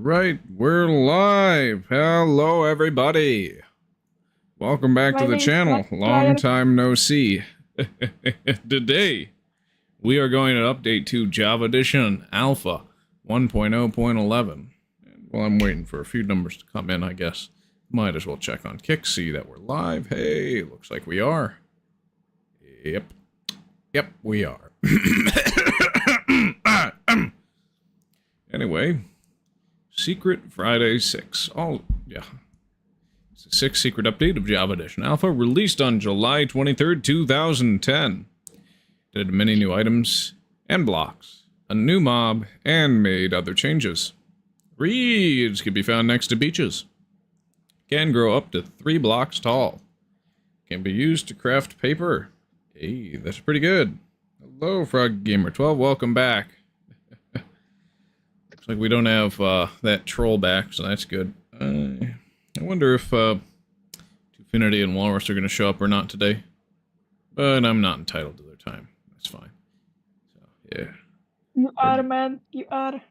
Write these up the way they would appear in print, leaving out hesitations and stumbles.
right, we're live. Hello, everybody. Welcome back to the channel. Long time no see. Today, we are going to update to Java Edition Alpha 1.0.11. While I'm waiting for a few numbers to come in, I guess, might as well check on Kick, see that we're live. Hey, looks like we are. Yep, we are. Anyway, Seecret Friday 6. It's a 6th secret update of Java Edition Alpha, released on July 23rd, 2010. Did many new items and blocks, a new mob, and made other changes. Reeds can be found next to beaches. Can grow up to 3 blocks tall. Can be used to craft paper. Hey, that's pretty good. Hello, Frog Gamer 12. Welcome back. Looks like we don't have that troll back, so that's good. I wonder if Twofinity and Walrus are going to show up or not today. But I'm not entitled to their time. That's fine. So, yeah. You are, man. You are.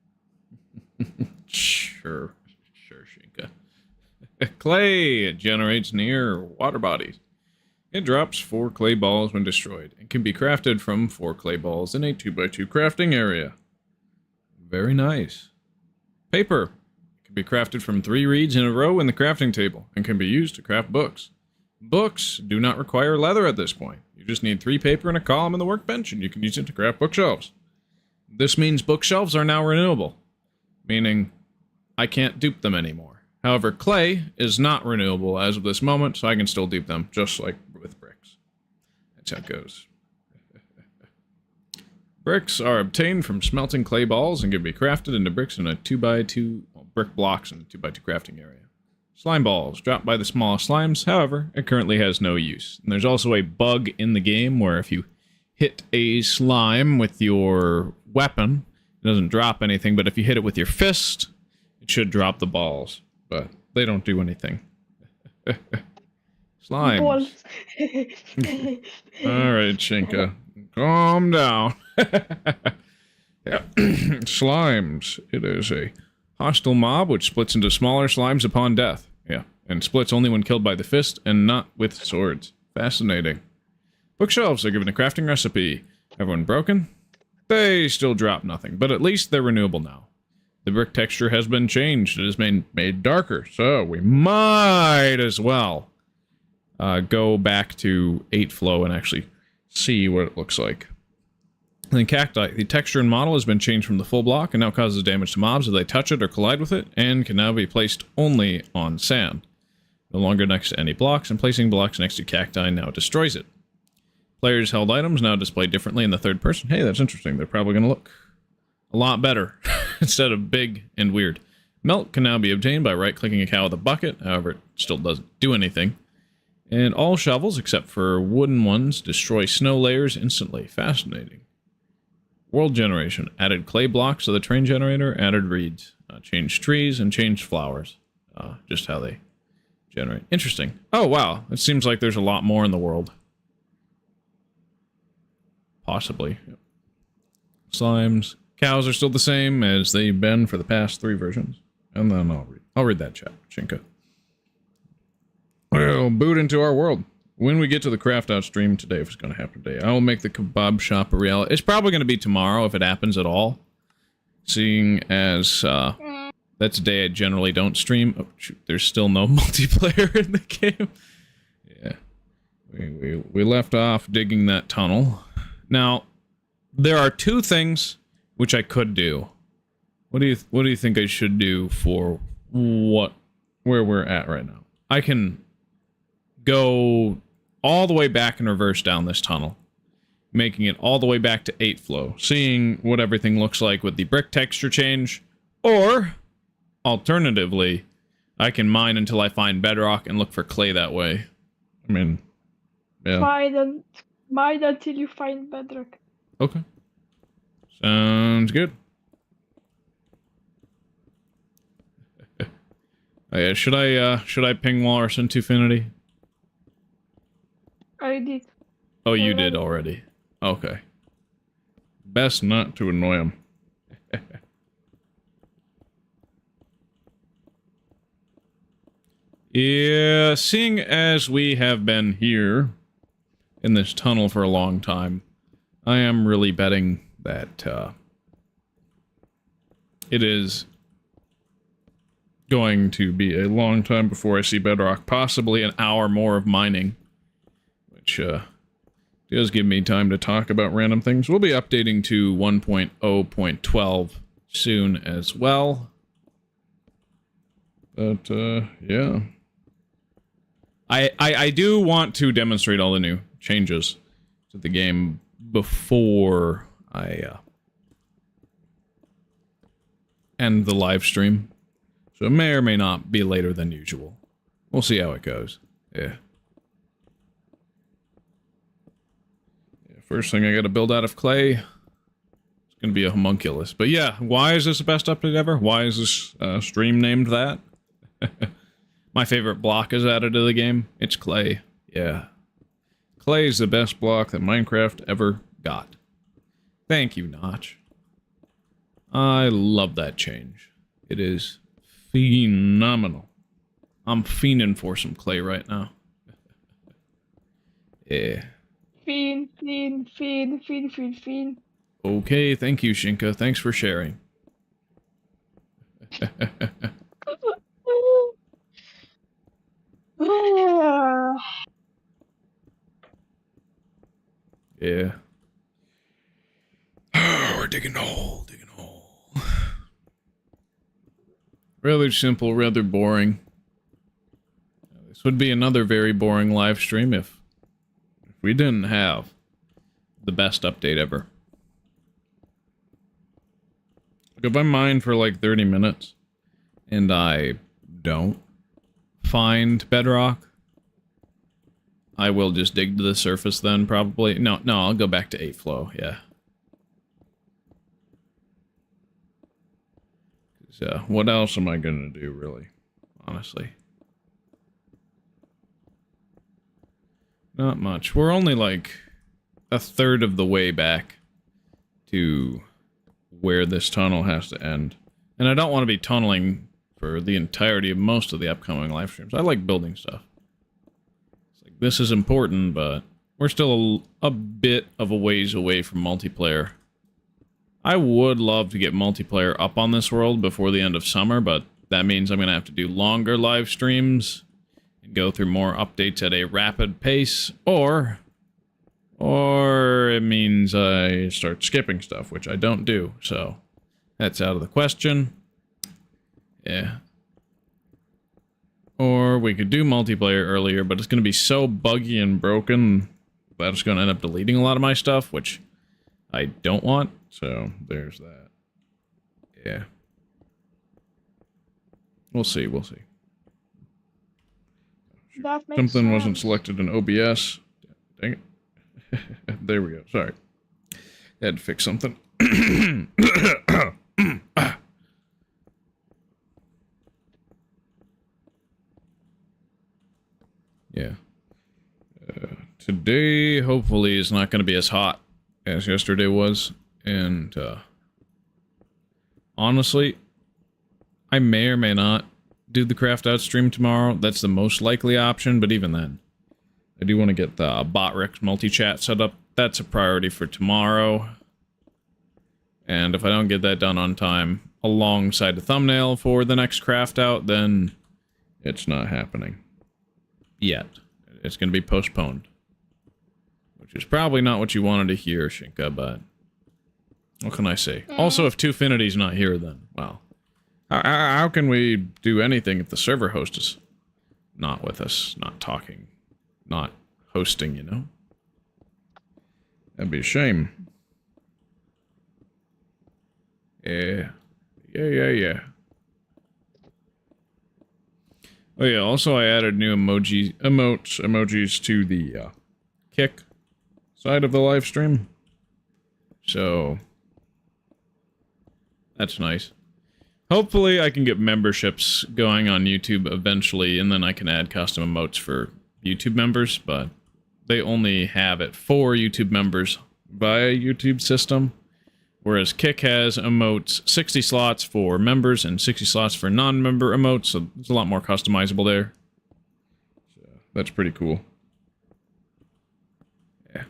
Sure, Shinka. Clay. It generates near water bodies. It drops 4 clay balls when destroyed, and can be crafted from 4 clay balls in a 2x2 crafting area. Very nice. Paper. It can be crafted from 3 reeds in a row in the crafting table, and can be used to craft books. Books do not require leather at this point. You just need 3 paper and a column in the workbench, and you can use it to craft bookshelves. This means bookshelves are now renewable, meaning I can't dupe them anymore. However, clay is not renewable as of this moment, so I can still dupe them, just like with bricks. That's how it goes. Bricks are obtained from smelting clay balls and can be crafted into bricks in a 2x2 brick blocks in a 2x2 crafting area. Slime balls dropped by the smallest slimes, however, it currently has no use. And there's also a bug in the game where if you hit a slime with your weapon, it doesn't drop anything, but if you hit it with your fist, it should drop the balls. But they don't do anything. Slimes. Alright, Shinka. Calm down. Yeah. Slimes. It is a hostile mob which splits into smaller slimes upon death. Yeah. And splits only when killed by the fist and not with swords. Fascinating. Bookshelves are given a crafting recipe. Everyone broken? They still drop nothing, but at least they're renewable now. The brick texture has been changed. It has been made darker, so we might as well go back to 8 flow and actually see what it looks like. And then cacti. The texture and model has been changed from the full block and now causes damage to mobs if they touch it or collide with it, and can now be placed only on sand. No longer next to any blocks, and placing blocks next to cacti now destroys it. Players' held items now display differently in the third person. Hey, that's interesting. They're probably going to look a lot better instead of big and weird. Milk can now be obtained by right-clicking a cow with a bucket. However, it still doesn't do anything. And all shovels, except for wooden ones, destroy snow layers instantly. Fascinating. World generation. Added clay blocks to the train generator. Added reeds. Changed trees and changed flowers. Just how they generate. Interesting. Oh, wow. It seems like there's a lot more in the world. Possibly. Yep. Slimes. Cows are still the same as they've been for the past 3 versions. And then I'll read that chat, Shinka. Well, boot into our world. When we get to the craft out stream today, if it's going to happen today, I will make the kebab shop a reality. It's probably going to be tomorrow if it happens at all. Seeing as that's a day I generally don't stream. Oh, shoot, there's still no multiplayer in the game. Yeah. We left off digging that tunnel. Now, there are 2 things which I could do. What do you think I should do for where we're at right now? I can go all the way back and reverse down this tunnel, making it all the way back to 8 flow, seeing what everything looks like with the brick texture change, or alternatively, I can mine until I find bedrock and look for clay that way. I mean, yeah. Mine until you find bedrock. Okay. Sounds good. Oh, yeah, should I ping Walrus and Twofinity? I did. Oh, you did already. Okay. Best not to annoy him. Yeah, seeing as we have been here in this tunnel for a long time, I am really betting that it is going to be a long time before I see bedrock, possibly an hour more of mining, which does give me time to talk about random things. We'll be updating to 1.0.12 soon as well. But, yeah. I do want to demonstrate all the new changes to the game before I end the live stream. So it may or may not be later than usual. We'll see how it goes. Yeah. First thing I gotta build out of clay. It's gonna be a homunculus. But yeah, why is this the best update ever? Why is this stream named that? My favorite block is added to the game. It's clay. Yeah. Clay is the best block that Minecraft ever got. Thank you, Notch. I love that change. It is phenomenal. I'm fiending for some clay right now. Yeah. Fiend. Okay, thank you, Shinka. Thanks for sharing. Yeah. We're digging a hole, digging a hole. Rather simple, rather boring. This would be another very boring live stream if we didn't have the best update ever. Like if I mine for like 30 minutes and I don't find bedrock, I will just dig to the surface then, probably. No, I'll go back to 8 flow, yeah. So, what else am I gonna do, really? Honestly. Not much. We're only like a third of the way back to where this tunnel has to end. And I don't want to be tunneling for the entirety of most of the upcoming live streams. I like building stuff. This is important, but we're still a bit of a ways away from multiplayer. I would love to get multiplayer up on this world before the end of summer, but that means I'm going to have to do longer live streams and go through more updates at a rapid pace, or it means I start skipping stuff, which I don't do, so that's out of the question. Yeah. Or we could do multiplayer earlier, but it's going to be so buggy and broken that it's going to end up deleting a lot of my stuff, which I don't want. So, there's that. Yeah. We'll see, we'll see. That makes Something sense. wasn't selected in OBS. Dang it. There we go, sorry. Had to fix something. Yeah. Today, hopefully, is not going to be as hot as yesterday was. And, honestly, I may or may not do the craft out stream tomorrow. That's the most likely option, but even then, I do want to get the Botrix multi-chat set up. That's a priority for tomorrow. And if I don't get that done on time, alongside the thumbnail for the next craft out, then it's not happening. Yet. It's going to be postponed. Which is probably not what you wanted to hear, Shinka, but what can I say? Also, if Twofinity's not here, then, well, how can we do anything if the server host is not with us, not talking, not hosting, you know? That'd be a shame. Yeah. Yeah. Oh yeah, also I added new emojis to the kick side of the live stream. So that's nice. Hopefully I can get memberships going on YouTube eventually, and then I can add custom emotes for YouTube members, but they only have it for YouTube members via YouTube system. Whereas Kick has emotes 60 slots for members and 60 slots for non-member emotes, so it's a lot more customizable there. That's pretty cool. Yeah.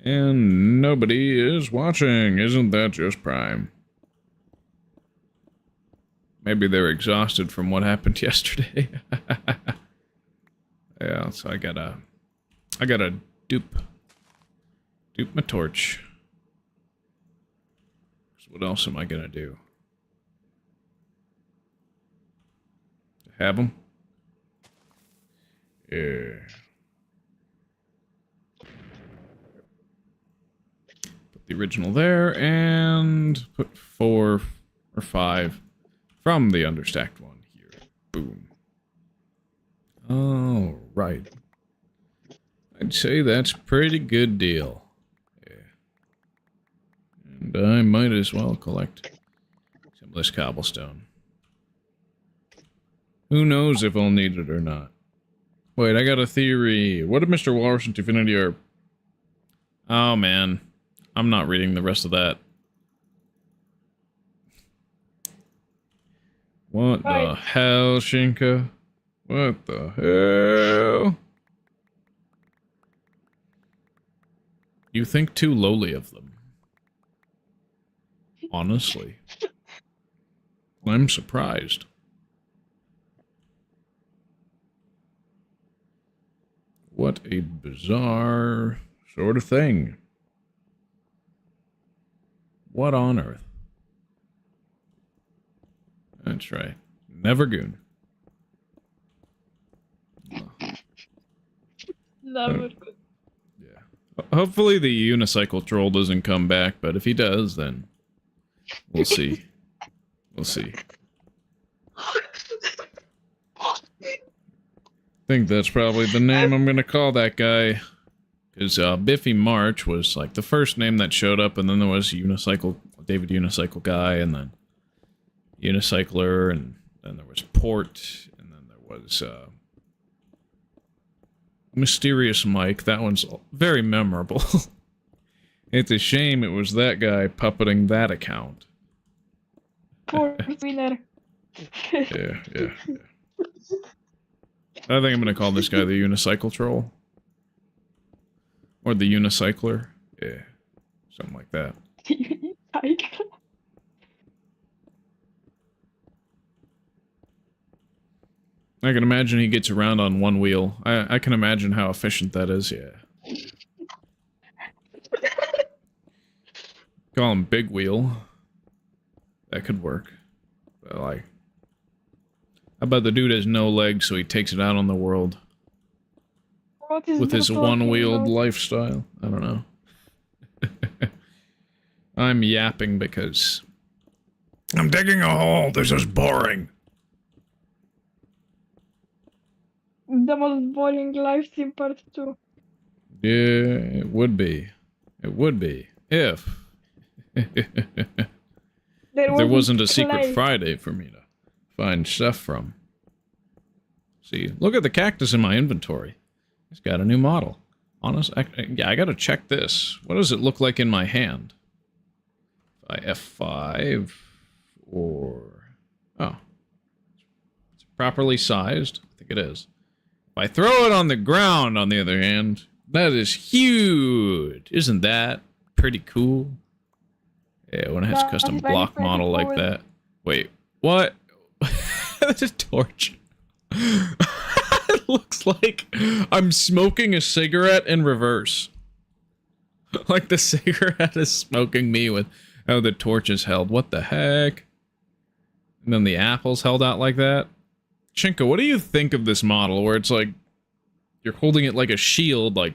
And nobody is watching. Isn't that just prime? Maybe they're exhausted from what happened yesterday. Yeah, so I gotta dupe my torch. So what else am I gonna do? Have them? Yeah. Put the original there and put 4 or 5 from the understacked one here. Boom. All right. I'd say that's a pretty good deal. Yeah. And I might as well collect some of this cobblestone. Who knows if I'll need it or not. Wait, I got a theory. What if Mr. Walrus and Divinity are... Oh, man. I'm not reading the rest of that. What the hell, Shinka? What the hell? You think too lowly of them. Honestly. I'm surprised. What a bizarre sort of thing. What on earth? That's right. Never goon. Never good. Yeah. Hopefully the unicycle troll doesn't come back, but if he does, then we'll see. We'll see. I think that's probably the name I'm gonna call that guy. Because Biffy March was like the first name that showed up, and then there was Unicycle, David Unicycle Guy, and then Unicycler, and then there was Port, and then there was Mysterious Mike. That one's very memorable. It's a shame it was that guy puppeting that account. Poor winner. Yeah. I think I'm gonna call this guy the Unicycle Troll. Or the Unicycler. Yeah. Something like that. I can imagine he gets around on one wheel. I can imagine how efficient that is, yeah. Call him Big Wheel. That could work. But like... How about the dude has no legs, so he takes it out on the world? With his one-wheeled lifestyle? I don't know. I'm yapping because... I'm digging a hole, this is boring. The most boring life in part 2. Yeah, it would be. It would be. If... there wasn't a Seecret Friday for me to find stuff from. See, look at the cactus in my inventory. It's got a new model. Honest, I gotta check this. What does it look like in my hand? If I F5 or... Oh. It's properly sized. I think it is. If I throw it on the ground, on the other hand, that is huge. Isn't that pretty cool? Yeah, when it has a custom block model like that. Wait, what? That's a torch. It looks like I'm smoking a cigarette in reverse. Like the cigarette is smoking me with how the torch is held. What the heck? And then the apple's held out like that. Chinka, what do you think of this model where it's like you're holding it like a shield, like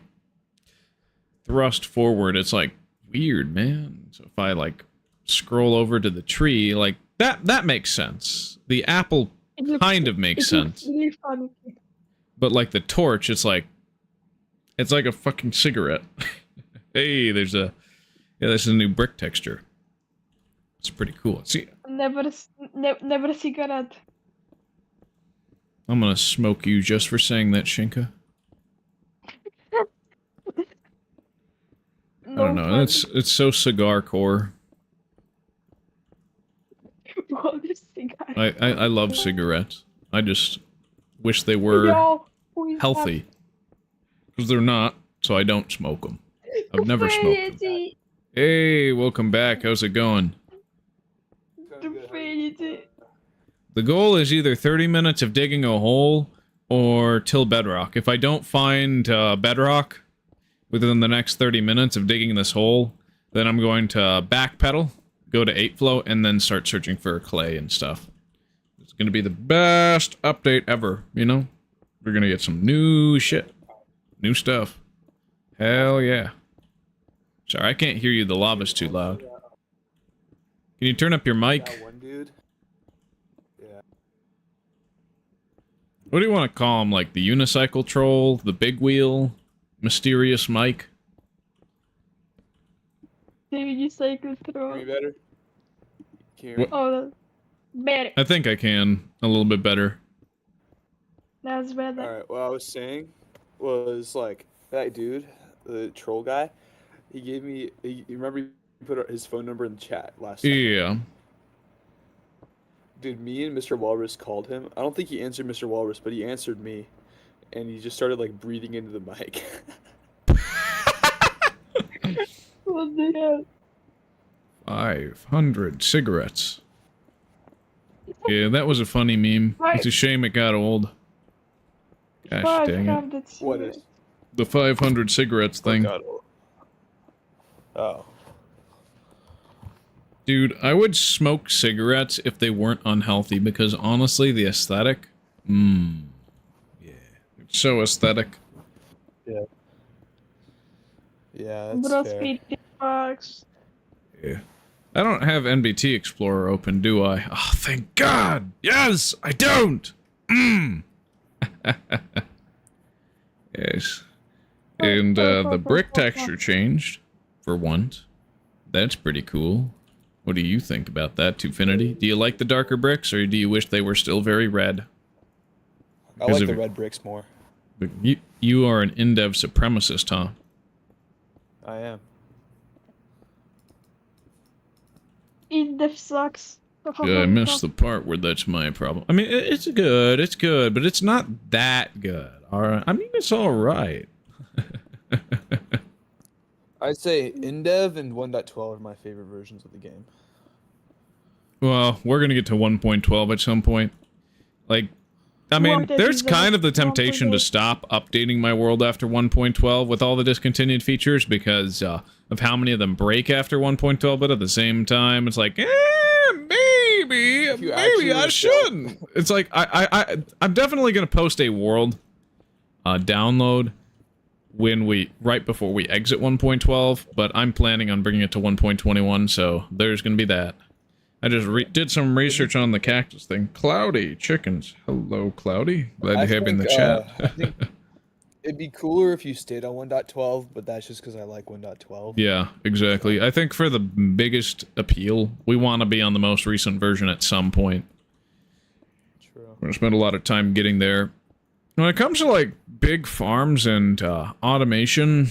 thrust forward? It's like weird, man. So if I like scroll over to the tree, like that makes sense. The apple kind of makes sense. Really funny. But like the torch, it's like a fucking cigarette. Hey, there's a this is a new brick texture. It's pretty cool. See, Never cigarette. I'm gonna smoke you just for saying that, Shinka. I don't know. It's so cigar core. What is cigarette? I love cigarettes. I just wish they were Yo, who is healthy. Because they're not, so I don't smoke them. I've never smoked them. Infinity. Hey, welcome back. How's it going? Infinity. The goal is either 30 minutes of digging a hole or till bedrock. If I don't find bedrock within the next 30 minutes of digging this hole, then I'm going to backpedal, go to 8 flow, and then start searching for clay and stuff. It's going to be the best update ever, you know? We're going to get some new shit. New stuff. Hell yeah. Sorry, I can't hear you. The lava's too loud. Can you turn up your mic? That one dude. Yeah. What do you want to call him? Like the unicycle troll? The big wheel? Mysterious Mike? Maybe you say Hear me control. better? Can you hear me? Oh, better. I think I can. A little bit better. That's better. Alright, what I was saying was like that dude, the troll guy, he gave me. You remember he put his phone number in the chat last time? Yeah. Dude, me and Mr. Walrus called him. I don't think he answered Mr. Walrus, but he answered me, and he just started like breathing into the mic. What the hell? 500 cigarettes. Yeah, that was a funny meme. It's a shame it got old. Gosh dang it. What is? The 500 cigarettes thing. God. Oh. Dude, I would smoke cigarettes if they weren't unhealthy, because honestly, the aesthetic... Yeah. It's so aesthetic. Yeah. Yeah, that's Bro, fair. $50 bucks. Yeah. I don't have NBT Explorer open, do I? Oh, thank God! Yes! I don't! Yes. And, the brick texture changed, for once. That's pretty cool. What do you think about that, Twofinity? Do you like the darker bricks, or do you wish they were still very red? I like the red bricks more. But you are an Indev supremacist, huh? I am. Indev sucks. Yeah, I missed the part where that's my problem. I mean, it's good, but it's not that good, alright? I mean, it's alright. I'd say Indev and 1.12 are my favorite versions of the game. Well, we're gonna get to 1.12 at some point. Like, I mean, there's kind of the temptation to stop updating my world after 1.12 with all the discontinued features because of how many of them break after 1.12, but at the same time, it's like, maybe I shouldn't. It's like, I'm definitely gonna post a world download right before we exit 1.12, but I'm planning on bringing it to 1.21, so there's gonna be that. I just did some research on the cactus thing. Cloudy chickens. Hello, Cloudy. Glad to have you in the chat. I think it'd be cooler if you stayed on 1.12, but that's just because I like 1.12. Yeah, exactly. I think for the biggest appeal, we want to be on the most recent version at some point. True. We're gonna spend a lot of time getting there. When it comes to, like, big farms and automation,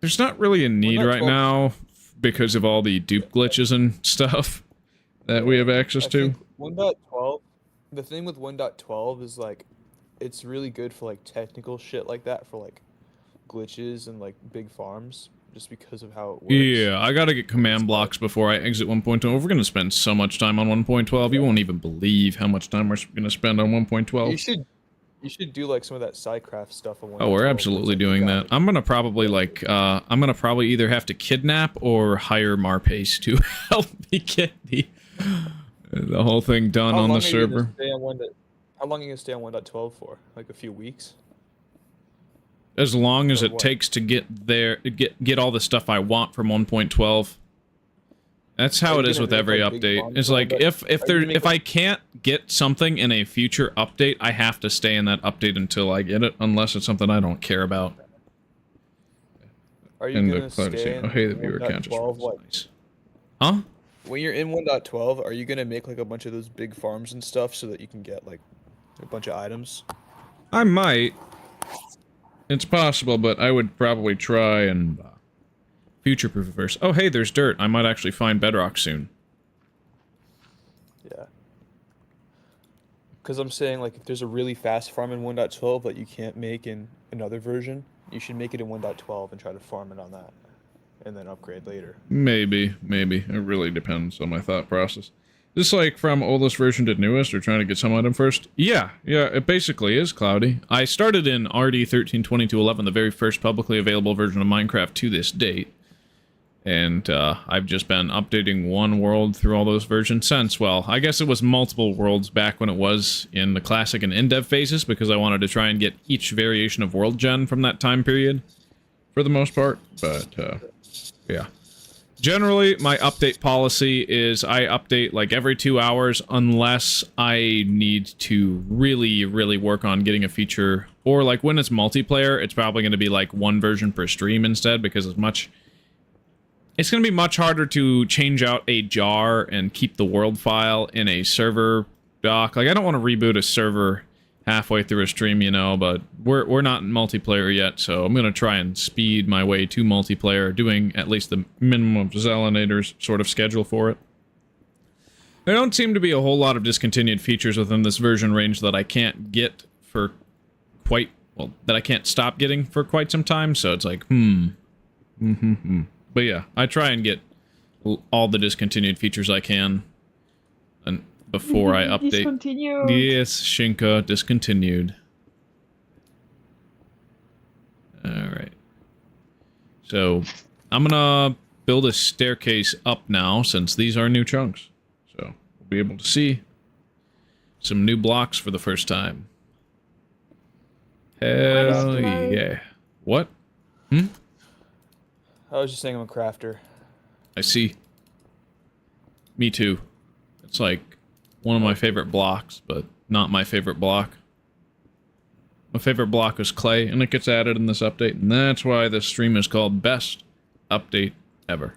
there's not really a need right now because of all the dupe glitches and stuff that we have access to. 1.12, the thing with 1.12 is, like, it's really good for, like, technical shit like that, for, like, glitches and, like, big farms, just because of how it works. Yeah, I gotta get command blocks before I exit 1.12. We're gonna spend so much time on 1.12, you won't even believe how much time we're gonna spend on 1.12. You should do like some of that sidecraft stuff on 1.12. Oh, we're absolutely doing that. I'm gonna probably either have to kidnap or hire Marpace to help me get the whole thing done on the server. How long are you gonna stay on 1.12 for? Like a few weeks? As long as it takes to get there, get all the stuff I want from 1.12. That's how it is with every update. It's like if I can't get something in a future update, I have to stay in that update until I get it, unless it's something I don't care about. Are you gonna stay in hey, the viewer count just nice. Huh? When you're in 1.12, are you gonna make like a bunch of those big farms and stuff so that you can get like a bunch of items? I might. It's possible, but I would probably try and future-proof it first. Oh, hey, there's dirt. I might actually find bedrock soon. Yeah. Because I'm saying, like, if there's a really fast farm in 1.12 that you can't make in another version, you should make it in 1.12 and try to farm it on that, and then upgrade later. Maybe. It really depends on my thought process. Just like from oldest version to newest, or trying to get some item first? Yeah, it basically is, Cloudy. I started in RD 13.22.11, the very first publicly available version of Minecraft to this date. And I've just been updating one world through all those versions since. Well, I guess it was multiple worlds back when it was in the Classic and Indev phases, because I wanted to try and get each variation of world gen from that time period, for the most part. But, yeah. Generally, my update policy is I update like every 2 hours unless I need to really, really work on getting a feature. Or like when it's multiplayer, it's probably going to be like one version per stream instead, because it's going to be much harder to change out a jar and keep the world file in a server dock. Like, I don't want to reboot a server halfway through a stream, you know, but we're not in multiplayer yet, so I'm going to try and speed my way to multiplayer, doing at least the minimum of Zelinator's sort of schedule for it. There don't seem to be a whole lot of discontinued features within this version range that I can't get for quite, well, that I can't stop getting for quite some time, so it's like, But yeah, I try and get all the discontinued features I can and before I update. Discontinued. Yes, Shinka, discontinued. Alright. So, I'm gonna build a staircase up now, since these are new chunks. So, we'll be able to see some new blocks for the first time. Hell yeah. What? I was just saying I'm a crafter. I see. Me too. It's like one of my favorite blocks, but not my favorite block. My favorite block is clay, and it gets added in this update, and that's why this stream is called Best Update Ever.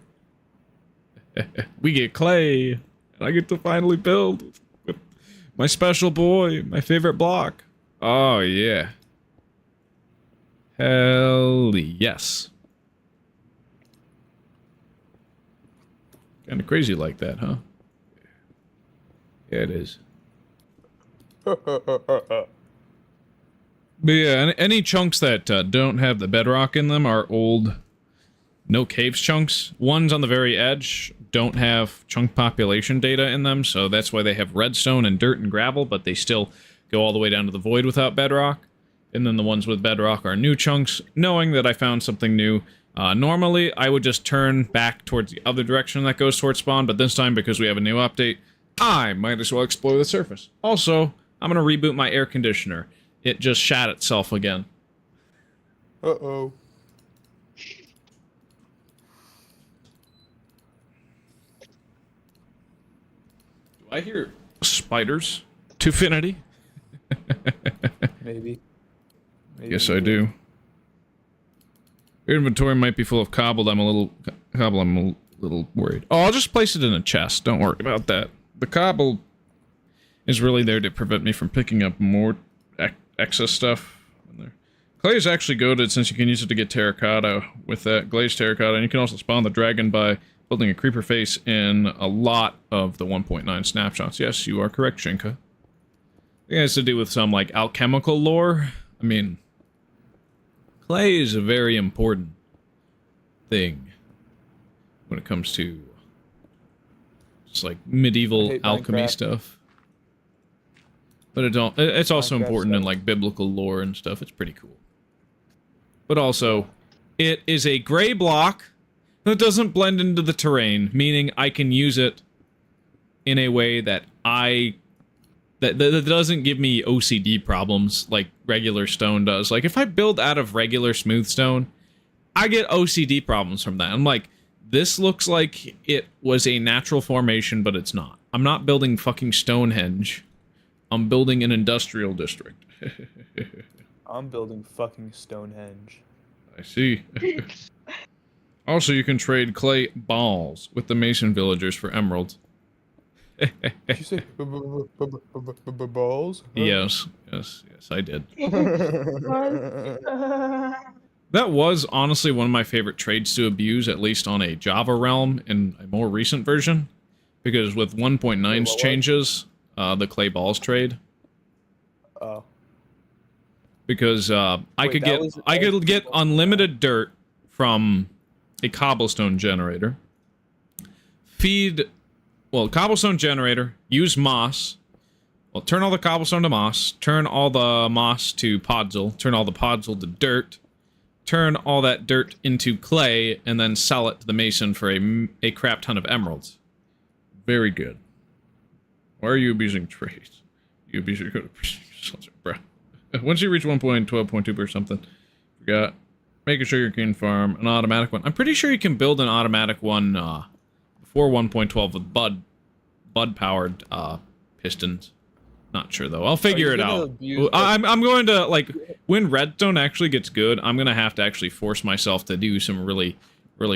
We get clay, and I get to finally build with my special boy, my favorite block. Oh, yeah. Hell yes. Kind of crazy like that, huh? Yeah, it is. But yeah, any chunks that don't have the bedrock in them are old no caves chunks. Ones on the very edge don't have chunk population data in them, so that's why they have redstone and dirt and gravel, but they still go all the way down to the void without bedrock. And then the ones with bedrock are new chunks, knowing that I found something new. Normally, I would just turn back towards the other direction that goes towards spawn, but this time, because we have a new update, I might as well explore the surface. Also, I'm gonna reboot my air conditioner. It just shat itself again. Uh-oh. Do I hear spiders to infinity? Maybe. Yes, I do. Your inventory might be full of cobble. I'm a little worried. Oh, I'll just place it in a chest. Don't worry about that. The cobble is really there to prevent me from picking up more excess stuff in there. Clay is actually goated, since you can use it to get terracotta with that glazed terracotta, and you can also spawn the dragon by building a creeper face in a lot of the 1.9 snapshots. Yes, you are correct, Shinka. It has to do with some, like, alchemical lore. I mean, clay is a very important thing when it comes to just like medieval alchemy stuff. But it's also important in like biblical lore and stuff. It's pretty cool. But also, it is a gray block that doesn't blend into the terrain, meaning I can use it in a way that that doesn't give me OCD problems like regular stone does. Like, if I build out of regular smooth stone, I get OCD problems from that. I'm like, this looks like it was a natural formation, but it's not. I'm not building fucking Stonehenge. I'm building an industrial district. I'm building fucking Stonehenge. I see. Also, you can trade clay balls with the Mason villagers for emeralds. Did you say balls? Yes, I did. That was honestly one of my favorite trades to abuse, at least on a Java realm in a more recent version. Because with 1.9's changes, the clay balls trade Oh. Because I Wait, could that get was- I that was could get the- unlimited dirt from a cobblestone generator. Feed, well, cobblestone generator, use moss. Well, turn all the cobblestone to moss, turn all the moss to podzol, turn all the podzol to dirt, turn all that dirt into clay, and then sell it to the mason for a crap ton of emeralds. Very good. Why are you abusing trades? You abusing bro. Once you reach 1.12.2 or something, forgot. Make a sugarcane farm, an automatic one. I'm pretty sure you can build an automatic one before 1.12 with bud powered pistons. Not sure though. I'll figure it out. I'm going to, like, when redstone actually gets good, I'm gonna have to actually force myself to do some really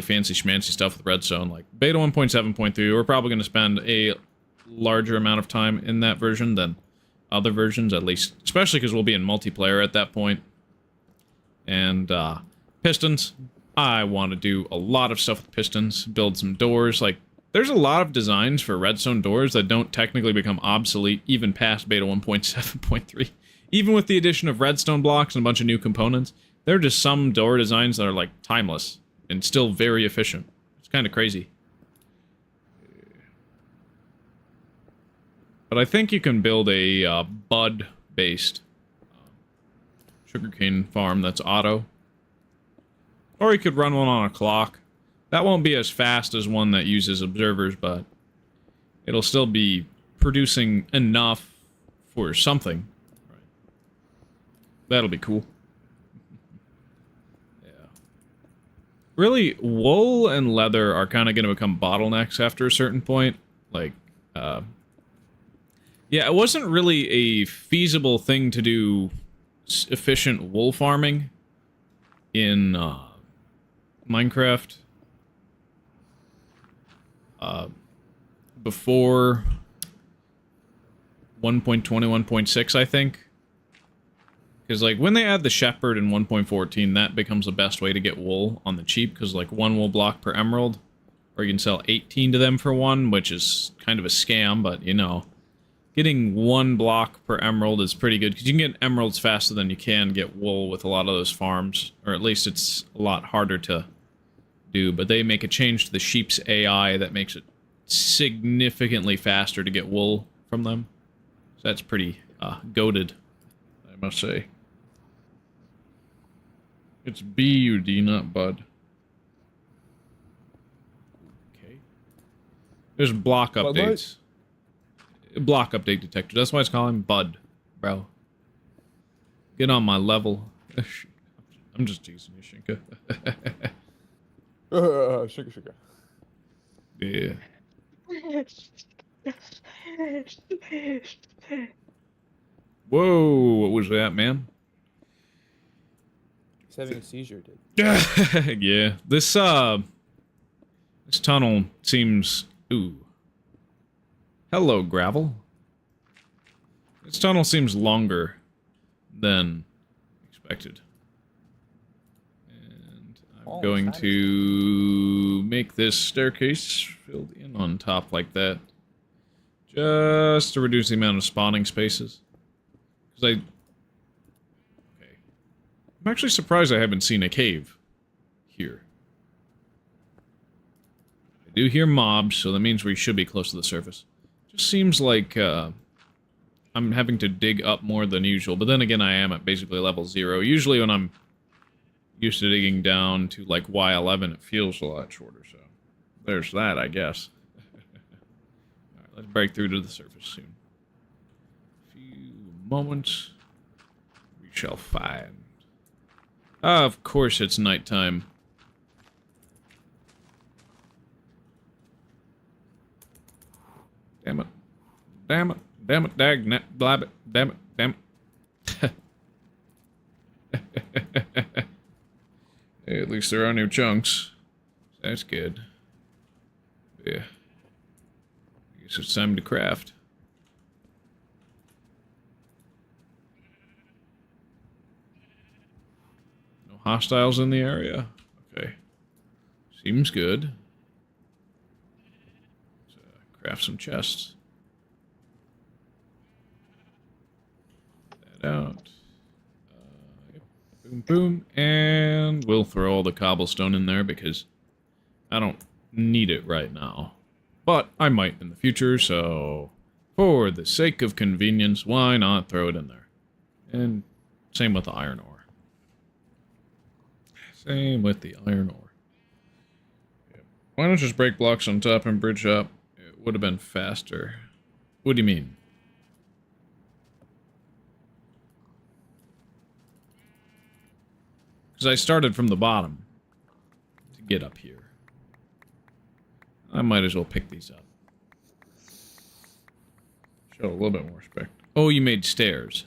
fancy schmancy stuff with redstone. Like beta 1.7.3, we're probably gonna spend a larger amount of time in that version than other versions, at least, especially because we'll be in multiplayer at that point. And pistons, I want to do a lot of stuff with pistons, build some doors. Like, there's a lot of designs for redstone doors that don't technically become obsolete even past beta 1.7.3. Even with the addition of redstone blocks and a bunch of new components, there are just some door designs that are, like, timeless and still very efficient. It's kind of crazy. But I think you can build a bud-based sugarcane farm that's auto. Or you could run one on a clock. That won't be as fast as one that uses observers, but it'll still be producing enough for something. Right. That'll be cool. Yeah. Really, wool and leather are kind of going to become bottlenecks after a certain point. Like, yeah, it wasn't really a feasible thing to do efficient wool farming in Minecraft before 1.21.6, I think. Because, like, when they add the shepherd in 1.14, that becomes the best way to get wool on the cheap, because, like, 1 wool block per emerald, or you can sell 18 to them for 1, which is kind of a scam, but, you know, getting 1 block per emerald is pretty good, because you can get emeralds faster than you can get wool with a lot of those farms, or at least it's a lot harder to do, but they make a change to the sheep's AI that makes it significantly faster to get wool from them. So that's pretty goated, I must say. It's B-U-D, not bud. Okay. There's block updates. Block update detector. That's why it's calling Bud, bro. Get on my level. I'm just teasing you, Shinka. Sugar. Yeah. Whoa, what was that, man? He's having a seizure, dude. Yeah. This tunnel seems... Ooh. Hello, gravel. This tunnel seems longer than expected. And I'm going to make this staircase filled in on top like that. Just to reduce the amount of spawning spaces. Because okay. I'm actually surprised I haven't seen a cave here. I do hear mobs, so that means we should be close to the surface. Just seems like I'm having to dig up more than usual, but then again I am at basically level 0. Usually when I'm used to digging down to like Y11, it feels a lot shorter, so there's that, I guess. Alright, let's break through to the surface soon. A few moments, we shall find. Of course it's nighttime. Damn it. Damn it. Damn it. Dag, blab it. Damn it. Damn it. Hey, at least there are new chunks. That's good. Yeah. I guess it's time to craft. No hostiles in the area? Okay. Seems good. Craft some chests. boom. And we'll throw all the cobblestone in there because I don't need it right now. But I might in the future, so for the sake of convenience, why not throw it in there? And same with the iron ore. Same with the iron ore. Yeah. Why don't just break blocks on top and bridge up? It would have been faster. What do you mean? Because I started from the bottom to get up here. I might as well pick these up. Show a little bit more respect. Oh, you made stairs.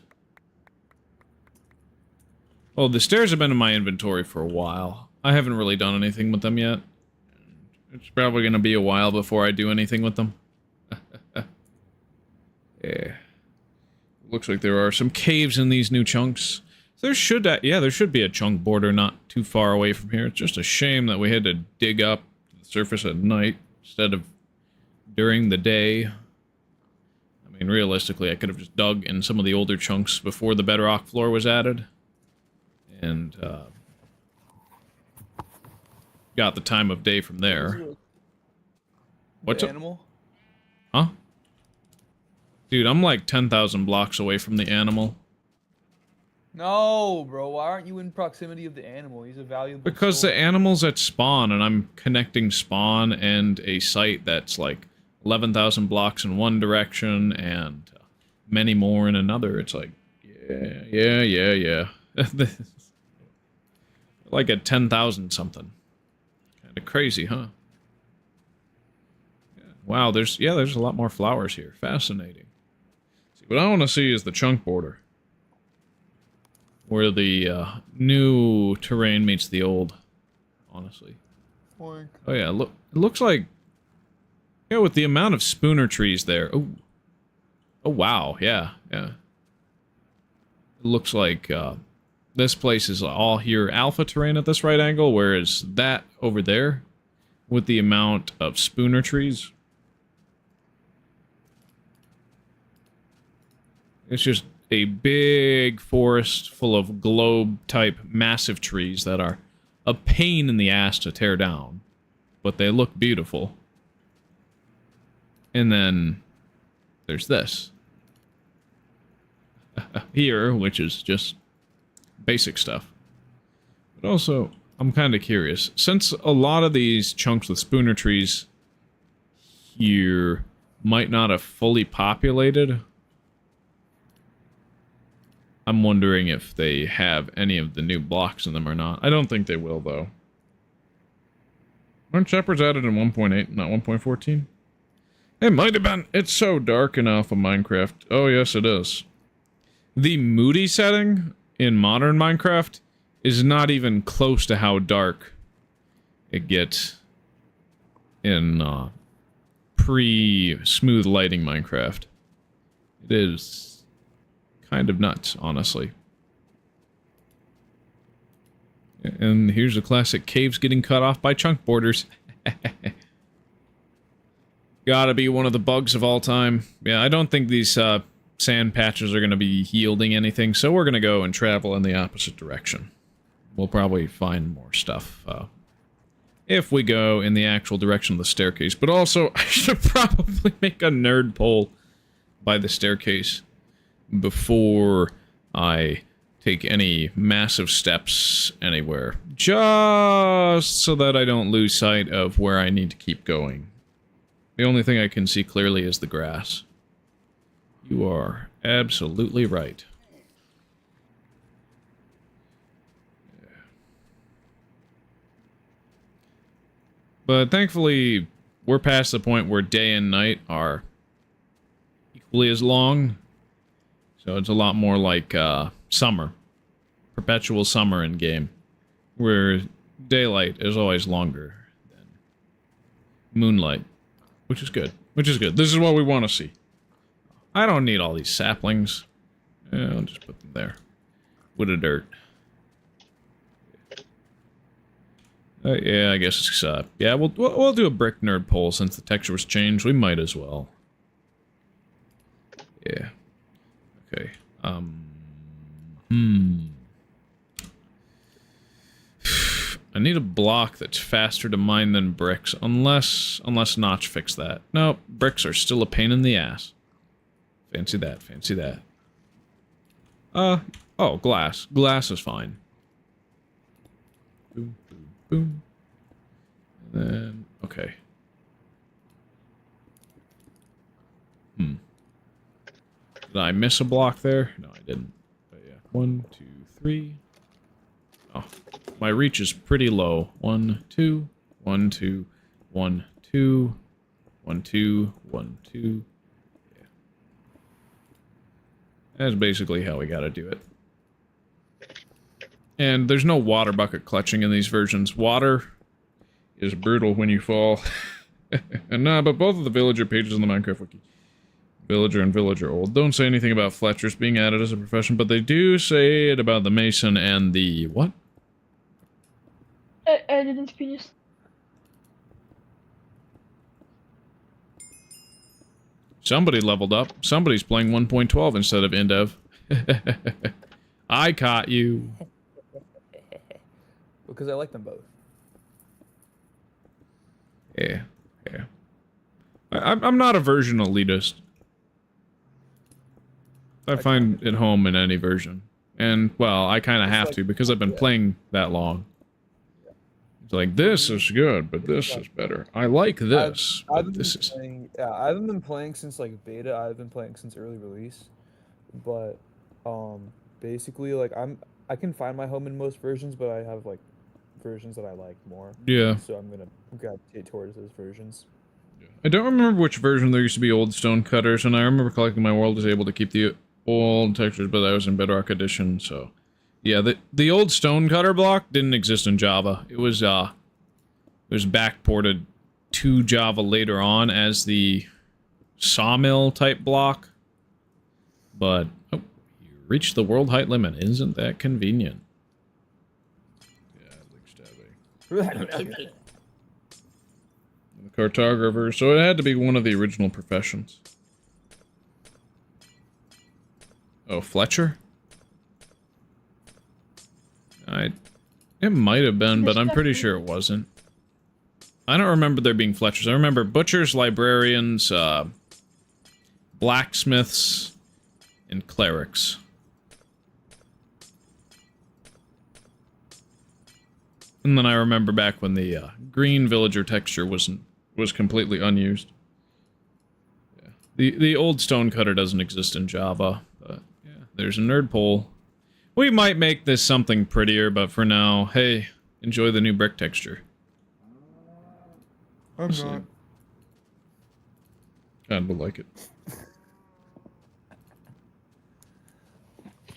Oh, the stairs have been in my inventory for a while. I haven't really done anything with them yet. It's probably going to be a while before I do anything with them. Yeah. Looks like there are some caves in these new chunks. There should be a chunk border not too far away from here. It's just a shame that we had to dig up to the surface at night instead of during the day. I mean, realistically, I could have just dug in some of the older chunks before the bedrock floor was added. And, got the time of day from there. What's up? Animal? Huh? Dude, I'm like 10,000 blocks away from the animal. No, bro. Why aren't you in proximity of the animal? He's a valuable Because soul. the animal's at spawn, and I'm connecting spawn and a site that's like 11,000 blocks in one direction and many more in another. It's like, yeah. Like at 10,000 something. Kind of crazy, huh? Yeah. Wow, there's a lot more flowers here. Fascinating. See, what I want to see is the chunk border. Where the new terrain meets the old, honestly. Oink. Oh yeah, look, it looks like, yeah, with the amount of spooner trees there. Oh wow, yeah. It looks like this place is all here alpha terrain at this right angle, whereas that over there, with the amount of spooner trees, it's just a big forest full of globe-type massive trees that are a pain in the ass to tear down, but they look beautiful. And then there's this here, which is just basic stuff. But also, I'm kind of curious, since a lot of these chunks with spooner trees here might not have fully populated, I'm wondering if they have any of the new blocks in them or not. I don't think they will, though. Aren't shepherds added in 1.8, not 1.14? It might have been. It's so dark in Alpha Minecraft. Oh, yes, it is. The moody setting in modern Minecraft is not even close to how dark it gets in pre-smooth lighting Minecraft. It is kind of nuts, honestly. And here's a classic caves getting cut off by chunk borders. Gotta be one of the bugs of all time. Yeah, I don't think these sand patches are going to be yielding anything, so we're going to go and travel in the opposite direction. We'll probably find more stuff if we go in the actual direction of the staircase. But also, I should probably make a nerd poll by the staircase before I take any massive steps anywhere. Just so that I don't lose sight of where I need to keep going. The only thing I can see clearly is the grass. You are absolutely right. But thankfully, we're past the point where day and night are equally as long. So it's a lot more like summer. Perpetual summer in game. Where daylight is always longer than moonlight. Which is good. Which is good. This is what we want to see. I don't need all these saplings. Yeah, I'll just put them there. With the dirt. Yeah, I guess it's, yeah, we'll do a brick nerd poll since the texture was changed. We might as well. Yeah. Okay. I need a block that's faster to mine than bricks, unless Notch fixed that. Nope, bricks are still a pain in the ass. Fancy that, fancy that. Oh, glass. Glass is fine. Boom, boom, boom. And then, okay. Did I miss a block there? No, I didn't. But yeah, 1, 2, 3. Oh, my reach is pretty low. 1, 2, 1, 2, 1, 2, 1, 2, 1, 2. Yeah. That's basically how we gotta do it. And there's no water bucket clutching in these versions. Water is brutal when you fall. And nah, but both of the villager pages in the Minecraft wiki, villager and villager old, don't say anything about fletchers being added as a profession, but they do say it about the mason and the what? I didn't finish. Somebody leveled up. Somebody's playing 1.12 instead of Indev. I caught you. Because I like them both. Yeah, yeah. I'm not a version elitist. I find it home in any version. And, well, I kind of have like, to because I've been playing that long. It's like, this is good, but this is better. I like this, but this is... I haven't been playing since, like, beta. I've been playing since early release. But, basically, like, I can find my home in most versions, but I have, like, versions that I like more. Yeah. So I'm gonna gravitate towards those versions. I don't remember which version there used to be old stone cutters, and I remember collecting my world was able to keep the old textures, but that was in Bedrock Edition, so... Yeah, the old stone cutter block didn't exist in Java. It was backported to Java later on as the sawmill type block. But, oh, you reached the world height limit. Isn't that convenient? Yeah, the cartographer, so it had to be one of the original professions. Oh, Fletcher? It might have been, but I'm pretty sure it wasn't. I don't remember there being Fletchers. I remember butchers, librarians, blacksmiths, and clerics. And then I remember back when the green villager texture was completely unused. Yeah. The old stonecutter doesn't exist in Java, but yeah, there's a nerd poll. We might make this something prettier, but for now, hey, enjoy the new brick texture. I'm not. God will like it.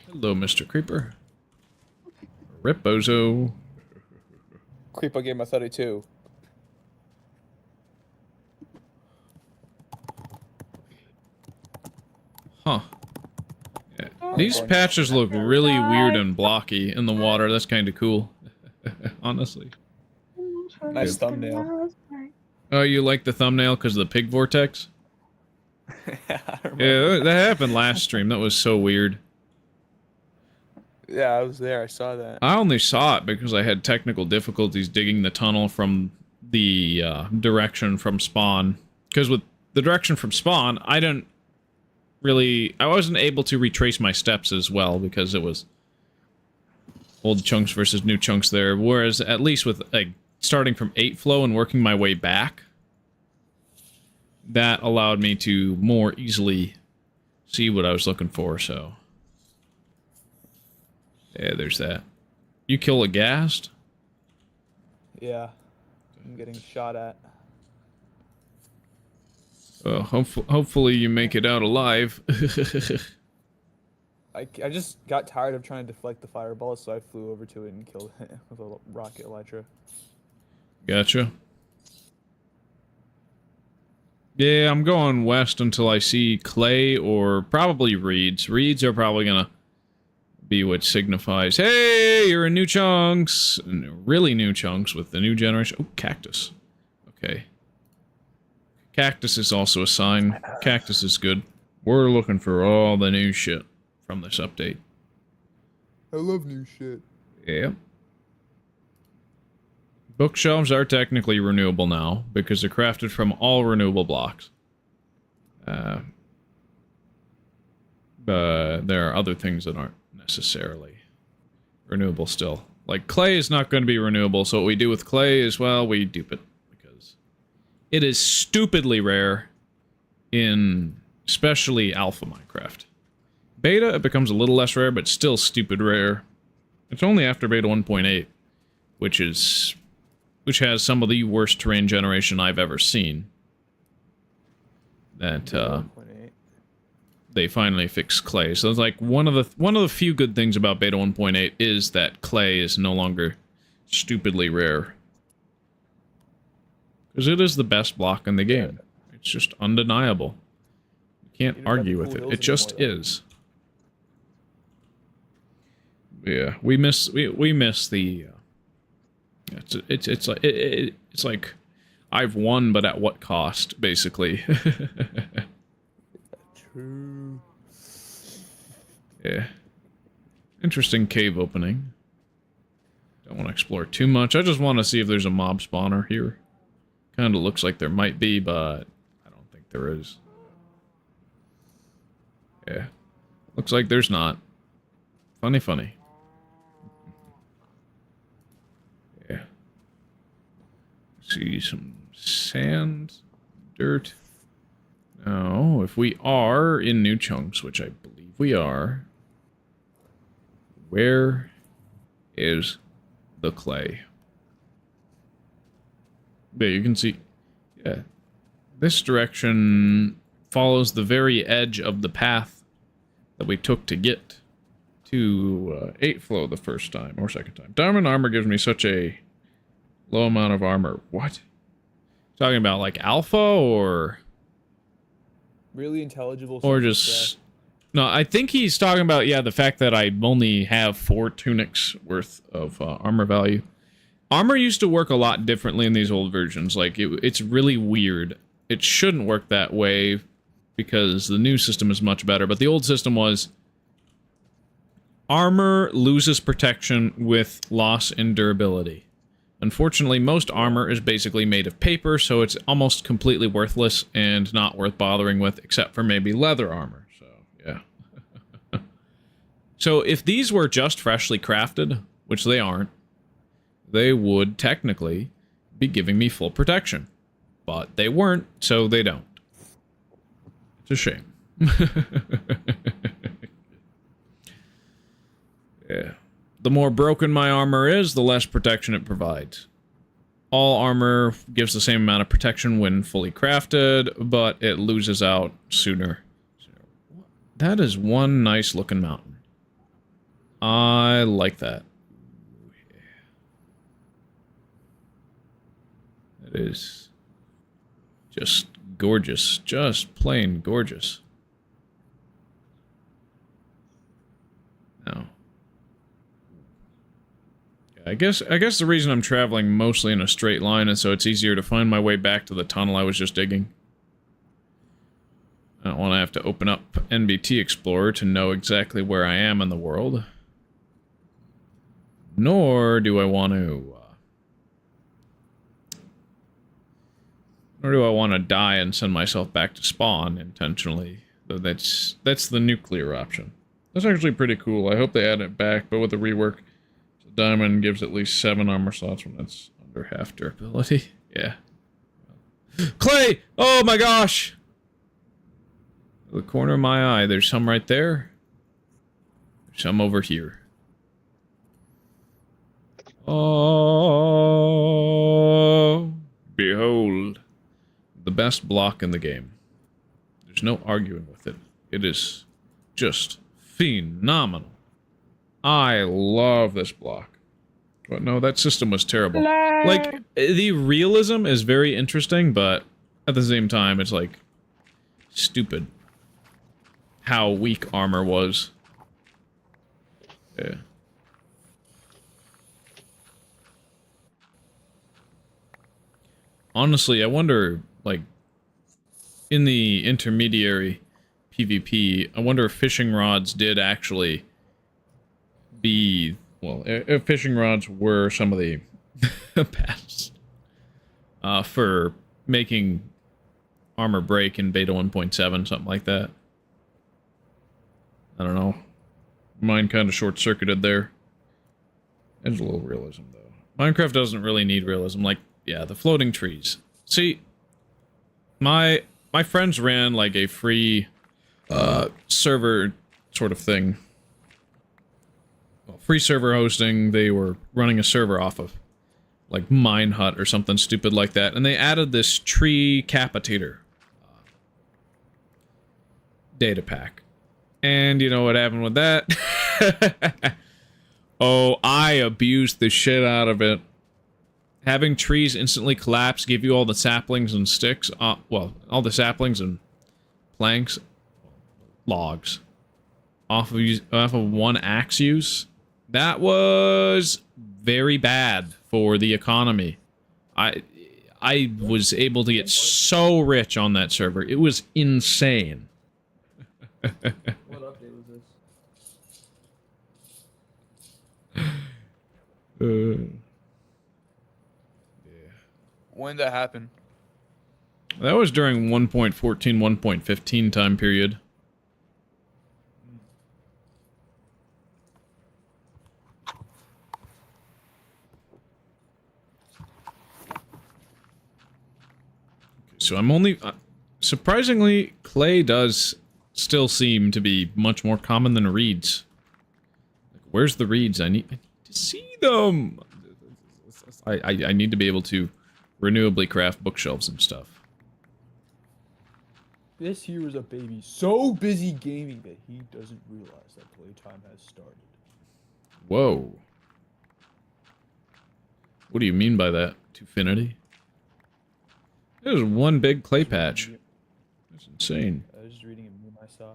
Hello, Mr. Creeper. Rip, bozo. Creeper gave my 32. Huh. Yeah. These patches look really weird and blocky in the water. That's kind of cool. Honestly. Nice thumbnail. Oh, you like the thumbnail because of the pig vortex? Yeah, that happened last stream. That was so weird. Yeah, I was there. I saw that. I only saw it because I had technical difficulties digging the tunnel from the direction from spawn. Because with the direction from spawn, I wasn't able to retrace my steps as well because it was old chunks versus new chunks there. Whereas at least with like starting from 8 flow and working my way back, that allowed me to more easily see what I was looking for, so... Yeah, there's that. You kill a ghast? Yeah. I'm getting shot at. Hopefully you make it out alive. I just got tired of trying to deflect the fireball, so I flew over to it and killed it with a rocket elytra. Gotcha. Yeah, I'm going west until I see clay or probably reeds. Reeds are probably gonna be what signifies, hey, you're in new chunks. Really new chunks with the new generation. Oh, cactus. Okay. Cactus is also a sign. Cactus is good. We're looking for all the new shit from this update. I love new shit. Yeah. Bookshelves are technically renewable now, because they're crafted from all renewable blocks. But there are other things that aren't necessarily renewable still. Like, clay is not going to be renewable, so what we do with clay is, well, we dupe it. Because it is stupidly rare in especially alpha Minecraft. Beta, it becomes a little less rare, but still stupid rare. It's only after beta 1.8, which has some of the worst terrain generation I've ever seen, that they finally fixed clay. So it's like one of the few good things about beta 1.8 is that clay is no longer stupidly rare, because it is the best block in the game. It's just undeniable. You can't argue with it. It just is. Yeah, we miss the. It's like I've won, but at what cost, basically. True. Yeah. Interesting cave opening. Don't want to explore too much. I just want to see if there's a mob spawner here. Kind of looks like there might be, but I don't think there is. Yeah. Looks like there's not. Funny, funny. Yeah. See some sand, dirt. Now, if we are in new chunks, which I believe we are, where is the clay? There, you can see, yeah, this direction follows the very edge of the path that we took to get to 8 flow the first time, or second time. Diamond armor gives me such a low amount of armor. What? Talking about like alpha or... Really intelligible. Or just... No, I think he's talking about, yeah, the fact that I only have 4 tunics worth of armor value. Armor used to work a lot differently in these old versions. Like, it's really weird. It shouldn't work that way because the new system is much better. But the old system was... armor loses protection with loss in durability. Unfortunately, most armor is basically made of paper, so it's almost completely worthless and not worth bothering with, except for maybe leather armor. So, yeah. So, if these were just freshly crafted, which they aren't, they would technically be giving me full protection. But they weren't, so they don't. It's a shame. Yeah. The more broken my armor is, the less protection it provides. All armor gives the same amount of protection when fully crafted, but it loses out sooner. That is one nice looking mountain. I like that. It is just gorgeous. Just plain gorgeous. Now, I guess the reason I'm traveling mostly in a straight line is so it's easier to find my way back to the tunnel I was just digging. I don't want to have to open up NBT Explorer to know exactly where I am in the world. Nor do I want to... Nor do I want to die and send myself back to spawn intentionally. Though that's the nuclear option. That's actually pretty cool. I hope they add it back, but with the rework... Diamond gives at least 7 armor slots when that's under half durability. Yeah. Clay! Oh my gosh! The corner of my eye. There's some right there. There's some over here. Oh, behold. The best block in the game. There's no arguing with it. It is just phenomenal. I love this block. But no, that system was terrible. Like, the realism is very interesting, but at the same time, it's like stupid how weak armor was. Yeah. Honestly, I wonder, like, in the intermediary PvP, I wonder if fishing rods did actually be, well, if fishing rods were some of the Pass. For making armor break in beta 1.7, something like that. I don't know. Mine kind of short-circuited there. There's a little realism, though. Minecraft doesn't really need realism. Like, yeah, the floating trees. See, my friends ran, like, a free server sort of thing. Well, free server hosting. They were running a server off of, like, Minehut or something stupid like that. And they added this tree capitator data pack. And you know what happened with that? Oh, I abused the shit out of it. Having trees instantly collapse, give you all the saplings and sticks. Well, all the saplings and planks, logs, off of one axe use. That was very bad for the economy. I was able to get so rich on that server. It was insane. What update was this? Yeah. When did that happen? That was during 1.14, 1.15 time period. So I'm only... surprisingly, clay does still seem to be much more common than reeds. Like, where's the reeds? I need to see them! I need to be able to renewably craft bookshelves and stuff. This here is a baby so busy gaming that he doesn't realize that playtime has started. Whoa. What do you mean by that? Twofinity? There's one big clay patch. That's insane. I was just reading a meme I saw.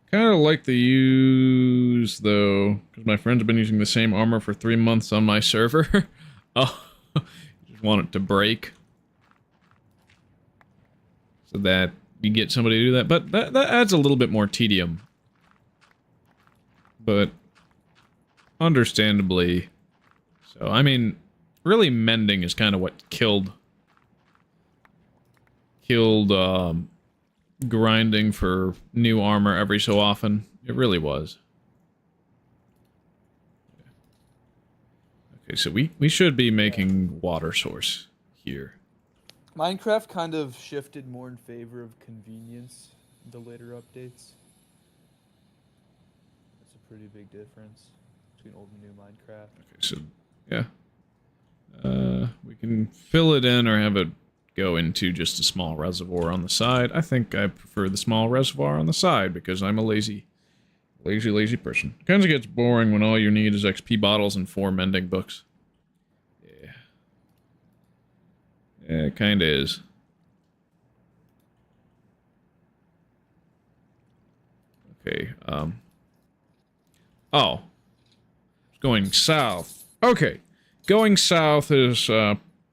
Kind of like the use, though, because my friends have been using the same armor for 3 months on my server. Oh, just want it to break. So that you get somebody to do that. But that adds a little bit more tedium. But, understandably. So, I mean, really mending is kind of what killed grinding for new armor every so often. It really was. Okay, so we should be making water source here. Minecraft kind of shifted more in favor of convenience in the later updates. That's a pretty big difference between old and new Minecraft. Okay, so yeah. We can fill it in or have it go into just a small reservoir on the side. I think I prefer the small reservoir on the side because I'm a lazy person. Kinda gets boring when all you need is XP bottles and 4 mending books. Yeah. Yeah, it kinda is. Okay, oh. It's going south. Okay. Going south is,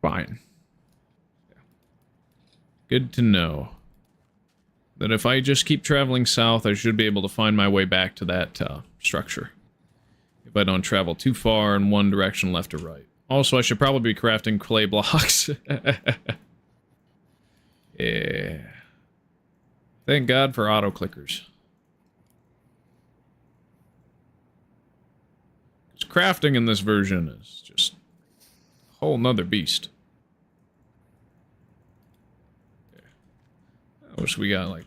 fine. Good to know. That if I just keep traveling south, I should be able to find my way back to that structure. If I don't travel too far in one direction, left or right. Also, I should probably be crafting clay blocks. Yeah. Thank God for auto-clickers. Because crafting in this version is just a whole nother beast. I wish we got, like,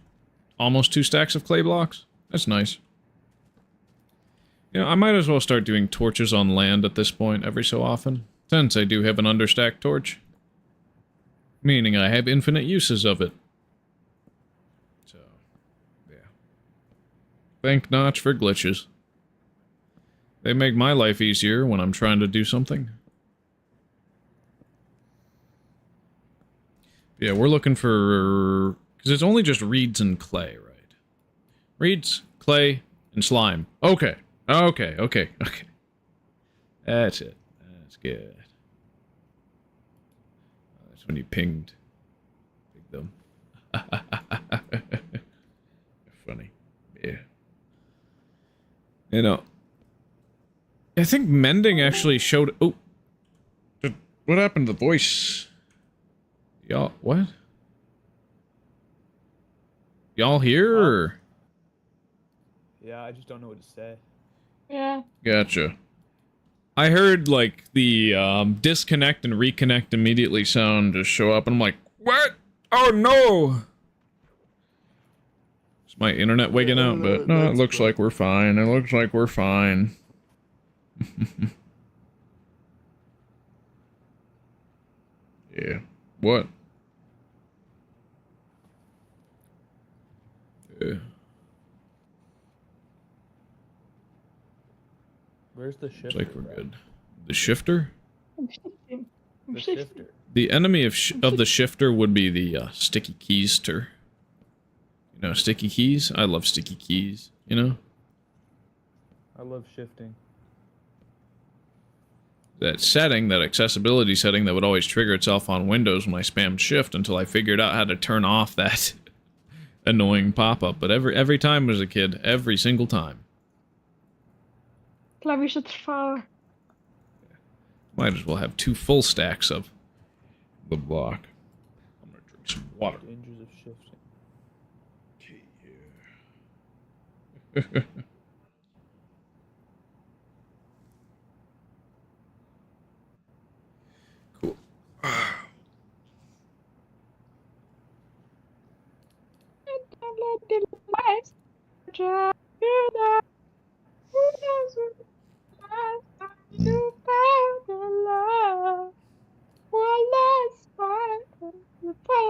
almost 2 stacks of clay blocks. That's nice. You know, I might as well start doing torches on land at this point every so often, since I do have an understacked torch. Meaning I have infinite uses of it. So, yeah. Thank Notch for glitches. They make my life easier when I'm trying to do something. Yeah, we're looking for... because it's only just reeds and clay, right? Reeds, clay, and slime. Okay. Okay. That's it. That's good. That's when you pinged them. Funny. Yeah. You know, I think mending actually showed... oh. What happened to the voice? Y'all, what? Y'all here? Or? Yeah, I just don't know what to say. Yeah. Gotcha. I heard, like, the disconnect and reconnect immediately sound just show up, and I'm like, what? Oh, no! Is my internet wigging out? But no, it looks like we're fine. It looks like we're fine. Yeah. What? Yeah. Where's the shifter? Looks like we're bro? good. The shifter? I'm shifting. I'm The shifting. shifter. The enemy of the shifter would be the sticky keyster. You know, sticky keys? I love sticky keys, you know? I love shifting. That setting, that accessibility setting that would always trigger itself on Windows when I spammed shift until I figured out how to turn off that annoying pop-up. But every time as a kid, every single time. Klawisze trwałe. Might as well have 2 full stacks of the block. I'm gonna drink some water. Dangers of shifting. Okay, yeah. Cool.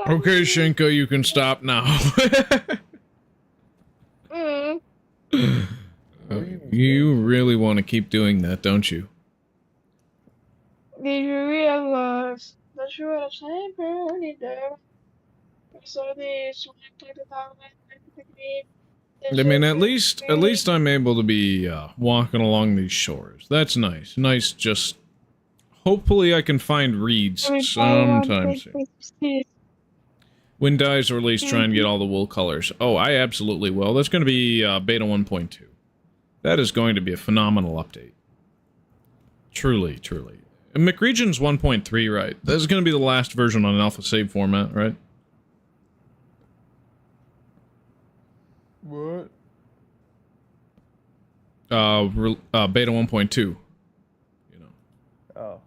Okay, Shinko, you can stop now. You really want to keep doing that, don't you? Did you realize that you were a sniper leader? So this I mean, at least I'm able to be walking along these shores. That's nice. Nice, just... Hopefully I can find reeds sometime soon. When dies, or at least try and get all the wool colors. Oh, I absolutely will. That's going to be beta 1.2. That is going to be a phenomenal update. Truly, truly. And McRegion's 1.3, right? That's going to be the last version on an alpha save format, right? What? Beta 1.2. You know. Oh.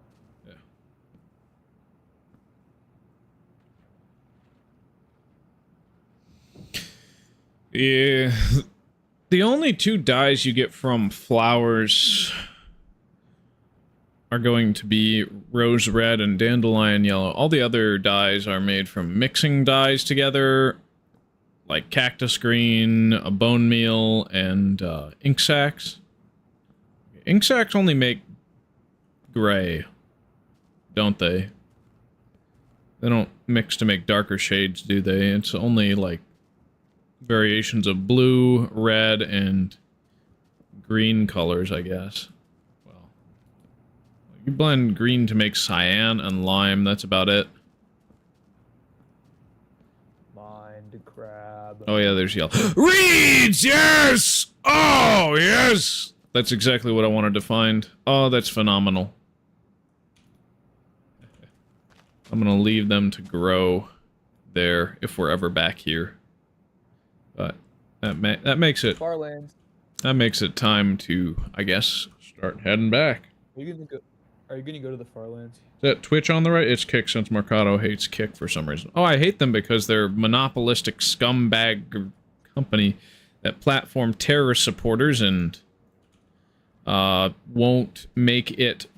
Yeah. The only 2 dyes you get from flowers are going to be rose red and dandelion yellow. All the other dyes are made from mixing dyes together, like cactus green, a bone meal, and ink sacs. Ink sacs only make gray, don't they? They don't mix to make darker shades, do they? It's only like variations of blue, red, and green colors, I guess. Well, you blend green to make cyan and lime, that's about it. Mind crab. Oh yeah, there's yellow. Reeds! Yes! Oh, yes! That's exactly what I wanted to find. Oh, that's phenomenal. I'm gonna leave them to grow there if we're ever back here. But that makes it Farlands. That makes it time to, I guess, start heading back. Are you gonna go to the Farlands? Is that Twitch on the right? It's Kick, since Mercado hates Kick for some reason. Oh, I hate them because they're monopolistic scumbag company that platform terrorist supporters and won't make it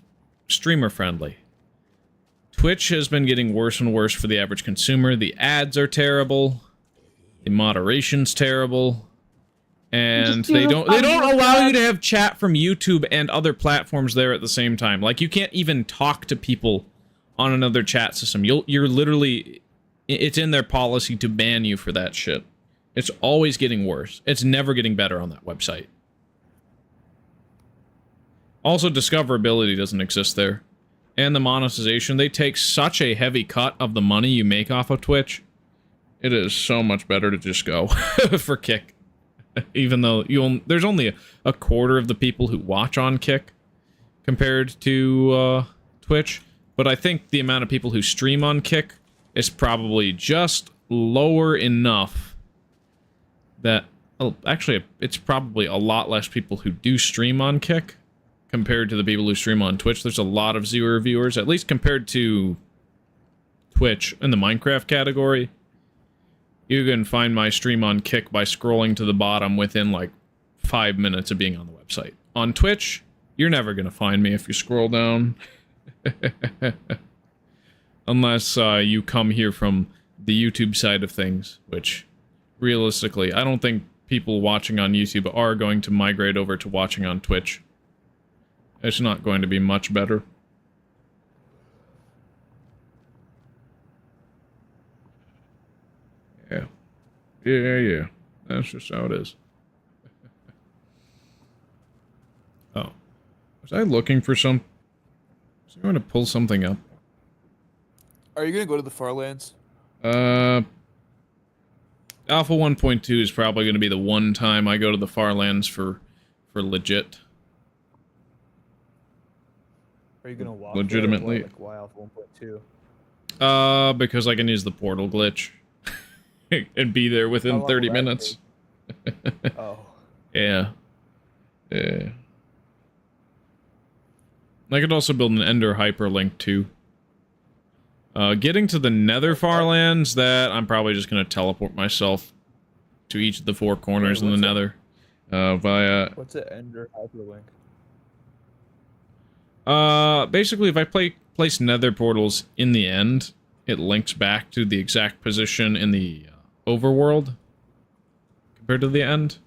streamer friendly. Twitch has been getting worse and worse for the average consumer. The ads are terrible. The moderation's terrible. And they don't allow you to have chat from YouTube and other platforms there at the same time. Like, you can't even talk to people on another chat system. You're literally, it's in their policy to ban you for that shit. It's always getting worse. It's never getting better on that website. Also, discoverability doesn't exist there. And the monetization, they take such a heavy cut of the money you make off of Twitch. It is so much better to just go for Kick. Even though there's only a quarter of the people who watch on Kick compared to Twitch. but I think the amount of people who stream on Kick is probably just lower enough that... Well, actually, it's probably a lot less people who do stream on Kick compared to the people who stream on Twitch. There's a lot of zero viewers, at least compared to Twitch in the Minecraft category. You can find my stream on Kick by scrolling to the bottom within like 5 minutes of being on the website. On Twitch, you're never going to find me if you scroll down. Unless you come here from the YouTube side of things, which realistically, I don't think people watching on YouTube are going to migrate over to watching on Twitch. It's not going to be much better. Yeah. Yeah. That's just how it is. Oh. Was I looking for some... Was I going to pull something up? Are you gonna go to the Farlands? Alpha 1.2 is probably going to be the one time I go to the Farlands for legit. Are you gonna walk legitimately? there? Why Alpha 1.2? Because I can use the portal glitch and be there within 30 minutes. Oh. Yeah. Yeah. I could also build an Ender hyperlink too. Getting to the Nether Farlands, that I'm probably just going to teleport myself to each of the 4 corners in the Nether. Via... What's an Ender hyperlink? Basically, if I place Nether portals in the end, it links back to the exact position in the overworld compared to the end.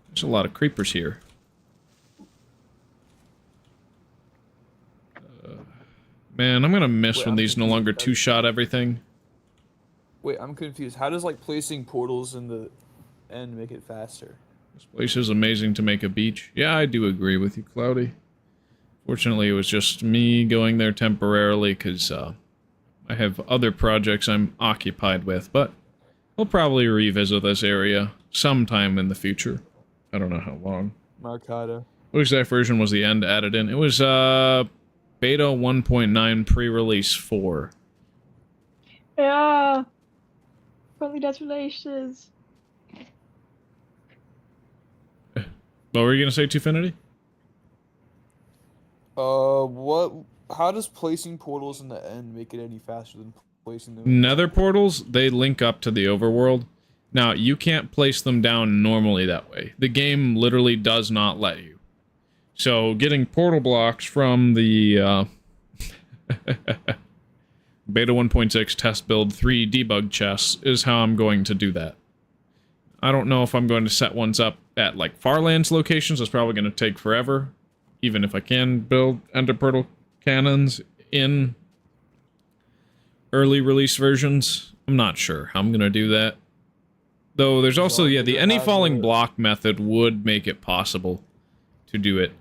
There's a lot of creepers here. Man, I'm gonna miss when these no longer two-shot everything. Wait, I'm confused. How does, like, placing portals in the end make it faster? This place is amazing to make a beach. Yeah, I do agree with you, Cloudy. Fortunately, it was just me going there temporarily, because I have other projects I'm occupied with, but we'll probably revisit this area sometime in the future. I don't know how long. Marcata. What exact version was the end added in? It was, Beta 1.9 pre-release 4. Yeah. Congratulations. What were you gonna say, Twofinity? How does placing portals in the end make it any faster than placing them? Nether portals, they link up to the overworld. Now, you can't place them down normally that way. The game literally does not let you. So, getting portal blocks from the Beta 1.6 test build 3 debug chests is how I'm going to do that. I don't know if I'm going to set ones up at, like, Farlands locations. It's probably going to take forever, even if I can build Ender Portal cannons in early release versions. I'm not sure how I'm going to do that. Though there's also, yeah, the any falling block method would make it possible to do it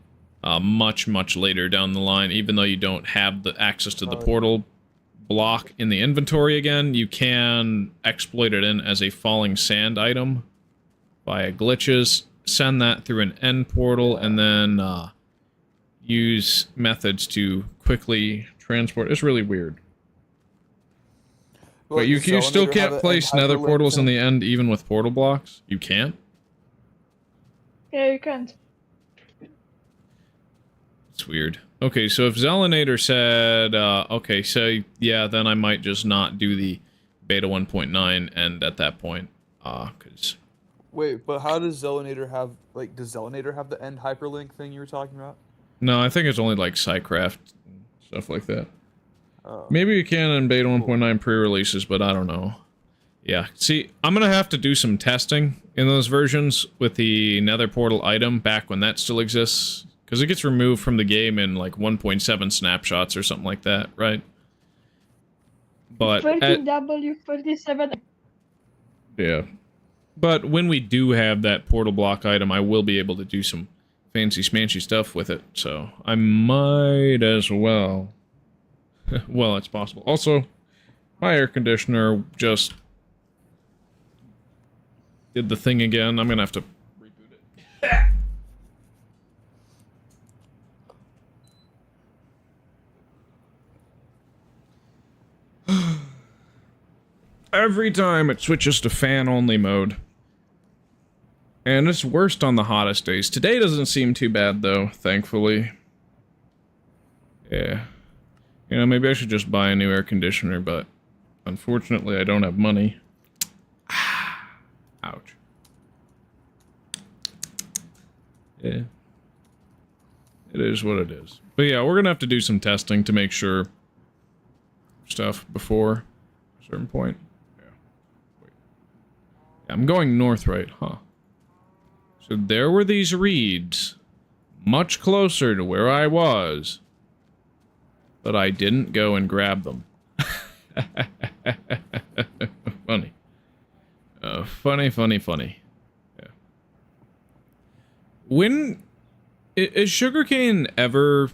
much later down the line, even though you don't have the access to the portal block in the inventory again. You can exploit it in as a falling sand item via glitches, send that through an end portal, and then use methods to quickly transport. It's really weird. But you still can't place nether portals in the end even with portal blocks? You can't? Yeah, you can't. It's weird. Okay, so if Zelinator said, okay, so yeah, then I might just not do the beta 1.9 end at that point, because... Wait, but how does Zelinator have, like, does Zelinator have the end hyperlink thing you were talking about? No, I think it's only, like, Psycraft, stuff like that. Oh. Maybe you can in beta 1.9 pre-releases, but I don't know. Yeah, see, I'm gonna have to do some testing in those versions with the nether portal item back when that still exists. Because it gets removed from the game in, like, 1.7 snapshots or something like that, right? But 13W47. Yeah. But when we do have that portal block item, I will be able to do some fancy smanchy stuff with it. So, I might as well. Well, it's possible. Also, my air conditioner just did the thing again. I'm gonna have to reboot it. every time it switches to fan-only mode. And it's worst on the hottest days. Today doesn't seem too bad, though, thankfully. Yeah. You know, maybe I should just buy a new air conditioner, but unfortunately I don't have money. Ouch. Yeah. It is what it is. But yeah, we're gonna have to do some testing to make sure stuff before a certain point. Yeah. Wait. Yeah, I'm going north, right? Huh. So there were these reeds, much closer to where I was, but I didn't go and grab them. Funny. Funny. Yeah. When... Is sugarcane ever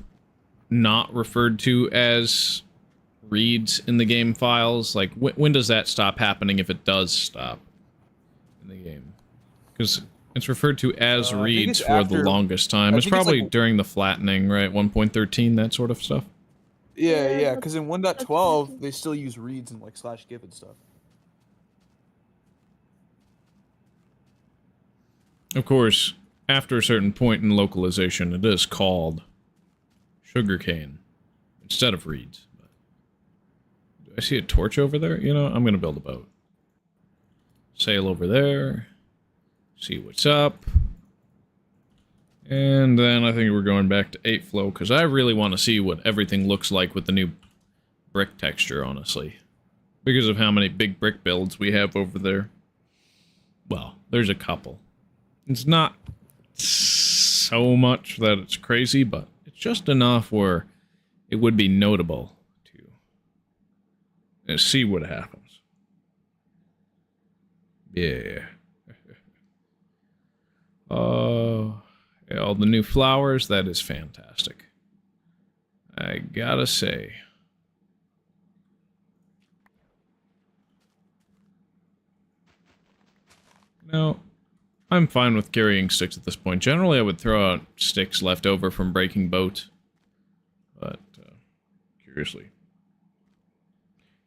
not referred to as reeds in the game files? Like, when does that stop happening if it does stop in the game? Because it's referred to as reeds for the longest time. It's probably like, during the flattening, right? 1.13, that sort of stuff. Yeah, because in 1.12, they still use reeds and, like, /gif and stuff. Of course, after a certain point in localization, it is called sugarcane instead of reeds. Do I see a torch over there? You know, I'm going to build a boat. Sail over there. See what's up. And then I think we're going back to 8 flow, because I really want to see what everything looks like with the new brick texture, honestly. Because of how many big brick builds we have over there. Well, there's a couple. It's not so much that it's crazy, but it's just enough where it would be notable to see what happens. Yeah. Yeah, all the new flowers, that is fantastic. I gotta say. No. I'm fine with carrying sticks at this point. Generally, I would throw out sticks left over from breaking boat. But, curiously.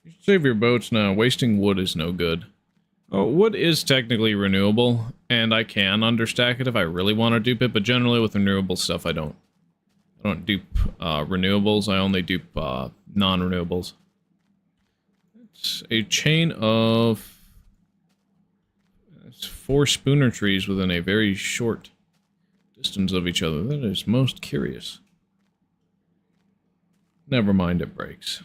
You should save your boats now. Wasting wood is no good. Oh, wood is technically renewable, and I can understack it if I really want to dupe it, but generally with renewable stuff, I don't dupe renewables. I only dupe non-renewables. It's a chain of... 4 spooner trees within a very short distance of each other. That is most curious. Never mind, it breaks.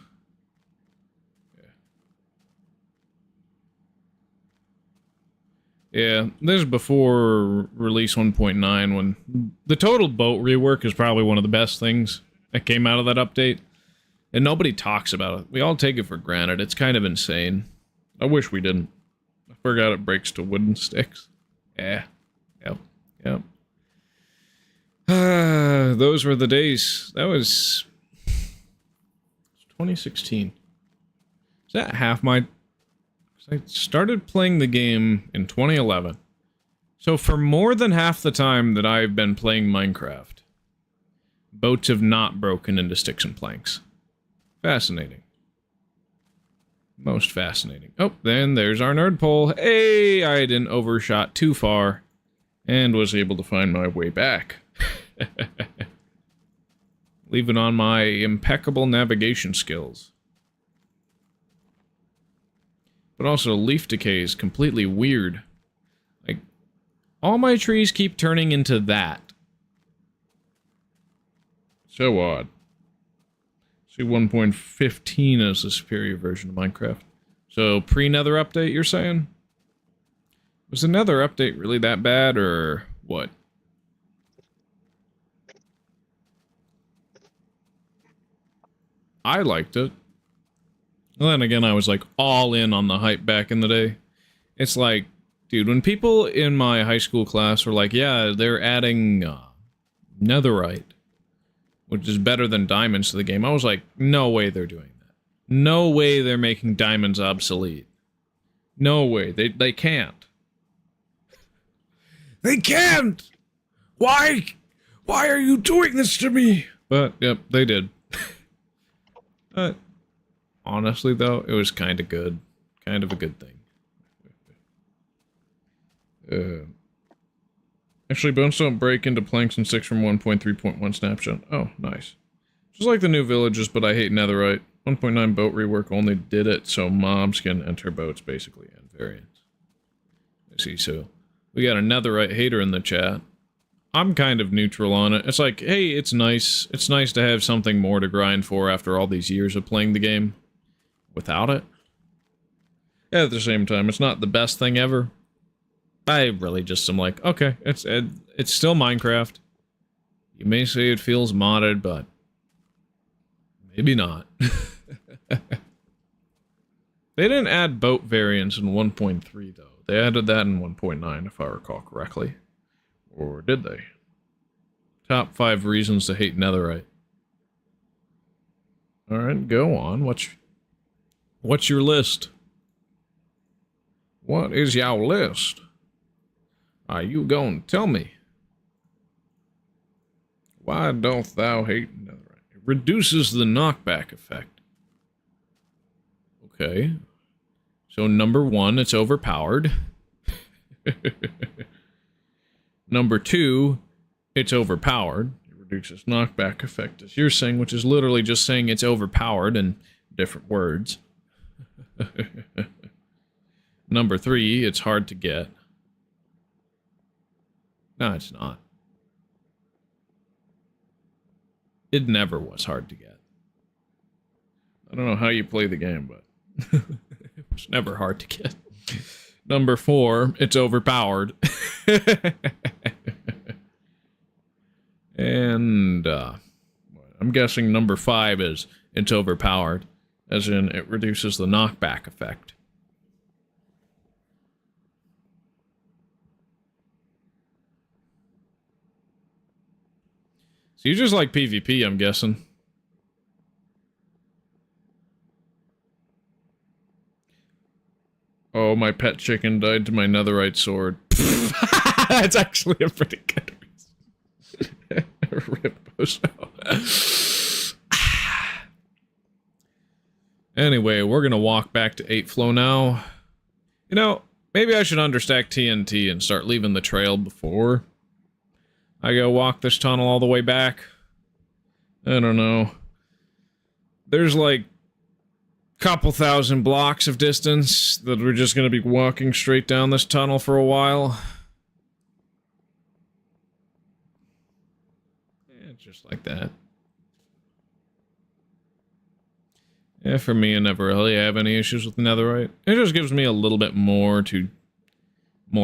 Yeah, this is before release 1.9, when the total boat rework is probably one of the best things that came out of that update. And nobody talks about it. We all take it for granted. It's kind of insane. I wish we didn't. I forgot it breaks to wooden sticks. Yeah. Yep. Those were the days. That was 2016. Is that half my... I started playing the game in 2011. So for more than half the time that I've been playing Minecraft, boats have not broken into sticks and planks. Fascinating. Most fascinating. Oh, then there's our nerd pole. Hey, I didn't overshot too far and was able to find my way back. Leaving on my impeccable navigation skills. But also, leaf decay is completely weird. Like, all my trees keep turning into that. So odd. See, 1.15 is the superior version of Minecraft. So, pre-Nether update, you're saying? Was the Nether update really that bad, or what? I liked it. And then again, I was like all in on the hype back in the day. It's like, dude, when people in my high school class were like, yeah, they're adding netherite, which is better than diamonds to the game, I was like, no way they're doing that. No way they're making diamonds obsolete. No way. They can't. They can't! Why? Why are you doing this to me? But, yep, they did. Honestly, though, it was kind of good. Kind of a good thing. Actually, bones don't break into planks in 6 from 1.3.1 snapshot. Oh, nice. Just like the new villages, but I hate netherite. 1.9 boat rework only did it so mobs can enter boats, basically, and variants. I see, so we got a netherite hater in the chat. I'm kind of neutral on it. It's like, hey, it's nice. It's nice to have something more to grind for after all these years of playing the game without it. At the same time, it's not the best thing ever. I really just am like, okay, it's still Minecraft. You may say it feels modded, but maybe not. They didn't add boat variants in 1.3 though. They added that in 1.9 if I recall correctly. Or did they? Top 5 reasons to hate netherite. Alright, go on. What's your list? What is your list? Are you going to tell me? Why doth thou hate netherite? It reduces the knockback effect. Okay. So number 1, it's overpowered. Number 2, it's overpowered. It reduces knockback effect, as you're saying, which is literally just saying it's overpowered in different words. Number 3, it's hard to get. No, it's not. It never was hard to get. I don't know how you play the game, but it was never hard to get. Number 4, it's overpowered. And I'm guessing number 5 is it's overpowered, as in it reduces the knockback effect. So you just like PvP, I'm guessing. Oh, my pet chicken died to my netherite sword. That's actually a pretty good reason. Rip Bozo. Anyway, we're gonna walk back to 8 flow now. You know, maybe I should understack TNT and start leaving the trail before I go walk this tunnel all the way back. I don't know. There's like couple thousand blocks of distance that we're just going to be walking straight down this tunnel for a while. Yeah, just like that. Yeah, for me, I never really have any issues with netherite. It just gives me a little bit more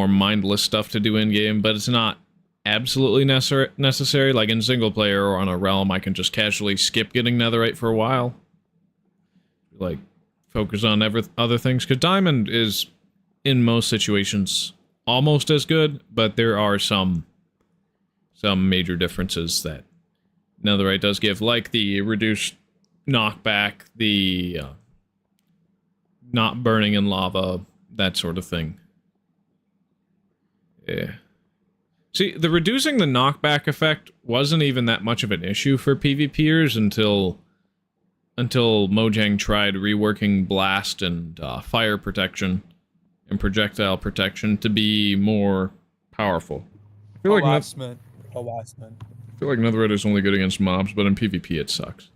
mindless stuff to do in-game, but it's not absolutely necessary. Like in single player or on a realm, I can just casually skip getting netherite for a while. Like, focus on other things. Because diamond is, in most situations, almost as good, but there are some major differences that netherite does give, like the reduced knockback, the not burning in lava, that sort of thing. Yeah. See, the reducing the knockback effect wasn't even that much of an issue for PvPers until Mojang tried reworking blast and fire protection and projectile protection to be more powerful. I feel like Harassment. I feel like netherite is only good against mobs, but in PvP it sucks.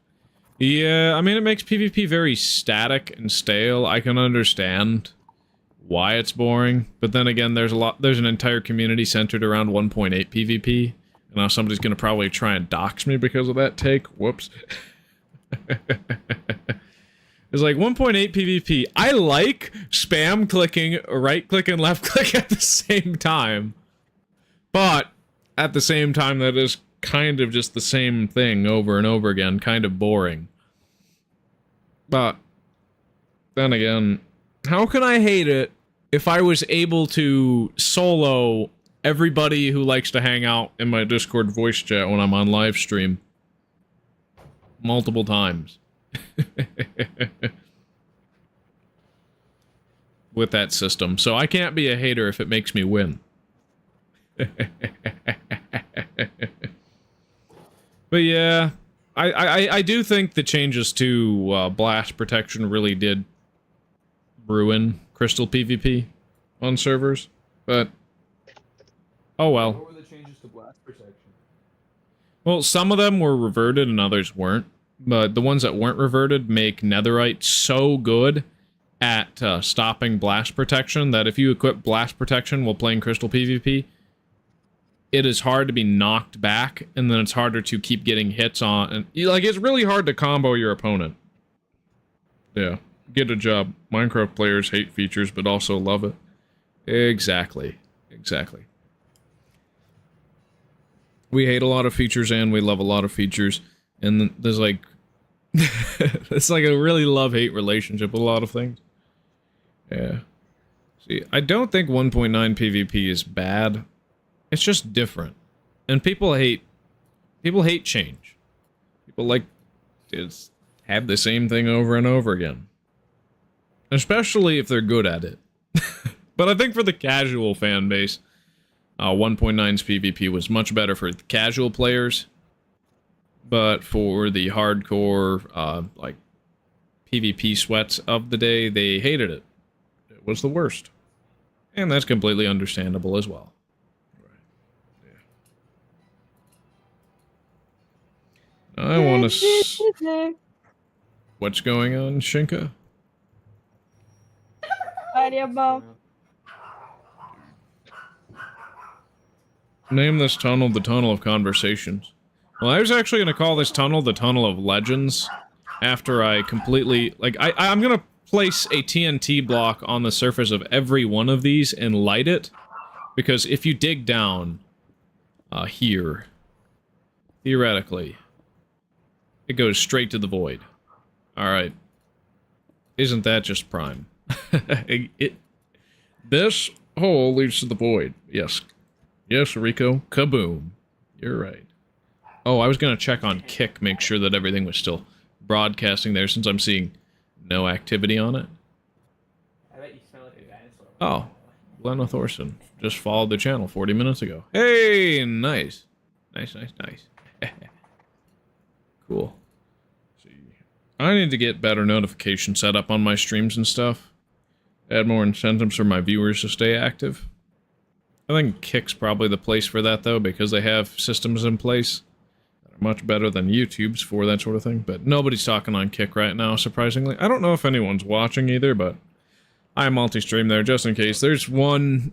Yeah, I mean, it makes PvP very static and stale. I can understand why it's boring, but then again, there's an entire community centered around 1.8 PvP, and now somebody's gonna probably try and dox me because of that take. Whoops. It's like 1.8 PvP. I like spam clicking, right click and left click at the same time, but at the same time that is kind of just the same thing over and over again, kind of boring. But then again, how can I hate it if I was able to solo everybody who likes to hang out in my Discord voice chat when I'm on live stream multiple times? With that system. So I can't be a hater if it makes me win. But yeah, I do think the changes to blast protection really did ruin Crystal PvP on servers, but Oh well. What were the changes to blast protection? Well, some of them were reverted and others weren't. But the ones that weren't reverted make netherite so good at stopping blast protection that if you equip blast protection while playing crystal PvP, it is hard to be knocked back, and then it's harder to keep getting hits on. And like, it's really hard to combo your opponent. Yeah, get a job. Minecraft players hate features, but also love it. Exactly. Exactly. We hate a lot of features, and we love a lot of features. And there's like... it's like a really love-hate relationship with a lot of things. Yeah. See, I don't think 1.9 PvP is bad. It's just different. And people hate change. People like to have the same thing over and over again. Especially if they're good at it. But I think for the casual fan base, 1.9's PvP was much better for the casual players. But for the hardcore, like, PvP sweats of the day, they hated it. It was the worst. And that's completely understandable as well. I want to... What's going on, Shinka? Name this tunnel the Tunnel of Conversations. Well, I was actually going to call this tunnel the Tunnel of Legends after I completely... Like, I'm going to place a TNT block on the surface of every one of these and light it. Because if you dig down here, theoretically, it goes straight to the void. Alright. Isn't that just prime? This hole leads to the void. Yes. Yes, Rico. Kaboom. You're right. Oh, I was going to check on Kick, make sure that everything was still broadcasting there, since I'm seeing no activity on it. I bet you smell like a dinosaur. Oh, Glenna Thorson just followed the channel 40 minutes ago. Hey, nice. Nice. Cool. See, I need to get better notification set up on my streams and stuff. Add more incentives for my viewers to stay active. I think Kick's probably the place for that, though, because they have systems in place that are much better than YouTube's for that sort of thing. But nobody's talking on Kick right now, surprisingly. I don't know if anyone's watching either, but I multi-stream there just in case. There's one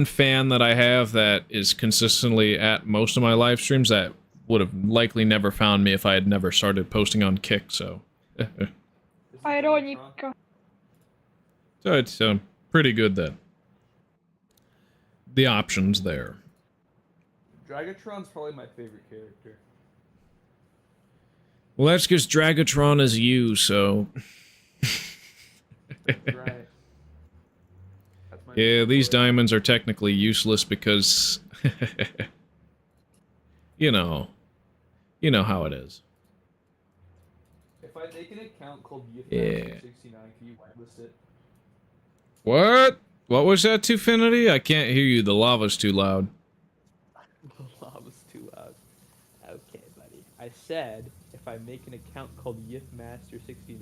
fan that I have that is consistently at most of my live streams that would have likely never found me if I had never started posting on Kick, so... Ironica. So it's pretty good then. The options there. Dragatron's probably my favorite character. Well, that's because Dragatron is you, so... Right. That's my Yeah, these favorite. diamonds are technically useless because... you know how it is. If I make an account called Yeah. Yifmaster69, can you whitelist it? What? What was that, Twofinity? I can't hear you. The lava's too loud. The lava's too loud. Okay, buddy. I said, if I make an account called Yifmaster69,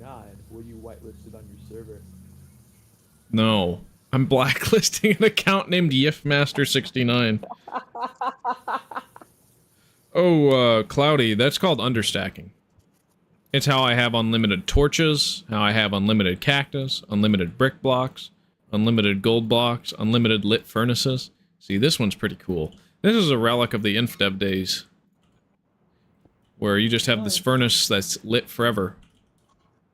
will you whitelist it on your server? No. I'm blacklisting an account named Yifmaster69. Oh, Cloudy, that's called understacking. It's how I have unlimited torches, how I have unlimited cactus, unlimited brick blocks, unlimited gold blocks, unlimited lit furnaces. See, this one's pretty cool. This is a relic of the Indev days, where you just have this furnace that's lit forever,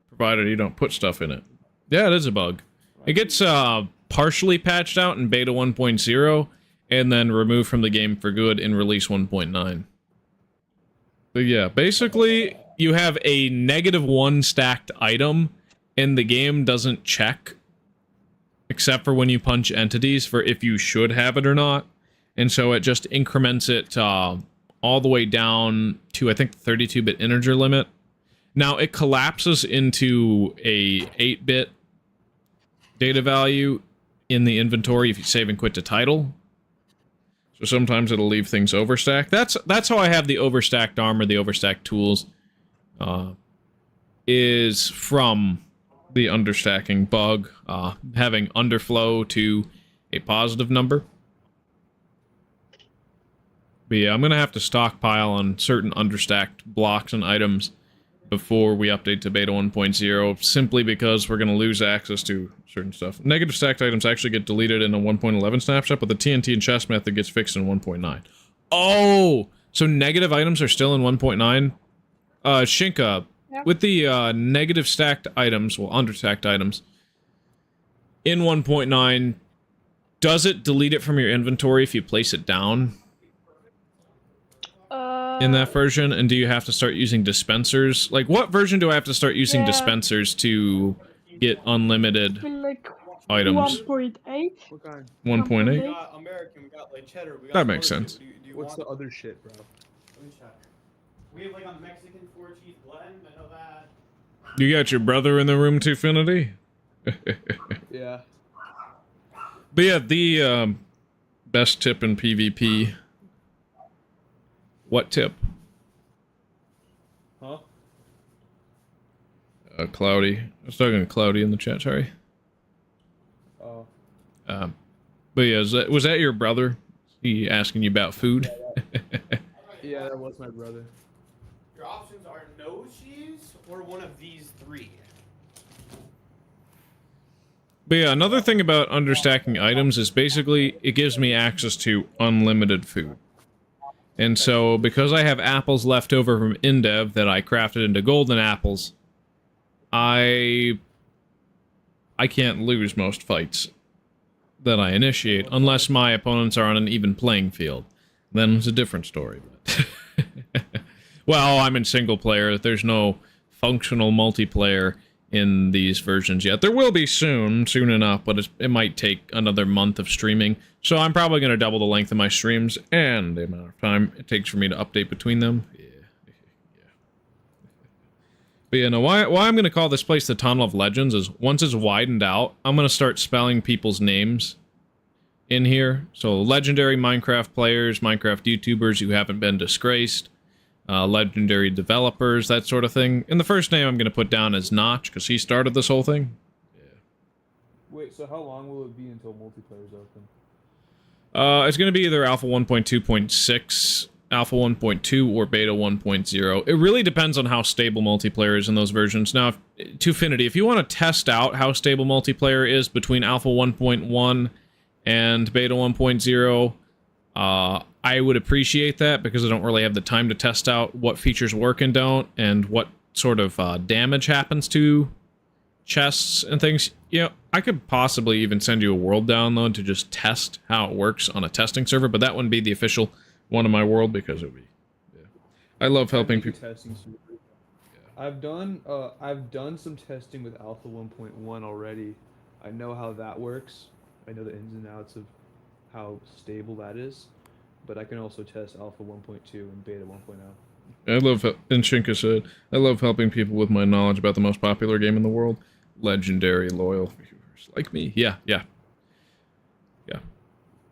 provided you don't put stuff in it. Yeah, it is a bug. It gets partially patched out in beta 1.0, and then removed from the game for good in release 1.9. But yeah, basically, you have a -1 stacked item, and the game doesn't check, except for when you punch entities for if you should have it or not. And so it just increments it all the way down to, I think, the 32-bit integer limit. Now, it collapses into a 8-bit data value in the inventory if you save and quit to title. So sometimes it'll leave things overstacked. That's how I have the overstacked armor, the overstacked tools, is from the understacking bug, having underflow to a positive number. But yeah, I'm going to have to stockpile on certain understacked blocks and items before we update to beta 1.0, simply because we're going to lose access to certain stuff. Negative stacked items actually get deleted in a 1.11 snapshot, but the TNT and chest method gets fixed in 1.9. Oh! So negative items are still in 1.9? Shinka, Yeah. with the negative stacked items, well, understacked items, in 1.9, does it delete it from your inventory if you place it down in that version? And do you have to start using dispensers? Like, what version do I have to start using Yeah. dispensers to get unlimited been like items? 1.8. What kind? 1.8? We got American, we got like cheddar, we got That some makes other sense. shit. Do you What's the want? other shit, bro? Let me check. We have like a Mexican 4-cheese blend, I know that. You got your brother in the room, Twofinity? Yeah. But yeah, the best tip in PvP. What tip? Huh? Cloudy. I was talking to Cloudy in the chat, sorry. Oh. But yeah, was that your brother? He asking you about food? Yeah, that was my brother. Your options are no cheese or one of these three. But yeah, another thing about understacking items is basically it gives me access to unlimited food. And so, because I have apples left over from Indev that I crafted into golden apples, I can't lose most fights that I initiate unless my opponents are on an even playing field. Then it's a different story. But well, I'm in single player. There's no functional multiplayer in these versions yet. There will be soon enough, but it might take another month of streaming. So I'm probably going to double the length of my streams and the amount of time it takes for me to update between them. Yeah. But yeah, no, why I'm going to call this place the Tunnel of Legends is once it's widened out, I'm going to start spelling people's names in here. So legendary Minecraft players, Minecraft YouTubers who haven't been disgraced, legendary developers, that sort of thing. And the first name I'm going to put down is Notch, because he started this whole thing. Wait, so how long will it be until multiplayer's open? It's going to be either Alpha 1.2.6, Alpha 1.2, or Beta 1.0. It really depends on how stable multiplayer is in those versions. Now, Twofinity, if you want to test out how stable multiplayer is between Alpha 1.1 and Beta 1.0, I would appreciate that, because I don't really have the time to test out what features work and don't, and what sort of damage happens to chests and things. You know, I could possibly even send you a world download to just test how it works on a testing server, but that wouldn't be the official one of my world, because it would be... Yeah. I love helping people... Testing server. I've done some testing with Alpha 1.1 already. I know how that works. I know the ins and outs of how stable that is. But I can also test Alpha 1.2 and Beta 1.0. I love, and Shinka said, I love helping people with my knowledge about the most popular game in the world. Legendary, loyal viewers like me. Yeah.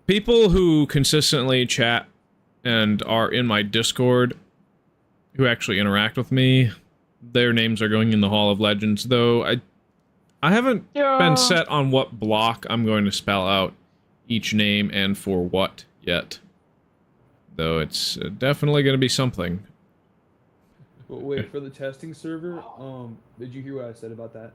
People who consistently chat and are in my Discord, who actually interact with me, their names are going in the Hall of Legends, though I haven't been set on what block I'm going to spell out each name and for what yet. Though it's definitely going to be something. But wait, for the testing server, did you hear what I said about that?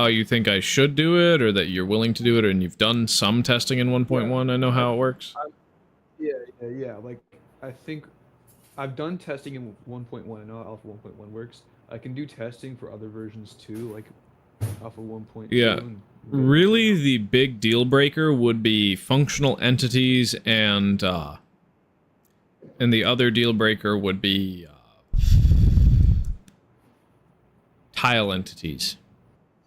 You think I should do it, or that you're willing to do it, and you've done some testing in 1.1? I know how it works. Yeah. Like, I think I've done testing in 1.1. I know how Alpha 1.1 works. I can do testing for other versions too, like Alpha 1.2. Yeah. Really, the big deal breaker would be functional entities, and the other deal breaker would be tile entities.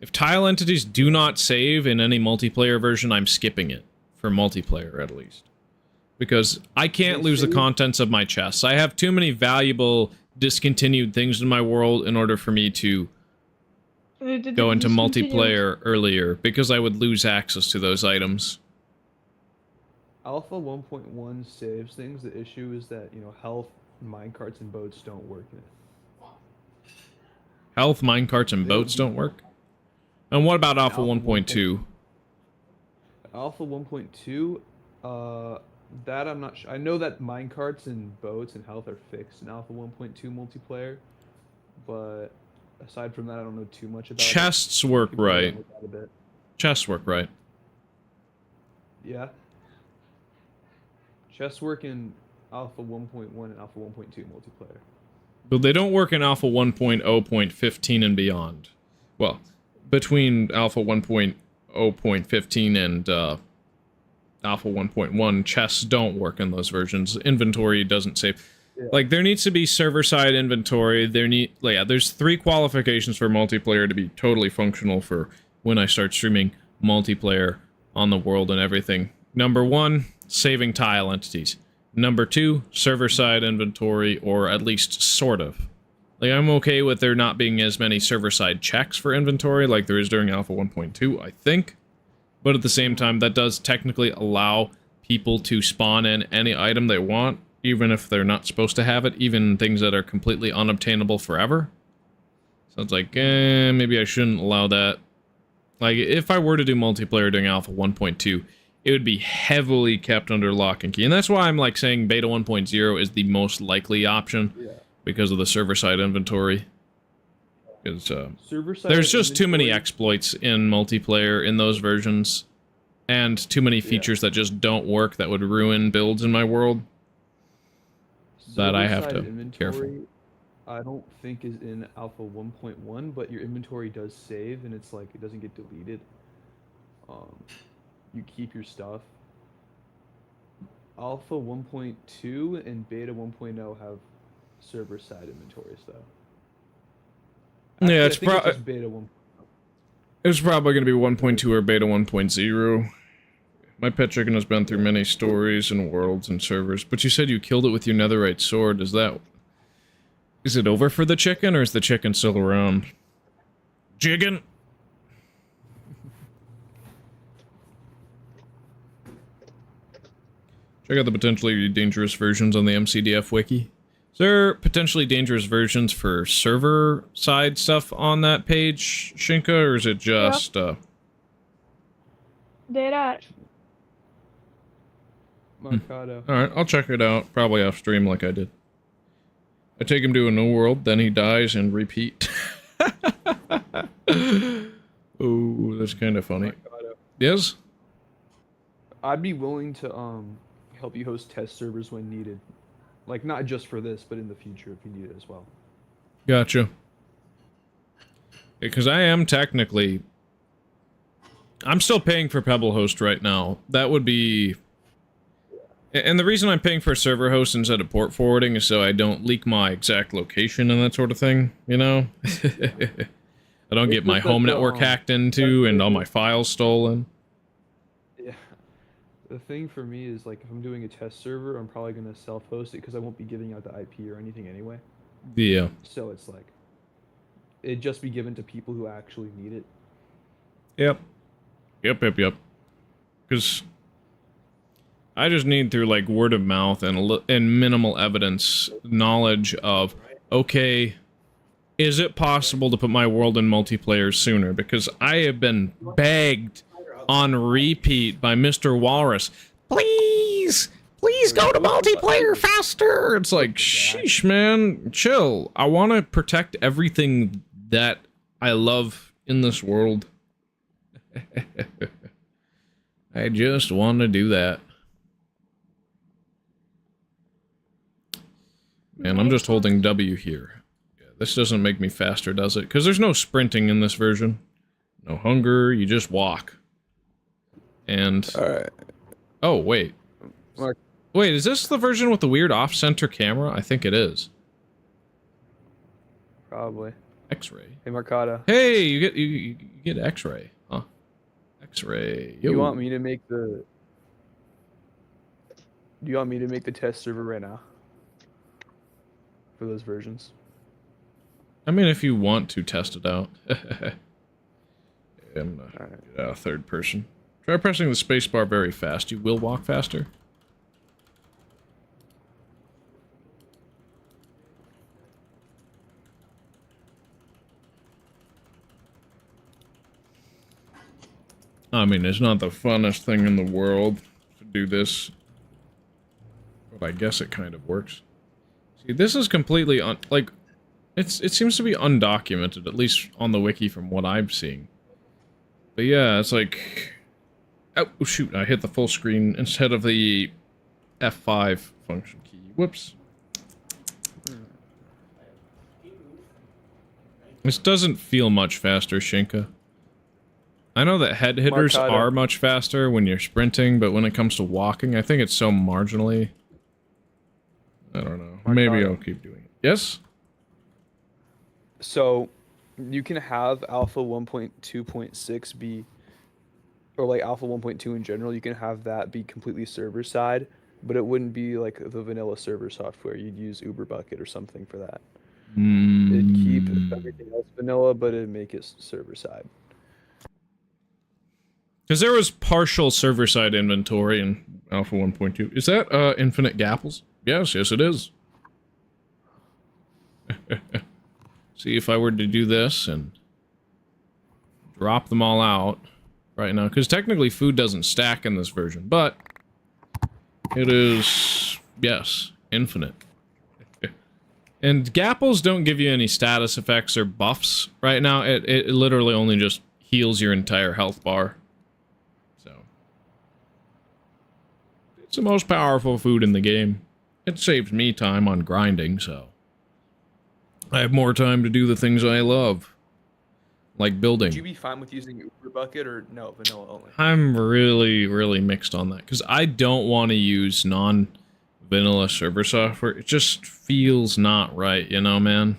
If tile entities do not save in any multiplayer version, I'm skipping it, for multiplayer at least. Because I can't lose the contents of my chests. I have too many valuable discontinued things in my world in order for me to go into multiplayer earlier, because I would lose access to those items. Alpha 1.1 saves things. The issue is that, health, minecarts, and boats don't work in it. Health, minecarts, and boats don't work? And what about Alpha 1.2? Alpha 1.2, That I'm not sure. I know that minecarts and boats and health are fixed in Alpha 1.2 multiplayer, but aside from that, I don't know too much about it. Chests work People know right. about it a bit. Chests work right. Yeah. Chests work in Alpha 1.1 and Alpha 1.2 multiplayer. But they don't work in Alpha 1.0.15 and beyond. Well, between Alpha 1.0.15 and Alpha 1.1, chests don't work in those versions. Inventory doesn't save. Yeah. Like, there needs to be server-side inventory. There's 3 qualifications for multiplayer to be totally functional for when I start streaming multiplayer on the world and everything. Number 1, saving tile entities. Number 2, server-side inventory, or at least sort of. Like, I'm okay with there not being as many server-side checks for inventory like there is during Alpha 1.2, I think. But at the same time, that does technically allow people to spawn in any item they want, even if they're not supposed to have it, even things that are completely unobtainable forever. So it's like, maybe I shouldn't allow that. Like, if I were to do multiplayer during Alpha 1.2, it would be heavily kept under lock and key. And that's why I'm, like, saying Beta 1.0 is the most likely option, because of the server-side inventory. Because, there's just too many exploits in multiplayer in those versions, and too many features that just don't work that would ruin builds in my world. That I have to be careful. I don't think is in Alpha 1.1, but your inventory does save, and it's like it doesn't get deleted. You keep your stuff. Alpha 1.2 and Beta 1.0 have server-side inventories, though. Actually, Yeah, I think it's just Beta 1.0. It's probably going to be 1.2 or Beta 1.0. My pet chicken has been through many stories and worlds and servers, but you said you killed it with your netherite sword. Is it over for the chicken, or is the chicken still around? Chicken! Check out the potentially dangerous versions on the MCDF wiki. Is there potentially dangerous versions for server-side stuff on that page, Shinka, or is it just, There are. Mercado. Alright, I'll check it out, probably off-stream like I did. I take him to a new world, then he dies, and repeat. Oh, that's kind of funny. Mercado. Yes? I'd be willing to help you host test servers when needed. Like, not just for this, but in the future if you need it as well. Gotcha. Because I am technically... I'm still paying for Pebble Host right now. That would be... And the reason I'm paying for a server host instead of port forwarding is so I don't leak my exact location and that sort of thing, you know? I don't get my home network hacked into and all my files stolen. Yeah. The thing for me is, like, if I'm doing a test server, I'm probably going to self-host it because I won't be giving out the IP or anything anyway. Yeah. So it's like, it'd just be given to people who actually need it. Yep. Yep. Because I just need, through, like, word of mouth and minimal evidence, knowledge of, okay, is it possible to put my world in multiplayer sooner? Because I have been begged on repeat by Mr. Walrus, please go to multiplayer faster. It's like, sheesh, man, chill. I want to protect everything that I love in this world. I just want to do that. Man, I'm just holding W here. Yeah, this doesn't make me faster, does it? Because there's no sprinting in this version. No hunger, you just walk. And... Alright. Oh, wait. Mark. Wait, is this the version with the weird off-center camera? I think it is. Probably. X-ray. Hey, Mercado. Hey, you get X-ray. Huh. X-ray. Do you want me to make the... Do you want me to make the test server right now? For those versions? I mean, if you want to test it out. I'm gonna Alright. get out third person. Try pressing the spacebar very fast. You will walk faster. I mean, it's not the funnest thing in the world to do this I guess it kind of works. See, this is completely like, it seems to be undocumented, at least on the wiki from what I'm seeing. But yeah, it's like, oh shoot, I hit the full screen instead of the F5 function key. Whoops. This doesn't feel much faster, Shinka. I know that head hitters Marcado. are much faster when you're sprinting, but when it comes to walking, I think it's so marginally. I don't know. Maybe Marcado. I'll keep doing it. Yes? So, you can have Alpha 1.2.6 be, or like Alpha 1.2 in general, you can have that be completely server side, but it wouldn't be like the vanilla server software. You'd use UberBucket or something for that. It'd keep everything else vanilla, but it'd make it server side. Because there was partial server-side inventory in Alpha 1.2. Is that infinite gapples? Yes, it is. See, if I were to do this and drop them all out right now, because technically food doesn't stack in this version, but it is, yes, infinite. And gapples don't give you any status effects or buffs right now. It literally only just heals your entire health bar. So it's the most powerful food in the game. It saves me time on grinding, so I have more time to do the things I love, like building. Would you be fine with using UberBucket or no, vanilla only? I'm really, really mixed on that, because I don't want to use non-vanilla server software. It just feels not right, you know, man?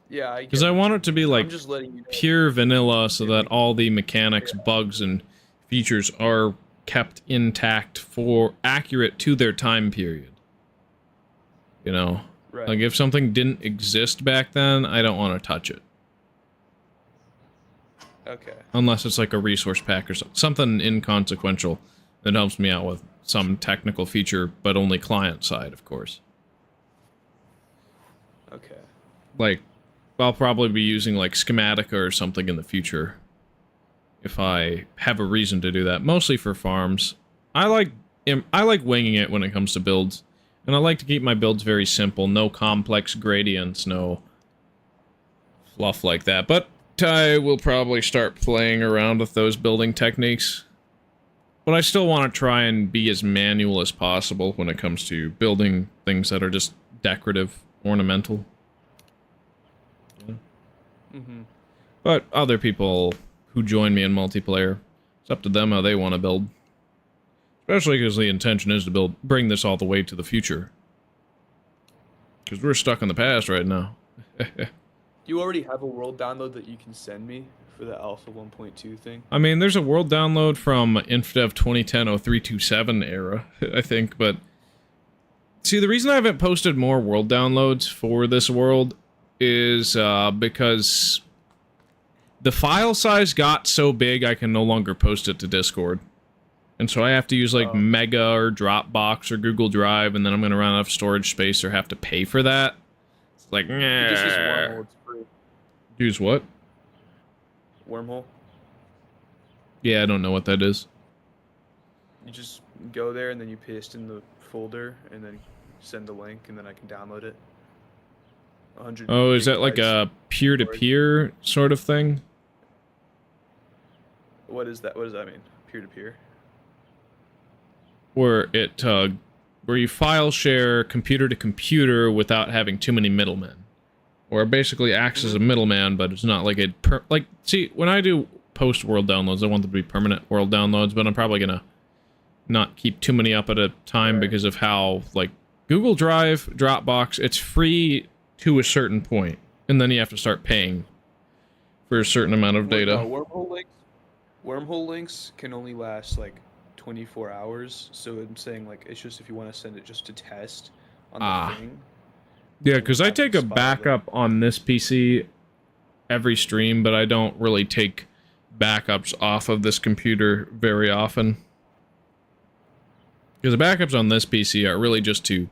Yeah, I Because I want it to be like I'm just letting you know. pure vanilla so that all the mechanics, bugs, and features are kept intact for accurate to their time period. You know? Right. Like, if something didn't exist back then, I don't want to touch it. Okay. Unless it's like a resource pack or something inconsequential that helps me out with some technical feature, but only client side, of course. Okay. Like, I'll probably be using like Schematica or something in the future. If I have a reason to do that. Mostly for farms. I like winging it when it comes to builds. And I like to keep my builds very simple. No complex gradients, no fluff like that. But I will probably start playing around with those building techniques. But I still want to try and be as manual as possible when it comes to building things that are just decorative, ornamental. Mm-hmm. But other people who join me in multiplayer, it's up to them how they want to build. Especially because the intention is to bring this all the way to the future. Because we're stuck in the past right now. You already have a world download that you can send me for the Alpha 1.2 thing? I mean, there's a world download from Indev 2010-0327 era, I think, but... See, the reason I haven't posted more world downloads for this world is because the file size got so big I can no longer post it to Discord. And so I have to use like Mega or Dropbox or Google Drive, and then I'm going to run out of storage space or have to pay for that. It's like, nah. This is Wormhole, it's free. Use what? Wormhole? Yeah, I don't know what that is. You just go there and then you paste in the folder and then send the link and then I can download it. 100 Oh, is that like gigabytes. a peer-to-peer sort of thing? What is that? What does that mean? Peer-to-peer? Where it, where you file share computer to computer without having too many middlemen. Or it basically acts as a middleman, but it's not like a see, when I do post-world downloads, I want them to be permanent world downloads, but I'm probably gonna not keep too many up at a time because of how, like, Google Drive, Dropbox, it's free to a certain point, and then you have to start paying for a certain amount of data. Wormhole links can only last like 24 hours, so I'm saying like it's just if you want to send it just to test on the thing. Yeah, because I take a backup on this PC every stream, but I don't really take backups off of this computer very often. Because the backups on this PC are really just to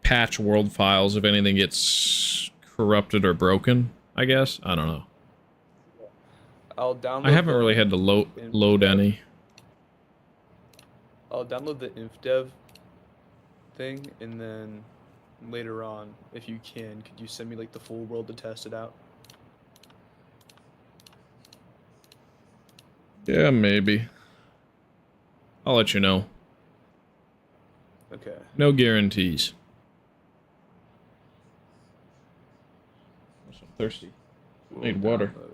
patch world files if anything gets corrupted or broken, I guess. I don't know. I'll download. I haven't really had to load any. I'll download the Indev thing, and then later on, if you can, could you send me like the full world to test it out? Yeah, maybe. I'll let you know. Okay. No guarantees. I'm thirsty. Need water. Downloads.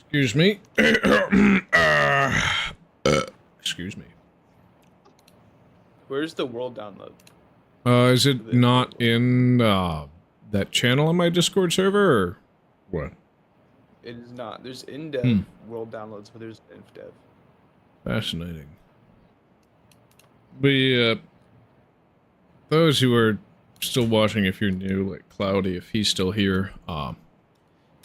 Excuse me. Excuse me. Where's the world download? Is it not in, that channel on my Discord server, or what? It is not. There's Indev world downloads, but there's Indev. Fascinating. But, those who are still watching, if you're new, like Cloudy, if he's still here,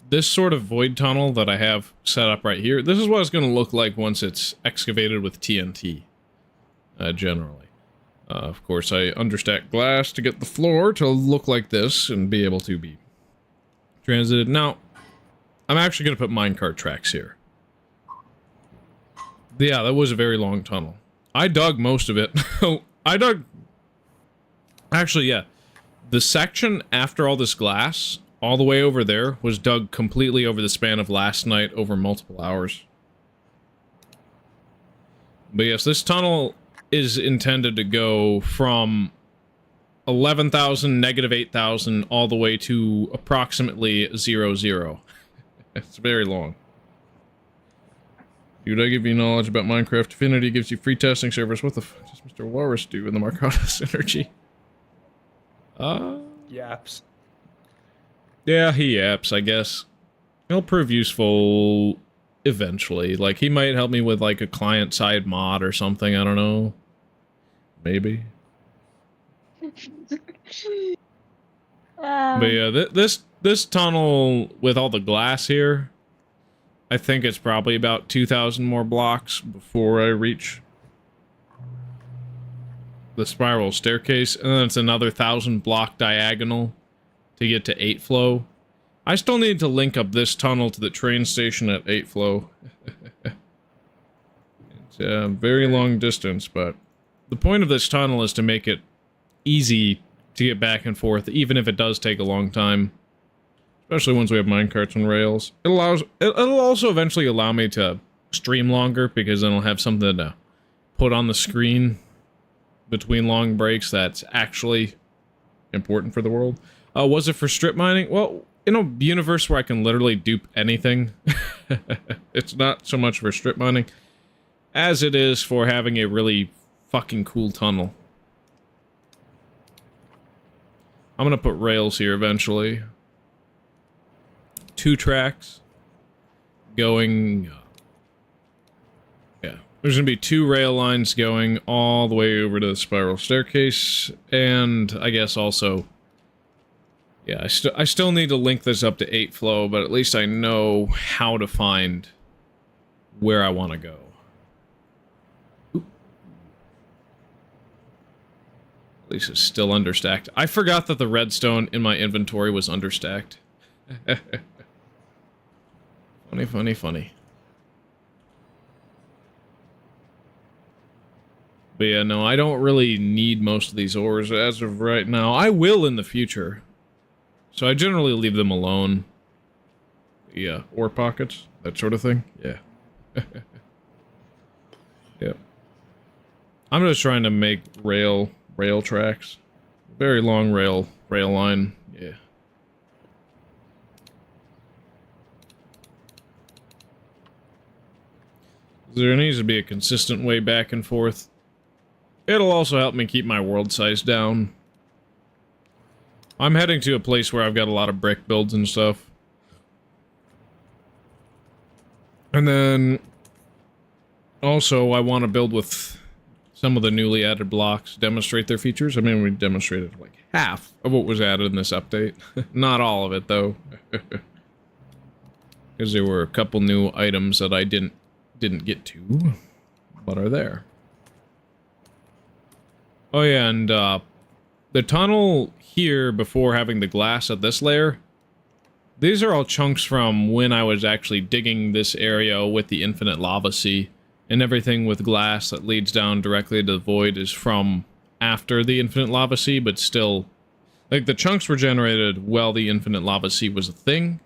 this sort of void tunnel that I have set up right here, this is what it's going to look like once it's excavated with TNT, generally. Of course, I understack glass to get the floor to look like this and be able to be transited. Now, I'm actually going to put minecart tracks here. Yeah, that was a very long tunnel. I dug most of it. Actually, yeah. The section after all this glass, all the way over there, was dug completely over the span of last night over multiple hours. But yes, this tunnel is intended to go from 11,000, negative 8,000, all the way to approximately 0, 0. It's very long. Dude, I give you knowledge about Minecraft. Affinity gives you free testing servers. What the fuck does Mr. Walrus do in the Marcata synergy? Yaps. Yeah, he yaps, I guess. He'll prove useful eventually. Like, he might help me with, like, a client-side mod or something, I don't know. Maybe. But yeah, this tunnel with all the glass here, I think it's probably about 2,000 more blocks before I reach the spiral staircase, and then it's another 1,000 block diagonal to get to 8 flow. I still need to link up this tunnel to the train station at 8 flow. It's a very long distance, but the point of this tunnel is to make it easy to get back and forth, even if it does take a long time. Especially once we have minecarts and rails. It'll also eventually allow me to stream longer, because then I'll have something to put on the screen between long breaks that's actually important for the world. Was it for strip mining? Well, in a universe where I can literally dupe anything, it's not so much for strip mining as it is for having a really fucking cool tunnel. I'm gonna put rails here eventually. 2 tracks going. Yeah, there's gonna be 2 rail lines going all the way over to the spiral staircase, and I guess also, yeah, I still need to link this up to 8 flow, but at least I know how to find where I want to go. Oop. At least it's still understacked. I forgot that the redstone in my inventory was understacked. Funny, funny, funny. But yeah, no, I don't really need most of these ores as of right now. I will in the future. So I generally leave them alone. Yeah, ore pockets, that sort of thing. Yeah. Yep. I'm just trying to make rail tracks. Very long rail line. Yeah. There needs to be a consistent way back and forth. It'll also help me keep my world size down. I'm heading to a place where I've got a lot of brick builds and stuff. And then also I want to build with some of the newly added blocks demonstrate their features. I mean, we demonstrated like half of what was added in this update. Not all of it, though. Because there were a couple new items that I didn't get to, but are there. Oh yeah, and the tunnel here before having the glass at this layer, these are all chunks from when I was actually digging this area with the infinite lava sea, and everything with glass that leads down directly to the void is from after the infinite lava sea, but still, like, the chunks were generated while the infinite lava sea was a thing,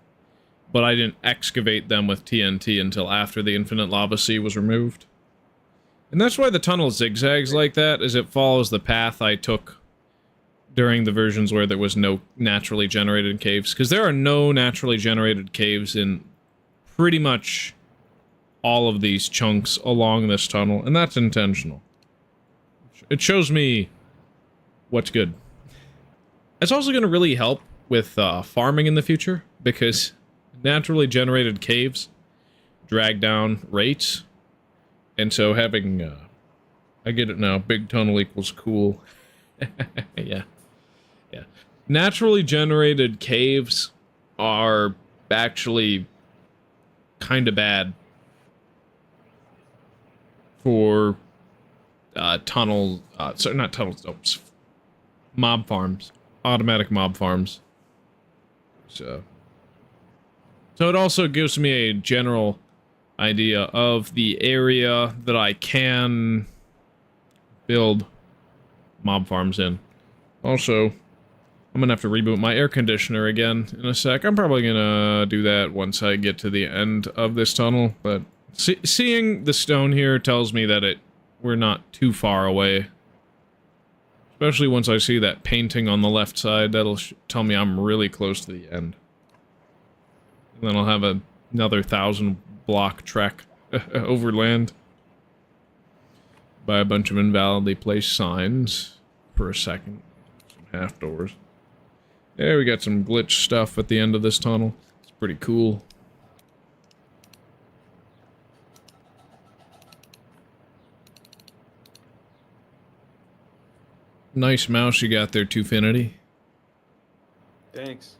but I didn't excavate them with TNT until after the infinite lava sea was removed. And that's why the tunnel zigzags like that, is it follows the path I took during the versions where there was no naturally generated caves. Because there are no naturally generated caves in pretty much all of these chunks along this tunnel, and that's intentional. It shows me what's good. It's also going to really help with farming in the future, because naturally generated caves drag down rates, and so having, I get it now, big tunnel equals cool. Yeah. Yeah. Naturally generated caves are actually kind of bad for tunnel, sorry, not tunnels, oops, mob farms, automatic mob farms. So it also gives me a general idea of the area that I can build mob farms in. Also, I'm gonna have to reboot my air conditioner again in a sec. I'm probably gonna do that once I get to the end of this tunnel, but seeing the stone here tells me that we're not too far away. Especially once I see that painting on the left side, that'll tell me I'm really close to the end. And then I'll have another 1,000-block trek over land. By a bunch of invalidly placed signs for a second. Some half doors. Yeah, we got some glitch stuff at the end of this tunnel. It's pretty cool. Nice mouse you got there, Twofinity. Thanks.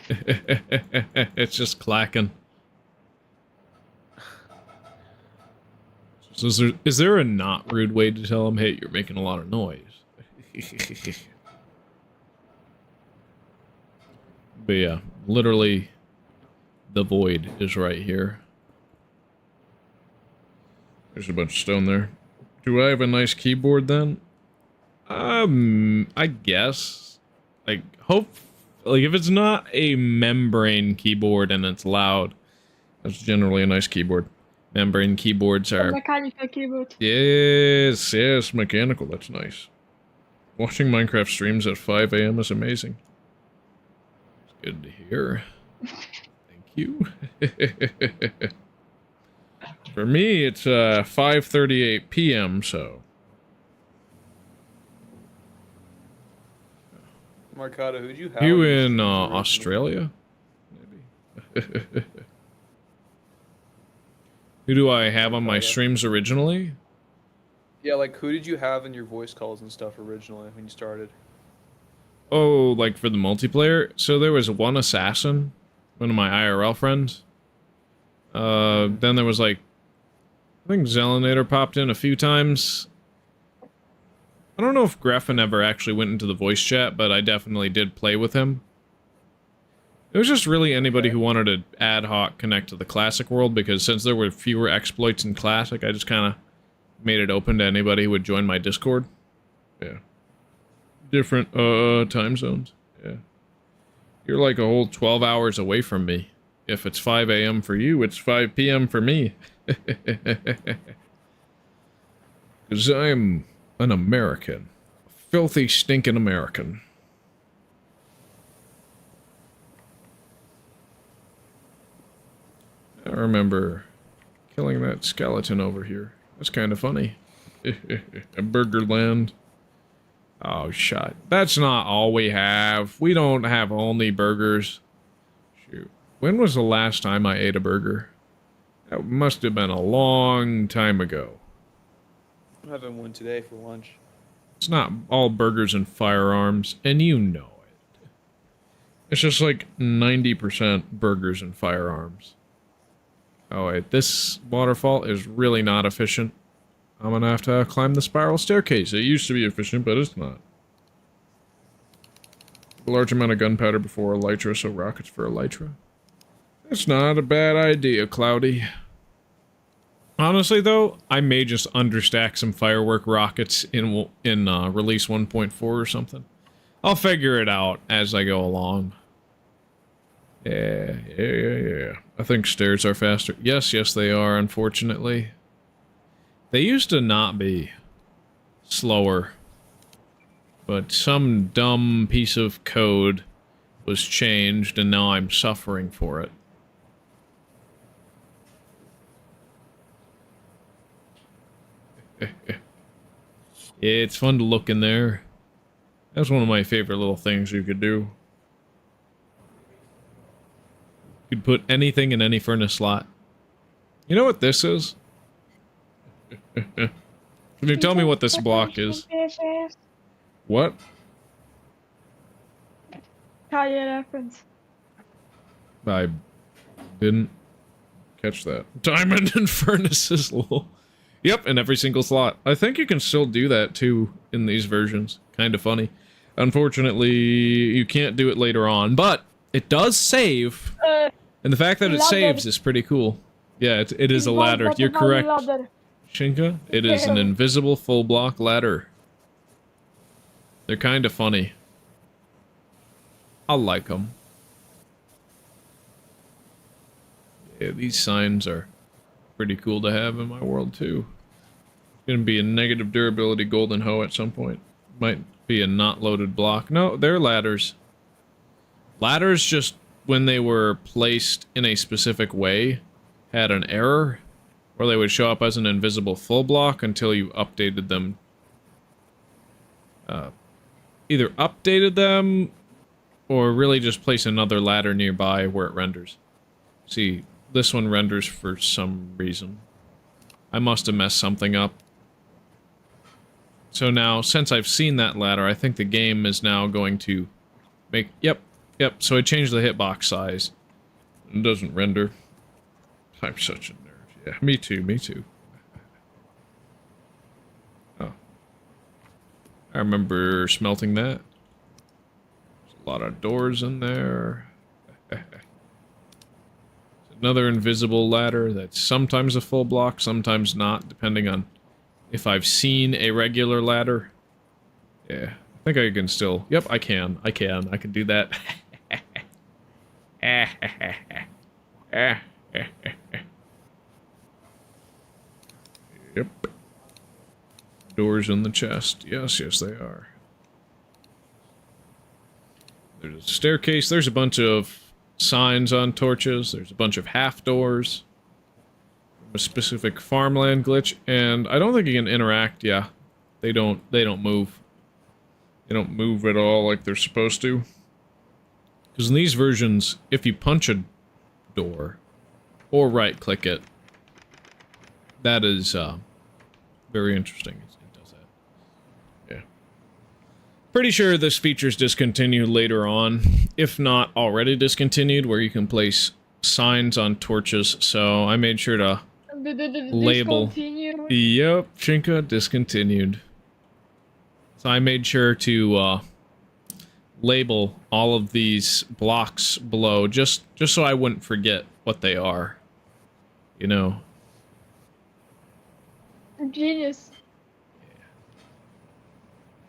It's just clacking. So is there a not rude way to tell him, hey, you're making a lot of noise? But yeah, literally, the void is right here. There's a bunch of stone there. Do I have a nice keyboard then? I guess. Like, if it's not a membrane keyboard and it's loud, that's generally a nice keyboard. Membrane keyboards are... Mechanical keyboard. Yes, mechanical, that's nice. Watching Minecraft streams at 5 AM is amazing. It's good to hear. Thank you. For me, it's 5:38 PM, so... Marcado, who'd you have? You in Australia? Maybe. Who do I have on my streams originally? Yeah, like who did you have in your voice calls and stuff originally when you started? Oh, like for the multiplayer? So there was one assassin, one of my IRL friends. Then there was like, I think Zelinator popped in a few times. I don't know if Greffin ever actually went into the voice chat, but I definitely did play with him. It was just really anybody who wanted to ad hoc connect to the Classic world, because since there were fewer exploits in Classic, I just kind of made it open to anybody who would join my Discord. Yeah. Different, time zones. Yeah. You're like a whole 12 hours away from me. If it's 5 AM for you, it's 5 PM for me. Because I'm an American. A filthy, stinking American. I remember killing that skeleton over here. That's kind of funny. A burger land. Oh, shut. That's not all we have. We don't have only burgers. Shoot. When was the last time I ate a burger? That must have been a long time ago. I'm having one today for lunch. It's not all burgers and firearms, and you know it. It's just like 90% burgers and firearms. Oh wait, this waterfall is really not efficient. I'm gonna have to climb the spiral staircase. It used to be efficient, but it's not. A large amount of gunpowder before elytra, so rockets for elytra. It's not a bad idea, Cloudy. Honestly, though, I may just understack some firework rockets in release 1.4 or something. I'll figure it out as I go along. Yeah. I think stairs are faster. Yes, they are, unfortunately. They used to not be slower. But some dumb piece of code was changed, and now I'm suffering for it. Yeah, it's fun to look in there. That's one of my favorite little things you could do. You could put anything in any furnace slot. You know what this is? Can you tell me what this block is? What? Italian reference. I didn't catch that. Diamond and furnaces, lol. Yep, in every single slot. I think you can still do that, too, in these versions. Kind of funny. Unfortunately, you can't do it later on, but it does save. And the fact that it saves is pretty cool. Yeah, it is a ladder. You're correct, Shinka. It is an invisible full block ladder. They're kind of funny. I like them. Yeah, these signs are pretty cool to have in my world, too. Gonna be a negative durability golden hoe at some point. Might be a not loaded block. No, they're ladders. Ladders just, when they were placed in a specific way, had an error, or they would show up as an invisible full block until you updated them. Either updated them, or really just place another ladder nearby where it renders. See, this one renders for some reason. I must have messed something up. So now, since I've seen that ladder, I think the game is now going to make... Yep, so I changed the hitbox size. It doesn't render. I'm such a nerd. Yeah, me too. Oh. I remember smelting that. There's a lot of doors in there. Another invisible ladder that's sometimes a full block, sometimes not, depending on if I've seen a regular ladder. Yeah, I think I can still... Yep, I can do that. Yep. Doors in the chest. Yes, they are. There's a staircase. There's a bunch of signs on torches. There's a bunch of half doors. A specific farmland glitch, and I don't think you can interact. Yeah, they don't move. They don't move at all like they're supposed to. Because in these versions, if you punch a door or right-click it, that is very interesting. It does that. Yeah. Pretty sure this feature's discontinued later on, if not already discontinued, where you can place signs on torches. So I made sure to label. Yep, Shinka, discontinued. So I made sure to label all of these blocks below, just so I wouldn't forget what they are. You know. Genius.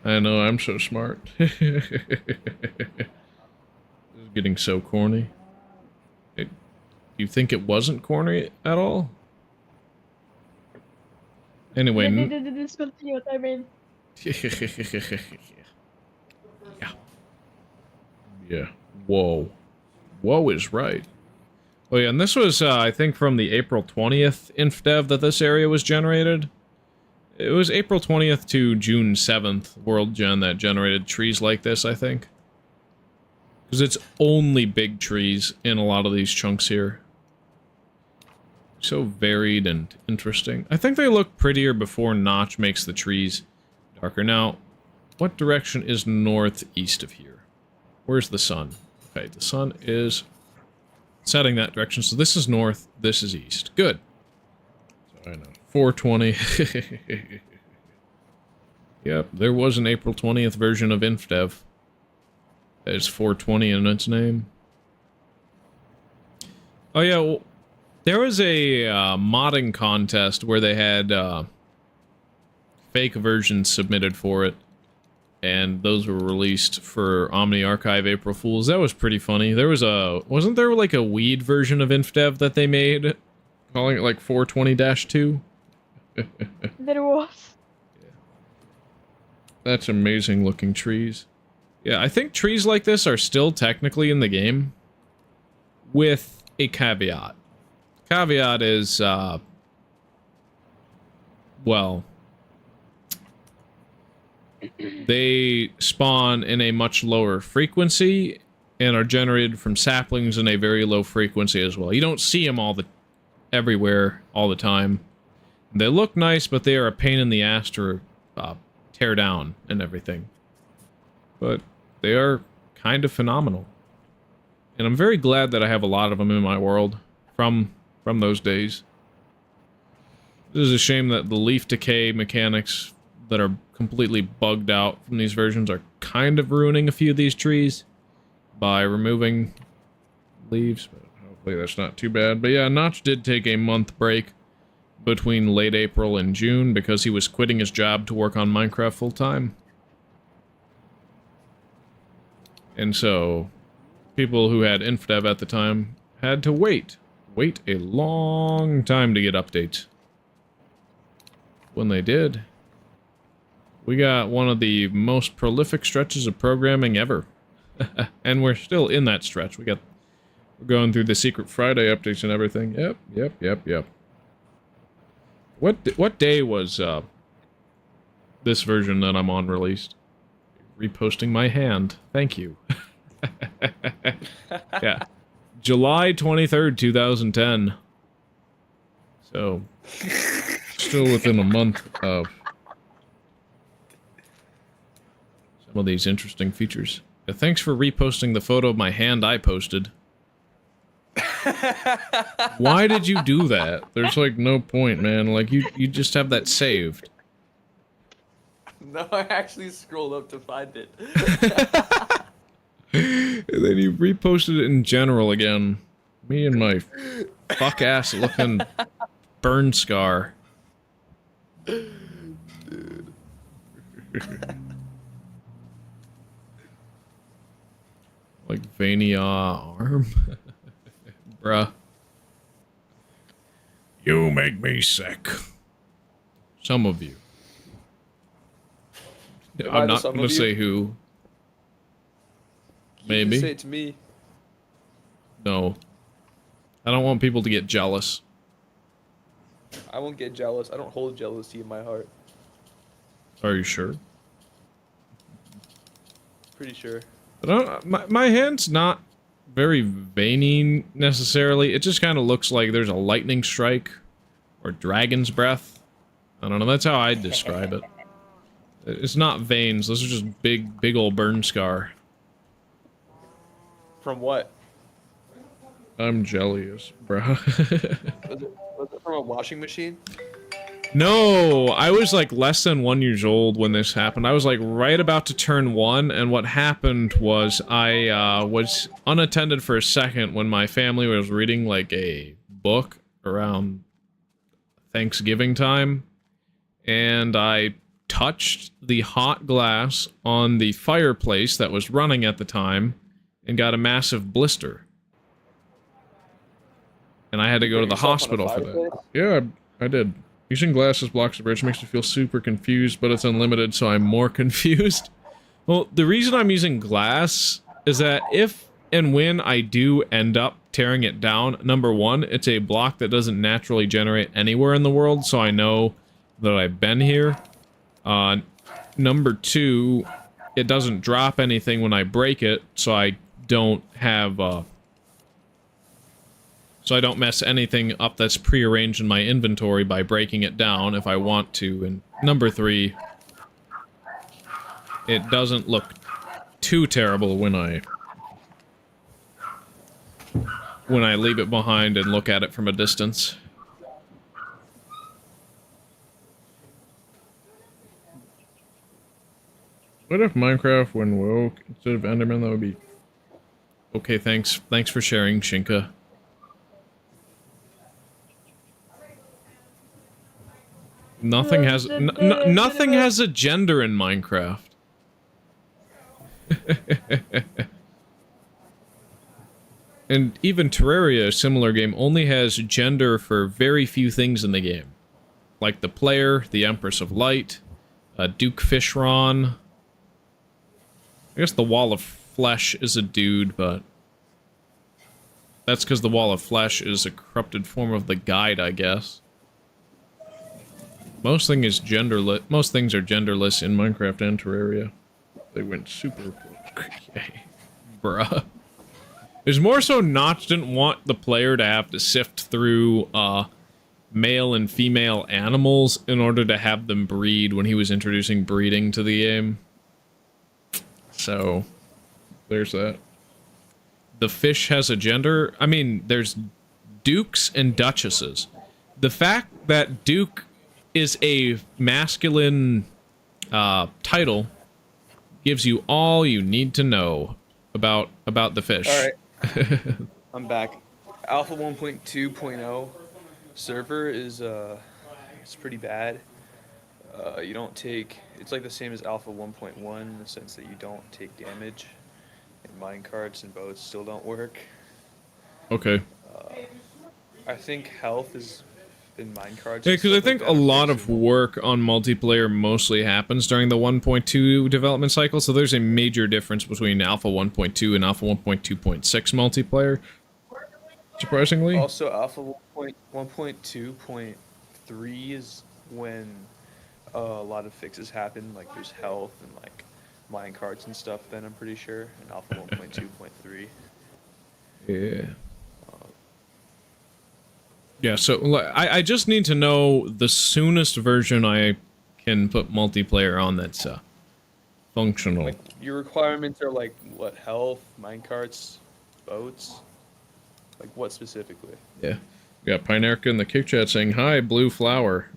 I know, I'm so smart. This is getting so corny. You think it wasn't corny at all? Anyway. Discontinued, I mean. Yeah. Whoa. Whoa is right. Oh yeah, and this was, I think, from the April 20th Indev that this area was generated. It was April 20th to June 7th World Gen that generated trees like this, I think. Because it's only big trees in a lot of these chunks here. So varied and interesting. I think they look prettier before Notch makes the trees darker. Now, what direction is northeast of here? Where's the sun? Okay, the sun is setting that direction. So this is north, this is east. Good. So I know. 420. Yep, there was an April 20th version of Indev. There's 420 in its name. Oh yeah, well, there was a modding contest where they had fake versions submitted for it, and those were released for Omni Archive April Fools. That was pretty funny. There was wasn't there like a weed version of Indev that they made, calling it like 420-2? There was. That's amazing looking trees. Yeah, I think trees like this are still technically in the game, with a caveat. Caveat is, well, they spawn in a much lower frequency and are generated from saplings in a very low frequency as well. You don't see them everywhere all the time. They look nice, but they are a pain in the ass to tear down and everything. But they are kind of phenomenal. And I'm very glad that I have a lot of them in my world from those days. It is a shame that the leaf decay mechanics that are completely bugged out from these versions are kind of ruining a few of these trees by removing leaves, but hopefully that's not too bad. But yeah, Notch did take a month break between late April and June because he was quitting his job to work on Minecraft full-time. And so people who had Indev at the time had to wait a long time to get updates. When they did, we got one of the most prolific stretches of programming ever. And we're still in that stretch. We're going through the Seecret Friday updates and everything. Yep. What day was this version that I'm on released? Reposting my hand. Thank you. Yeah. July 23rd, 2010. So, still within a month of some of these interesting features. Yeah, thanks for reposting the photo of my hand I posted. Why did you do that? There's like no point, man. Like you just have that saved. No, I actually scrolled up to find it. And then you reposted it in general again. Me and my fuck ass looking burn scar. Dude. Like veiny arm. Bruh. You make me sick. Some of you. Am I I'm the not some gonna of you? say who. You Maybe. can say it to me. No. I don't want people to get jealous. I won't get jealous. I don't hold jealousy in my heart. Are you sure? Pretty sure. But my hand's not very veiny necessarily. It just kind of looks like there's a lightning strike or dragon's breath. I don't know. That's how I'd describe it. It's not veins. Those are just big old burn scar. From what? I'm jealous, bro. Was it from a washing machine? No, I was like less than 1 year old when this happened. I was like right about to turn 1, and what happened was I was unattended for a second when my family was reading like a book around Thanksgiving time, and I touched the hot glass on the fireplace that was running at the time and got a massive blister. And I had to go to the hospital for that. Yeah, I did. Using glasses blocks the bridge makes me feel super confused, but it's unlimited, so I'm more confused. Well, the reason I'm using glass is that if and when I do end up tearing it down, number one, it's a block that doesn't naturally generate anywhere in the world, so I know that I've been here. Number two, it doesn't drop anything when I break it, so I don't have, so I don't mess anything up that's prearranged in my inventory by breaking it down if I want to. And number 3, it doesn't look too terrible when I leave it behind and look at it from a distance. What if Minecraft when woke instead of Enderman? That would be... Okay, thanks. Thanks for sharing, Shinka. Nothing has... nothing has a gender in Minecraft. And even Terraria, a similar game, only has gender for very few things in the game. Like the player, the Empress of Light, Duke Fishron. I guess the Wall of Flesh is a dude, but... that's because the Wall of Flesh is a corrupted form of the Guide, I guess. Most things are genderless in Minecraft and Terraria. They went super... okay. Bruh. There's more so Notch didn't want the player to have to sift through, male and female animals in order to have them breed when he was introducing breeding to the game. So, there's that. The fish has a gender. I mean, there's dukes and duchesses. The fact that Duke is a masculine title gives you all you need to know about the fish. All right. I'm back. Alpha 1.2.0 server is it's pretty bad. You don't take... it's like the same as Alpha 1.1 in the sense that you don't take damage. And minecarts and boats still don't work. Okay. I think health is in minecarts. Yeah, because I think a lot of work on multiplayer mostly happens during the 1.2 development cycle, so there's a major difference between Alpha 1.2 and Alpha 1.2.6 multiplayer, surprisingly. Also, Alpha 1.2.3 is when a lot of fixes happen, like there's health and like minecarts and stuff then, I'm pretty sure, in Alpha 1.2.3. Yeah. Yeah, so I just need to know the soonest version I can put multiplayer on that's functional. Like, your requirements are like, what, health, minecarts, boats? Like, what specifically? Yeah. We got Pinerka in the kick chat saying, "Hi, Blue Flower."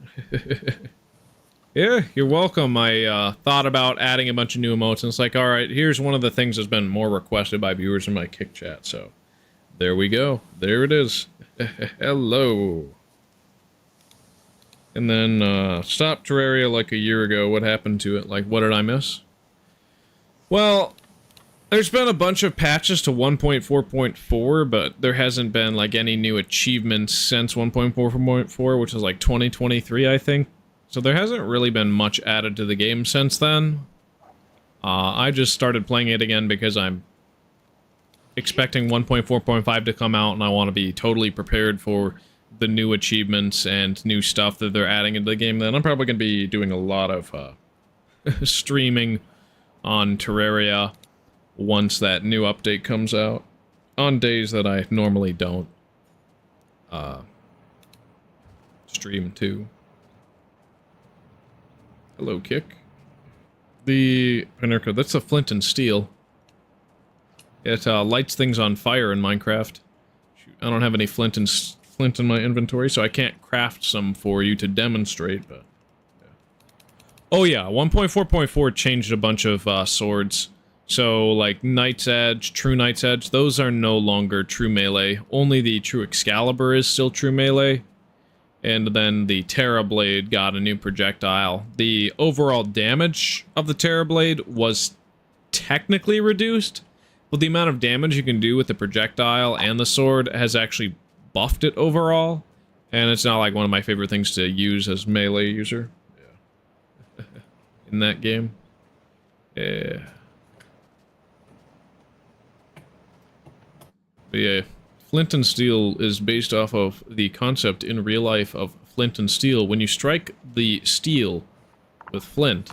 Yeah, you're welcome. I thought about adding a bunch of new emotes, and it's like, alright, here's one of the things that's been more requested by viewers in my kick chat, so there we go. There it is. Hello. And then, stopped Terraria like a year ago. What happened to it? Like, what did I miss? Well, there's been a bunch of patches to 1.4.4, but there hasn't been, like, any new achievements since 1.4.4, which is, like, 2023, I think. So there hasn't really been much added to the game since then. I just started playing it again because I'm expecting 1.4.5 to come out, and I want to be totally prepared for the new achievements and new stuff that they're adding into the game. Then I'm probably going to be doing a lot of streaming on Terraria once that new update comes out, on days that I normally don't stream too. Hello, Kick. The Pinerka, that's a flint and steel. It lights things on fire in Minecraft. Shoot, I don't have any flint in my inventory, so I can't craft some for you to demonstrate, but... yeah. Oh yeah, 1.4.4 changed a bunch of swords. So, like, Knight's Edge, True Knight's Edge, those are no longer true melee. Only the True Excalibur is still true melee. And then the Terrorblade got a new projectile. The overall damage of the Terrorblade was technically reduced, but the amount of damage you can do with the projectile and the sword has actually buffed it overall. And it's not like one of my favorite things to use as melee user. Yeah. In that game. Yeah. But yeah, Flint and Steel is based off of the concept in real life of flint and steel. When you strike the steel with flint,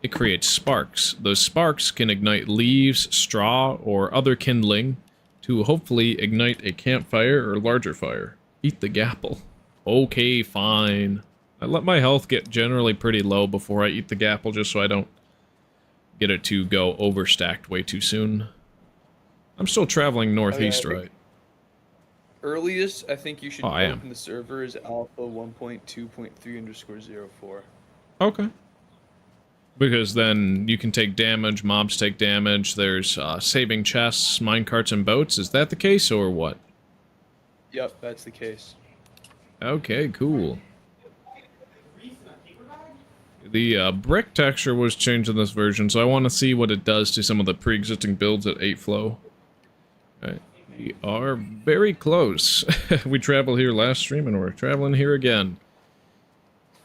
it creates sparks. Those sparks can ignite leaves, straw, or other kindling to hopefully ignite a campfire or larger fire. Eat the gapple. Okay, fine. I let my health get generally pretty low before I eat the gapple, just so I don't get it to go overstacked way too soon. I'm still traveling northeast, right? Earliest I think you should I am. open the server is alpha 1.2.3_04. Okay. Because then you can take damage, mobs take damage, there's saving chests, minecarts, and boats. Is that the case, or what? Yep, that's the case. Okay, cool. The brick texture was changed in this version, so I want to see what it does to some of the pre-existing builds at 8 flow. Alright, we are very close. We traveled here last stream, and we're traveling here again.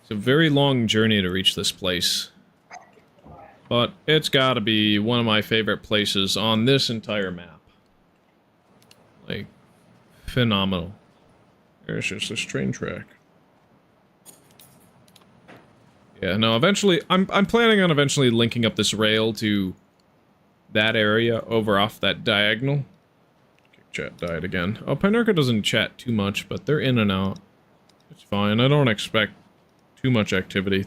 It's a very long journey to reach this place. But it's gotta be one of my favorite places on this entire map. Like, phenomenal. There's just this train track. Yeah, no, eventually, I'm planning on eventually linking up this rail to that area over off that diagonal. Okay, chat died again. Oh, Pinerka doesn't chat too much, but they're in and out. It's fine, I don't expect too much activity.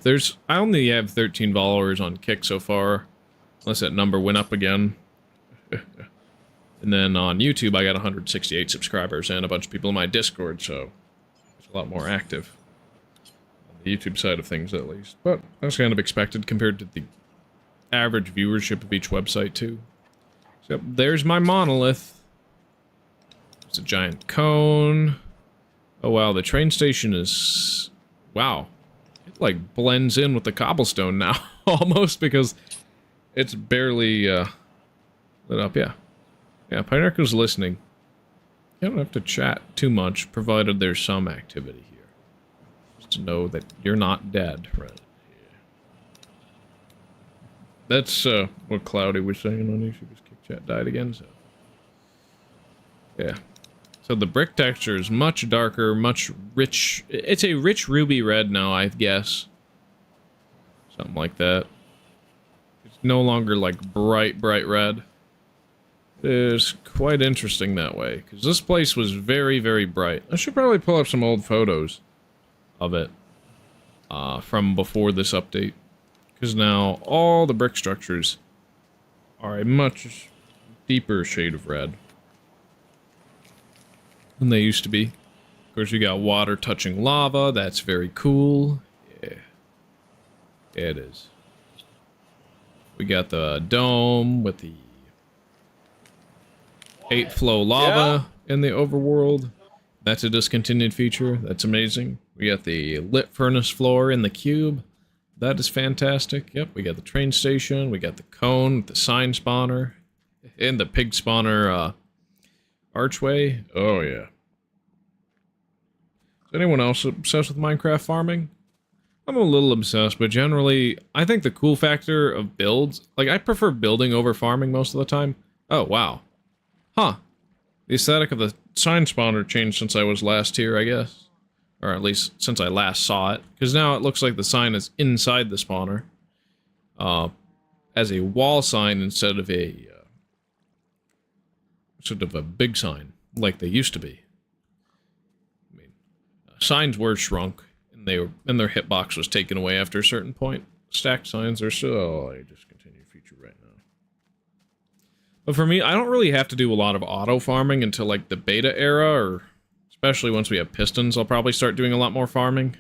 I only have 13 followers on Kick so far, unless that number went up again. And then on YouTube, I got 168 subscribers and a bunch of people in my Discord, so it's a lot more active. On the YouTube side of things, at least. But that's kind of expected compared to the average viewership of each website, too. So, there's my monolith. It's a giant cone. Oh, wow, the train station is... Wow. It, like, blends in with the cobblestone now, almost, because it's barely, lit up, yeah. Yeah, Pinerka's listening. You don't have to chat too much, provided there's some activity here. Just to know that you're not dead, right? Yeah. That's, what Cloudy was saying on YouTube. His Kick chat died again, so... Yeah. So the brick texture is much darker, much rich... It's a rich ruby red now, I guess. Something like that. It's no longer, like, bright red. It is quite interesting that way, because this place was very, very bright. I should probably pull up some old photos of it from before this update, because now all the brick structures are a much deeper shade of red than they used to be. Of course, you got water touching lava. That's very cool. Yeah, it is. We got the dome with the 8 flow lava in the overworld. That's a discontinued feature. That's amazing. We got the lit furnace floor in the cube. That is fantastic. Yep, we got the train station. We got the cone with the sign spawner. And the pig spawner archway. Oh, yeah. Is anyone else obsessed with Minecraft farming? I'm a little obsessed, but generally, I think the cool factor of builds... Like, I prefer building over farming most of the time. Oh, wow. Huh. The aesthetic of the sign spawner changed since I was last here, I guess. Or at least since I last saw it. Because now it looks like the sign is inside the spawner. As a wall sign instead of a... sort of a big sign, like they used to be. I mean, signs were shrunk, and their hitbox was taken away after a certain point. Stacked signs are still a discontinued feature right now. But for me, I don't really have to do a lot of auto farming until like the beta era, or especially once we have pistons, I'll probably start doing a lot more farming.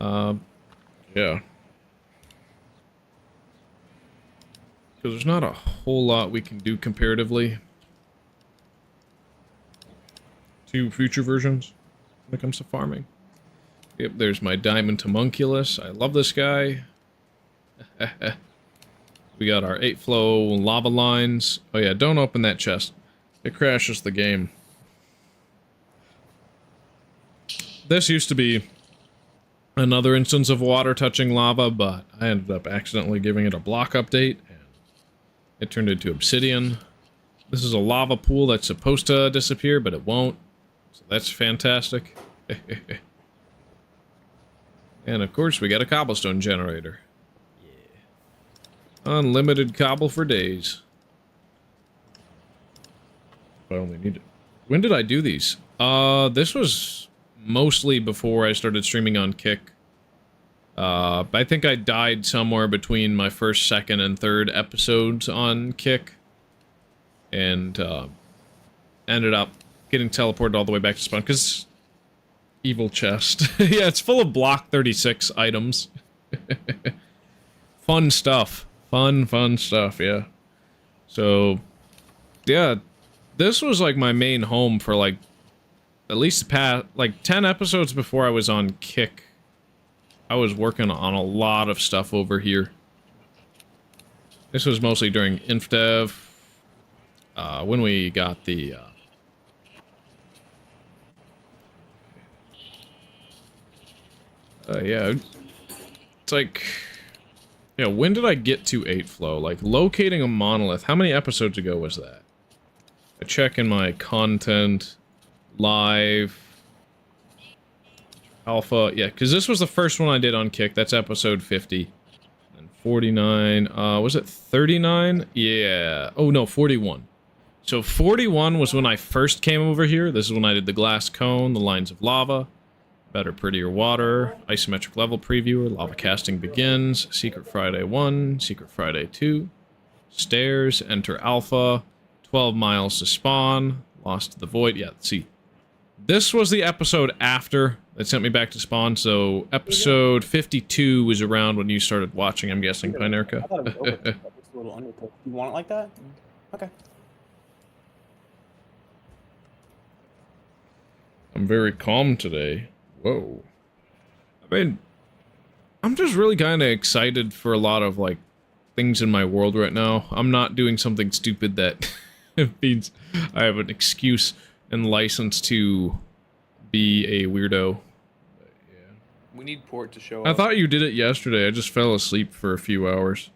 Yeah. Because there's not a whole lot we can do comparatively to future versions when it comes to farming. Yep, there's my diamond homunculus. I love this guy. We got our 8 flow lava lines. Oh yeah, don't open that chest. It crashes the game. This used to be another instance of water touching lava, but I ended up accidentally giving it a block update, and it turned into obsidian. This is a lava pool that's supposed to disappear, but it won't. So that's fantastic. And of course, we got a cobblestone generator. Unlimited cobble for days. If I only need it. When did I do these? This was mostly before I started streaming on Kick. I think I died somewhere between my first, second, and third episodes on Kick. And, ended up getting teleported all the way back to spawn, because... Evil chest. Yeah, it's full of block 36 items. Fun stuff. Fun stuff, yeah. So, yeah, this was, like, my main home for, like, at least the past, like, 10 episodes before I was on Kick. I was working on a lot of stuff over here. This was mostly during Indev, when we got the, yeah, it's like, yeah, when did I get to 8 flow? Like, locating a monolith, how many episodes ago was that? I check in my content, live, alpha, yeah, because this was the first one I did on Kick, that's episode 50. And 49, was it 39? Yeah, oh no, 41. So 41 was when I first came over here, this is when I did the glass cone, the lines of lava, better, prettier water, isometric level previewer, lava casting begins, Seecret Friday 1, Seecret Friday 2, stairs, enter alpha, 12 miles to spawn, lost to the void, yeah, let's see. This was the episode after that sent me back to spawn, so episode 52 was around when you started watching, I'm guessing, Pinerka. I thought it was over. It's a little undercooked. You want it like that? Okay. I'm very calm today. Whoa. I mean, I'm just really kind of excited for a lot of, like, things in my world right now. I'm not doing something stupid that means I have an excuse and license to be a weirdo. But, yeah. We need port to show I up. thought you did it yesterday. I just fell asleep for a few hours.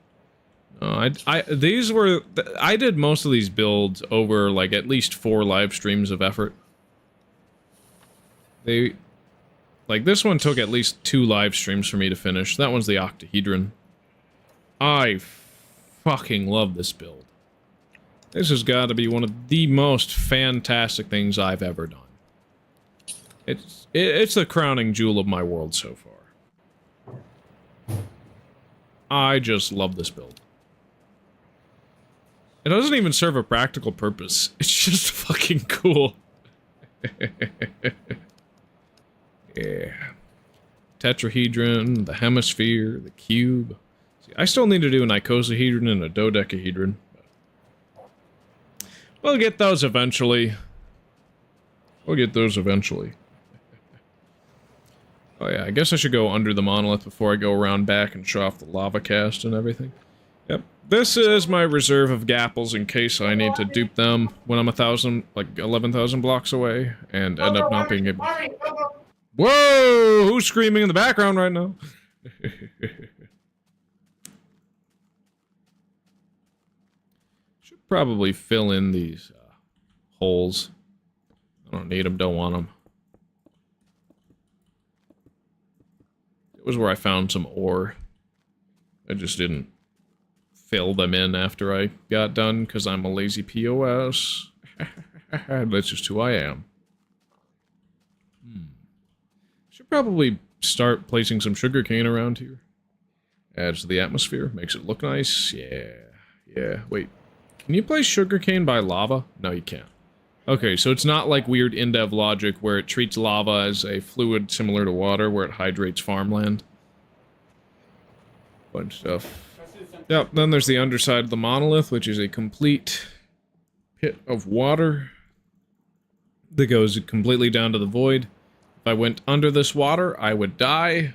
I did most of these builds over, like, at least 4 live streams of effort. Like, this one took at least 2 live streams for me to finish. That one's the octahedron. I fucking love this build. This has got to be one of the most fantastic things I've ever done. It's the crowning jewel of my world so far. I just love this build. It doesn't even serve a practical purpose. It's just fucking cool. Yeah. Tetrahedron, the hemisphere, the cube. See, I still need to do an icosahedron and a dodecahedron. We'll get those eventually. Oh yeah, I guess I should go under the monolith before I go around back and show off the lava cast and everything. Yep. This is my reserve of gapples in case I need to dupe them when I'm 11,000 blocks away and end up not being able to. Whoa! Who's screaming in the background right now? Should probably fill in these holes. I don't need them, don't want them. It was where I found some ore. I just didn't fill them in after I got done because I'm a lazy POS. That's just who I am. Should probably start placing some sugarcane around here. Adds to the atmosphere, makes it look nice. Yeah. Wait, can you place sugarcane by lava? No, you can't. Okay, so it's not like weird Indev logic where it treats lava as a fluid similar to water, where it hydrates farmland. Bunch of stuff. Yep, then there's the underside of the monolith, which is a complete pit of water that goes completely down to the void. If I went under this water, I would die.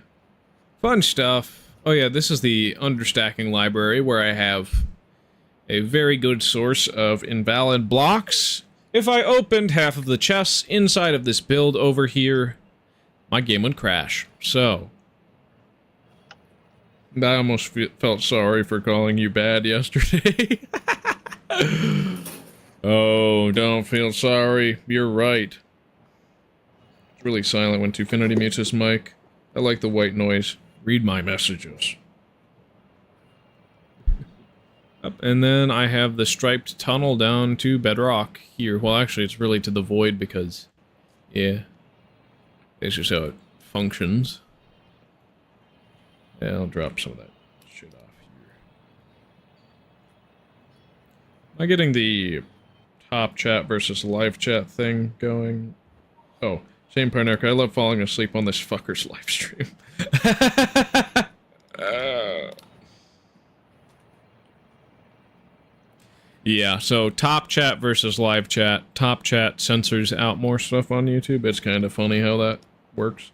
Fun stuff. Oh yeah, this is the understacking library where I have a very good source of invalid blocks. If I opened half of the chests inside of this build over here, my game would crash. So, I almost felt sorry for calling you bad yesterday. Oh, don't feel sorry. You're right. It's really silent when Twofinity mutes his mic. I like the white noise. Read my messages. Yep, and then I have the striped tunnel down to bedrock here. Well, actually, it's really to the void because, yeah, that's just how it functions. Yeah, I'll drop some of that shit off here. Am I getting the top chat versus live chat thing going? Oh, Shane Parnark, I love falling asleep on this fucker's live stream. Yeah, so top chat versus live chat. Top chat censors out more stuff on YouTube. It's kind of funny how that works.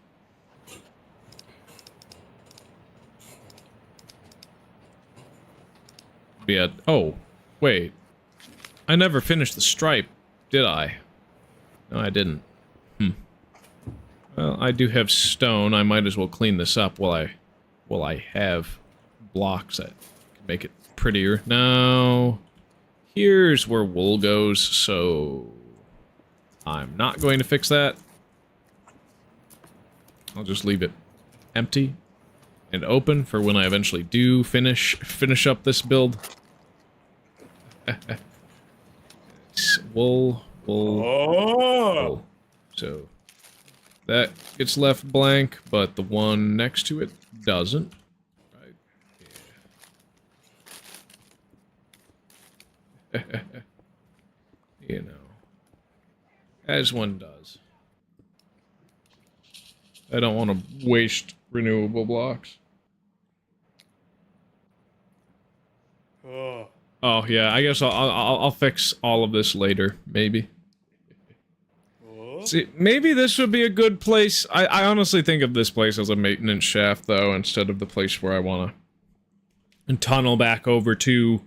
Yeah. Oh, wait. I never finished the stripe, did I? No, I didn't. Well, I do have stone. I might as well clean this up while I have blocks that can make it prettier. Now, here's where wool goes, so I'm not going to fix that. I'll just leave it empty and open for when I eventually do finish up this build. Wool. So that gets left blank, but the one next to it doesn't. Right? Yeah. You know, as one does. I don't want to waste renewable blocks. Oh yeah, I guess I'll fix all of this later, maybe. See, maybe this would be a good place. I honestly think of this place as a maintenance shaft, though, instead of the place where I want to tunnel back over to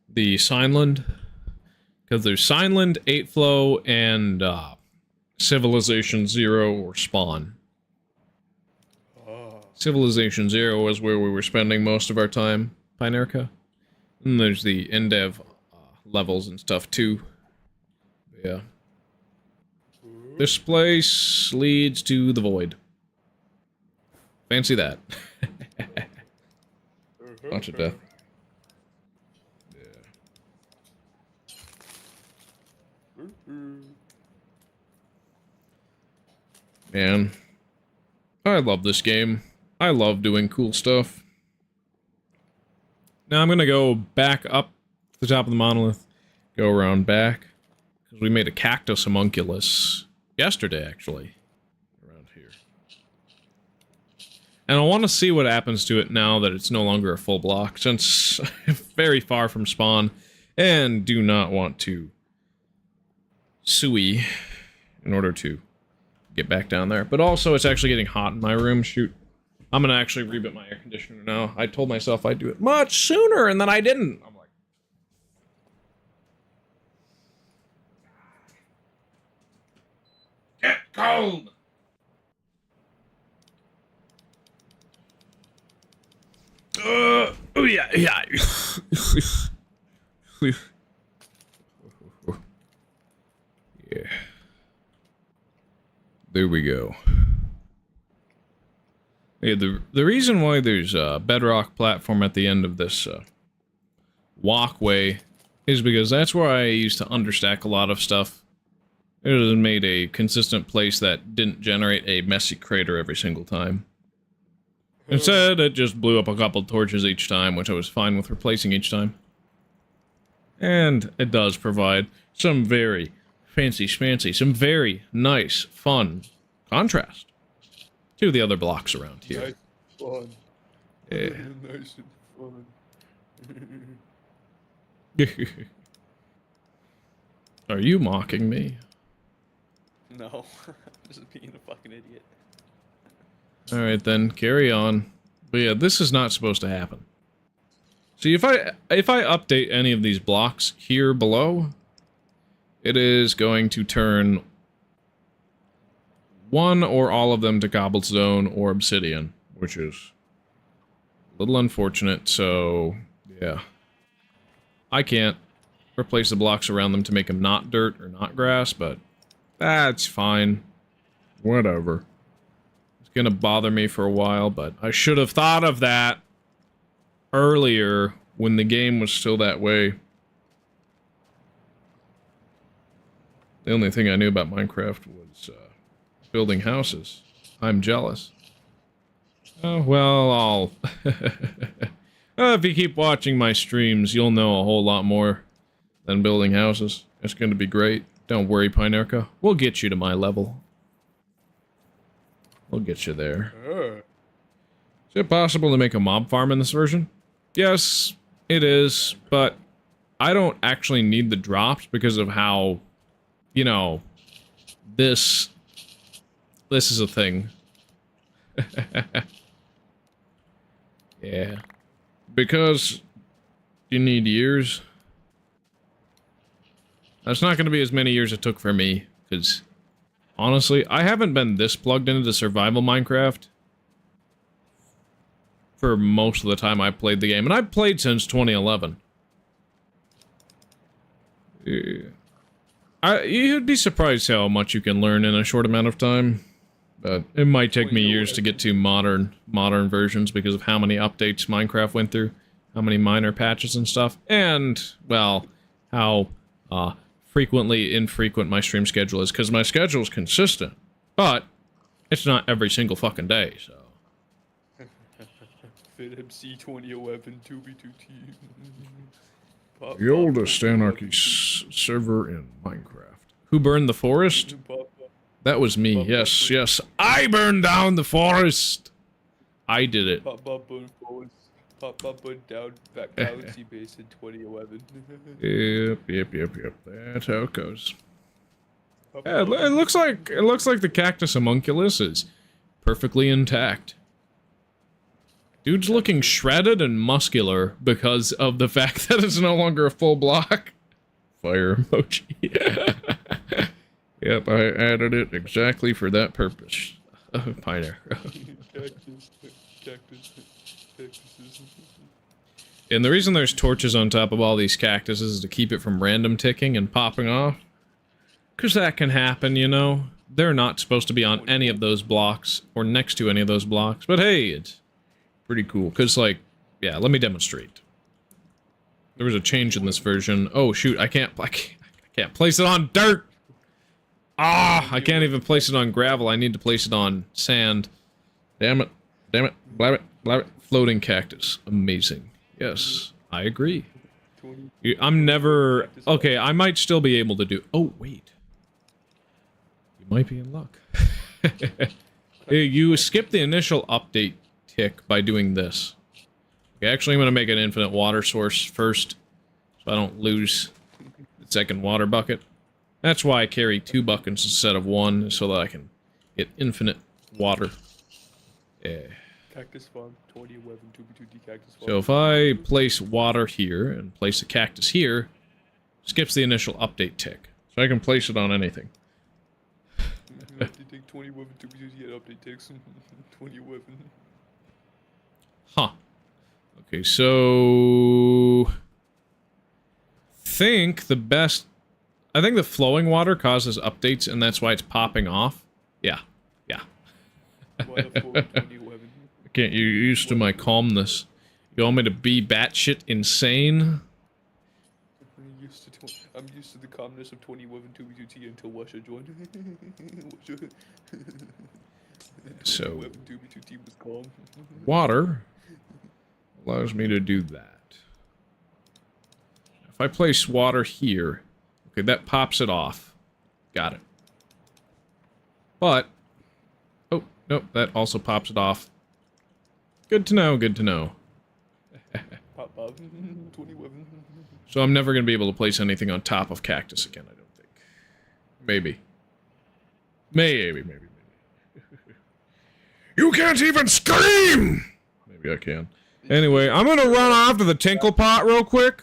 the Signland. Because there's Signland, 8 Flow, and Civilization 0 or Spawn. Civilization 0 is where we were spending most of our time, Pinerka. And there's the Indev levels and stuff, too. Yeah. This place leads to the void. Fancy that. Bunch of death. Yeah. Man. I love this game. I love doing cool stuff. Now I'm gonna go back up to the top of the monolith. Go around back. Because we made a cactus homunculus yesterday, actually, around here. And I want to see what happens to it now that it's no longer a full block, since I'm very far from spawn, and do not want to suey in order to get back down there. But also, it's actually getting hot in my room. Shoot. I'm gonna actually reboot my air conditioner now. I told myself I'd do it much sooner, and then I didn't. I'm like, get cold! Oh yeah. Yeah. There we go. Yeah, the reason why there's a bedrock platform at the end of this walkway is because that's where I used to understack a lot of stuff. It has made a consistent place that didn't generate a messy crater every single time. Instead, it just blew up a couple torches each time, which I was fine with replacing each time. And it does provide some very fancy schmancy, some very nice, fun contrast to the other blocks around here. Nice fun. Yeah. Nice and fun. Are you mocking me? No, I'm just being a fucking idiot. Alright then, carry on. But yeah, this is not supposed to happen. See, if I update any of these blocks here below, it is going to turn one or all of them to cobblestone or obsidian, which is a little unfortunate, so yeah. I can't replace the blocks around them to make them not dirt or not grass, but that's fine. Whatever. It's gonna bother me for a while, but I should have thought of that earlier when the game was still that way. The only thing I knew about Minecraft was building houses. I'm jealous. Oh, well, I'll... if you keep watching my streams, you'll know a whole lot more than building houses. It's going to be great. Don't worry, Pinerka. We'll get you to my level. We'll get you there. Is it possible to make a mob farm in this version? Yes, it is, but I don't actually need the drops because of how, you know, this is a thing. Yeah. Because you need years. That's not going to be as many years it took for me, because honestly, I haven't been this plugged into survival Minecraft for most of the time I've played the game, and I've played since 2011. You'd be surprised how much you can learn in a short amount of time, but it might take me years to get to modern versions because of how many updates Minecraft went through, how many minor patches and stuff, and, well, how frequently infrequent my stream schedule is, because my schedule is consistent, but it's not every single fucking day, so. FitMC 2011 2v2T. The oldest anarchy server in Minecraft. Who burned the forest? That was me. Yes, yes. I burned down the forest. I did it. Papa burned forest. Papa burned down that galaxy base in 2011. Yep. That's how it goes. Yeah, it looks like the cactus homunculus is perfectly intact. Dude's looking shredded and muscular because of the fact that it's no longer a full block. Fire emoji. Yep, I added it exactly for that purpose. Pioneer. And the reason there's torches on top of all these cactuses is to keep it from random ticking and popping off. Because that can happen, you know. They're not supposed to be on any of those blocks, or next to any of those blocks. But hey, it's pretty cool. Because, like, yeah, let me demonstrate. There was a change in this version. Oh, shoot, I can't place it on dirt! Ah, I can't even place it on gravel. I need to place it on sand. Damn it. Blab it. Floating cactus. Amazing. Yes, I agree. I'm never... Okay, I might still be able to do... Oh, wait. You might be in luck. You skip the initial update tick by doing this. Okay, actually, I'm going to make an infinite water source first, so I don't lose the second water bucket. That's why I carry 2 buckets instead of 1, so that I can get infinite water. Yeah. Cactus farm 2011 2v2D cactus farm. So if I place water here and place a cactus here, skips the initial update tick. So I can place it on anything. Update 2011 2v2D update ticks 2011. Huh. Okay, so I think the flowing water causes updates, and that's why it's popping off. Yeah. I can't. You're used to my calmness. You want me to be batshit insane? I'm used to the calmness of 2011 2v2T until Russia joined. So 2v2T was calm. Water allows me to do that. If I place water here, okay, that pops it off. Got it. But, oh, nope, that also pops it off. Good to know, good to know. Pop 2011. So I'm never going to be able to place anything on top of cactus again, I don't think. Maybe. Maybe. You can't even scream! Maybe I can. Anyway, I'm gonna run off to the tinkle pot real quick.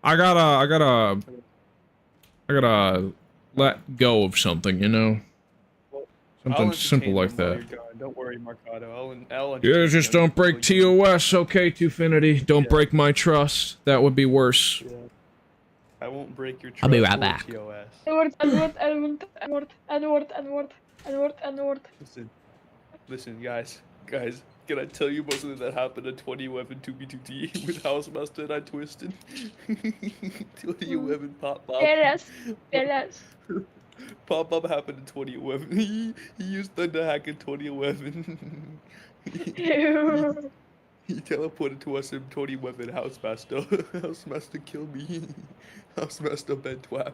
I gotta let go of something, you know? Something simple like that. Don't worry, Marcado. I'll Yeah, just don't break TOS, okay, Twofinity? Don't break my trust. That would be worse. Yeah. I won't break your trust. I'll be right back. TOS. N-word. Listen, guys. Can I tell you about something that happened in 2011 2B2T with Housemaster and I twisted? 2011 Pop Bob. Tell us. Pop Bob happened in 2011. He used Thunder Hack in 2011. He teleported to us in 2011 Housemaster. Housemaster kill me. Housemaster bed twap.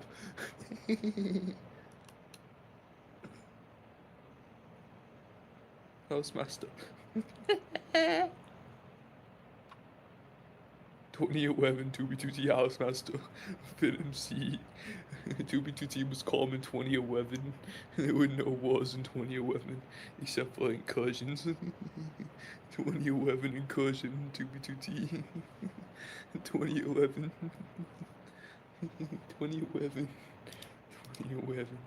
Housemaster. 2011 2B2T Housemaster. Fit MC. 2B2T was calm in 2011. There were no wars in 2011 except for incursions. 2011 incursion 2B2T. 2011. 2011. 2011.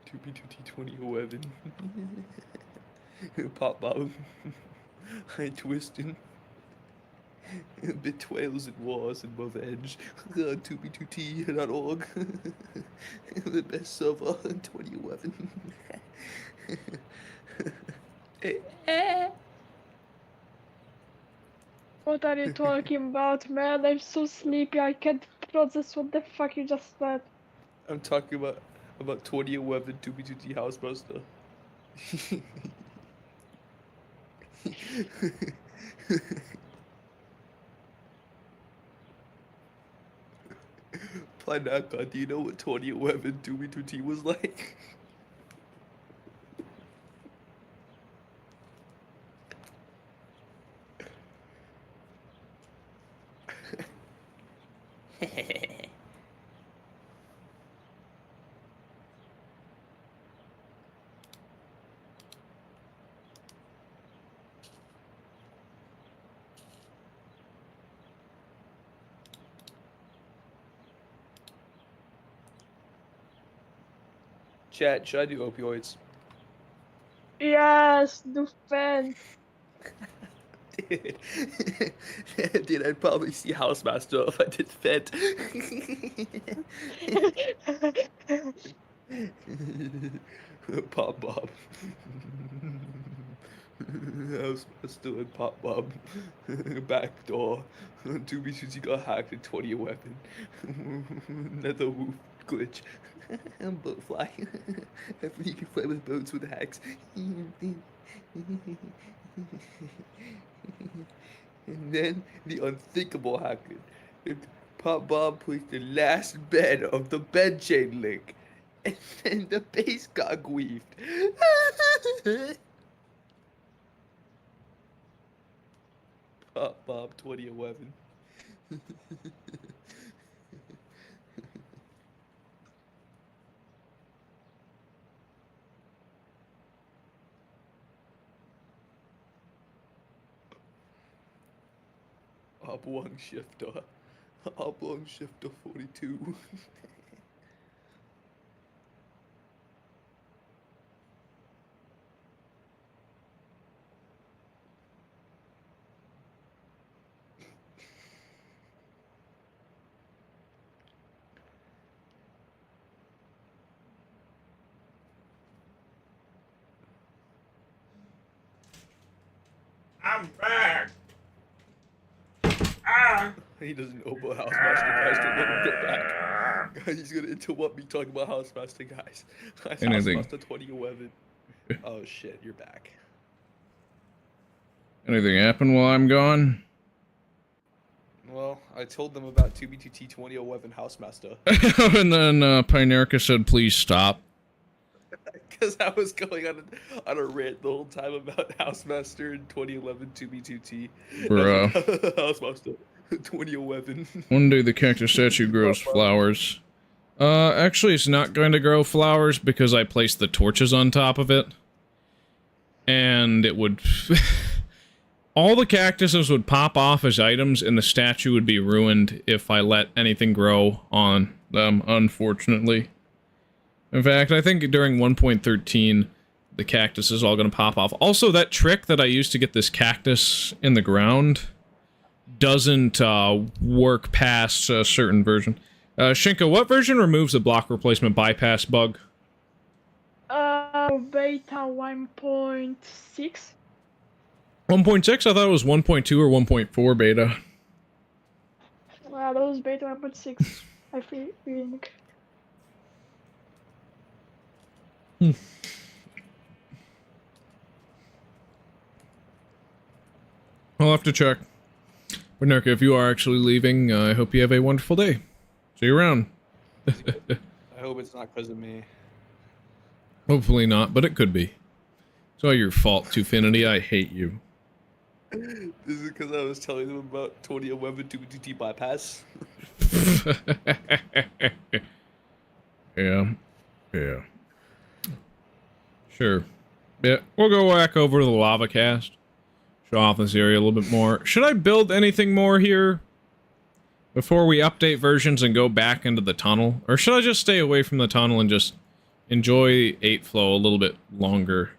2B2T 2011. Pop Bob. I twisted. Betrayals and wars and revenge. 2b2t.org. The best server in 2011. What are you talking about, man? I'm so sleepy. I can't process what the fuck you just said. I'm talking about 2011 2b2t Housebuster. Planaka, do you know what 2011 2b2t was like? Chat, should I do opioids? Yes, the fan. Dude, I'd probably see Housemaster if I did Fed. Pop Bob. Housemaster and Pop Bob. Backdoor. 2B2T got hacked in 2011. Nether roof glitch. Boat fly. After you can fly with boats with hacks. And then the unthinkable happened. Pop Bob pushed the last bed of the bed chain link. And then the base got griefed. Pop Bob 2011. Oblong shifter. Oblong shifter 42. I'm back. He doesn't know about Housemaster, guys. Don't let him get back. He's gonna interrupt me talking about Housemaster, guys. Anything. Housemaster 2011. Oh shit, you're back. Anything happen while I'm gone? Well, I told them about 2B2T 2011 Housemaster. And then Pinerica said, please stop. Because I was going on a rant the whole time about Housemaster in 2011 2B2T. Bruh. Housemaster 2011. One day the cactus statue grows flowers. Actually it's not going to grow flowers because I placed the torches on top of it. And it would... all the cactuses would pop off as items and the statue would be ruined if I let anything grow on them, unfortunately. In fact, I think during 1.13, the cactus is all going to pop off. Also, that trick that I used to get this cactus in the ground doesn't work past a certain version. Shinka, what version removes the block replacement bypass bug? Beta 1.6. 1.6? I thought it was 1.2 or 1.4 beta. Wow, that was beta 1.6, I think. I'll have to check. But Nerka, if you are actually leaving, I hope you have a wonderful day. See you around. I hope it's not because of me. Hopefully not, but it could be. It's all your fault, Twofinity. I hate you. This is because I was telling them about 2011 2DT bypass. Yeah. Yeah. Sure. Yeah, we'll go back over to the lava cast. Show off this area a little bit more. Should I build anything more here before we update versions and go back into the tunnel? Or should I just stay away from the tunnel and just enjoy 8 flow a little bit longer?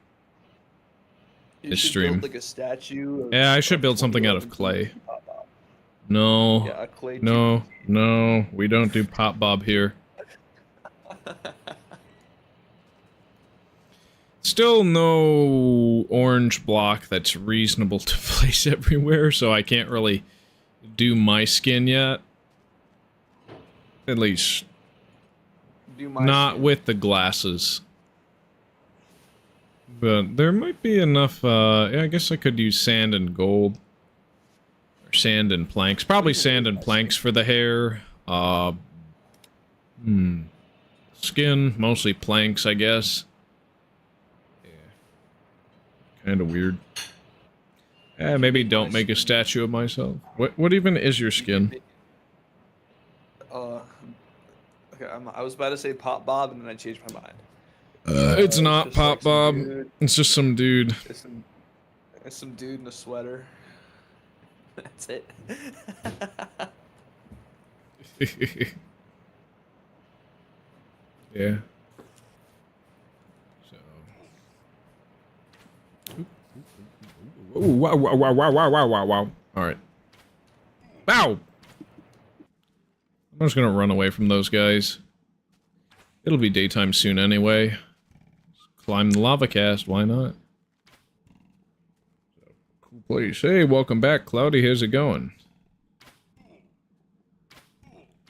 You This should stream. build like a statue. Yeah, I should build something out of clay. No. Yeah, a clay. No. No. We don't do Pop Bob here. Still no orange block that's reasonable to place everywhere, so I can't really do my skin yet. At least not with the glasses. But there might be enough, yeah, I guess I could use sand and gold. Or sand and planks. Probably sand and planks for the hair. Skin, mostly planks, I guess. Kind of weird. Maybe don't make a statue of myself. What even is your skin? Okay, I was about to say Pop Bob, and then I changed my mind. It's not just Pop like some Bob. dude. It's just some dude. It's some dude in a sweater. That's it. Yeah. So. Ooh, wow, wow, wow, wow, wow, wow, wow, wow. Alright. Wow! I'm just gonna run away from those guys. It'll be daytime soon anyway. Just climb the lava cast, why not? So, cool place. Hey, welcome back, Cloudy. How's it going?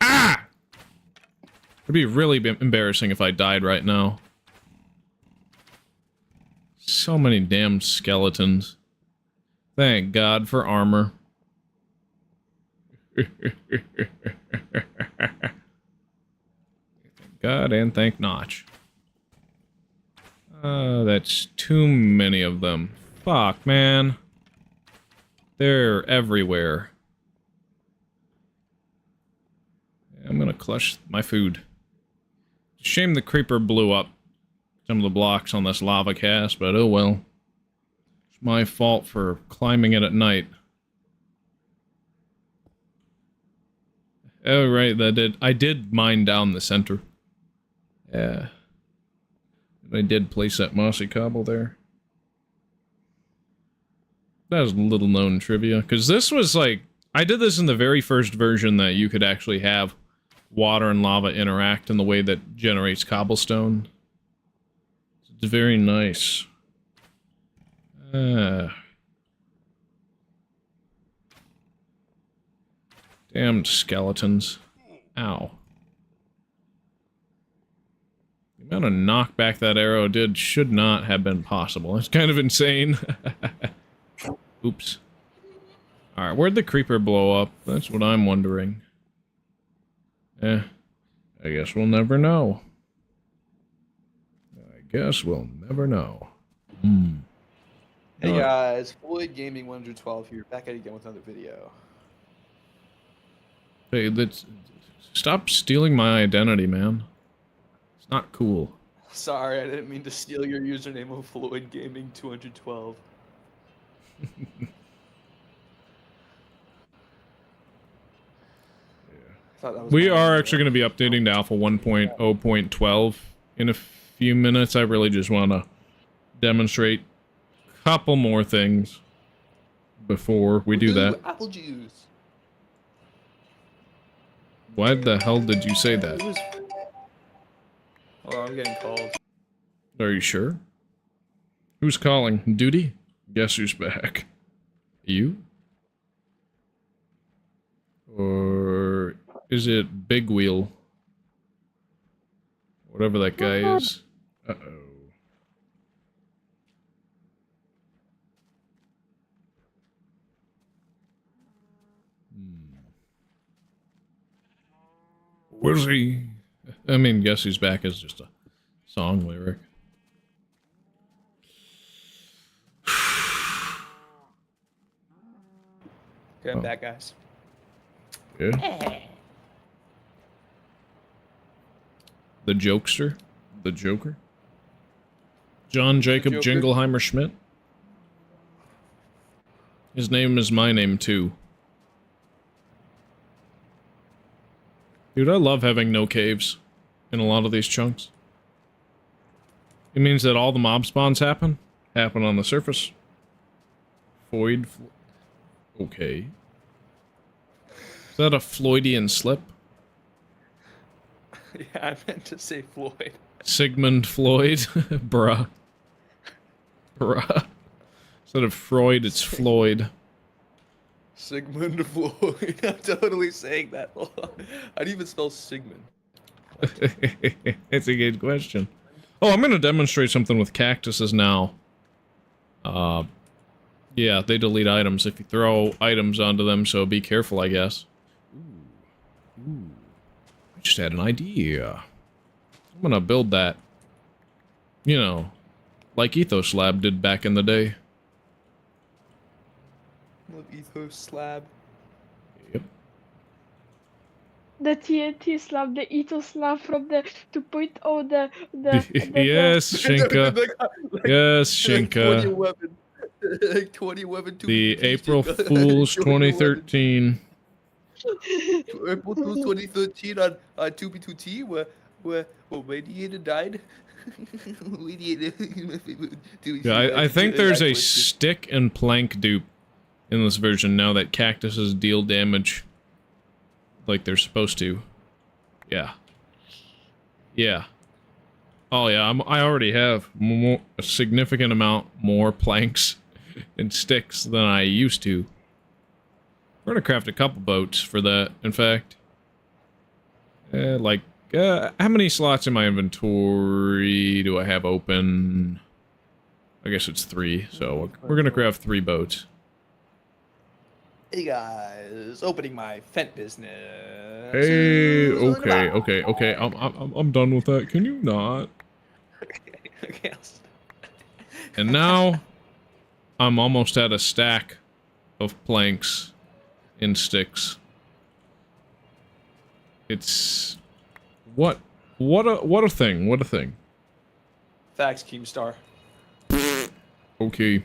Ah! It'd be really embarrassing if I died right now. So many damn skeletons. Thank God for armor. Thank God and thank Notch. That's too many of them. Fuck, man. They're everywhere. I'm gonna clutch my food. Shame the creeper blew up some of the blocks on this lava cast, but oh well. It's my fault for climbing it at night. Oh right, I did mine down the center. Yeah. I did place that mossy cobble there. That was little known trivia, because this was like, I did this in the very first version that you could actually have water and lava interact in the way that generates cobblestone. It's very nice. Damn skeletons. Ow. The amount of knockback that arrow did should not have been possible. It's kind of insane. Oops. Alright, where'd the creeper blow up? That's what I'm wondering. I guess we'll never know. I guess we'll never know. Hey guys, Floyd Gaming 112 here, back at it again with another video. Hey, stop stealing my identity, man. It's not cool. Sorry, I didn't mean to steal your username of Floyd Gaming 212. We are actually going to be updating to Alpha 1.0.12 in a few minutes. I really just want to demonstrate a couple more things before we do that. Apple juice. Why the hell did you say that? Oh, I'm getting called. Are you sure? Who's calling? Duty? Guess who's back? You? Or is it Big Wheel? Whatever that guy is. Uh-oh. Where's he? I mean, Guess Who's Back is just a song lyric. Okay, I'm back, guys. Yeah. The Jokester? The Joker? John Jacob Joker. Jingleheimer Schmidt? His name is my name, too. Dude, I love having no caves in a lot of these chunks. It means that all the mob spawns happen on the surface. Void. Okay. Is that a Floydian slip? Yeah, I meant to say Floyd. Sigmund Floyd? Bruh. Bruh. Instead of Freud, it's Floyd. Sigmund Floyd. I'm totally saying that. How do you even spell Sigmund? It's a good question. Oh, I'm gonna demonstrate something with cactuses now. Yeah, they delete items if you throw items onto them, so be careful, I guess. Ooh. I just had an idea. I'm gonna build that. You know, like Ethos Lab did back in the day. Love Ethos Slab. Yep. The TNT slab, the Ethos slab from the 2.0, Yes, Shinka. Yes, Shinka. 2011. Like 2011. The April Fool's 2013. April Fool's 2013 on 2B2T where Radiator died. Yeah, I think there's a stick and plank dupe in this version now that cactuses deal damage like they're supposed to. Yeah. Yeah. Oh yeah, I already have a significant amount more planks and sticks than I used to. We're gonna craft a couple boats for that, in fact. How many slots in my inventory do I have open? I guess it's 3, so we're gonna craft 3 boats. Hey guys, opening my Fent business. Hey, okay. I'm done with that. Can you not? Okay. And now, I'm almost at a stack of planks and sticks. It's what a thing. Facts, Keemstar. Okay.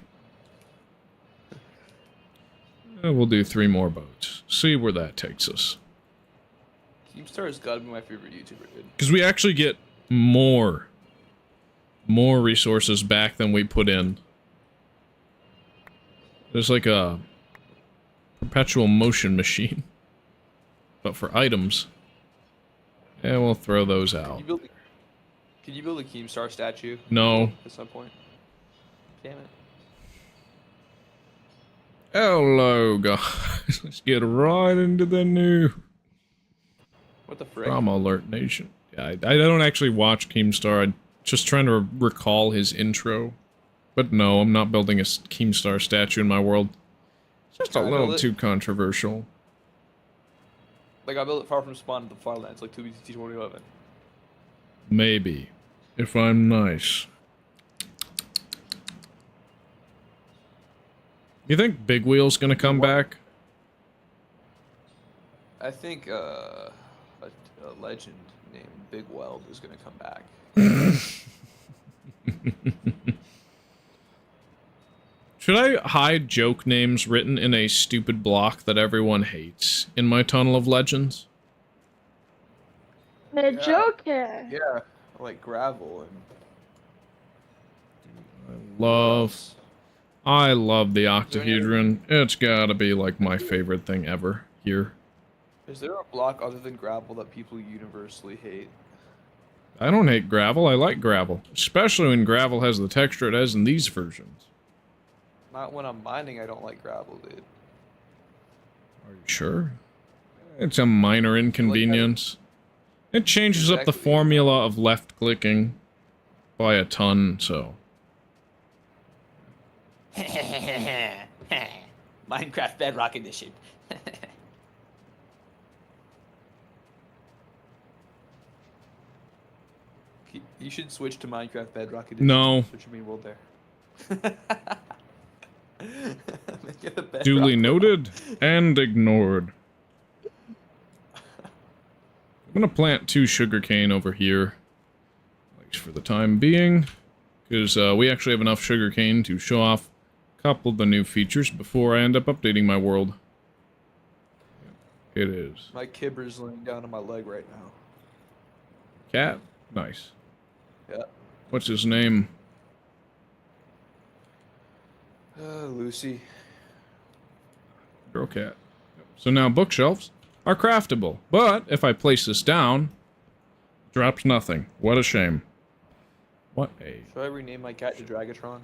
We'll do 3 more boats. See where that takes us. Keemstar has got to be my favorite YouTuber, dude. Because we actually get more resources back than we put in. There's like a perpetual motion machine. But for items. And we'll throw those out. Can you build a Keemstar statue? No. At some point. Damn it. Hello, guys. Let's get right into the new What the frick? Drama Alert Nation. Yeah, I don't actually watch Keemstar. I'm just trying to recall his intro. But no, I'm not building a Keemstar statue in my world. It's just a little too controversial. Like, I built it far from spawn to the Farlands, like 2BT 2011. Maybe. If I'm nice. You think Big Wheel's gonna come back? I think a legend named Big Weld is gonna come back. Should I hide joke names written in a stupid block that everyone hates in my Tunnel of Legends? The Joker. Yeah, like gravel and. I love the octahedron. It's gotta be like my favorite thing ever here. Is there a block other than gravel that people universally hate? I don't hate gravel, I like gravel. Especially when gravel has the texture it has in these versions. Not when I'm mining, I don't like gravel, dude. Are you sure? It's a minor inconvenience. It changes up the Exactly. formula of left-clicking by a ton, so... Minecraft Bedrock Edition. You should switch to Minecraft Bedrock Edition. No. Switch your main world there. Make it a Bedrock Duly world. noted and ignored. I'm gonna plant 2 sugarcane over here, at least for the time being, because we actually have enough sugarcane to show off a couple of the new features before I end up updating my world. It is. My kibber's laying down on my leg right now. Cat? Nice. Yeah. What's his name? Lucy. Girl cat. So now bookshelves are craftable, but if I place this down, it drops nothing. What a shame. What a... Should I rename my cat to Dragatron?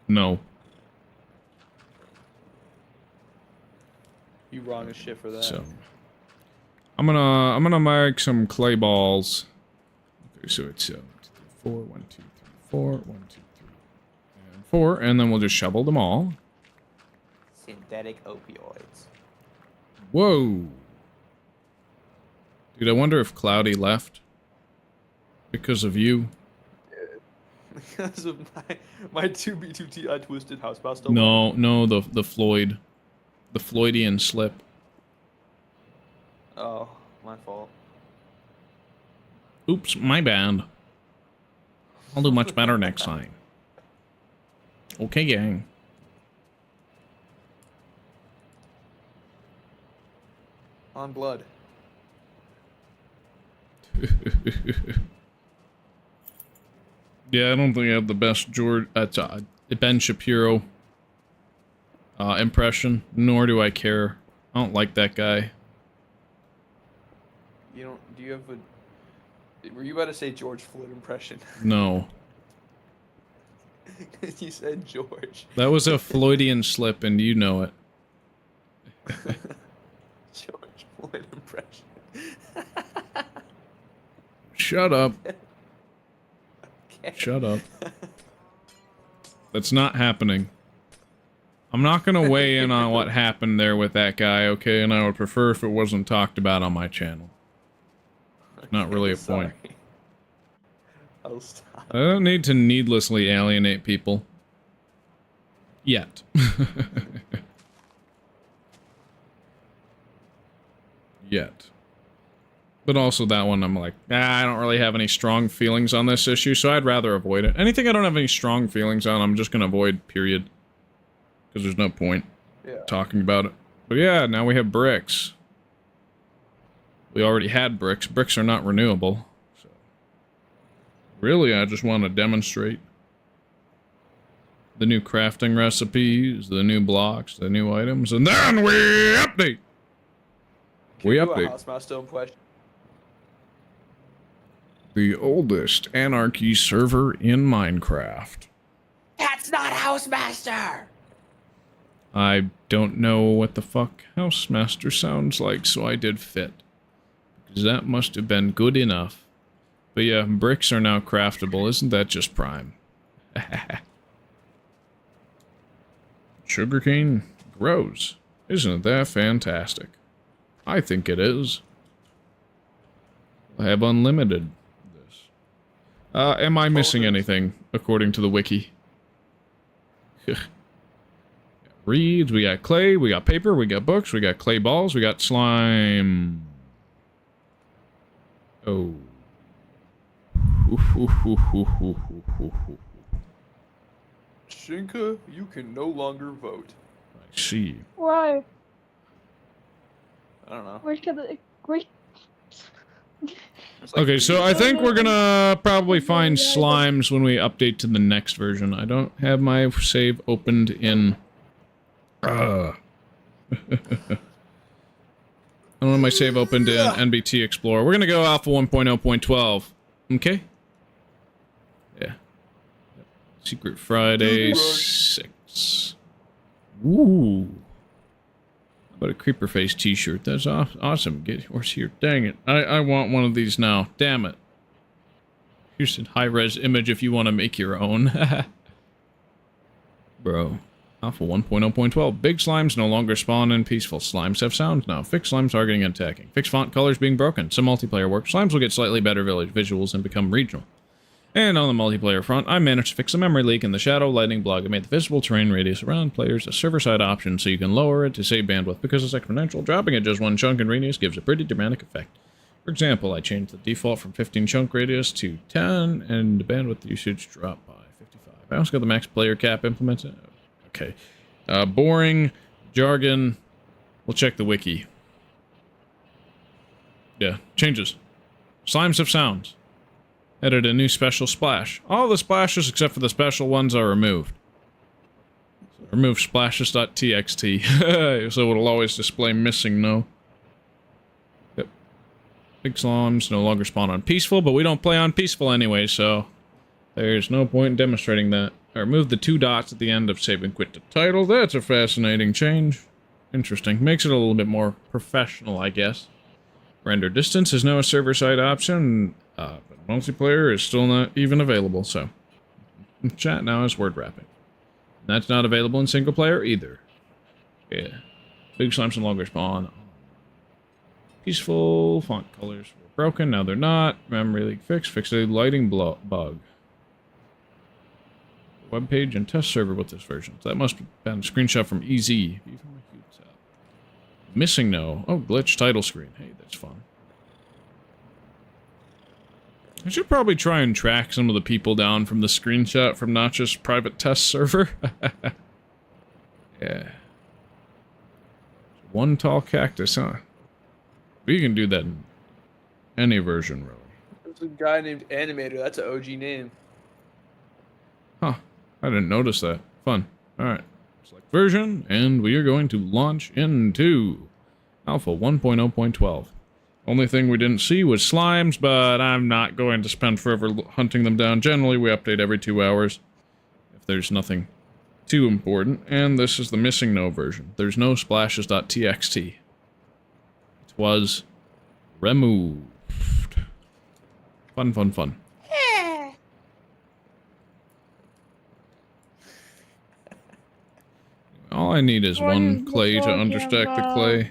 No. You wrong as shit for that. So I'm gonna make some clay balls. Okay, so it's 1, 2, 3, 4, 1, 2, 3, 4, 1, 2, 3, and 4, and then we'll just shovel them all. Synthetic opioids. Whoa. Dude, I wonder if Cloudy left because of you. Because of my 2B2Ti twisted house mouse. No, the Floyd. The Floydian slip. Oh, my fault. Oops, my bad. I'll do much better next time. Okay, gang. On blood. Yeah, I don't think I have the best Ben Shapiro impression, nor do I care. I don't like that guy. You don't. Do you have a? Were you about to say George Floyd impression? No. You said George. That was a Floydian slip, and you know it. George Floyd impression. Shut up. Okay. Shut up. That's not happening. I'm not gonna weigh in on what happened there with that guy, okay? And I would prefer if it wasn't talked about on my channel. It's not really a point. Sorry. I'll stop. I don't need to needlessly alienate people. Yet. Yet. But also that one, I'm like, I don't really have any strong feelings on this issue, so I'd rather avoid it. Anything I don't have any strong feelings on, I'm just gonna avoid, period. Because there's no point talking about it. But yeah, now we have bricks. We already had bricks. Bricks are not renewable. So really, I just want to demonstrate the new crafting recipes, the new blocks, the new items, and then we update. Can you do a house milestone question? The oldest anarchy server in Minecraft. That's not Housemaster! I don't know what the fuck Housemaster sounds like, so I did fit. Because that must have been good enough. But yeah, bricks are now craftable. Isn't that just prime? Sugarcane grows. Isn't that fantastic? I think it is. I have unlimited this. Am I missing anything, according to the wiki? Reeds, we got clay, we got paper, we got books, we got clay balls, we got slime. Oh. Shinka, you can no longer vote. I see. Why? I don't know. Where's the where's It's like Okay, so I think we're gonna probably find slimes when we update to the next version. I don't have my save opened in... I don't have my save opened in NBT Explorer. We're gonna go Alpha 1.0.12. Okay? Yeah. Seecret Friday 6. Ooh. How about a Creeper Face t-shirt? That's awesome. Get yours here. Dang it. I want one of these now. Damn it. Here's a high-res image if you want to make your own. Bro. Alpha 1.0.12. Big slimes no longer spawn in peaceful. Slimes have sounds now. Fixed slimes targeting and attacking. Fixed font colors being broken. Some multiplayer work. Slimes will get slightly better visuals and become regional. And on the multiplayer front, I managed to fix a memory leak in the shadow lighting block. I made the visible terrain radius around players a server-side option so you can lower it to save bandwidth because it's exponential. Dropping it just one chunk in radius gives a pretty dramatic effect. For example, I changed the default from 15 chunk radius to 10, and the bandwidth usage dropped by 55. I also got the max player cap implemented. Okay. Boring, jargon. We'll check the wiki. Yeah, changes. Slimes have sounds. Added a new special splash. All the splashes except for the special ones are removed. So remove splashes.txt. So it'll always display missing no. Yep. Big slimes no longer spawn on peaceful, but we don't play on peaceful anyway, so there's no point in demonstrating that. I removed the 2 dots at the end of save and quit the title. That's a fascinating change. Interesting. Makes it a little bit more professional, I guess. Render distance is now a server-side option, but multiplayer is still not even available, so... Chat now is word wrapping. That's not available in single player either. Yeah. Big slimes no longer spawn. Peaceful font colors were broken, now they're not. Memory leak fixed. Fixed a lighting bug. Web page and test server with this version. So that must have been a screenshot from EZ. Missing no. Oh, glitch title screen. Hey, that's fun. I should probably try and track some of the people down from the screenshot from Notch's private test server. Yeah. One tall cactus, huh? We can do that in any version, really. There's a guy named Animator. That's an OG name. Huh. I didn't notice that. Fun. Alright. Select version, and we are going to launch into Alpha 1.0.12. Only thing we didn't see was slimes, but I'm not going to spend forever hunting them down. Generally, we update every 2 hours if there's nothing too important. And this is the missing no version. There's no splashes.txt. It was removed. Fun, fun, fun. All I need is one clay to understack the clay.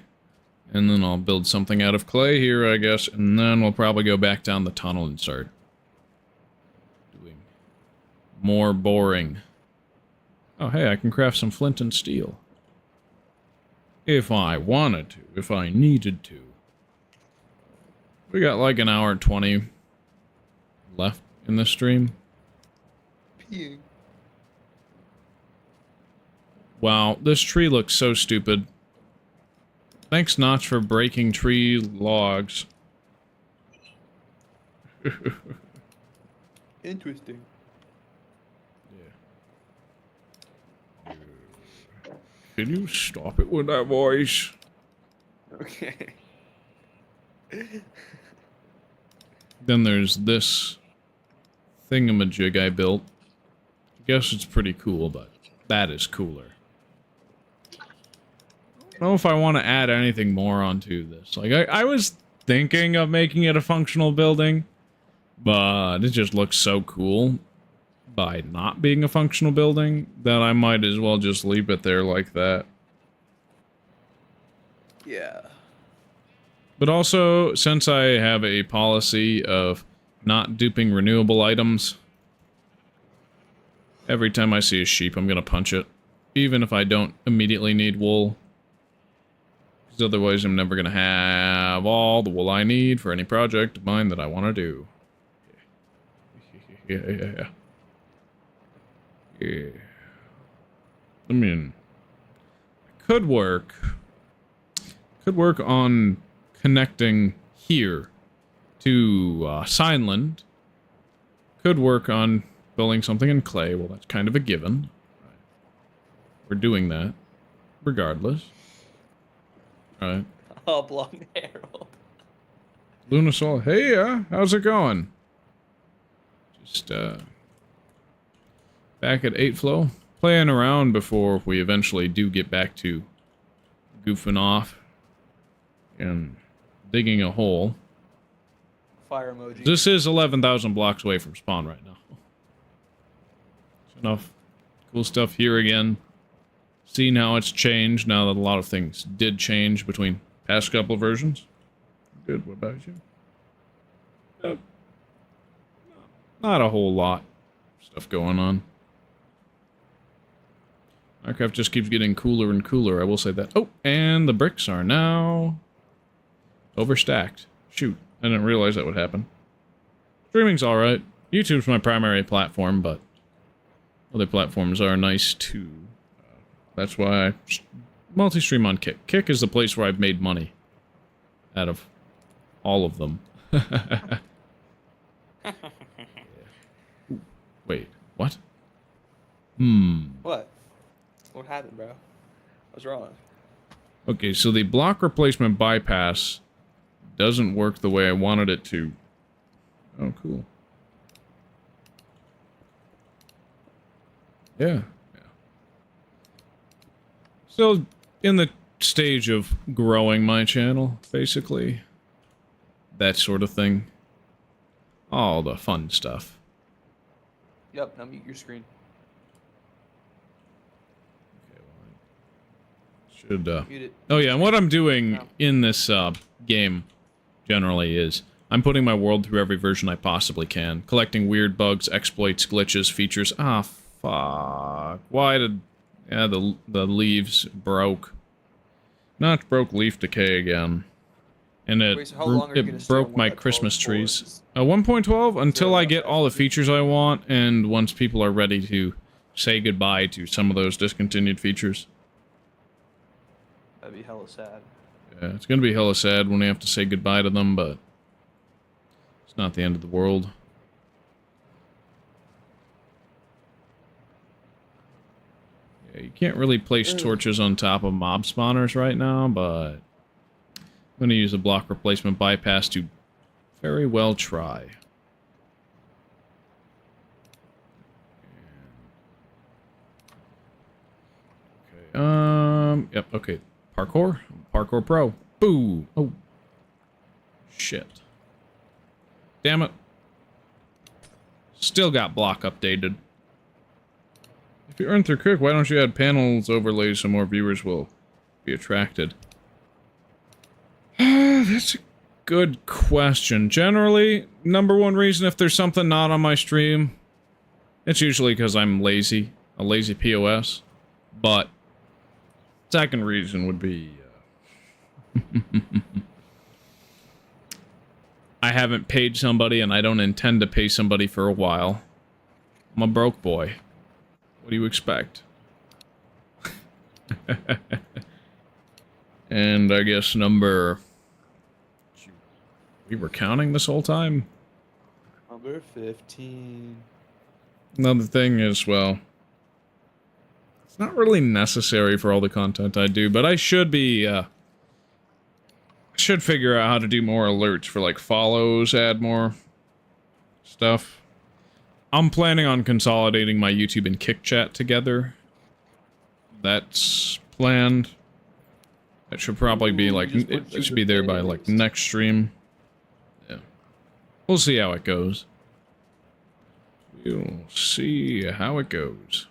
And then I'll build something out of clay here, I guess. And then we'll probably go back down the tunnel and start doing more boring. Oh, hey, I can craft some flint and steel. If I wanted to. If I needed to. We got like an hour and 20 left in this stream. Peeing. Wow, this tree looks so stupid. Thanks, Notch, for breaking tree logs. Interesting. Yeah. Can you stop it with that voice? Okay. Then there's this thingamajig I built. I guess it's pretty cool, but that is cooler. I don't know if I want to add anything more onto this. Like, I was thinking of making it a functional building, but it just looks so cool by not being a functional building that I might as well just leave it there like that. Yeah. But also, since I have a policy of not duping renewable items, every time I see a sheep, I'm gonna punch it. Even if I don't immediately need wool. Because otherwise I'm never gonna have all the wool I need for any project of mine that I want to do. Yeah. I mean, could work on connecting here to Signland. Could work on building something in clay. Well, that's kind of a given. We're doing that regardless. Right. Oblong Herald. Lunasol, hey, how's it going? Just, back at 8 flow. Playing around before we eventually do get back to goofing off and digging a hole. Fire emoji. This is 11,000 blocks away from spawn right now. There's enough cool stuff here again. Seeing how it's changed now that a lot of things did change between past couple of versions. Good, what about you? Not a whole lot of stuff going on. Minecraft just keeps getting cooler and cooler, I will say that. Oh, and the bricks are now overstacked. Shoot, I didn't realize that would happen. Streaming's alright. YouTube's my primary platform, but other platforms are nice too. That's why I multi-stream on Kick. Kick is the place where I've made money out of all of them. Wait, what? What? What happened, bro? What's wrong? Okay, so the block replacement bypass doesn't work the way I wanted it to. Oh, cool. Yeah. Still in the stage of growing my channel, basically. That sort of thing. All the fun stuff. Yep, now mute your screen. Okay, well, Mute it. oh yeah, and what I'm doing in this game, generally, is I'm putting my world through every version I possibly can. Collecting weird bugs, exploits, glitches, features. Ah, fuck. Why did... Yeah, the leaves broke. Not broke leaf decay again. And it, Wait, so how long are you gonna stay broke on my 1.12 Christmas for? trees. 1.12 until I enough get all the features I want, and once people are ready to say goodbye to some of those discontinued features. That'd be hella sad. Yeah, it's gonna be hella sad when we have to say goodbye to them, but it's not the end of the world. Yeah, you can't really place torches on top of mob spawners right now, but I'm gonna use a block replacement bypass to very well try. Okay, yep, okay. Parkour? Parkour pro. Boo! Oh. Shit. Damn it. Still got block updated. If you earn through Cook, why don't you add panels overlays so more viewers will be attracted? That's a good question. Generally, number one reason if there's something not on my stream, it's usually because I'm lazy. A lazy POS. But, second reason would be... I haven't paid somebody and I don't intend to pay somebody for a while. I'm a broke boy. What do you expect? And I guess number... We were counting this whole time? Number 15. Another thing is, well... It's not really necessary for all the content I do, but I should be, should figure out how to do more alerts for, like, follows, add more stuff. I'm planning on consolidating my YouTube and Kick chat together. That's planned. That should probably be, like, it should be there by, like, next stream. Yeah. We'll see how it goes. We'll see how it goes.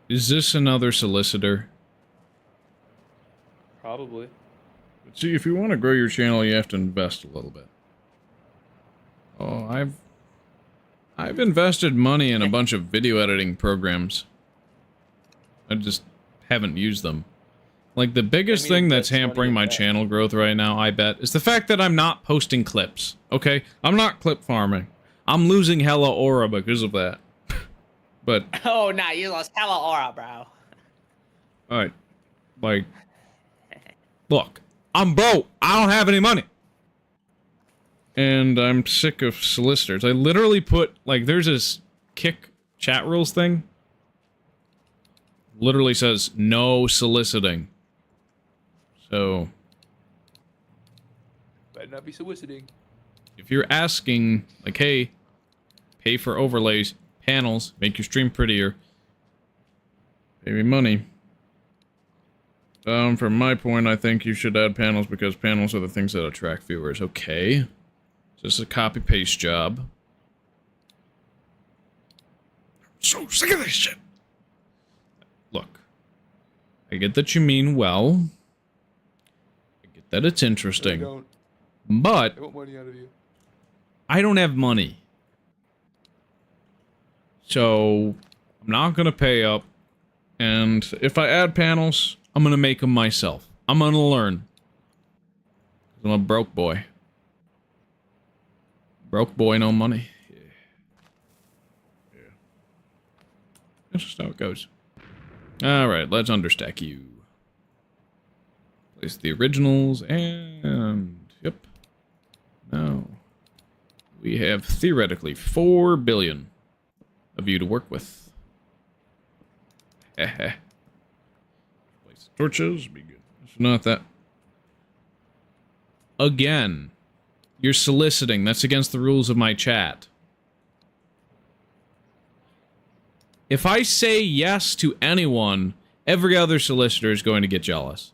Is this another solicitor? Probably. But see, if you want to grow your channel, you have to invest a little bit. Oh, I've invested money in a bunch of video editing programs. I just haven't used them. Like, the biggest thing that's hampering my channel growth right now, I bet, is the fact that I'm not posting clips, okay? I'm not clip farming. I'm losing hella aura because of that. But... Oh, nah, you lost hella aura, bro. Alright. Like... Look. I'm broke. I don't have any money. And I'm sick of solicitors. I literally put... Like, there's this Kick chat rules thing literally says no soliciting. So Better not be soliciting. if you're asking, like, hey, pay for overlays, panels, make your stream prettier, pay me money. From my point, I think you should add panels because panels are the things that attract viewers. Okay. So this is a copy-paste job. I'm so sick of this shit. Look. I get that you mean well. I get that it's interesting. Don't. But I want money out of you. I don't have money. So I'm not going to pay up. And if I add panels, I'm going to make them myself. I'm going to learn. I'm a broke boy. Broke boy, no money. Yeah. That's just how it goes. Alright, let's understack you. Place the originals and... Yep. Now, we have theoretically 4 billion of you to work with. Heh. Place the torches, be good. It's not that. Again, you're soliciting. That's against the rules of my chat. If I say yes to anyone, every other solicitor is going to get jealous.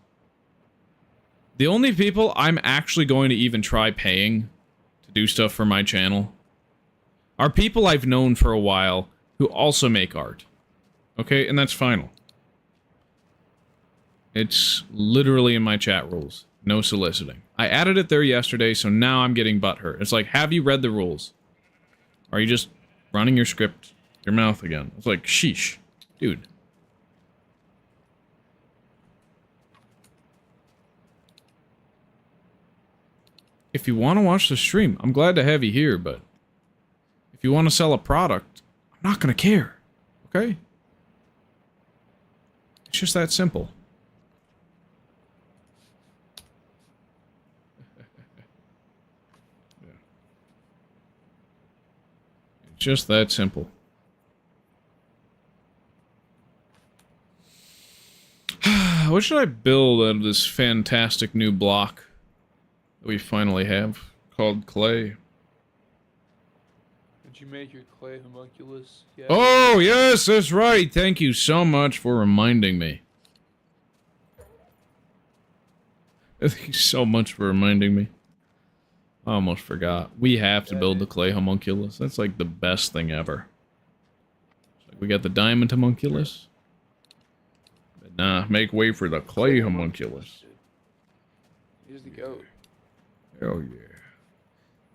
The only people I'm actually going to even try paying to do stuff for my channel are people I've known for a while who also make art. Okay, and that's final. It's literally in my chat rules. No soliciting. I added it there yesterday, so now I'm getting butthurt. It's like, have you read the rules? Or are you just running your script, your mouth again? It's like, sheesh. Dude. If you want to watch the stream, I'm glad to have you here, but if you want to sell a product, I'm not going to care. Okay? It's just that simple. Yeah. It's just that simple. What should I build out of this fantastic new block that we finally have called clay? Did you make your clay homunculus yet? Oh, yes, that's right. Thank you so much for reminding me. Thank you so much for reminding me. I almost forgot. We have to build the clay homunculus. That's like the best thing ever. We got the diamond homunculus. But nah, make way for the clay homunculus. He's the goat. Oh yeah.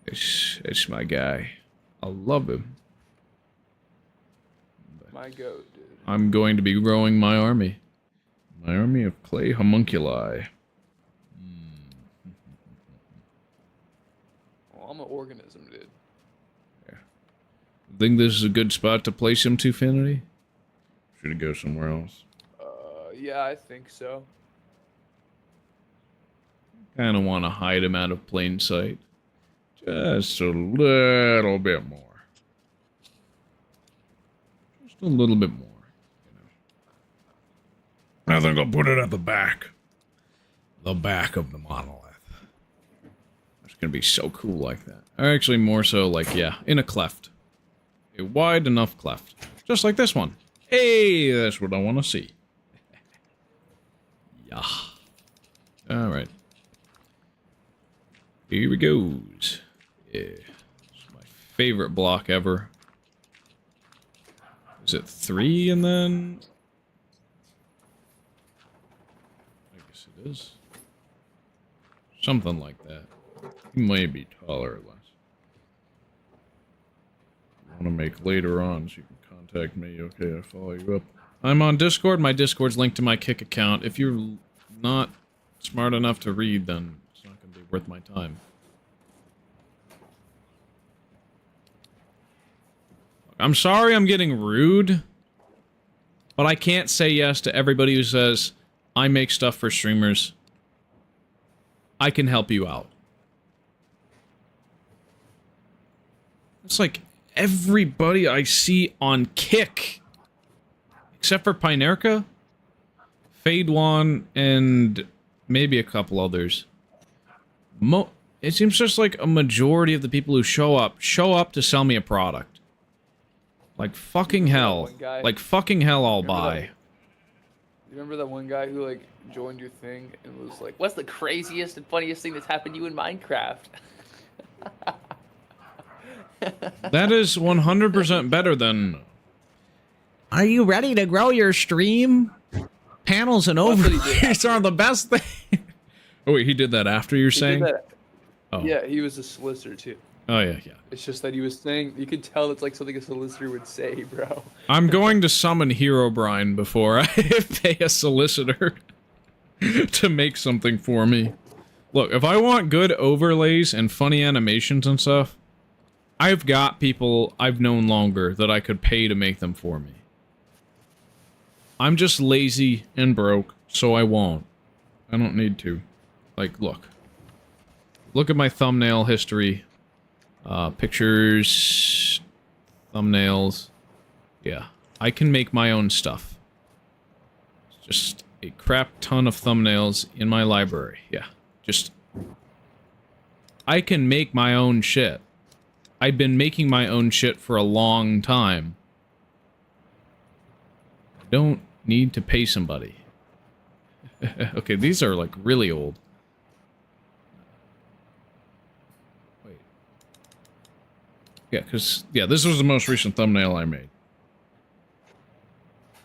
It's my guy. I love him. My goat, dude. I'm going to be growing my army. My army of clay homunculi. Well, I'm an organism, dude. Yeah. Think this is a good spot to place him to, Finity? Should it go somewhere else? Yeah, I think so. Kind of want to hide him out of plain sight. Just a little bit more. Just a little bit more. You know. I think I'll put it at the back. The back of the monolith. It's going to be so cool like that. Or actually more so like, yeah, in a cleft. A wide enough cleft. Just like this one. Hey, that's what I want to see. Yeah. Alright. Here we goes. Yeah. It's my favorite block ever. Is it 3 and then... I guess it is. Something like that. It may be taller or less. I want to make later on so you can contact me. Okay, I follow you up. I'm on Discord. My Discord's linked to my Kick account. If you're not smart enough to read, then it's not going to be worth my time. I'm sorry I'm getting rude, but I can't say yes to everybody who says, I make stuff for streamers. I can help you out. It's like, everybody I see on Kick, except for Pinerka, Fade One, and maybe a couple others. It seems just like a majority of the people who show up to sell me a product. Like fucking hell. Like fucking hell, I'll buy. You remember that one guy who like joined your thing and was like, "What's the craziest and funniest thing that's happened to you in Minecraft?" That is 100% better than... Are you ready to grow your stream? Panels and overlays are the best thing. Oh wait, he did that after you're saying? Oh. Yeah, he was a solicitor too. Oh yeah. It's just that he was saying, you could tell it's like something a solicitor would say, bro. I'm going to summon Herobrine before I pay a solicitor to make something for me. Look, if I want good overlays and funny animations and stuff, I've got people I've known longer that I could pay to make them for me. I'm just lazy and broke, so I won't. I don't need to. Like, look. Look at my thumbnail history. Pictures, thumbnails. Yeah, I can make my own stuff. Just a crap ton of thumbnails in my library. Yeah, just... I can make my own shit. I've been making my own shit for a long time. I don't need to pay somebody. Okay, these are like really old. Wait. Yeah, because, yeah, this was the most recent thumbnail I made.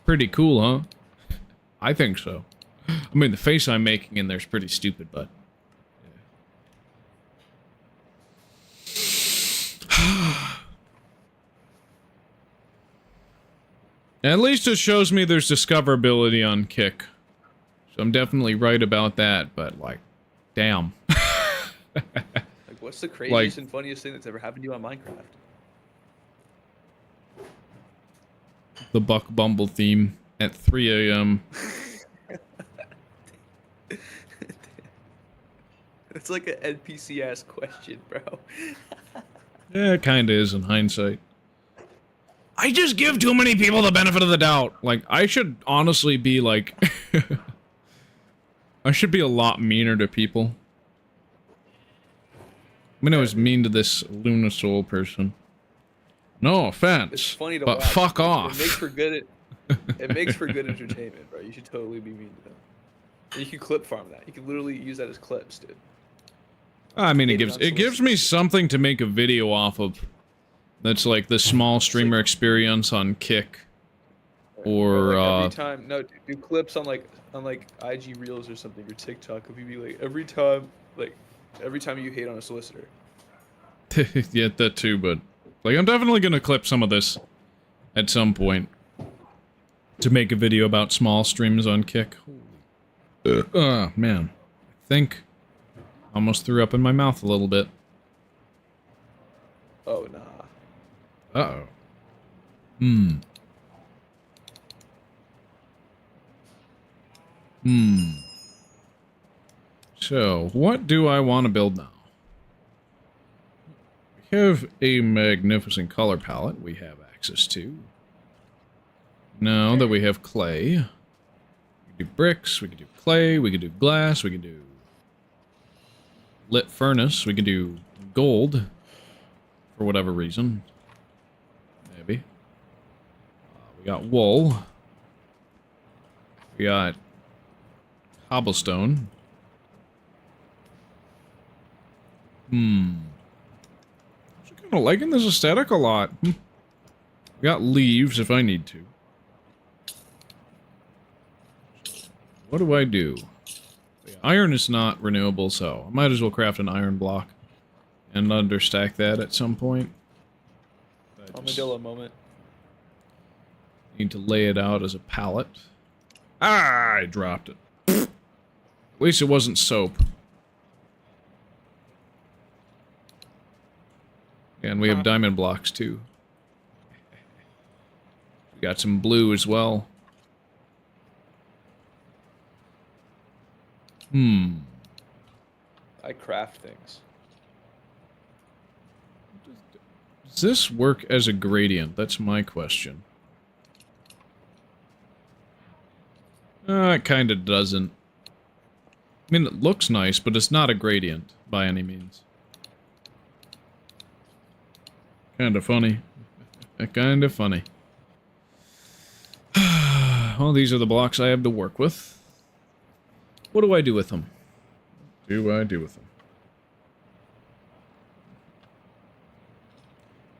Pretty cool, huh? I think so. I mean, the face I'm making in there's pretty stupid, but... At least it shows me there's discoverability on Kick. So I'm definitely right about that, but, like, damn. Like, what's the craziest and funniest thing that's ever happened to you on Minecraft? The Buck Bumble theme at 3 a.m. It's like an NPC-ass question, bro. Yeah, it kinda is in hindsight. I just give too many people the benefit of the doubt. Like, I should honestly be like... I should be a lot meaner to people. I mean, I was mean to this Lunasoul person. No offense, It's funny to but watch. fuck off. It makes for good... It makes for good entertainment, bro. You should totally be mean to them. You can clip farm that. You can literally use that as clips, dude. I mean, it gives me something to make a video off of. That's like the small streamer experience on Kick, or like every time, no, do clips on like IG Reels or something or TikTok. If you be like every time you hate on a solicitor. yeah, that too. But like, I'm definitely gonna clip some of this at some point to make a video about small streams on Kick. Oh man, I think I almost threw up in my mouth a little bit. Oh nah. Uh-oh. Hmm. So, what do I want to build now? We have a magnificent color palette we have access to. Now that we have clay, we can do bricks, we can do clay, we can do glass, we can do lit furnace, we can do gold, for whatever reason. Maybe. We got wool. We got cobblestone. I'm kind of liking this aesthetic a lot. We got leaves if I need to. What do I do? Iron is not renewable, so I might as well craft an iron block and understack that at some point. Armadillo moment. Need to lay it out as a pallet. Ah, I dropped it. At least it wasn't soap. And we have diamond blocks too. We got some blue as well. I craft things. Does this work as a gradient? That's my question. It kind of doesn't. I mean, it looks nice, but it's not a gradient by any means. Kind of funny. Kind of funny. Well, these are the blocks I have to work with. What do I do with them? What do I do with them?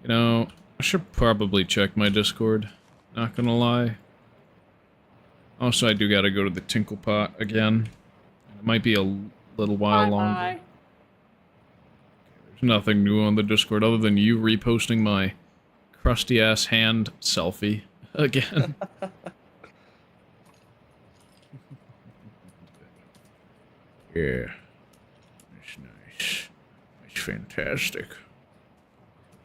You know, I should probably check my Discord. Not gonna lie. Also, I do gotta go to the Tinkle Pot again. It might be a little while longer. There's nothing new on the Discord other than you reposting my crusty-ass hand selfie again. Yeah. That's nice. That's fantastic.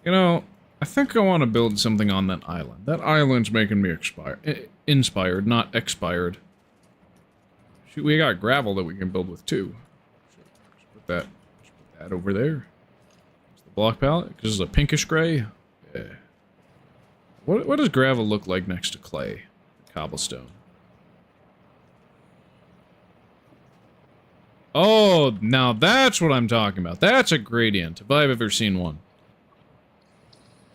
You know, I think I want to build something on that island. That island's making me inspired, not expired. Shoot, we got gravel that we can build with too. Just put that over there. It's the block palette, because it's a pinkish gray. Yeah. What does gravel look like next to clay? Cobblestone. Oh, now that's what I'm talking about. That's a gradient, if I've ever seen one.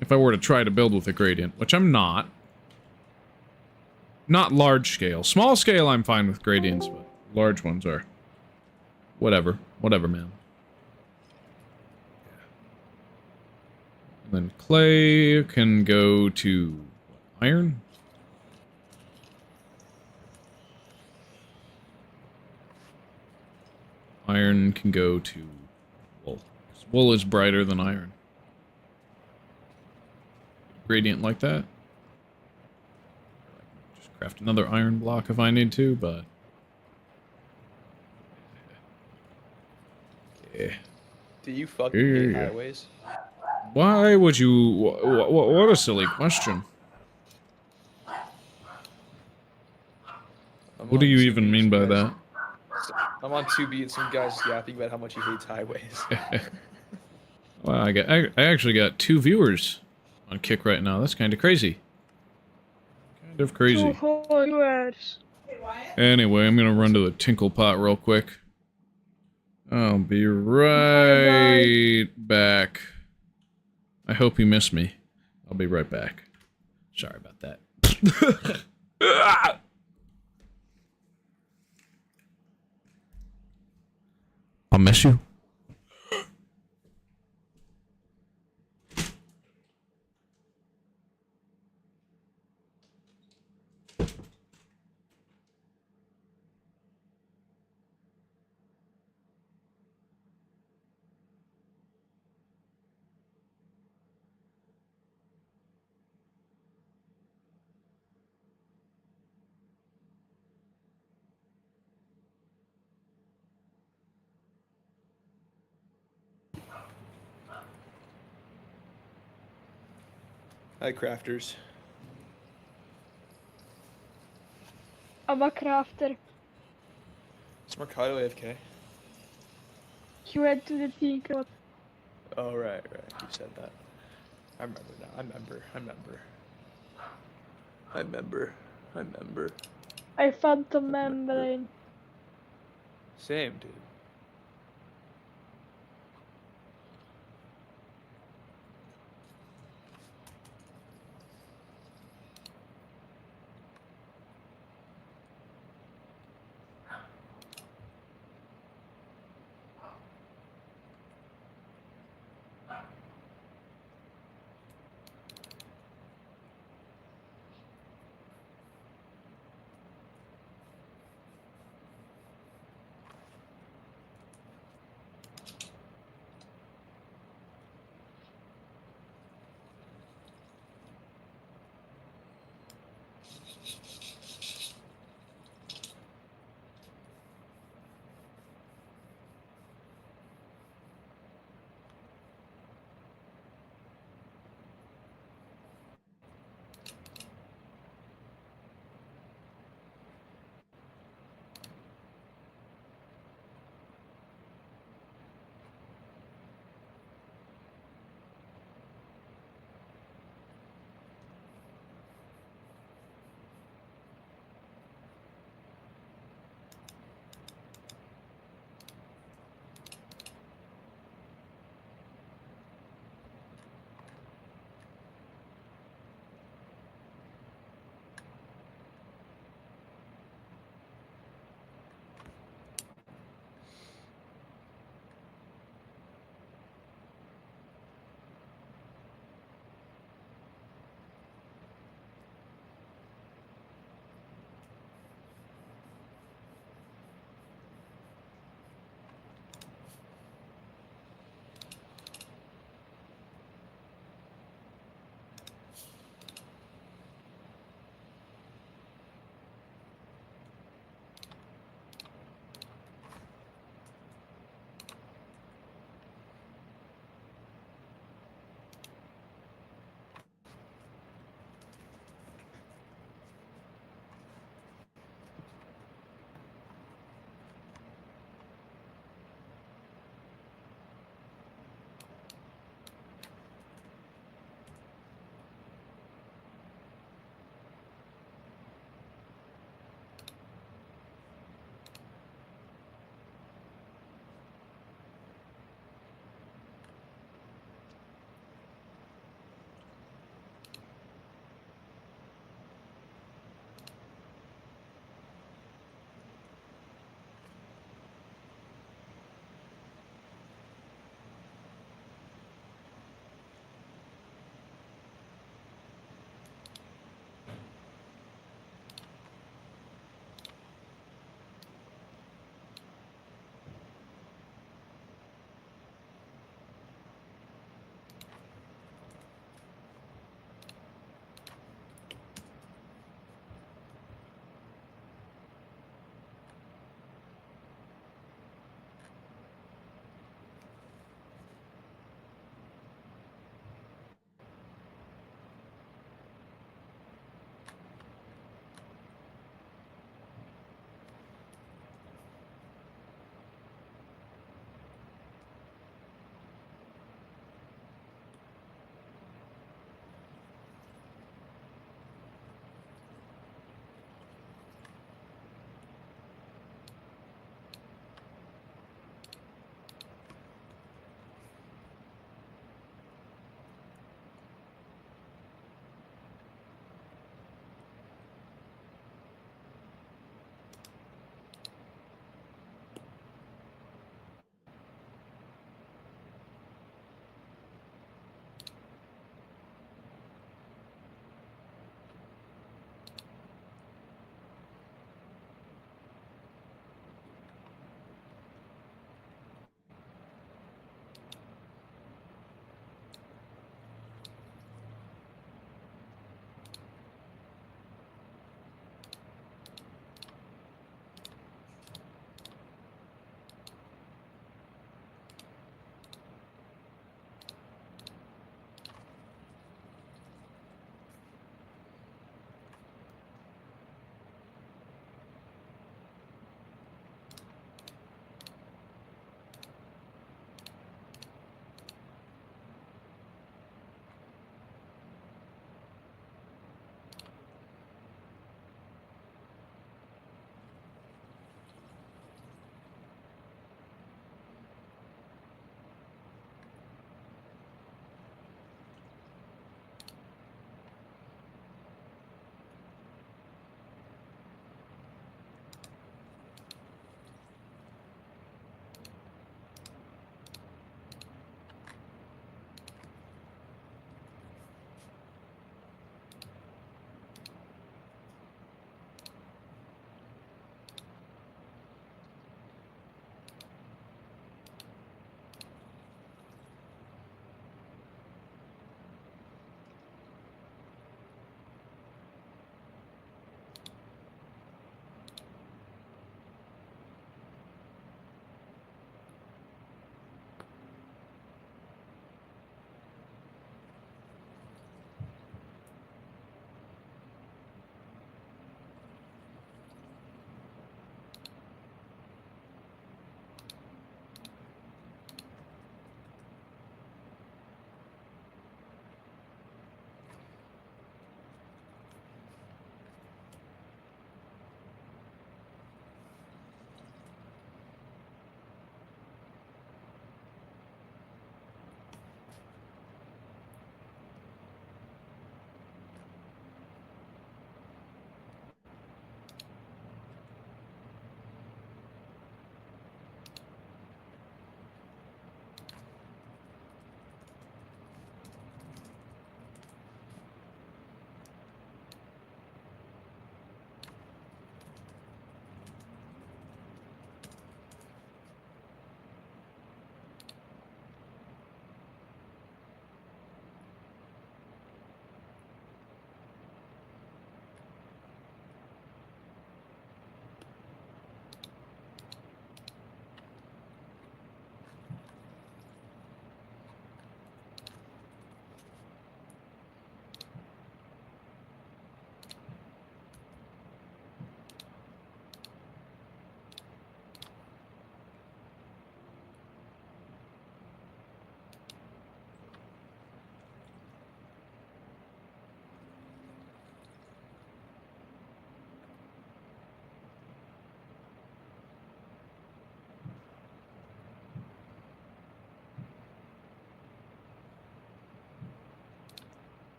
If I were to try to build with a gradient, which I'm not. Not large scale. Small scale, I'm fine with gradients, but large ones are... Whatever. Whatever, man. And then clay can go to... What, iron? Iron can go to wool. Wool is brighter than iron. Gradient like that. Just craft another iron block if I need to, but... Yeah. Do you fucking hate highways? Why would you... What a silly question. What do you even mean by that? I'm on 2B and some guy's yapping about how much he hates highways. Wow, I actually got 2 viewers on Kick right now. That's kind of crazy. Kind of crazy. Anyway, I'm gonna run to the Tinkle Pot real quick. I'll be right back. I hope you miss me. I'll be right back. Sorry about that. I'll miss you. Hi, crafters. I'm a crafter. It's Mercado AFK. He went to the Seecret. Oh, right. You said that. I remember now. I remember. I found the membrane. Same, dude.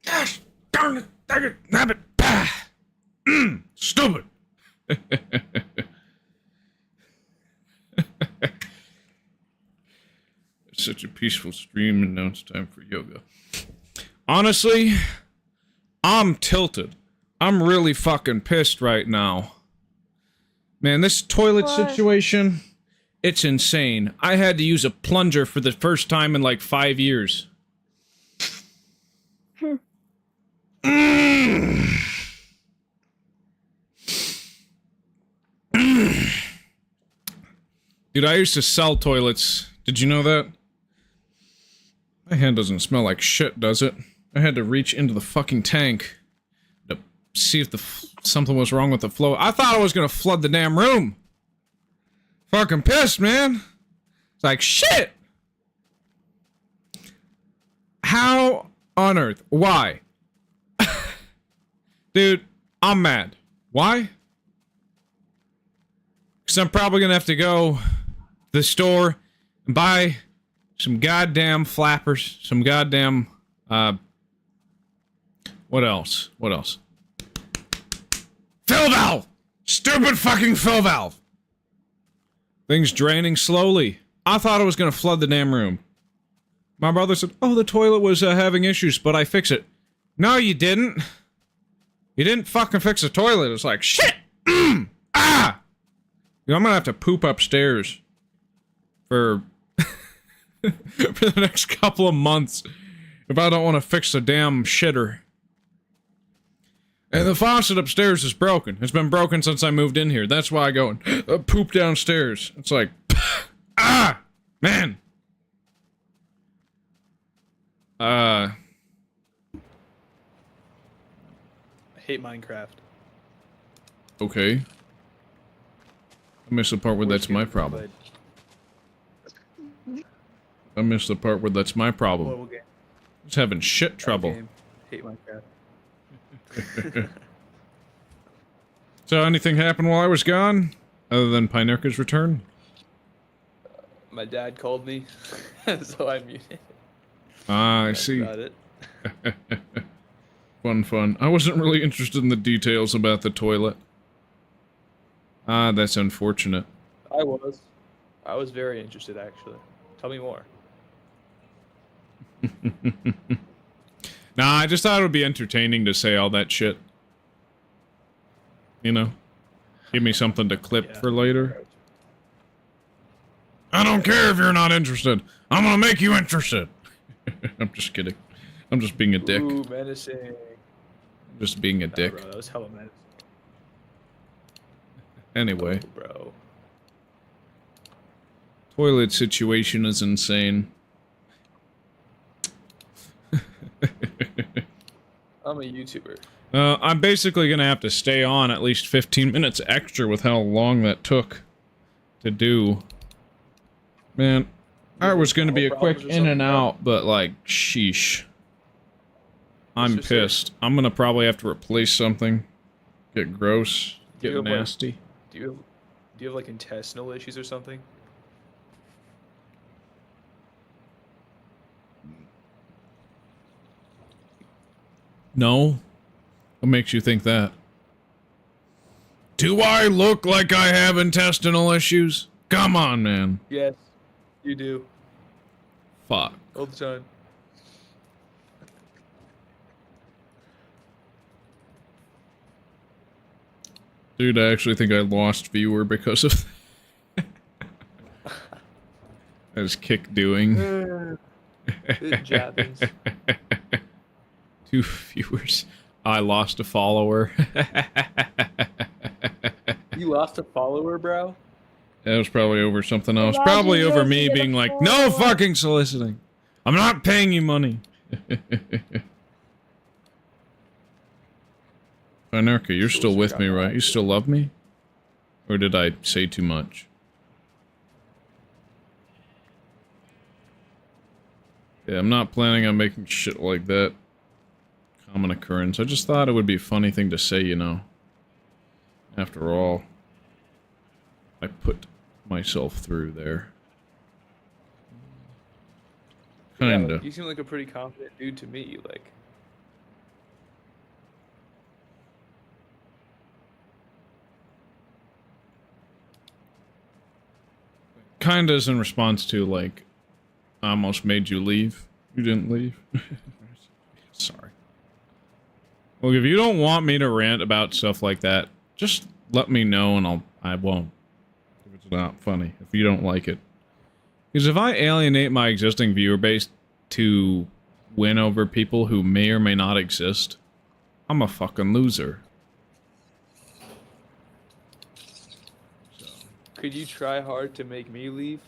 Gosh darn it, dang it, nabbit. Stupid. It's such a peaceful stream, and now it's time for yoga. Honestly, I'm tilted. I'm really fucking pissed right now. Man, this toilet situation, it's insane. I had to use a plunger for the first time in like 5 years. Dude, I used to sell toilets. Did you know that? My hand doesn't smell like shit, does it? I had to reach into the fucking tank to see if something was wrong with the flow. I thought I was gonna flood the damn room. Fucking pissed, man. It's like, shit! How on earth? Why? Dude, I'm mad. Why? Because I'm probably gonna have to go to the store and buy some goddamn flappers, some goddamn, what else? What else? Fill valve! Stupid fucking fill valve! Things draining slowly. I thought it was gonna flood the damn room. My brother said, oh, the toilet was having issues, but I fixed it. No, you didn't. You didn't fucking fix the toilet. It's like, shit! Ah! You know, I'm gonna have to poop upstairs for for the next couple of months if I don't want to fix the damn shitter. And the faucet upstairs is broken. It's been broken since I moved in here. That's why I go and poop downstairs. It's like, ah! Man! I hate Minecraft. Okay. I missed the part where Worst that's my game I've problem. played. I missed the part where that's my problem. Horrible game. Just having shit trouble. Game. Hate Minecraft. So anything happened while I was gone? Other than Pinerka's return? My dad called me, so I muted. Ah, I That's see. about it. Fun. I wasn't really interested in the details about the toilet. Ah, that's unfortunate. I was very interested, actually. Tell me more. Nah, I just thought it would be entertaining to say all that shit. You know? Give me something to clip for later. I don't care if you're not interested. I'm gonna make you interested. I'm just kidding. I'm just being a dick. Ooh, menacing. Just being a dick. Bro, that was hella menacing. Anyway. Oh, bro. Toilet situation is insane. I'm a YouTuber. I'm basically gonna have to stay on at least 15 minutes extra with how long that took to do. Man, I was gonna be a quick in and out, but like, sheesh. I'm pissed. I'm gonna probably have to replace something. Get gross. Get nasty. Do you have like intestinal issues or something? No? What makes you think that? Do I look like I have intestinal issues? Come on, man. Yes, you do. Fuck. All the time. Dude, I actually think I lost viewer because of I just kick doing. It happens. 2 viewers. I lost a follower. You lost a follower, bro? That was probably over something else. Why'd Probably you over lose me your being like, no follower? fucking soliciting. I'm not paying you money. Pinerka, you're still with me, right? You still love me? Or did I say too much? Yeah, I'm not planning on making shit like that common occurrence. I just thought it would be a funny thing to say, you know. After all, I put myself through there. Kinda. Yeah, you seem like a pretty confident dude to me, like. Kinda is in response to, like, I almost made you leave. You didn't leave. Sorry. Well, if you don't want me to rant about stuff like that, just let me know and I won't. If it's not funny, if you don't like it. Because if I alienate my existing viewer base to win over people who may or may not exist, I'm a fucking loser. Could you try hard to make me leave?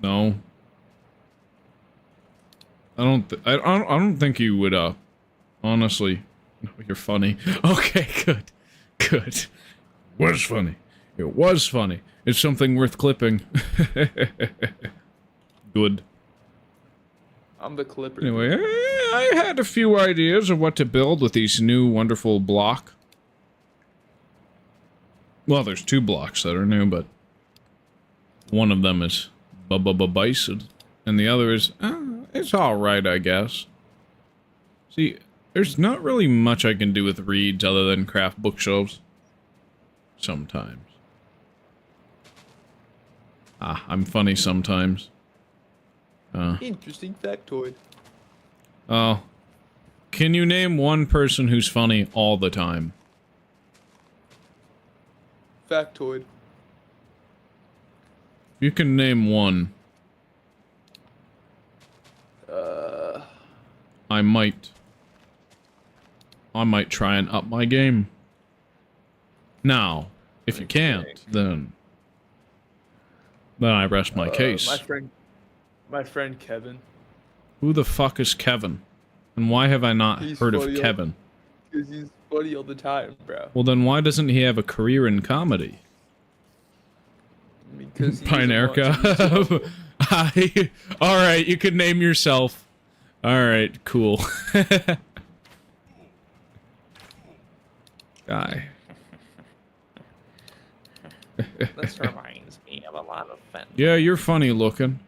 No. I don't think you would, honestly. No, you're funny. Okay, good. Was funny. It was funny. It's something worth clipping. Good. I'm the clipper. Anyway, I had a few ideas of what to build with these new wonderful block. Well, there's 2 blocks that are new, but One of them is bison, and the other is, it's alright, I guess. See, there's not really much I can do with reeds other than craft bookshelves. Sometimes. I'm funny sometimes. Interesting factoid. Oh. Can you name one person who's funny all the time? Factoid. You can name one. I might try and up my game. Now, if you can't, then I rest my case. My friend Kevin. Who the fuck is Kevin? And why have I not heard of Kevin? Because he's funny all the time, bro. Well, then why doesn't he have a career in comedy? Because Pinerica. Alright, you could name yourself. Alright, cool. Guy. This reminds me of a lot of fun. Yeah, you're funny looking.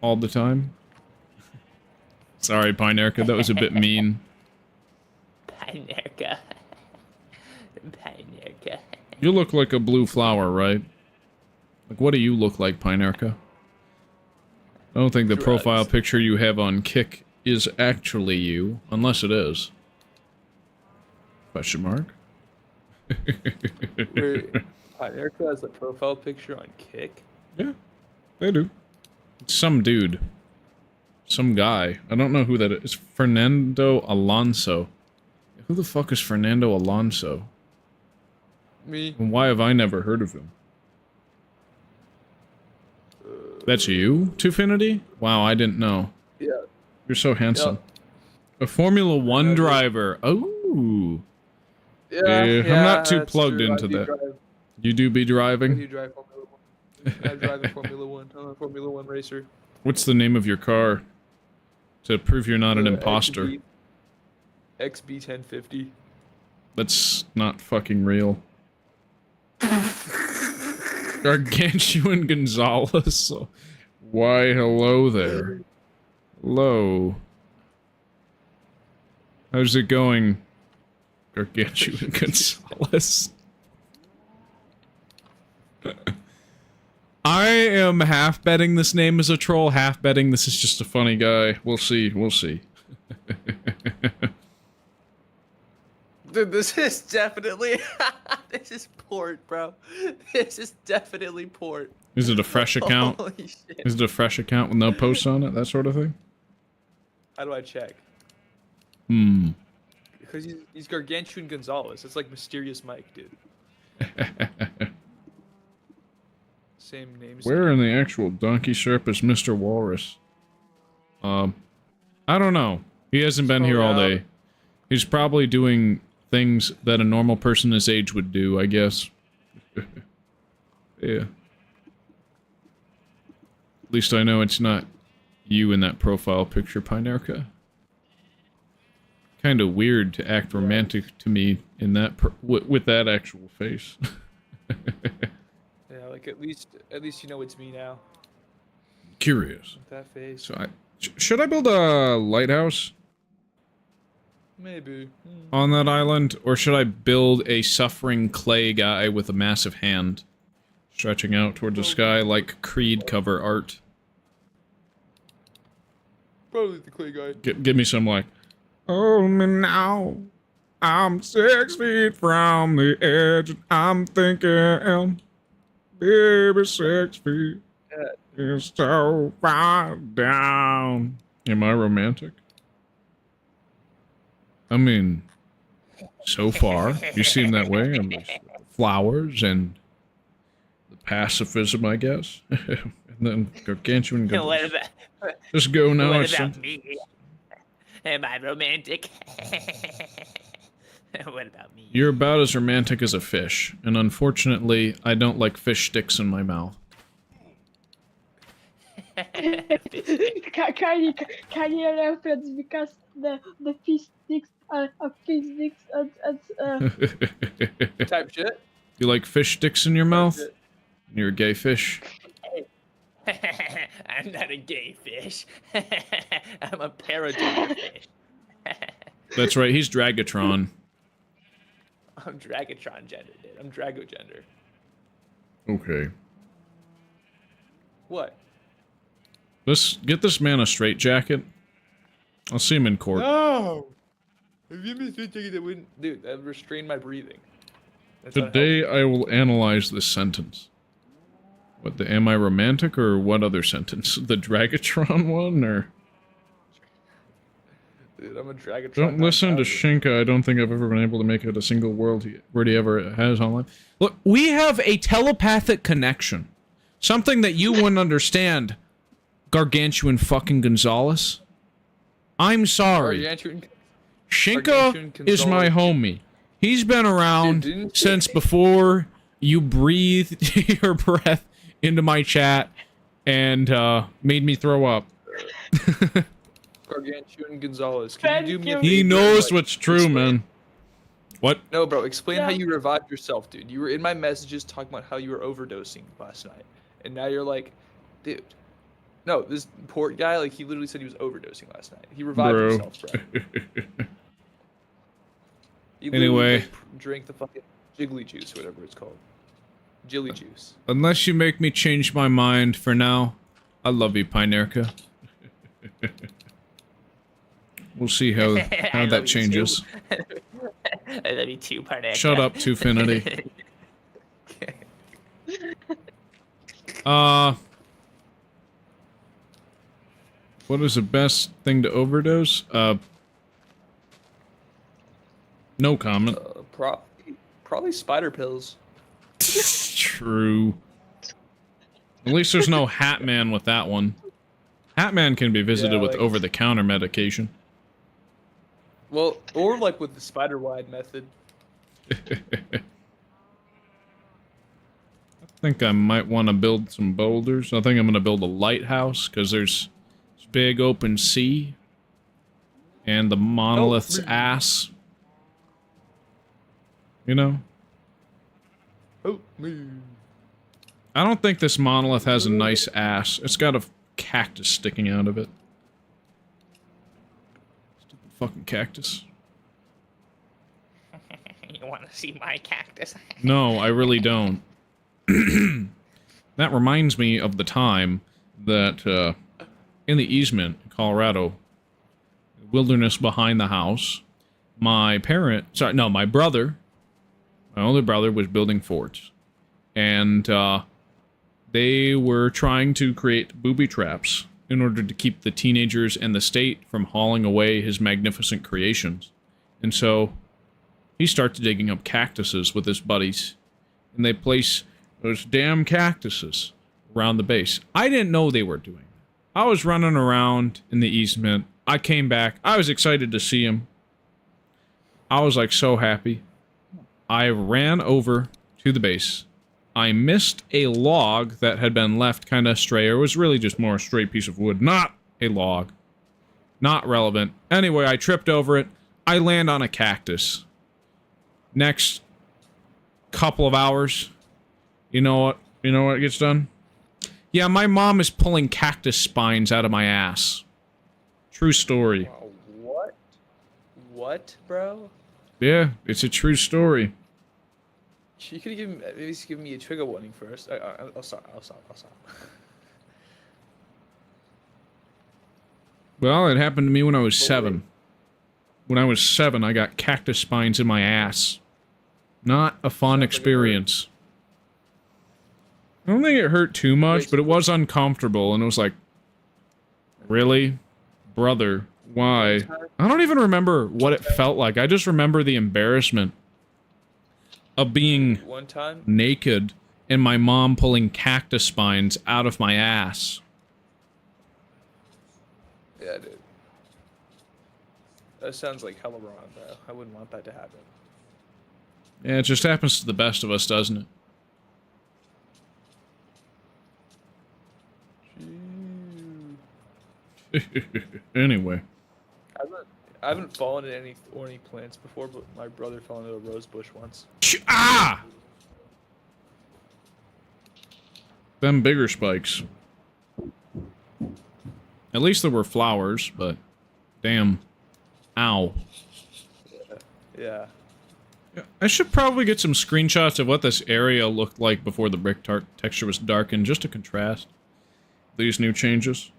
All the time. Sorry, Pinerica, that was a bit mean. Pinerica. Pinerica. You look like a blue flower, right? Like, what do you look like, Pinerica? I don't think the profile picture you have on Kick is actually you, unless it is. Question mark? Wait, Erica has a profile picture on Kick? Yeah, they do. It's some dude. Some guy. I don't know who that is. Fernando Alonso. Who the fuck is Fernando Alonso? Me. And why have I never heard of him? That's you, Twofinity? Wow, I didn't know. Yeah. You're so handsome. Yep. A Formula One driver. Oh. Yeah, I'm not too that's plugged true. into that. Drive, You do be I driving? do drive Formula 1. I drive in Formula 1. I'm a Formula 1 racer. What's the name of your car? To prove you're not an imposter. XB1050. That's not fucking real. Gargantuan Gonzalez. Why, hello there. Hello. How's it going, Gargantuan Gonzalez? I am half betting this name is a troll, half betting this is just a funny guy. We'll see, we'll see. Dude, this is definitely... this is port, bro. This is definitely port. Is it a fresh account? Holy shit. Is it a fresh account with no posts on it? That sort of thing? How do I check? Hmm. Because he's Gargantuan Gonzalez. It's like Mysterious Mike, dude. Same name. Where in the actual donkey syrup is Mr. Walrus? I don't know. He hasn't been here all day. He's probably doing things that a normal person his age would do, I guess. Yeah. At least I know it's not you in that profile picture, Pinerica. Kind of weird to act romantic to me in that with that actual face. Yeah, like at least you know it's me now. Curious. With that face. So should I build a lighthouse Maybe. on that island, or should I build a suffering clay guy with a massive hand stretching out toward the sky like Creed cover art? Probably the clay guy. Give me some like, hold me now, I'm 6 feet from the edge, and I'm thinking, baby, 6 feet is so far down. Am I romantic? I mean, so far, you seem that way, and there's flowers and the pacifism, I guess. And then Gargantuan goes, What about, just go now. what It's about me? Am I romantic? What about me? You're about as romantic as a fish, and unfortunately, I don't like fish sticks in my mouth. Kylie reference because the fish sticks are physics and Type shit. You like fish sticks in your mouth? Shit. You're a gay fish. I'm not a gay fish. I'm a paragender fish. That's right, he's Dragatron. I'm Dragatron gender, dude. I'm Dragogender. Okay. What? Get this man a straitjacket. I'll see him in court. No! If you miss me taking that wouldn't, dude, that would restrain my breathing. That's Today I will analyze this sentence. What, the am I romantic or what other sentence? The Dragatron one or? Dude, I'm a Dragatron. Don't listen to 9000. Shinka. I don't think I've ever been able to make it a single word he ever has online. Look, we have a telepathic connection. Something that you wouldn't understand, Gargantuan fucking Gonzalez. I'm sorry. Shinka Gargantuan is my Gonzalez. homie. He's been around Dude, didn't since before you breathed your breath into my chat and made me throw up. Gargantuan Gonzalez. Can you do me a He favor, knows like, what's true, explain- man. What? No, bro, explain how Yeah. you revived yourself, dude. You were in my messages talking about how you were overdosing last night. And now you're like, dude. No, this poor guy, like, he literally said he was overdosing last night. He revived Bro. himself, bro. He literally, Anyway. like, drank the fucking jiggly juice, or whatever it's called. Jilly juice. Unless you make me change my mind for now, I love you, Pinerka. We'll see how I love that you changes. I love you too, Parnaka. Shut up, Twofinity. What is the best thing to overdose? No comment. Probably spider pills. True. At least there's no Hat Man with that one. Hat Man can be visited Yeah, with like- over-the-counter medication. Well, or like with the spider wide method. I think I might want to build some boulders. I think I'm going to build a lighthouse, because there's this big open sea. And the monolith's ass. You know? Oh, me. I don't think this monolith has a nice ass. It's got a cactus sticking out of it. Stupid fucking cactus. You want to see my cactus? No, I really don't. That reminds me of the time that, in the easement in Colorado, wilderness behind the house, my brother, my older brother was building forts. And, they were trying to create booby traps in order to keep the teenagers and the state from hauling away his magnificent creations. And so, he starts digging up cactuses with his buddies, and they place those damn cactuses around the base. I didn't know they were doing that. I was running around in the easement. I came back. I was excited to see him. I was like so happy. I ran over to the base. I missed a log that had been left kind of stray, or it was really just more a stray piece of wood, not a log. Not relevant. Anyway, I tripped over it. I land on a cactus. Next couple of hours, you know what gets done? Yeah, my mom is pulling cactus spines out of my ass. True story. Wow, what? What, bro? Yeah, it's a true story. You could have at least given me a trigger warning first. I'll stop. Well, it happened to me when I was 7. When I was 7, I got cactus spines in my ass. Not a fun experience. I don't think it hurt too much, but it was uncomfortable, and it was like, really? Brother, why? I don't even remember what it felt like. I just remember the embarrassment of being One time, naked and my mom pulling cactus spines out of my ass. yeah, dude. That sounds like hella wrong, bro. I wouldn't want that to happen. Yeah, it just happens to the best of us, doesn't it? Anyway. I haven't fallen in any thorny plants before, but my brother fell into a rose bush once. Ah! Them bigger spikes. At least there were flowers, but damn. Ow. Yeah. Yeah, I should probably get some screenshots of what this area looked like before the brick texture was darkened, just to contrast these new changes.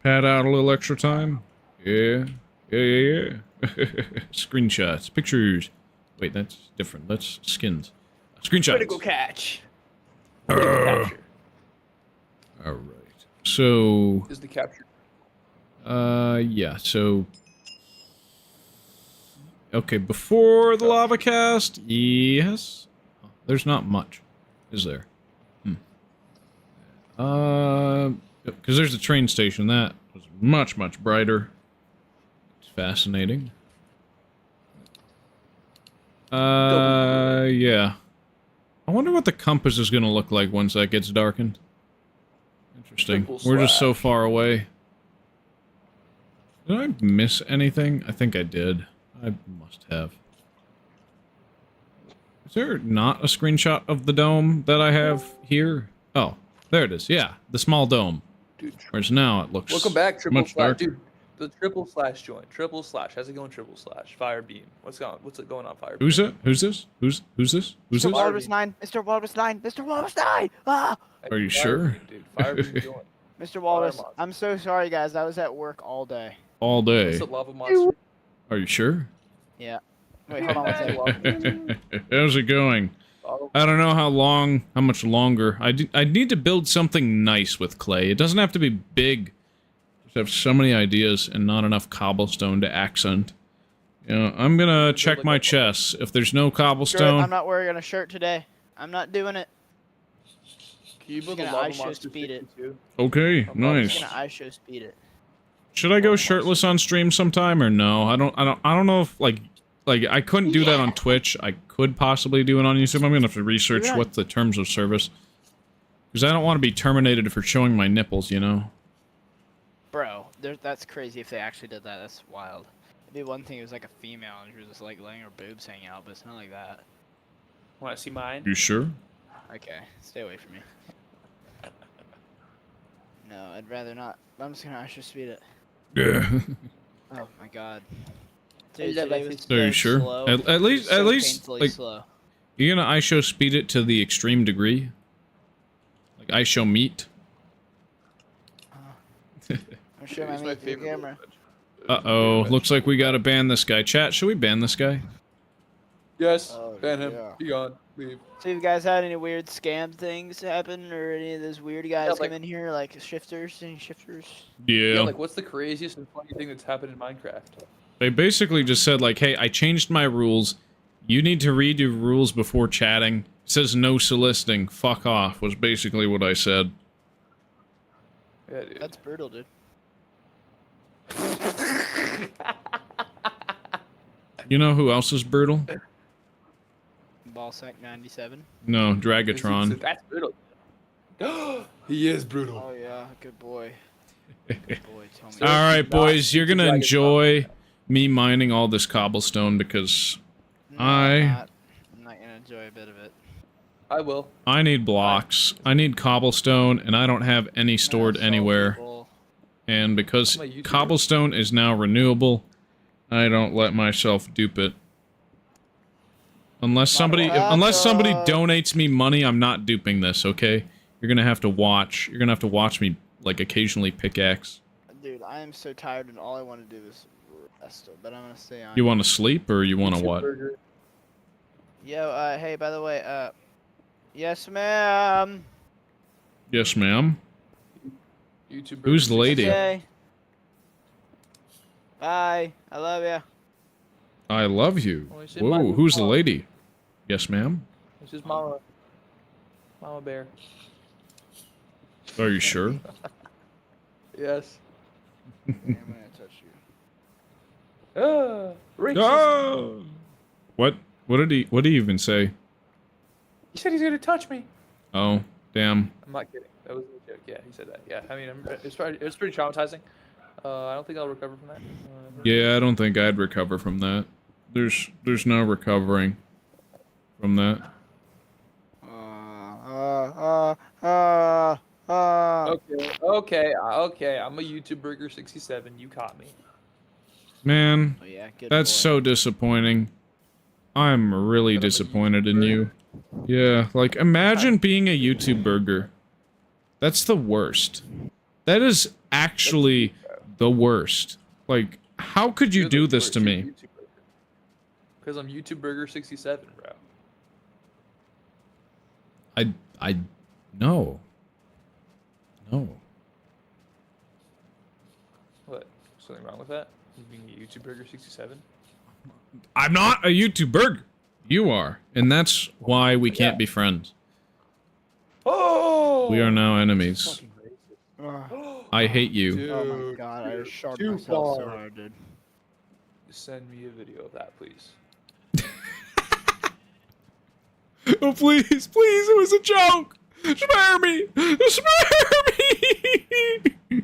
Pad out a little extra time. Yeah. Yeah. Screenshots. Pictures. Wait, that's different. That's skins. Screenshots. Critical catch. Critical capture Alright. So... is the capture. yeah, so... Okay, before the lava cast, yes. There's not much, is there? Because there's the train station. That was much, much brighter. It's fascinating. Yeah. I wonder what the compass is going to look like once that gets darkened. Interesting. We're just so far away. Did I miss anything? I think I did. I must have. Is there not a screenshot of the dome that I have here? Oh, there it is. Yeah, the small dome. Dude, whereas now it looks welcome back, triple much slash. darker. Dude, the triple slash joint. Triple slash. How's it going, triple slash? Fire beam. What's it going on, fire beam? Who's it? Who's this? Who's this? Who's Mr. this? Walrus 9, Mr. Walrus 9, Mr. Walrus 9! Ah! Are you Fire sure? beam, dude. Fire beam joint. Mr. Walrus, monster. I'm so sorry, guys. I was at work all day. All day. What's up, lava monster? Are you sure? Yeah. Wait, hold on one second. How's it going? I don't know how much longer. I need to build something nice with clay. It doesn't have to be big. Just have so many ideas and not enough cobblestone to accent. You know, I'm gonna check my chests. If there's no Shirt, cobblestone... I'm not wearing a shirt today. I'm not doing it. Can you build Just a gonna lava ISO monster speed it. 62? Okay, I'm nice. just gonna ISO speed it. Should I go shirtless on stream sometime or no? I don't know if like I couldn't do that on Twitch. I could possibly do it on YouTube. I'm gonna have to research Yeah. what the terms of service. Because I don't want to be terminated for showing my nipples, you know. Bro, that's crazy if they actually did that. That's wild. It'd be one thing if it was like a female and she was just like letting her boobs hang out, but it's not like that. Want to see mine? You sure? Okay, stay away from me. No, I'd rather not. I'm just gonna ISO speed it. Yeah. Oh my god. Dude, that today like was Are you so sure? slow. At least So at least painfully like slow. you're gonna ISO speed it to the extreme degree. Like ISO meat. I'm sure my It's my meat through the favorite camera. Uh-oh, looks like we gotta ban this guy. Chat, should we ban this guy? Yes. Oh, ban him. yeah. Be gone. Leave. So you guys had any weird scam things happen, or any of those weird guys like- come in here, like shifters? Any shifters? Yeah. Yeah, like what's the craziest and funny thing that's happened in Minecraft? They basically just said, like, hey, I changed my rules. You need to read your rules before chatting. It says no soliciting. Fuck off, was basically what I said. Yeah, dude. That's brutal, dude. You know who else is brutal? Ballsack 97. No, Dragatron. That's brutal. He is brutal. Oh yeah, good boy. Good boy, tell me. Alright, boys, you're gonna Dragatron. enjoy me mining all this cobblestone because No, I- I'm not gonna enjoy a bit of it. I will. I need blocks. I need cobblestone, and I don't have any stored Asshole anywhere. people. And because I'm a YouTuber. cobblestone is now renewable, I don't let myself dupe it. Unless somebody donates me money, I'm not duping this, okay? You're gonna have to watch. You're gonna have to watch me, like, occasionally pickaxe. Dude, I am so tired and all I want to do is rest, but I'm gonna stay on. You want to sleep, or you want to YouTube what? burger. Yo, hey, by the way, yes, ma'am. Yes, ma'am. YouTube Who's the burger. lady? Okay. Bye. I love ya. I love you. Oh, it's in my Whoa, who's the mom. lady? Yes, ma'am. This is Mama. Mama Bear. Are you sure? Yes. Okay, I'm gonna touch you. Racist. Oh! What? What did he even say? He said he's gonna touch me. Oh, damn. I'm not kidding. That was a joke. Yeah, he said that. Yeah, I mean, it's pretty traumatizing. I don't think I'll recover from that. Yeah, I don't think I'd recover from that. There's no recovering from that. Okay. I'm a YouTube Burger 67. You caught me. Man, Oh yeah, good that's boy. so disappointing. I'm really But I'm a disappointed in YouTuber. you. Yeah, like imagine being a YouTube burger. That's the worst. That is actually the worst. Like, how could you do this to me? Because I'm YouTube Burger 67, bro. No. No. What? Something wrong with that? You being a YouTube Burger 67? I'm not a YouTube burger. You are. And that's why we can't be friends. Oh! We are now enemies. Fucking racist. I hate you. Dude, Oh my god, I just sharped too myself so far. hard, dude. Send me a video of that, please. Oh, please, please, it was a joke! Spare me! Spare me!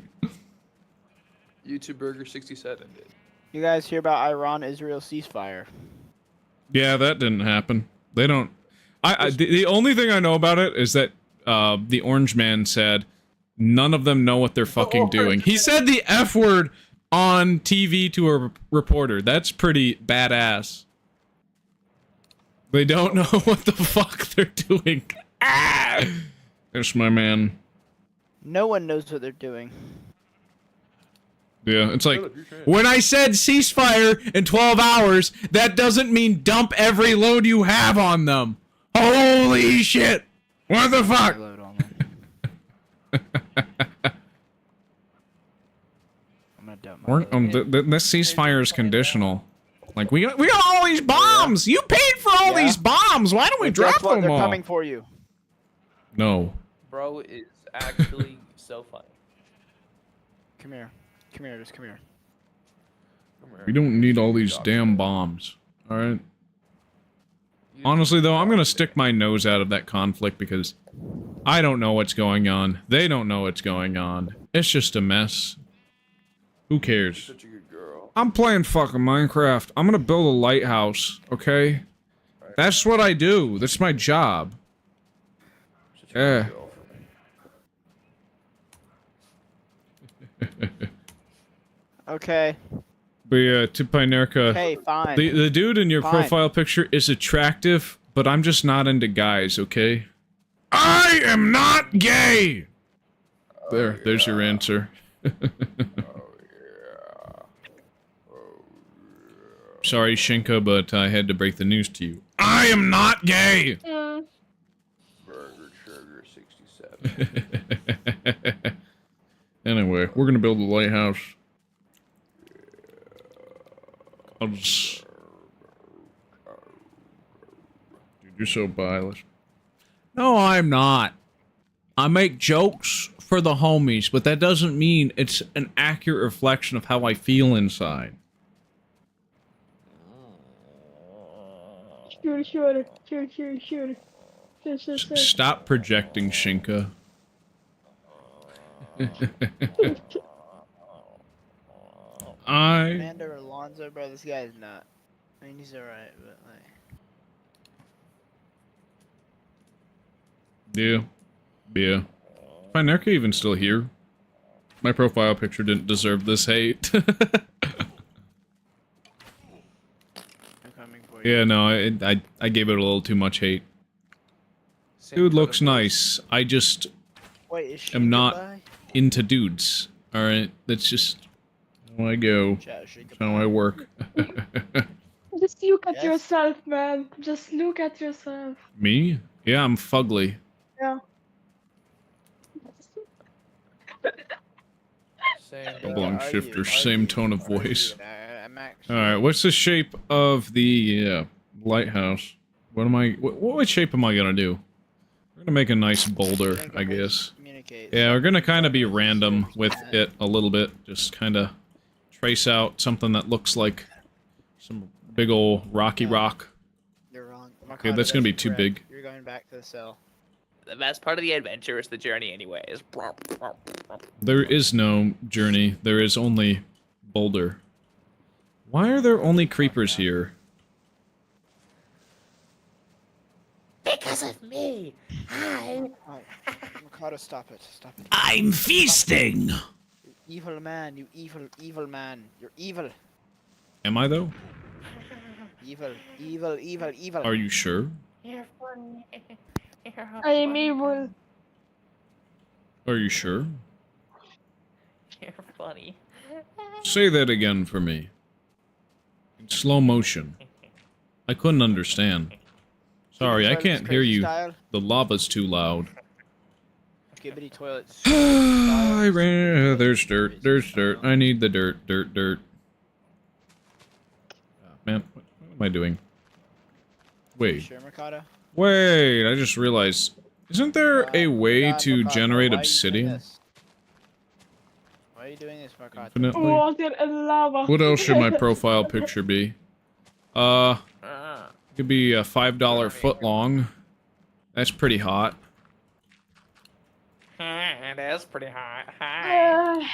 YouTube Burger 67 did. You guys hear about Iran-Israel ceasefire? Yeah, that didn't happen. They don't... the only thing I know about it is that the orange man said none of them know what they're fucking doing. He said the F word on TV to a reporter. That's pretty badass. They don't know what the fuck they're doing. Ah! There's my man. No one knows what they're doing. Yeah, it's like, when I said ceasefire in 12 hours, that doesn't mean dump every load you have on them. Holy shit! What the fuck? Load on them. I'm gonna dump my load. This ceasefire is conditional. Like, we got all these bombs! You paid for all these bombs! Why don't we Guess drop what? them They're all? coming for you. No. Bro, it's actually so funny. Come here. Come here, just come here. We don't need all these damn bombs. Alright? Honestly, though, I'm gonna stick my nose out of that conflict because I don't know what's going on. They don't know what's going on. It's just a mess. Who cares? Such a good girl. I'm playing fucking Minecraft. I'm gonna build a lighthouse, okay? That's what I do. That's my job. Such a good girl for me. Okay. But yeah, to Pinerka, Okay, fine. the dude in your Fine. profile picture is attractive, but I'm just not into guys, okay? I am not gay! There's your answer. Sorry, Shinka, but I had to break the news to you. I am not gay! Burger Sugar 67. Anyway, we're gonna build a lighthouse. I'll just... Dude, you're so biased. No, I'm not. I make jokes for the homies, but that doesn't mean it's an accurate reflection of how I feel inside. Shoot. Stop projecting, Shinka. Commander Alonzo, bro, this guy's not. I mean, he's alright, but like. Yeah. Pinerka even still here. My profile picture didn't deserve this hate. I'm coming for you. Yeah, no, I gave it a little too much hate. Dude looks nice. I just Wait, is she am not goodbye? into dudes. Alright, that's just how I go. Chat, is she That's how I work. Just look at Yes? yourself, man. Just look at yourself. Me? Yeah, I'm fugly. Yeah. Double shifter, same tone of voice. I'm actually. Alright, what's the shape of the lighthouse? What shape am I gonna do? We're gonna make a nice boulder, I guess. Communicate. Yeah, we're gonna kind of be random with it a little bit. Just kind of trace out something that looks like some big ol' rocky rock. You're wrong. Okay, that's gonna be too big. You're going back to the cell. The best part of the adventure is the journey anyways. There is no journey. There is only boulder. Why are there only creepers here? Because of me. Hi. Oh, I'm Mercado, stop it. Stop it. I'm feasting! You evil man. You evil man. You're evil. Am I, though? Evil. Are you sure? You're funny. I am evil. Are you sure? You're funny. Say that again for me. In slow motion. I couldn't understand. Sorry, I can't hear you. Style. The lava's too loud. Skibbity toilets. I ran. There's dirt. I need the dirt. Oh, man, what am I doing? Wait. Sure, Mercado. Wait, I just realized. Isn't there a way God, to Mercado, generate why are you doing obsidian? this? Why are you doing this, Mercado? Infinitely? Water and lava. What else should my profile picture be? Could be a $5 foot long. That's pretty hot. It is pretty hot. Hi.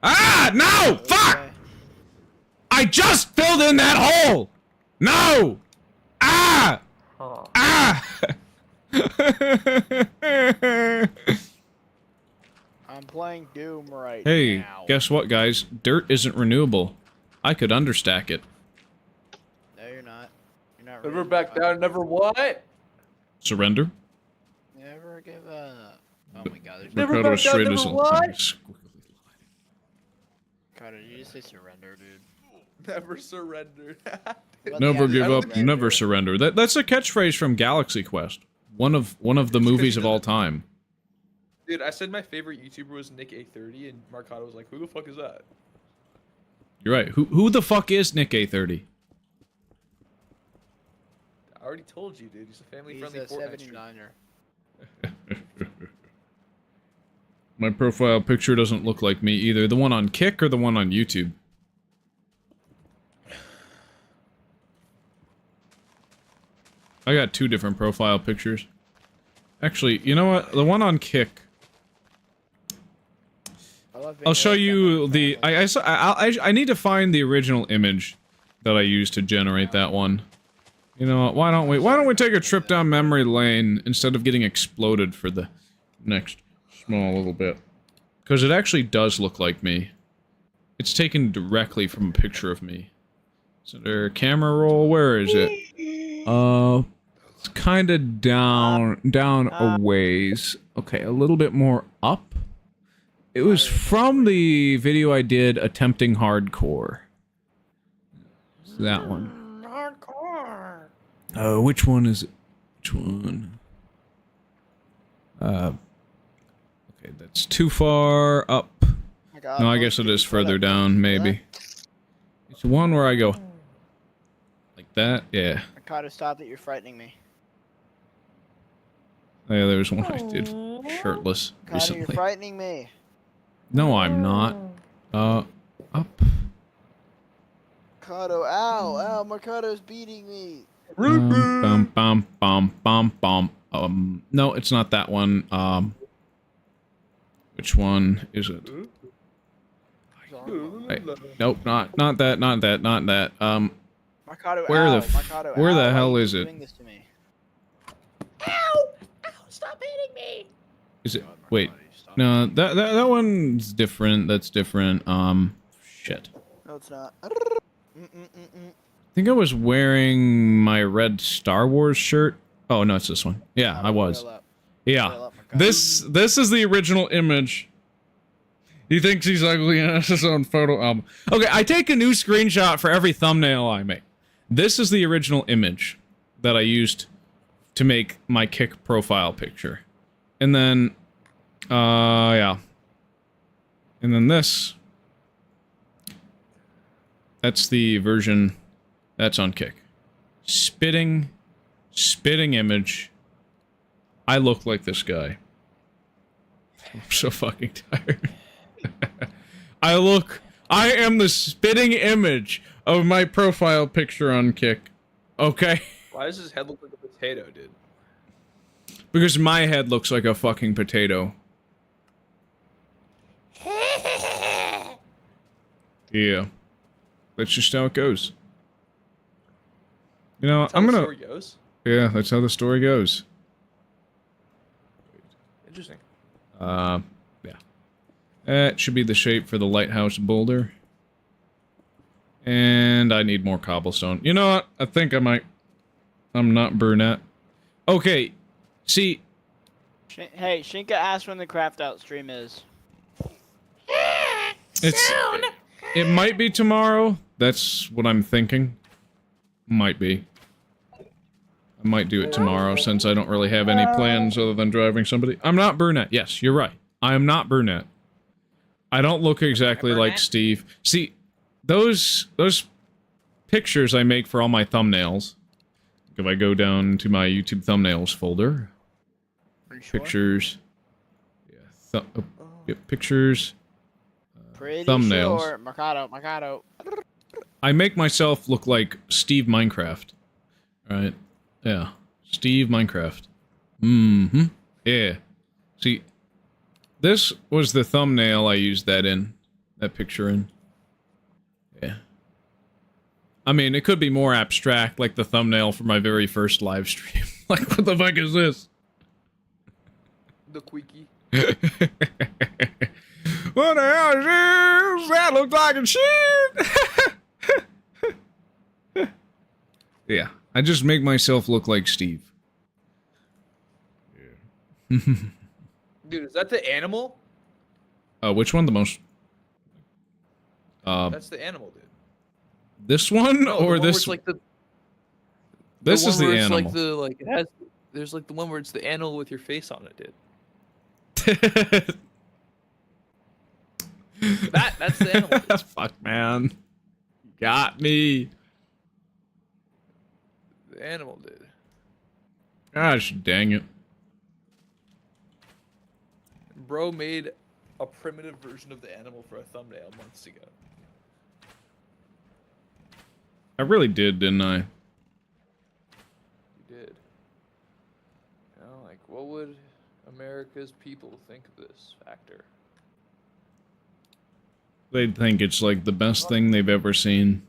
Ah! No! Fuck! Okay. I just filled in that hole! No! Ah! Oh. Ah! I'm playing Doom right Hey, now. guess what, guys? Dirt isn't renewable. I could understack it. No, you're not. You're not. Never ready, back Mercado. down, never what? Surrender? Never give up. Oh my God. There's Never Mercado back down, straight never as a what? squiggly Mercado, did you just say surrender, dude? Never surrendered. What Never the give actual up, surrender? never surrender. That's a catchphrase from Galaxy Quest. One of the movies of all time. Dude, I said my favorite YouTuber was Nick A30, and Marcado was like, "Who the fuck is that?" You're right. Who the fuck is Nick A30? I already told you, dude. He's a He's family-friendly a Fortnite streamer. 79er. My profile picture doesn't look like me either. The one on Kick or the one on YouTube? I got two different profile pictures. Actually, you know what? The one on Kick. I'll show you the. I need to find the original image that I used to generate that one. You know what? Why don't we take a trip down memory lane instead of getting exploded for the next small little bit? Because it actually does look like me. It's taken directly from a picture of me. Is there a camera roll? Where is it? It's kind of down a ways. Okay, a little bit more up. It was from the video I did attempting hardcore. It's that one. Hardcore. Which one is it? Which one? Okay, that's too far up. No, I guess it is further down, maybe. It's one where I go like that. Yeah. Mercado, stop it. You're frightening me. Oh, yeah, there was one I did shirtless Mercado, you're recently. frightening me. No, I'm not. Up. Mercado, ow, Mercado's beating me. Bum, bum, bum, bum, bum. No, it's not that one. Which one is it? Wait, nope, not that. Mercado, Where ow, the Mercado, where ow, the why hell are you is it? doing this to me? Ow! Stop hitting me! Is it? God, Mercado, Wait, you stop. no, that one's different. That's different. Shit. No, it's not. I think I was wearing my red Star Wars shirt. Oh no, it's this one. Yeah, I was. Yeah. This is the original image. He thinks he's ugly and has his own photo album. Okay, I take a new screenshot for every thumbnail I make. This is the original image that I used to make my Kick profile picture. And then, yeah. And then this. That's the version that's on Kick. Spitting image. I look like this guy. I'm so fucking tired. I am the spitting image of my profile picture on Kick. Okay? Why does his head look like a potato, dude? Because my head looks like a fucking potato. Yeah. That's just how it goes. You know, That's how I'm the gonna... story goes. Yeah, that's how the story goes. Interesting. Yeah. That should be the shape for the lighthouse boulder. And I need more cobblestone. You know what? I think I might... I'm not brunette. Okay. See... Hey, Shinka asked when the craft out stream is. It might be tomorrow. That's what I'm thinking. Might be. I might do it tomorrow since I don't really have any plans other than driving somebody. I'm not brunette. Yes, you're right. I am not brunette. I don't look exactly like Steve. See, those pictures I make for all my thumbnails. If I go down to my YouTube thumbnails folder. Pictures. Yeah, pictures. Pretty thumbnails. sure. Mercado. I make myself look like Steve Minecraft. Right? Yeah. Steve Minecraft. Mm-hmm. Yeah. See, this was the thumbnail I used that picture in. Yeah. I mean, it could be more abstract, like the thumbnail for my very first live stream. Like, what the fuck is this? The quickie. What the hell is this? That looks like a shit! Yeah, I just make myself look like Steve. Yeah. Dude, is that the animal? Which one? The most... That's the animal, dude. This one? No, or the one this... where it's like this is the it's animal. like the, like, it has... There's like the one where it's the animal with your face on it, dude. That's the animal. Fuck, man. You got me. The animal, dude. Gosh, dang it. Bro made a primitive version of the animal for a thumbnail months ago. I really did, didn't I? You did. You know, like, what would America's people think of this actor? They'd think it's like the best thing they've ever seen.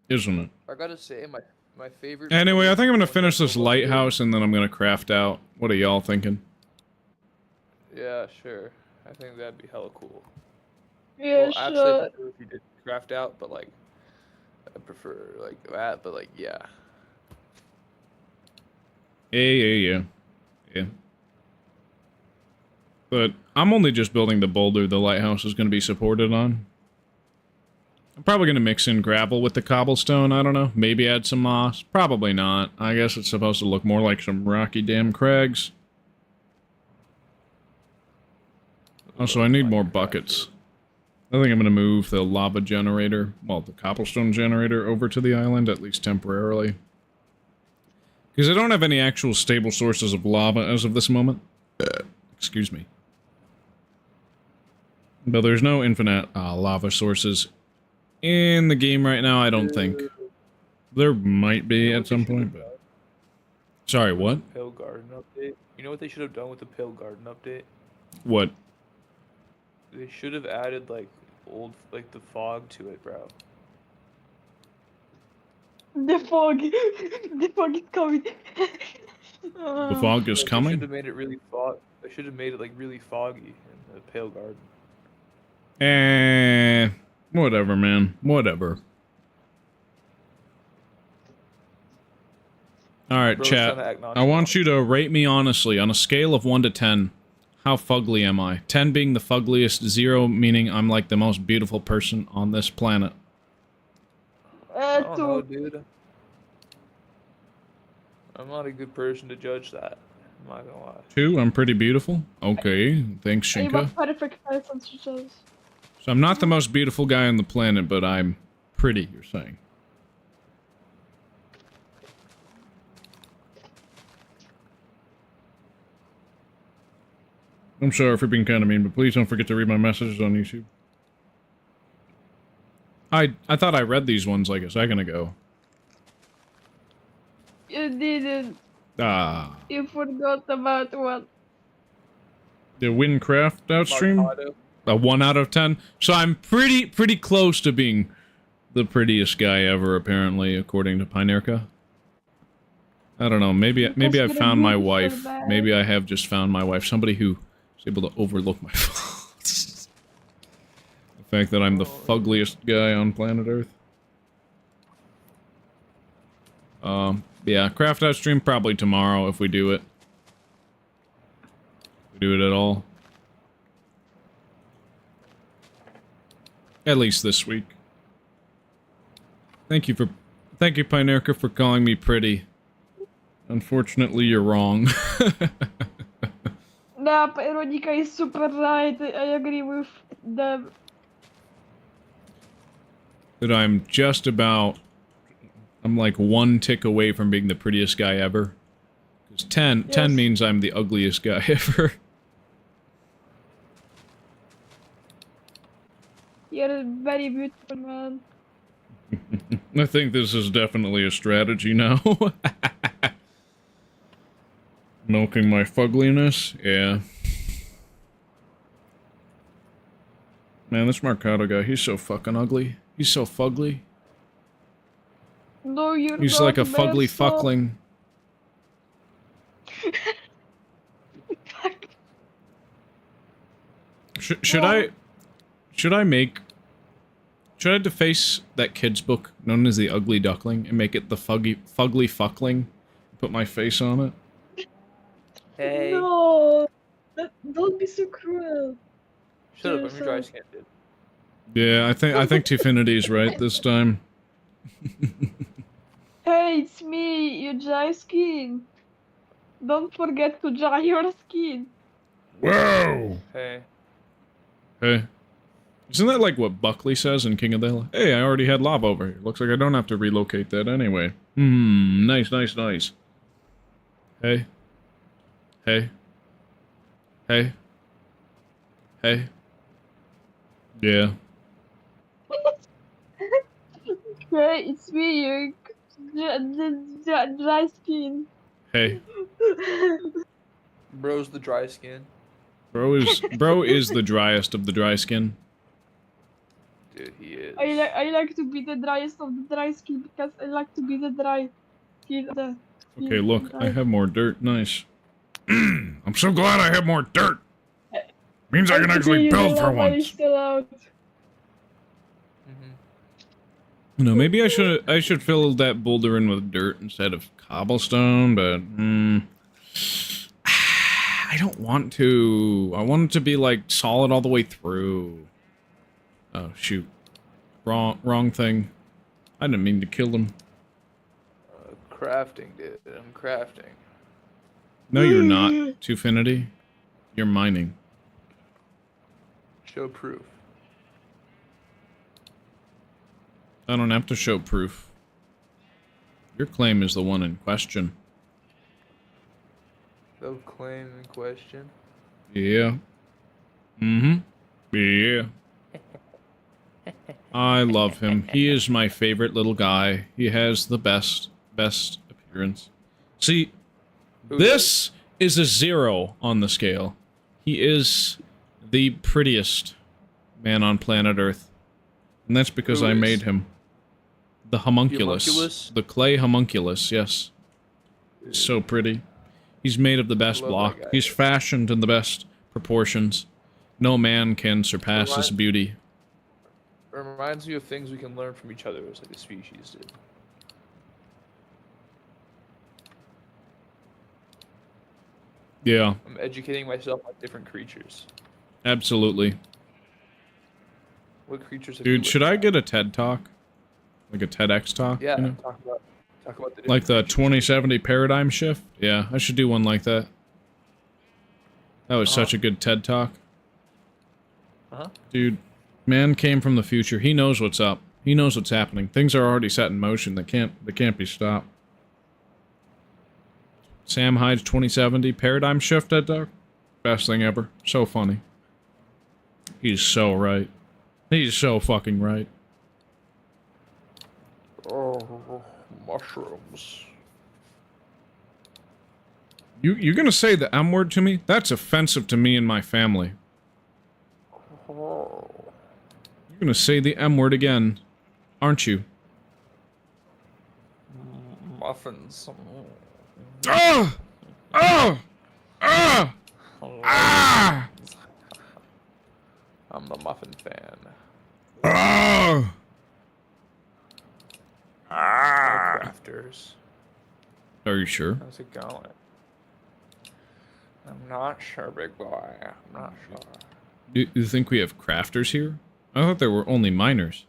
Isn't it? I gotta say, my favorite... Anyway, I think I'm gonna finish this lighthouse and then I'm gonna craft out. What are y'all thinking? Yeah, sure. I think that'd be hella cool. Yeah, Well, actually, sure. I prefer if you did craft out, but like, I prefer like that, but like, yeah. Yeah. But I'm only just building the boulder the lighthouse is gonna be supported on. I'm probably gonna mix in gravel with the cobblestone, I don't know. Maybe add some moss. Probably not. I guess it's supposed to look more like some rocky damn crags. Also, I need more buckets. I think I'm gonna move the lava generator, well, the cobblestone generator over to the island, at least temporarily. Because I don't have any actual stable sources of lava as of this moment. Excuse me. But there's no infinite lava sources in the game right now, I don't think. There might be at some point, but... Sorry, what? Pale Garden update. You know what they should have done with the Pale Garden update? What? They should have added like the fog to it, bro. The fog. The fog is coming. The fog is They should coming? have made it really fog. They should have made it like really foggy in the Pale Garden. Whatever, man. Whatever. Alright, Bro's chat. trying to act I want nonchalant. you to rate me honestly, on a scale of 1 to 10. How fugly am I? 10 being the fuggliest, 0 meaning I'm like the most beautiful person on this planet. I don't know, 2. dude. I'm not a good person to judge that. I'm not gonna lie. 2, I'm pretty beautiful. Okay, thanks, I'm a Shinka. perfect person, she says. So I'm not the most beautiful guy on the planet, but I'm pretty, you're saying. I'm sorry for being kind of mean, but please don't forget to read my messages on YouTube. I thought I read these ones like a second ago. You didn't. Ah. You forgot about one. The Windcraft outstream? Avocado. A 1 out of 10. So I'm pretty close to being the prettiest guy ever, apparently, according to Pinerka. I don't know. Maybe I've Because found my you're so wife. bad. Maybe I have just found my wife. Somebody who is able to overlook my faults. The fact that I'm the fuggliest guy on planet Earth. Yeah, craft out stream probably tomorrow if we do it. If we do it at all. At least this week. Thank you, Pinerka, for calling me pretty. Unfortunately, you're wrong. Nah, Veronica is super right. I agree with them. That I'm just about... I'm like one tick away from being the prettiest guy ever. Because 10 Yes. means I'm the ugliest guy ever. You're a very beautiful man. I think this is definitely a strategy now. Milking my fugliness? Yeah. Man, this Mercado guy, he's so fucking ugly. He's so fugly. No, you're He's not, like a man, fugly stop. fuckling. Should I deface that kid's book known as the Ugly Duckling and make it the fugly fuckling? Put my face on it? Hey. No, don't be so cruel. Shut up, I'm your dry yourself. skin, dude. Yeah, I think Tiffinity's right this time. Hey, it's me, your dry skin. Don't forget to dry your skin. Whoa! Hey. Hey. Isn't that like what Buckley says in King of the Hill? Hey, I already had lava over here. Looks like I don't have to relocate that anyway. Nice. Hey. Hey. Hey. Hey. Yeah. Hey, it's me, your dry skin. Hey. Bro's the dry skin. Bro is the driest of the dry skin. Dude, he is. I like to be the driest of the dry skin because I like to be the dry skin of the skin. Okay, look, I have more dirt. Nice. I'm so glad I have more dirt. Means I can actually build for once. Still out. No, maybe I should fill that boulder in with dirt instead of cobblestone, but I don't want to. I want it to be like solid all the way through. Oh shoot. Wrong thing. I didn't mean to kill him. Crafting, dude. I'm crafting. No, you're not, Twofinity. You're mining. Show proof. I don't have to show proof. Your claim is the one in question. No claim in question. Yeah. Yeah. I love him. He is my favorite little guy. He has the best appearance. See, this is a 0 on the scale. He is the prettiest man on planet Earth. And that's because I made him. The homunculus. homunculus? The clay homunculus, yes. He's so pretty. He's made of the best Love that block. guy. He's fashioned in the best proportions. No man can surpass his beauty. Reminds me of things we can learn from each other as like a species, dude. Yeah, I'm educating myself on different creatures. absolutely. What creatures have you Dude, should I get a TED Talk? Like a TEDx talk? Yeah, you know? talk about the Like the different 2070 paradigm shift? Yeah, I should do one like that. That was such a good TED Talk. Dude, man came from the future. He knows what's up. He knows what's happening. Things are already set in motion. They can't be stopped. Sam Hyde's 2070 paradigm shift TED Talk? Best thing ever. So funny. He's so right. He's so fucking right. Oh, mushrooms. You're gonna say the M word to me? That's offensive to me and my family. Oh. You're gonna say the M word again, aren't you? Muffins. Oh! Oh! Oh! Ah! I'm the muffin fan. Oh! Hello, crafters. Are you sure? How's it going? I'm not sure, big boy. I'm not sure. Do you think we have crafters here? I thought there were only miners.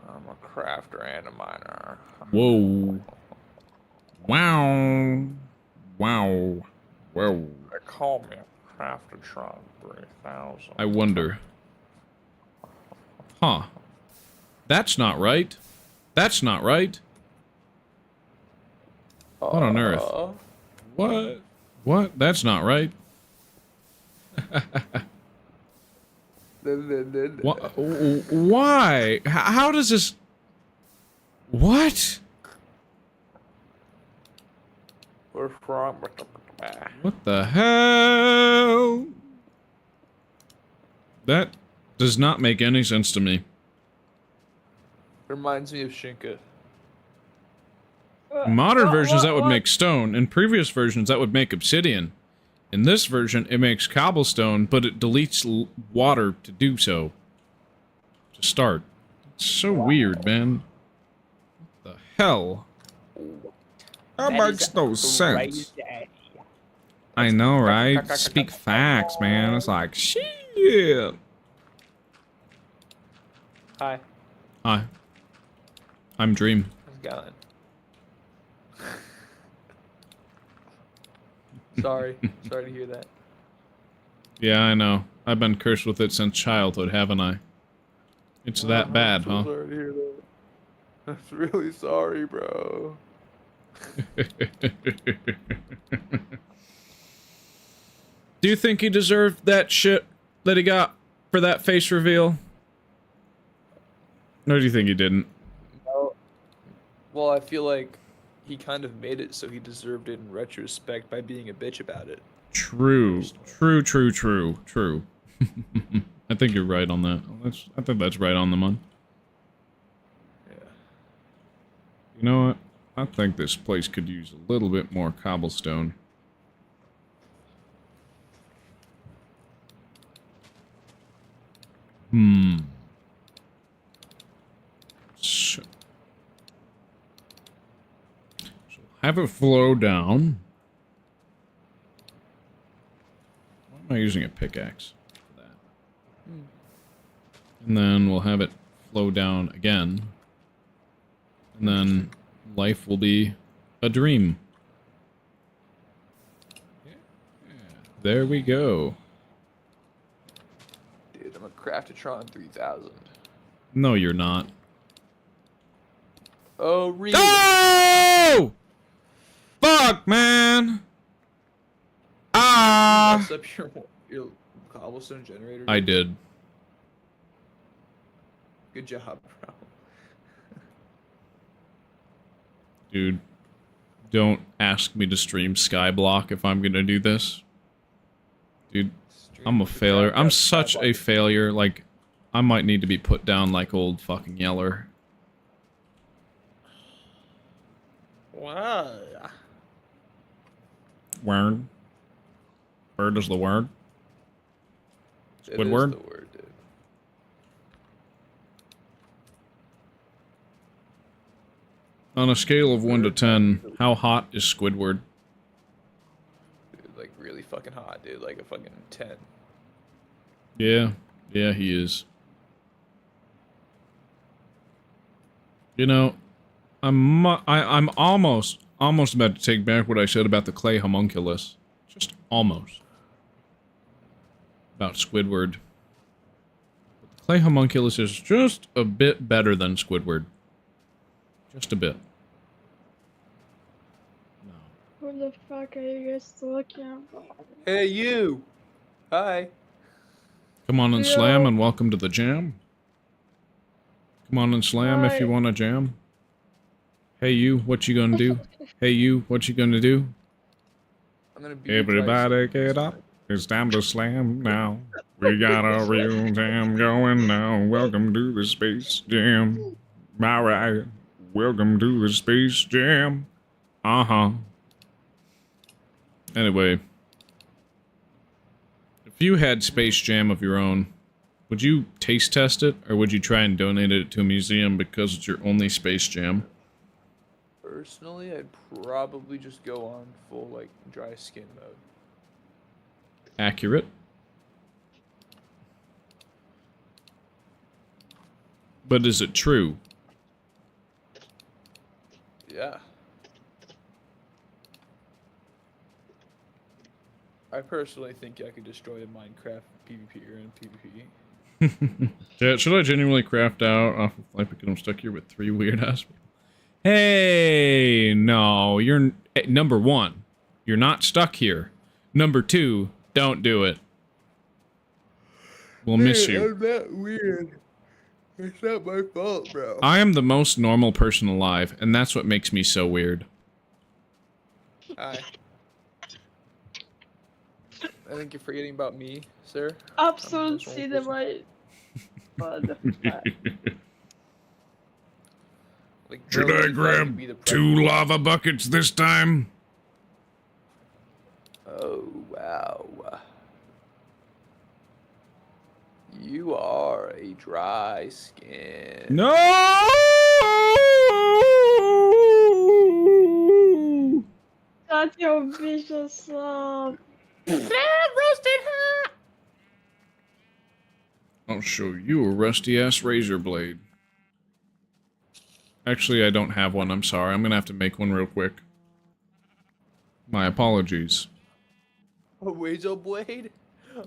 I'm a crafter and a miner. Whoa. Wow. Wow. Whoa. They call me a Craftatron 3000. I wonder. Huh. That's not right. That's not right. What on earth? What? What? That's not right. Why? How does this... What? We're from... What the hell? That does not make any sense to me. Reminds me of Shinka. Modern versions, that would make stone. In previous versions, that would make obsidian. In this version, it makes cobblestone, but it deletes water to do so. To start. It's so weird, man. What the hell? That makes no sense. I know, right? Speak facts, man. It's like, shit. Hi. Hi. I'm Dream. How's it going? Sorry. Sorry to hear that. Yeah, I know. I've been cursed with it since childhood, haven't I? It's that bad, huh? I'm so sorry to hear that. I'm really sorry, bro. Do you think he deserved that shit that he got for that face reveal? Or do you think he didn't? No. Well, I feel like he kind of made it so he deserved it in retrospect by being a bitch about it. True. True, true, true, true. I think you're right on that. I think that's right on the money. Yeah. You know what? I think this place could use a little bit more cobblestone. So have it flow down. Why am I using a pickaxe for that? And then we'll have it flow down again. And then life will be a dream. Yeah. There we go. Dude, I'm a Craftatron 3000. No, you're not. Oh, really? Oh! Fuck, man! Ah! Mess up your cobblestone generator? I did. Good job, bro. Dude, don't ask me to stream Skyblock if I'm gonna do this. Dude, I'm a failure. I'm such a failure, like, I might need to be put down like old fucking Yeller. Wow. Word? Word is the word? It is Squidward? the word, dude. On a scale of 1 to 10, how hot is Squidward? Dude, like really fucking hot, dude. Like a fucking 10. Yeah, yeah, he is. You know, I'm almost about to take back what I said about the clay homunculus. Just almost. About Squidward. The clay homunculus is just a bit better than Squidward. Just a bit. Who the fuck are you guys looking at? Hey, you! Hi. Come on and slam and welcome to the jam. Come on and slam if you want to jam. Hey you, what you gonna do? Hey you, what you gonna do? I'm gonna be Everybody get up. It's time to slam now. We got a real jam going now. Welcome to the Space Jam. Alright. Welcome to the Space Jam. Uh-huh. Anyway. If you had Space Jam of your own, would you taste test it, or would you try and donate it to a museum because it's your only Space Jam? Personally, I'd probably just go on full, like, dry skin mode. Accurate. But is it true? Yeah. I personally think I could destroy a Minecraft PvPer and PvP. Yeah, should I genuinely craft out off of life because I'm stuck here with 3 weird ass people? Hey, no, you're number 1. You're not stuck here. Number 2, don't do it. We'll miss you. I'm not weird. It's not my fault, bro. I am the most normal person alive, and that's what makes me so weird. Hi. I think you're forgetting about me, sir. Absolutely the right. What the fuck? Like, Should bro, I you thought grab you'd be the 2 lava buckets this time? Oh, wow. You are a dry skin. No! That's your vicious son. I'll show you a rusty-ass razor blade. Actually, I don't have one, I'm sorry. I'm gonna have to make one real quick. My apologies. A razor blade?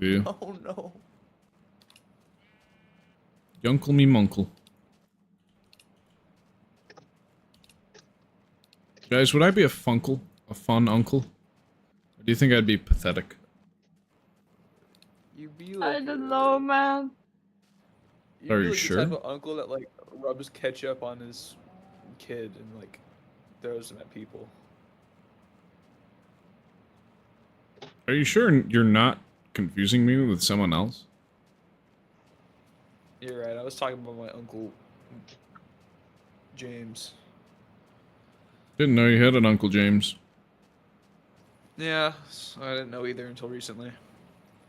Yeah. Oh, no. Yunkle me munkle. Guys, would I be a funkle? A fun uncle? Or do you think I'd be pathetic? You be like I don't know, man. you'd Are be you like sure? the type of uncle that like rubs ketchup on his kid and like throws them at people. Are you sure you're not confusing me with someone else? You're right. I was talking about my uncle James. Didn't know you had an Uncle James. Yeah, I didn't know either until recently.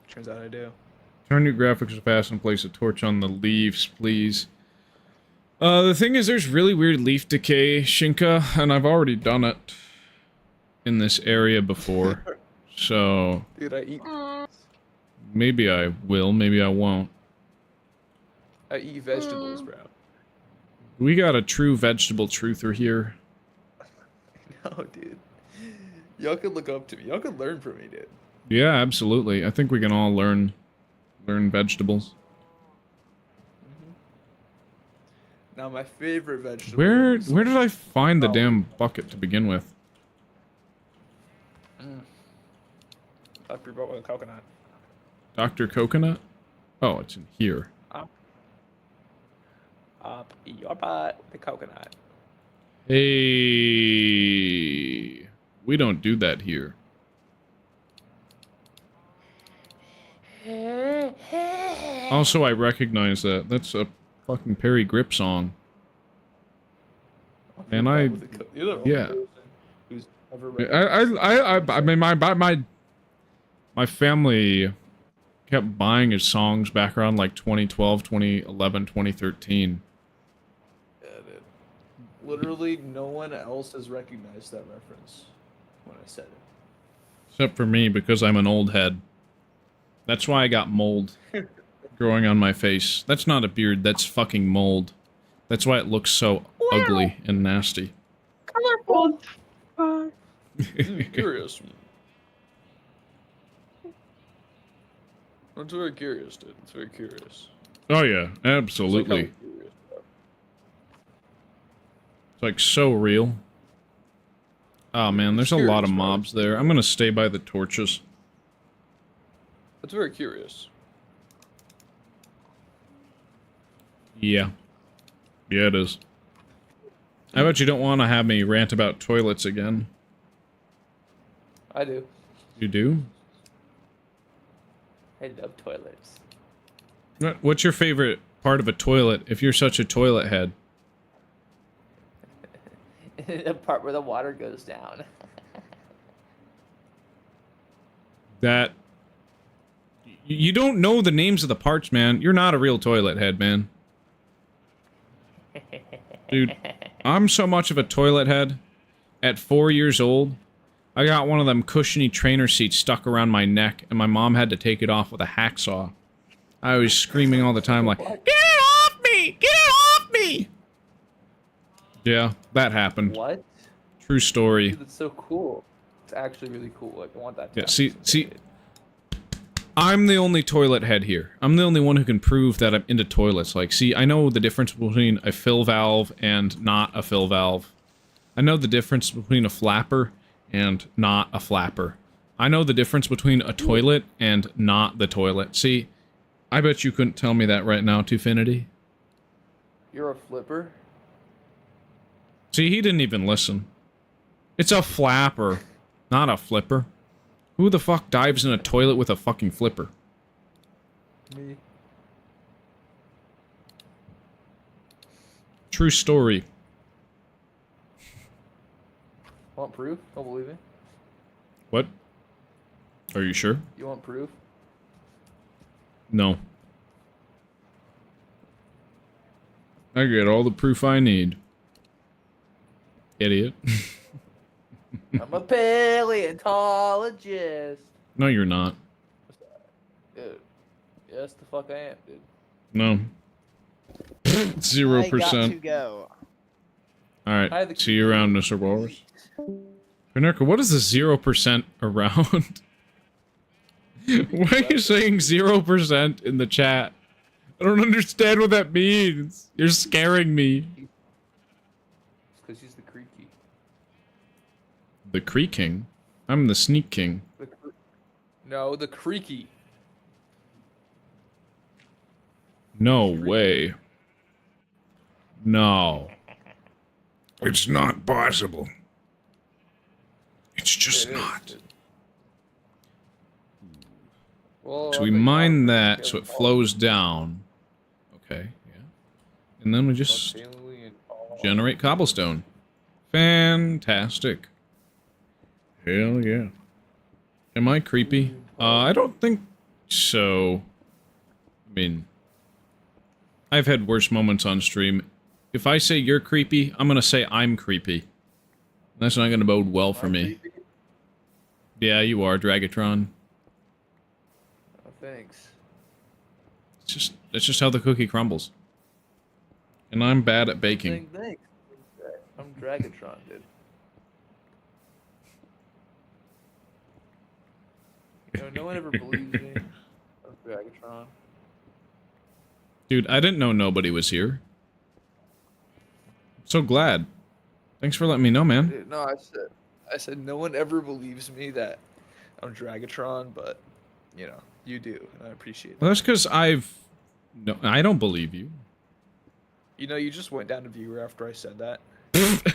Turns out I do. Turn your graphics to fast and place a torch on the leaves, please. The thing is, there's really weird leaf decay, Shinka, and I've already done it in this area before. So, Dude, I eat maybe I will, maybe I won't. vegetables, bro. We got a true vegetable truther here. No, dude. Y'all could look up to me. Y'all could learn from me, dude. Yeah, absolutely. I think we can all learn vegetables. Now, my favorite vegetable. Where is- did I find the Oh. damn bucket to begin with? Thought you brought with a coconut. Dr. Coconut? Oh, it's in here. Up your butt with the coconut. Hey, we don't do that here. Also, I recognize that. That's a fucking Perry Grip song. And I, You're the only yeah. person who's ever read I mean, my family kept buying his songs back around like 2012, 2011, 2013. Yeah, dude. Literally, no one else has recognized that reference when I said it. Except for me, because I'm an old head. That's why I got mold growing on my face. That's not a beard, that's fucking mold. That's why it looks so ugly and nasty. Colorful. Fuck. Curious. I'm very curious, dude. It's very curious. Oh yeah, It's like how absolutely. we're curious, bro. It's like so real. Oh man, there's a lot of Curious, bro. mobs there. I'm gonna stay by the torches. It's very curious. Yeah. Yeah, it is. I bet you don't want to have me rant about toilets again. I do. You do? I love toilets. What's your favorite part of a toilet if you're such a toilet head? The part where the water goes down. That... You don't know the names of the parts, man. You're not a real toilet head, man. Dude, I'm so much of a toilet head. At 4 years old, I got one of them cushiony trainer seats stuck around my neck, and my mom had to take it off with a hacksaw. I was screaming all the time like, "Get it off me! Get it off me!" Yeah, that happened. What? True story. Dude, that's so cool. It's actually really cool. Like, I want that. Yeah, see, I'm the only toilet head here. I'm the only one who can prove that I'm into toilets. Like, see, I know the difference between a fill valve and not a fill valve. I know the difference between a flapper and not a flapper. I know the difference between a toilet and not the toilet. See, I bet you couldn't tell me that right now, Twofinity. You're a flipper? See, he didn't even listen. It's a flapper, not a flipper. Who the fuck dives in a toilet with a fucking flipper? Me. True story. Want proof? Don't believe me? What? Are you sure? You want proof? No. I get all the proof I need. Idiot. I'm a paleontologist. No, you're not. Dude. Yes, the fuck I am, dude. No. 0%. I got to go. Alright, see you around, Mr. Walrus. Panerka, what is the 0% around? Why are you saying 0% in the chat? I don't understand what that means. You're scaring me. It's because he's the creaky. The Creek King? I'm the Sneak King. No, the creaky. No way. No. It's not possible. It's just not. Well, So we mine that so it flows down. Okay, yeah. And then we just generate cobblestone. Fantastic. Hell yeah. Am I creepy? I don't think so. I mean, I've had worse moments on stream. If I say you're creepy, I'm gonna say I'm creepy. That's not gonna bode well for me. Yeah, you are, Dragatron. Oh, thanks. It's just how the cookie crumbles. And I'm bad at baking. Thanks. I'm Dragatron, dude. You know, no one ever believes me. I'm Dragatron. Dude, I didn't know nobody was here. I'm so glad. Thanks for letting me know, man. Dude, no, I said no one ever believes me that I'm Dragatron, but you know, you do, and I appreciate it. Well, that's because no, I don't believe you. You know, you just went down to viewer after I said that.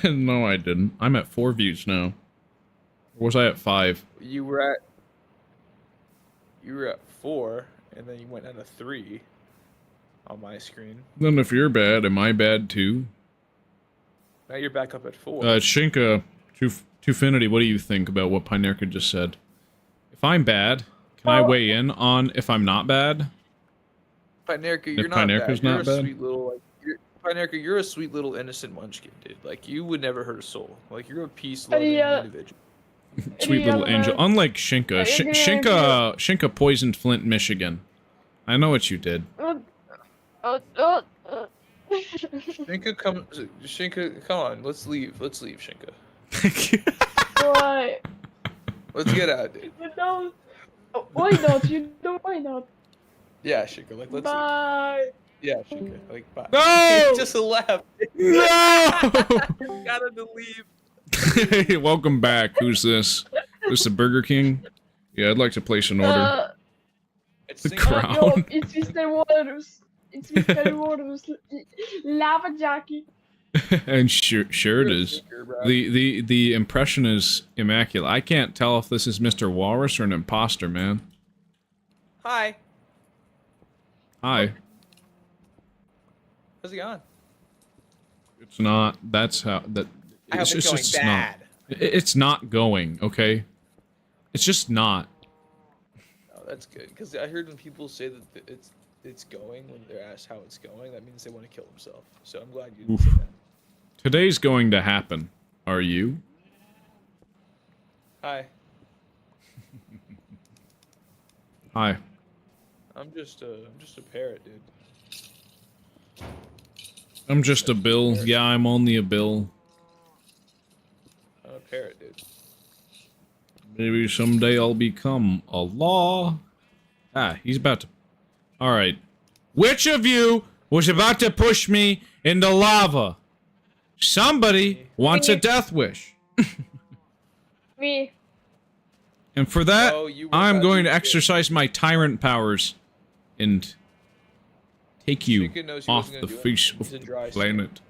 No, I didn't. I'm at 4 views now. Or was I at 5? You were at 4, and then you went down to 3 on my screen. Then if you're bad, am I bad too? Now you're back up at 4. Shinka, Twofinity, what do you think about what Pinerka just said? If I'm bad, can I weigh in on if I'm not bad? Pinerka, you're If not Pinerka's bad. You're not a bad? sweet little, like, Pinerka, you're a sweet little innocent munchkin, dude. Like, you would never hurt a soul. Like, you're a peace-loving individual. Sweet little angel. Unlike Shinka. Shinka poisoned Flint, Michigan. I know what you did. Shinka, come on. Let's leave, Shinka. Why? Let's get out, dude. You don't. Why not? You don't. Why not? Yeah, Shinka, like, let's Bye. Yeah, Shinka, like, bye. No! Just left. No! Got him to leave. Hey, welcome back. Who's this? This the Burger King? Yeah, I'd like to place an order. The crown. No, it's Mr. Waters. It's Mr. Waters. Lava Jackie. And sure it is. The impression is immaculate. I can't tell if this is Mr. Walrus or an imposter, man. Hi. Hi. How's it going? It's not. That's how that. I hope it's going just bad. not. It's not going, okay? It's just not. Oh, that's good. Because I heard when people say that it's going, when they're asked how it's going, that means they want to kill themselves. So I'm glad you didn't say that. Today's going to happen. Are you? Hi. Hi. I'm just a parrot, dude. I'm just a bill. Yeah, I'm only a bill. I'm a parrot, dude. Maybe someday I'll become a law. Ah, he's about to... Alright. Which of you was about to push me into lava? Somebody wants a death wish. Me. And for that, Oh, you were I'm about going to to- exercise my tyrant powers and take you Chicken knows he off wasn't the gonna do it. face He's of a dry the skin. planet.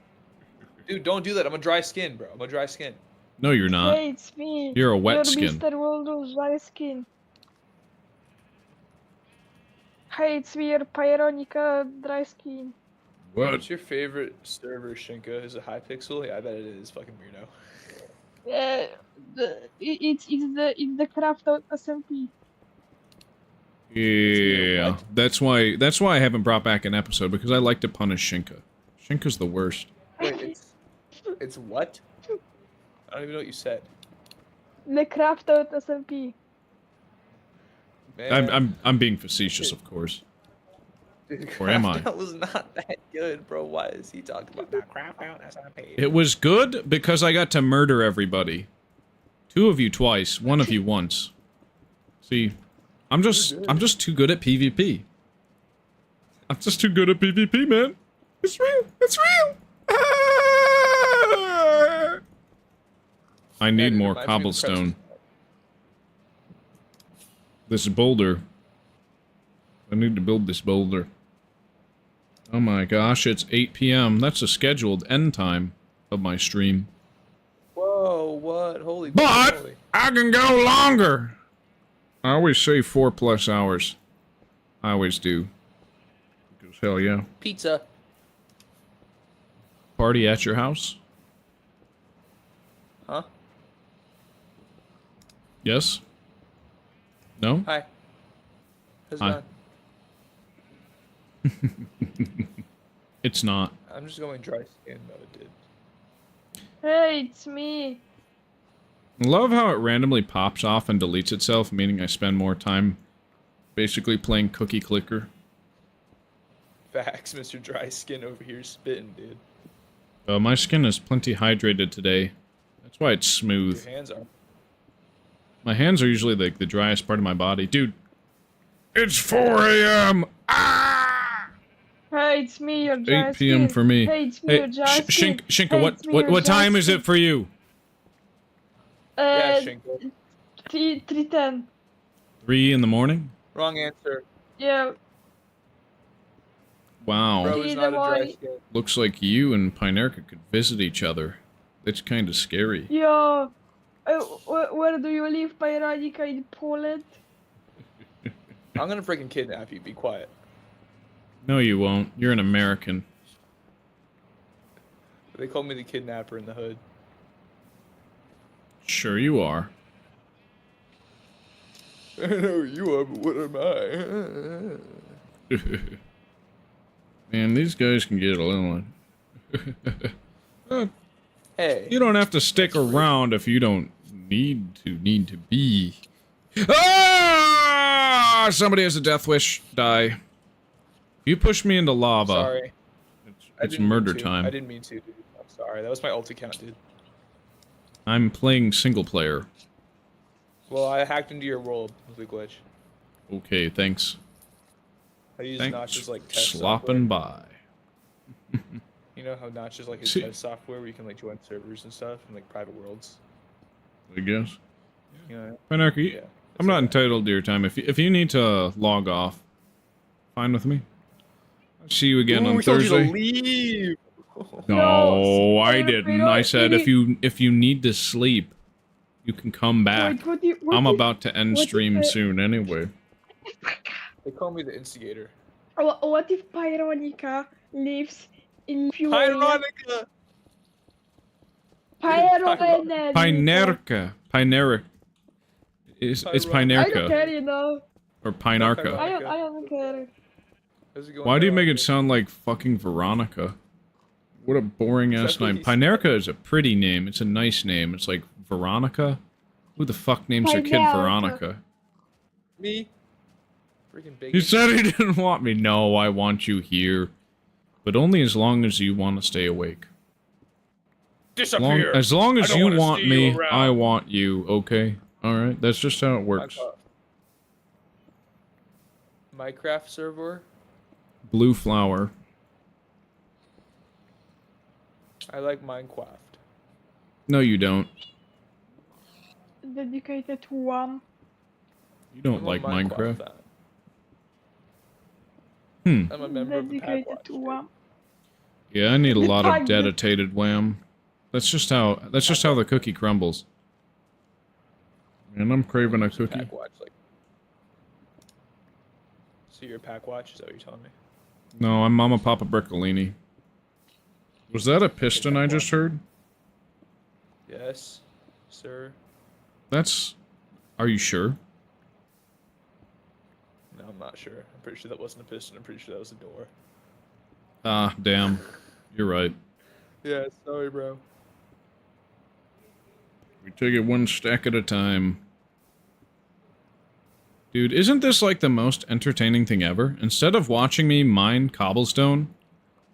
Dude, don't do that. I'm a dry skin, bro. I'm a dry skin. No, you're not. Hey, it's me. You're a wet skin. Mr. Waldo's dry skin. Hey, it's me, your Pyronica dry skin. What? What's your favorite server, Shinka? Is it Hypixel? Yeah, I bet it is. Fucking weirdo. It's the craft out SMP. Yeah, what? that's why I haven't brought back an episode, because I like to punish Shinka. Shinka's the worst. Wait, it's what? I don't even know what you said. The craft out SMP. Man, I'm being facetious, of course. dude, or am I? That was not that good, bro. Why is he talking about that crap out SMP? It was good because I got to murder everybody. 2 of you twice, 1 of you once. See, I'm just too good at PvP. I'm just too good at PvP, man. It's real. It's real. I need Yeah, more reminds me of the cobblestone. This boulder. I need to build this boulder. Oh my gosh, it's 8 p.m. That's a scheduled end time of my stream. Whoa, what? Holy But holy. I can go longer. I always say 4+ hours. I always do. Because hell yeah. Pizza. Party at your house? Huh? Yes? No? Hi. How's it Hi. going? It's not. I'm just going dry skin, but it did. Hey, it's me. I love how it randomly pops off and deletes itself, meaning I spend more time basically playing cookie clicker. Facts, Mr. Dry Skin over here spitting, dude. My skin is plenty hydrated today. That's why it's smooth. Your hands are. My hands are usually like the driest part of my body. Dude, it's 4 a.m. Ah! Hey, it's me, your dry 8 p.m. skin. for me. Hey, it's me, your dry skin. Shinka, Hey, what it's me, your what dry time is skin. it for you? Yeah, Uh, Shinko. 3:10. 3 in the morning? Wrong answer. Yeah. Wow. Bro is not a dry skin. Looks like you and Pinerka could visit each other. It's kind of scary. Yeah. Where do you live, Pyronica, in Poland? I'm gonna freaking kidnap you. Be quiet. No, you won't. You're an American. They call me the kidnapper in the hood. Sure you are. I know you are, but what am I? Man, these guys can get a little... Hey. You don't have to stick around if you don't need to be. Ah! Somebody has a death wish. Die. You push me into lava. Sorry. I It's didn't mean murder to. time. I didn't mean to, dude. I'm sorry. That was my ult account, dude. I'm playing single player. Well, I hacked into your world with a glitch. Okay, thanks. I used Thanks Notch's like for test slopping software. by. You know how Notch is like his See- test software where you can like join servers and stuff and like private worlds. I guess. You know? Pinerka, Yeah. I'm not entitled to your time. If you need to log off, fine with me. I'll see you again on we told you to Thursday. leave. No, I Wait, didn't. wait, I said wait. if you need to sleep, you can come back. Wait, what I'm if- about to end what if stream I- soon anyway. They call me the instigator. What if Pyronica lives in Peoria? Pyronica! Pyroenergy. Pinerca. It's I don't Pinerca. care, you know. Or Pinarca. I don't care. How's it going Why do you down? make it sound like fucking Veronica? What a boring ass Exactly name. what he said. Pinerca is a pretty name. It's a nice name. It's like Veronica. Who the fuck names their kid Pinerica. Veronica? Me? Freaking big. You said he didn't want me. No, I want you here. But only as long as you want to stay awake. Disappear. As long I as don't you wanna want see me, you around. I want you, okay? Alright, that's just how it works. Minecraft server. Blue flower. I like Minecraft. No, you don't. Dedicated to one. You don't I'm a like Minecraft. fan. Hmm. I'm a member of the Dedicated Packwatch. to one. Yeah, I need a The lot of pug. dedicated wham. That's just how the cookie crumbles. And I'm craving a cookie. Packwatch, like. So you're a Packwatch? Is that what you're telling me? No, I'm Mama Papa Briccolini. Was that a piston I just heard? Yes, sir. That's... Are you sure? No, I'm not sure. I'm pretty sure that wasn't a piston. I'm pretty sure that was a door. Ah, damn. You're right. Yeah, sorry, bro. We take it one stack at a time. Dude, isn't this like the most entertaining thing ever? Instead of watching me mine cobblestone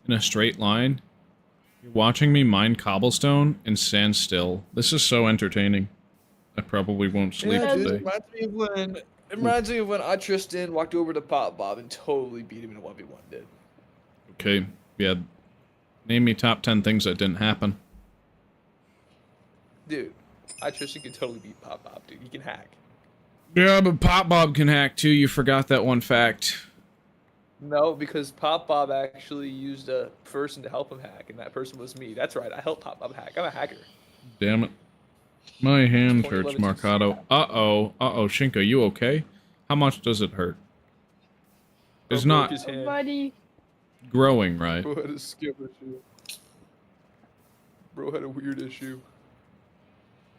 in a straight line, you're watching me mine cobblestone and stand still. This is so entertaining. I probably won't sleep Yeah, dude, today. it reminds me of when I Tristan walked over to Pop Bob and totally beat him in a 1v1, dude. Okay, yeah. Name me top 10 things that didn't happen. Dude, I Tristan could totally beat Pop Bob, dude. He can hack. Yeah, but Pop Bob can hack too. You forgot that one fact. No, because Pop Bob actually used a person to help him hack, and that person was me. That's right, I helped Pop Bob hack. I'm a hacker. Damn it. My hand Point hurts, 11 to Marcado. Uh-oh. Uh-oh, Shinka, you okay? How much does it hurt? It's Bro not broke his hand. Buddy. growing, right? Bro had a skip issue. Bro had a weird issue.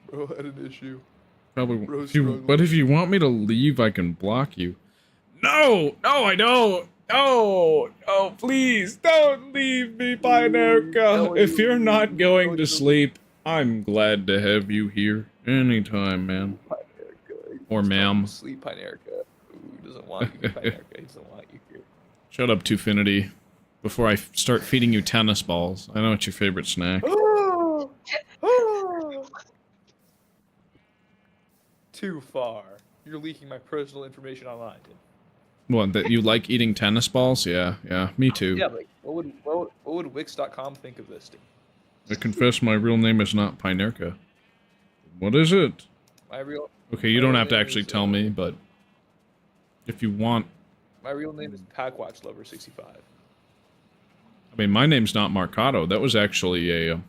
Bro had an issue. Probably. Bro's If you, struggling. but if you want me to leave, I can block you. No! No, I don't! No! Oh, please, don't leave me, Pinerca! If you're not going to sleep, I'm glad to have you here. Anytime, man. Or ma'am. Sleep, Pinerica. Ooh, doesn't want you, Pinerica. He doesn't want you here. Shut up, Twofinity. Before I start feeding you tennis balls. I know it's your favorite snack. Too far. You're leaking my personal information online, dude. What, that you like eating tennis balls? Yeah, me too. Yeah, but what would Wix.com think of this, dude? I confess my real name is not Pinerca. What is it? My real Okay, you my don't real have to name actually is, tell me, but if you want... My real name is Packwatch Lover 65. I mean, my name's not Marcado. That was actually a...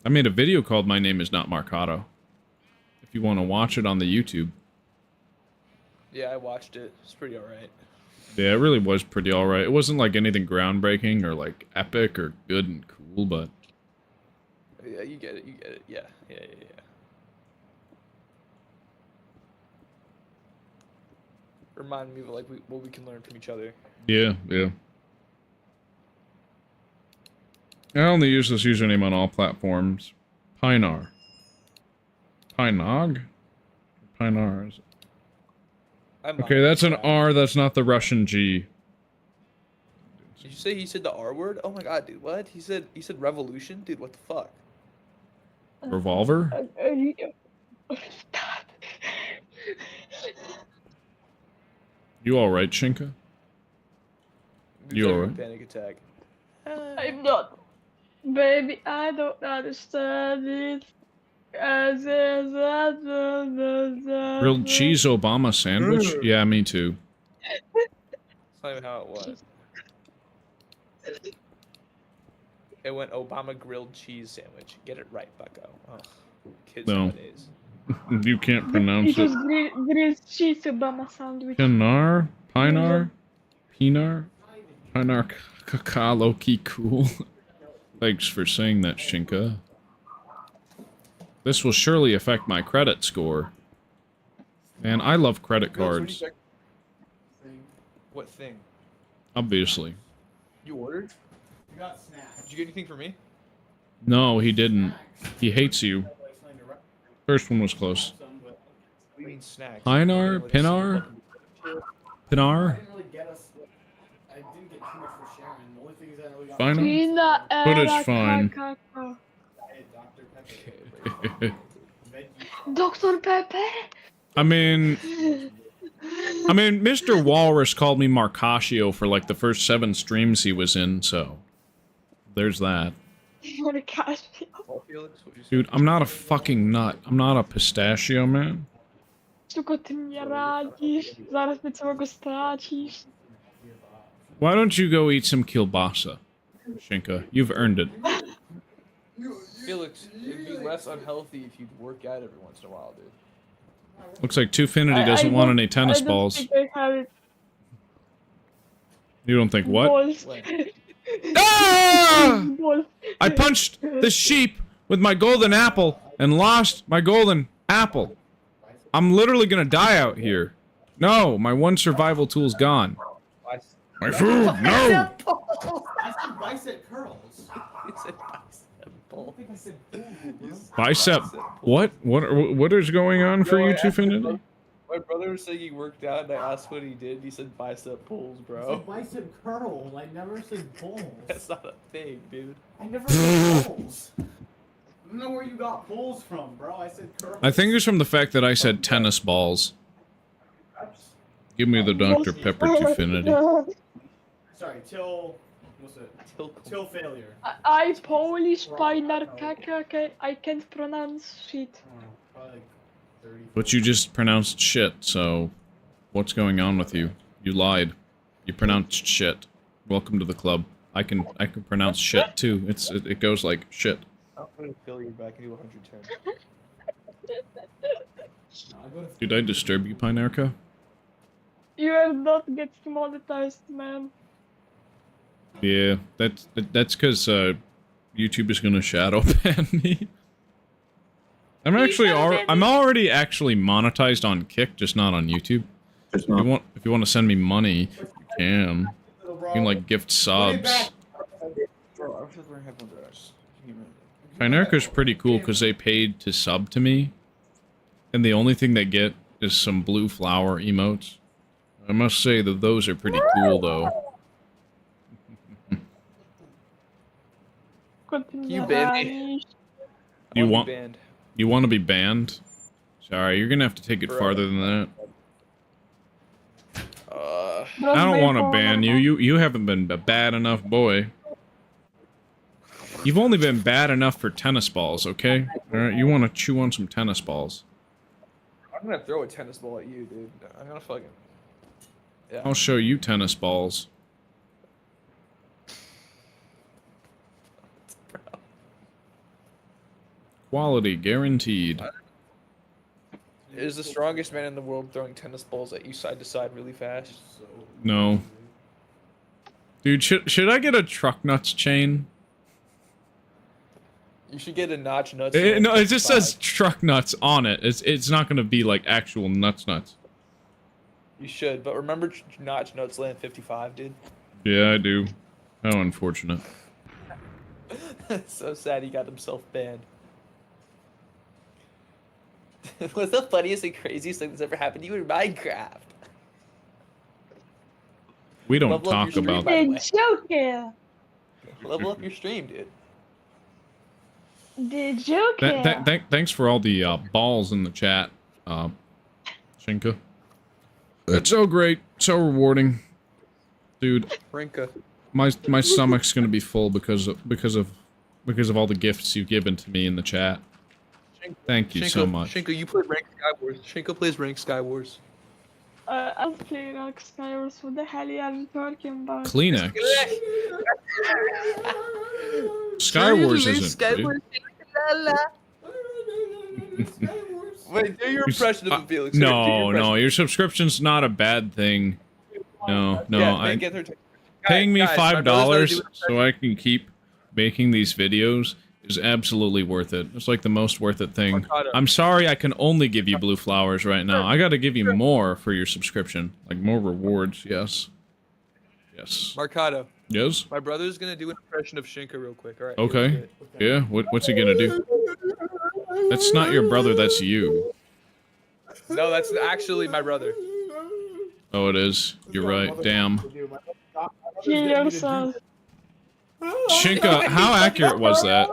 I made a video called My Name Is Not Marcado. If you want to watch it on the YouTube. Yeah, I watched it. It's pretty alright. Yeah, it really was pretty alright. It wasn't like anything groundbreaking or like epic or good and cool, but... Yeah, you get it. Yeah. Remind me of like what we can learn from each other. Yeah. I only use this username on all platforms. Pinar. Pinog? Pinar, is it? Okay, that's an R, that's not the Russian G. Did you say he said the R word? Oh my god, dude, what? He said revolution? Dude, what the fuck? Revolver? You alright, Shinka? You alright? Panic attack. I'm not. Baby, I don't understand it. Grilled cheese Obama sandwich? Yeah, me too. That's not even how it was. It went Obama grilled cheese sandwich. Get it right, bucko. Oh, kids No. nowadays. You can't pronounce It was it. grilled cheese Obama sandwich. Pinar? Pinar? Pinar? Pinar Kakaloki cool. Thanks for saying that, Shinka. This will surely affect my credit score. Man, I love credit Felix, what do you cards. check- What thing? Obviously. You ordered? You got snacks. Did you get anything for me? No, he didn't. He hates you. First one was close. What do you mean snacks? Pinar? Like, Pinar? Pinar? I didn't really get us. I didn't get too much for sharing. The only thing is that I really got Fine. Fina Footage era fine. kakao. Dr. Pepper. Veggie. Dr. Pepe? I mean, Mr. Walrus called me Marcaccio for like the first 7 streams he was in, so there's that. Marcaccio. Oh, Felix, what'd you say? Dude, I'm not a fucking nut. I'm not a pistachio, man. Czego ty mnie radzisz? Zaraz mnie całego stracisz. Why don't you go eat some kielbasa, Shinka? You've earned it. Felix, it'd be less unhealthy if you'd work out every once in a while, dude. Looks like Twofinity doesn't want any tennis I don't balls. think I have it. You don't think what? Balls. When? Ah! Balls. I punched the sheep with my golden apple and lost my golden apple. I'm literally gonna die out here. No, my one survival tool's gone. My food, no! I said bicep curls. You said bicep pull. I think I said boom. Bicep. What is going on for No, I you, asked my Twofinity? brother- My brother was saying he worked out, and I asked what he did. And he said bicep pulls, I bro. said bicep curls. I never said bulls. That's not a thing, dude. I never said bulls. I don't know where you got bulls from, bro. I said curls. I think it's from the fact that I said tennis balls. Give me the Dr. Pepper Twofinity. Sorry, till. What's it? Till failure. I Polish Pinar kakao. I can't pronounce shit. Probably like 30. But you just pronounced shit, so what's going on with you? You lied. You pronounced shit. Welcome to the club. I can pronounce shit too. It goes like shit. I'm gonna failure back into 110. Did I disturb you, Pinerka? You will not get monetized, man. Yeah, that's because YouTube is gonna shadow ban me. I'm already actually monetized on Kick, just not on YouTube. If you want to send me money, you can. You can like gift subs. Pinerka's pretty cool because they paid to sub to me, and the only thing they get is some blue flower emotes. I must say that those are pretty cool, though. You banned me. You I wanna want- be banned. You want to be banned? Sorry, you're gonna have to take it Bro. farther than that. Uh, I don't want to ban you. You haven't been a bad enough boy. You've only been bad enough for tennis balls, okay? Alright, you want to chew on some tennis balls. I'm gonna throw a tennis ball at you, dude. I'm gonna fucking. Yeah. I'll show you tennis balls. Quality guaranteed. Is the strongest man in the world throwing tennis balls at you side to side really fast? No. Dude, should I get a truck nuts chain? You should get a notch nuts. No, it just says truck nuts on it. It's not gonna be like actual nuts. You should, but remember notch nuts land 55, dude. Yeah, I do. How unfortunate. So sad he got himself banned. What's the funniest and craziest thing that's ever happened to you in Minecraft? We don't Level up talk your stream, about by the The way. Joker. Level up your stream, dude. The Joker. Thanks for all the balls in the chat, Shinka. It's so great, so rewarding, dude. Rinka. My stomach's gonna be full because of all the gifts you've given to me in the chat. Thank you so much. Shinka, you play Rank Skywars. Shinka plays Rank Skywars. I'll play Rock Skywars. What the hell are you talking about? Kleenex. Skywars isn't. Dude. Wait, do your impression of Felix. No, your subscription's not a bad thing. No, paying me $5 so I can keep making these videos is absolutely worth it. It's like the most worth it thing. Mercado. I'm sorry I can only give you blue flowers right now. I gotta give you more for your subscription. Like more rewards, yes. Yes. Marcado. Yes? My brother's gonna do an impression of Shinka real quick. All right. Okay. Yeah, what's he gonna do? That's not your brother, that's you. No, that's actually my brother. Oh, it is. You're right. Damn. Kill yourself. Shinka, how accurate was that?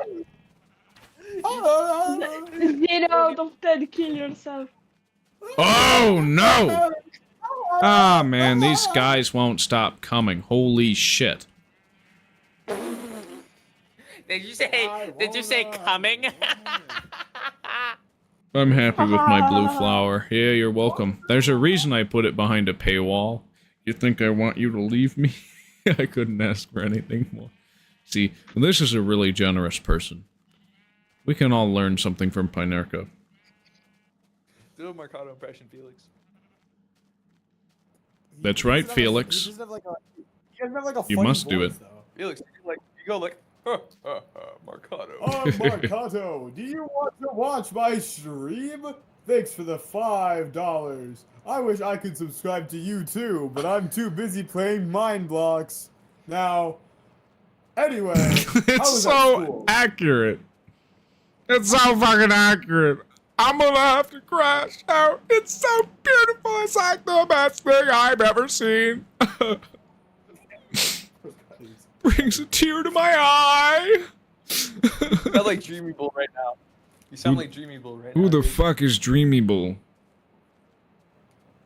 0 out of 10, kill yourself. Oh, no! Ah, man, these guys won't stop coming. Holy shit. Did you say coming? I'm happy with my blue flower. Yeah, you're welcome. There's a reason I put it behind a paywall. You think I want you to leave me? I couldn't ask for anything more. See, this is a really generous person. We can all learn something from Pinerka. Do a Marcado impression, Felix. That's right, Felix. You must do it. Felix, you go like, Marcado. Oh, Marcato, do you want to watch my stream? Thanks for the $5. I wish I could subscribe to you too, but I'm too busy playing Mind Blocks. Now, anyway, It's so accurate. It's so fucking accurate. I'm gonna have to crash out. It's so beautiful. It's like the best thing I've ever seen. Brings a tear to my eye. You sound like Dreamy Bull right now. You sound like Dreamy Bull right now. Who the dude. fuck is Dreamy Bull?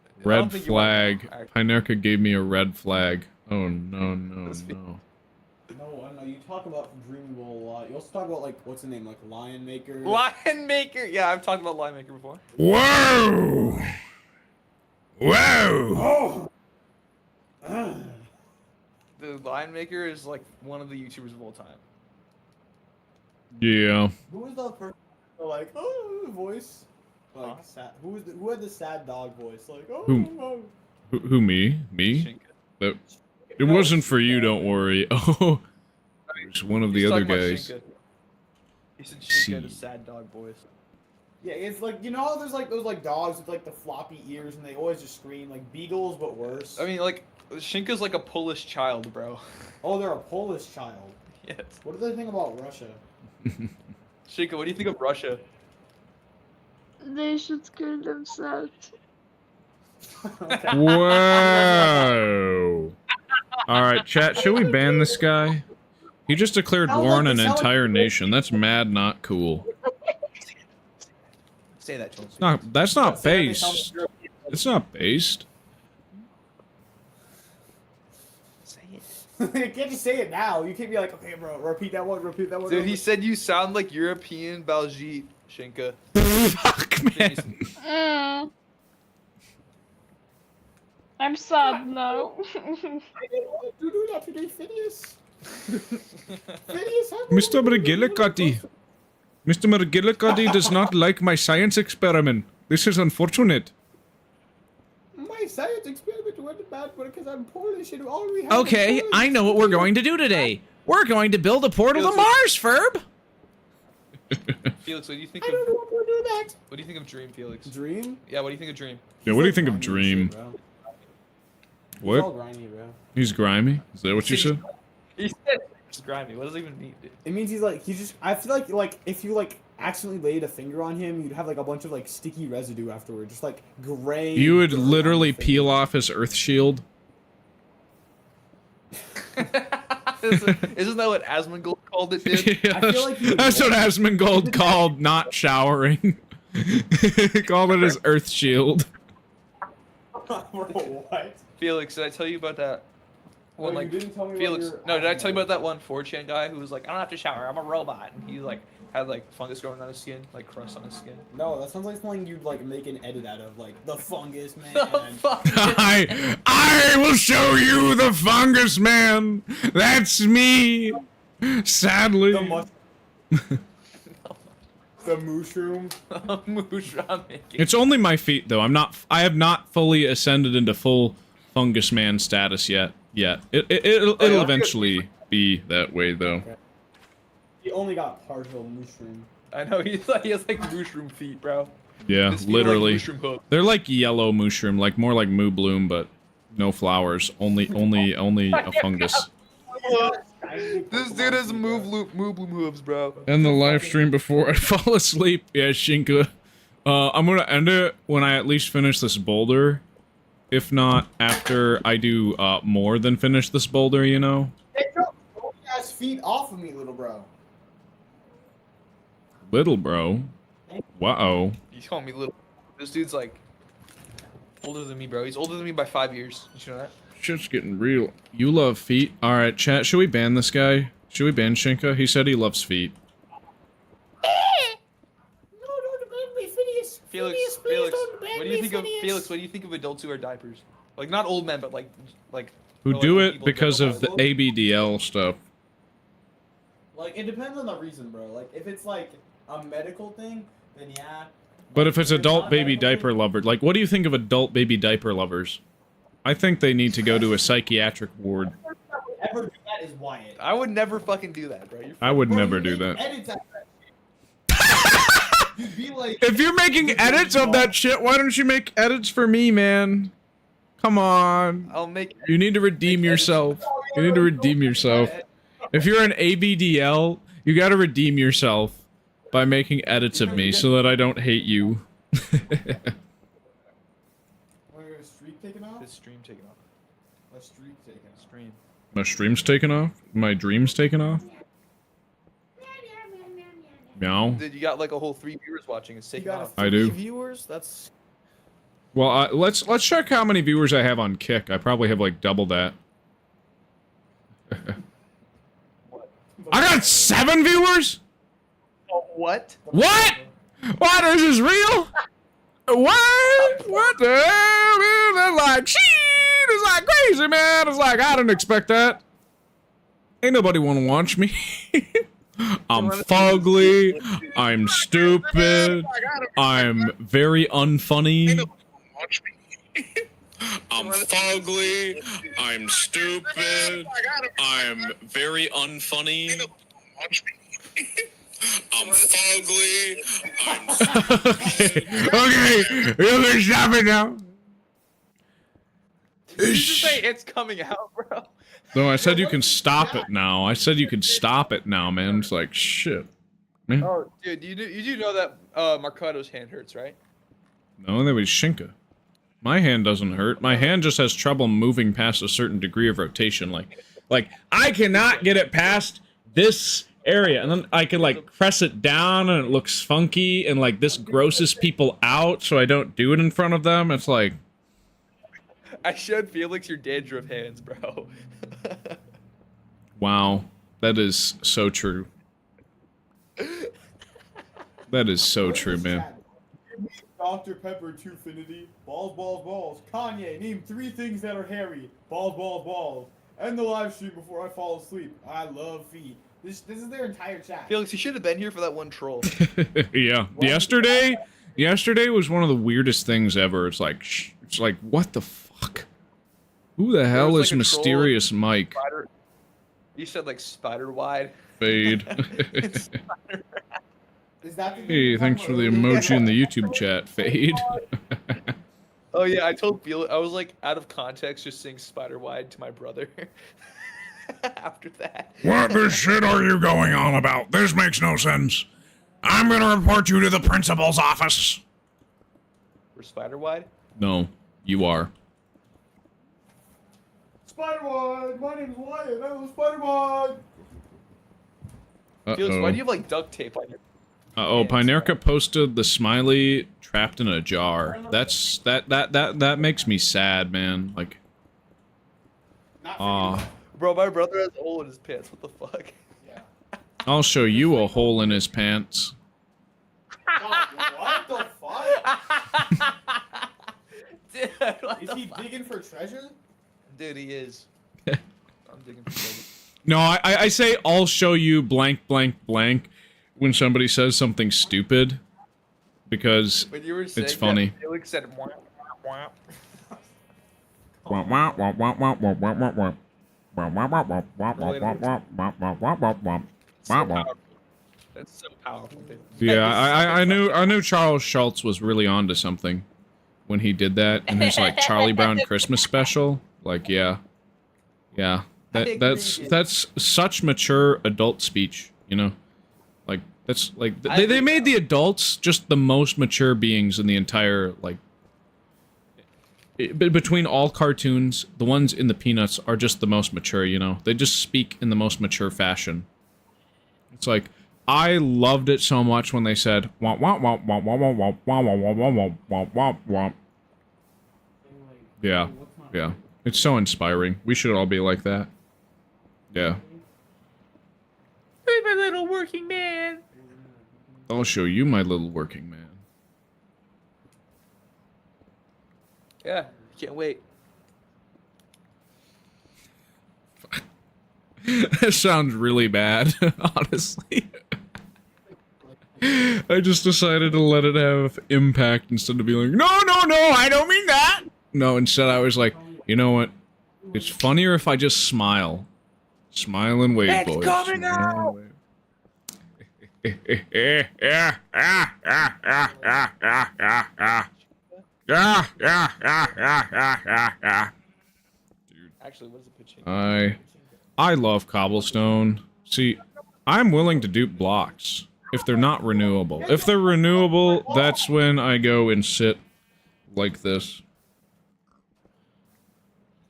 I don't Red think you wanna know, flag. actually. Pinerka gave me a red flag. Oh no, no, no. No, I don't know. You talk about Dreamy Bull a lot. You also talk about, like, what's the name? Like, Lion Maker? Lion Maker. Yeah, I've talked about Lion Maker before. Whoa! Whoa! Oh! The Lion Maker is like one of the YouTubers of all time. Yeah. Who was the first, like, voice? Like, sad, who had the sad dog voice? Like, oh, Who? oh. Who, me? Me? Shinka. That, it wasn't for you, don't worry. Oh, it was one of the He's other talking about guys. Shinka. He said Shinka had a See. sad dog voice. Yeah, it's like, you know how there's like those like dogs with like the floppy ears and they always just scream, like beagles but worse. I mean, like, Shinka's like a Polish child, bro. Oh, they're a Polish child. Yes. What do they think about Russia? Shinka, what do you think of Russia? They should kill themselves. Whoa. Alright, chat, should we ban this guy? He just declared war on an entire nation. That's mad not cool. Say that, Chelsea. No, that's not based. It's not based. Say it. You can't just say it now. You can't be like, okay, bro, repeat that one, repeat that one. Dude, he said you sound like European Baljeet, Shinka. Fuck, man. I'm sad now. Do that today, Phineas. Phineas, Mr. McGillicuddy. Mr. McGillicuddy does not like my science experiment. This is unfortunate. my science experiment went bad because I'm Polish and all we have Okay, I know what we're going to do today. We're going to build a portal to Mars, Ferb! Felix, what do you think I of... don't want to do that. What do you think of Dream, Felix? Dream? Yeah, what do you think of Dream? Yeah, what do you think of Dream? He's all What? grimy, bro. He's grimy? Is that what you said? He said it's grimy. What does it even mean, dude? It means he's just. I feel like if you like accidentally laid a finger on him, you'd have like a bunch of like sticky residue afterward, just like gray. You would dirt on literally your finger. peel off his earth shield. Isn't that what Asmongold called it, dude? Yeah, I feel like you would that's what want- Asmongold called not showering. He called it his earth shield. What? Felix, did I tell you about that? Oh, One, you like, didn't tell me about Felix, your- no, did I tell you about that one 4chan guy who was like, I don't have to shower, I'm a robot, and he like had like fungus growing on his skin, like crust on his skin. No, that sounds like something you'd like make an edit out of, like the fungus man. I will show you the fungus man. That's me. Sadly. The mushroom. Mushroom. It's only my feet though. I have not fully ascended into full fungus man status yet. It'll eventually be that way though. He only got partial mushroom. I know he has like mushroom feet, bro. Yeah, His feet are like literally. mushroom hooks. They're like yellow mushroom, like more like moo bloom, but no flowers. Only a fungus. This dude has moo bloom hooves, bro. End the live stream before I fall asleep. Yeah, Shinka. I'm gonna end it when I at least finish this boulder. If not, after I do more than finish this boulder, you know? Get your ass feet off of me, little bro. Little bro. Wow. You call me little. This dude's like older than me, bro. He's older than me by 5 years. Did you know that? Shit's getting real. You love feet? Alright, chat, should we ban this guy? Should we ban Shinka? He said he loves feet. Felix, what do you think of Felix? What do you think of adults who wear diapers? Like not old men, but like Who like, do when it people because go of the out. ABDL stuff. Like, it depends on the reason, bro. Like, if it's like a medical thing, then yeah. But if it's not adult baby medical diaper lovers, like, what do you think of adult baby diaper lovers? I think they need to go to a psychiatric ward. thing, ever do that is Wyatt. I would never fucking do that, bro. I would Bro, never you do make that. edits out of that shit. You'd be like, If you're making edits of that shit, why don't you make edits for me, man? Come on. I'll make. You need to redeem yourself. You need to redeem yourself. If you're an ABDL, you gotta redeem yourself by making edits of me so that I don't hate you. Wait, a streak taken off? This stream taken off. A streak taken off. Stream. My stream's taken off? My dream's taken off? Meow. Dude, you got like a whole 3 viewers watching. It's You taken got off. I do. viewers? That's Well, let's check how many viewers I have on Kick. I probably have like double that. I got 7 viewers? What? What? What? Is this real? What? What the hell, man? They're like, shit! It's like crazy, man. It's like, I didn't expect that. Ain't nobody want to watch me. I'm fugly. I'm stupid. I'm very unfunny. I'm fugly. I'm stupid. I'm very unfunny. I'm fugly. I'm okay. Okay. You can stop it now. Did you just say it's coming out, bro? No, I said you can stop it now. I said you can stop it now, man. It's like shit. Man. Oh, dude, you do know that Marcato's hand hurts, right? No, that was Shinka. My hand doesn't hurt. My hand just has trouble moving past a certain degree of rotation. Like I cannot get it past this area, and then I can like press it down, and it looks funky, and like this grosses people out, so I don't do it in front of them. It's like, I showed Felix your dandruff hands, bro. wow, that is so true. That is so true, man. Dr. Pepper 2finity. Balls, balls, balls. Kanye, name 3 things that are hairy. Balls, balls, balls. End the live stream before I fall asleep. I love feet. This is their entire chat. Felix, you should have been here for that one troll. Yeah. Yesterday was one of the weirdest things ever. It's like, what the fuck? Who the hell was is like a troll. Mysterious Mike? Spider. You said like spider wide. Fade. Is that the Hey, thanks for the emoji in the YouTube chat. Fade. Oh yeah, I told Felix, I was like out of context just saying spider wide to my brother. After that. What the shit are you going on about? This makes no sense. I'm gonna report you to the principal's office. For spider wide? No, you are. Spider-Wide! My name's Wyatt. I'm Spider-Wide! Felix, why do you Uh-oh. have like duct tape on your Uh-oh, Pinerka posted the smiley trapped in a jar. That makes me sad, man. Like, Bro, my brother has a hole in his pants. What the fuck? I'll show you a hole in his pants. What the fuck? Dude, what Is the he fuck? digging for treasure? Dude, he is. I'm digging for trouble. No, I say I'll show you blank blank blank when somebody says something stupid because When you were saying it's funny. that, Felix said, "Wah, wah, Wah, wah, wah, wah, wah, wah, wah, wah, wah. Wah, wah, wah, wah, wah, wah, wah, wah, wah, wah, wah, wah. So powerful. That's so powerful, dude. Yeah, I knew Charles Schultz was really onto something when he did that in his like Charlie Brown Christmas special. Like, yeah. That's such mature adult speech, you know? Like that's like they made the adults just the most mature beings in the entire like between all cartoons, the ones in the Peanuts are just the most mature, you know? They just speak in the most mature fashion. It's like, I loved it so much when they said, womp, womp, womp, womp, womp, womp, womp, womp, womp, womp, womp, womp, womp. Yeah, yeah. It's so inspiring. We should all be like that. Yeah. Hey, my little working man. I'll show you my little working man. Yeah, can't wait. That sounds really bad, honestly. I just decided to let it have impact instead of being like, no, I don't mean that. No, instead I was like, you know what? It's funnier if I just smile. Smile and wave, boys. It's coming out! Actually, what is the pitching? I love cobblestone. See, I'm willing to dupe blocks if they're not renewable. If they're renewable, that's when I go and sit like this.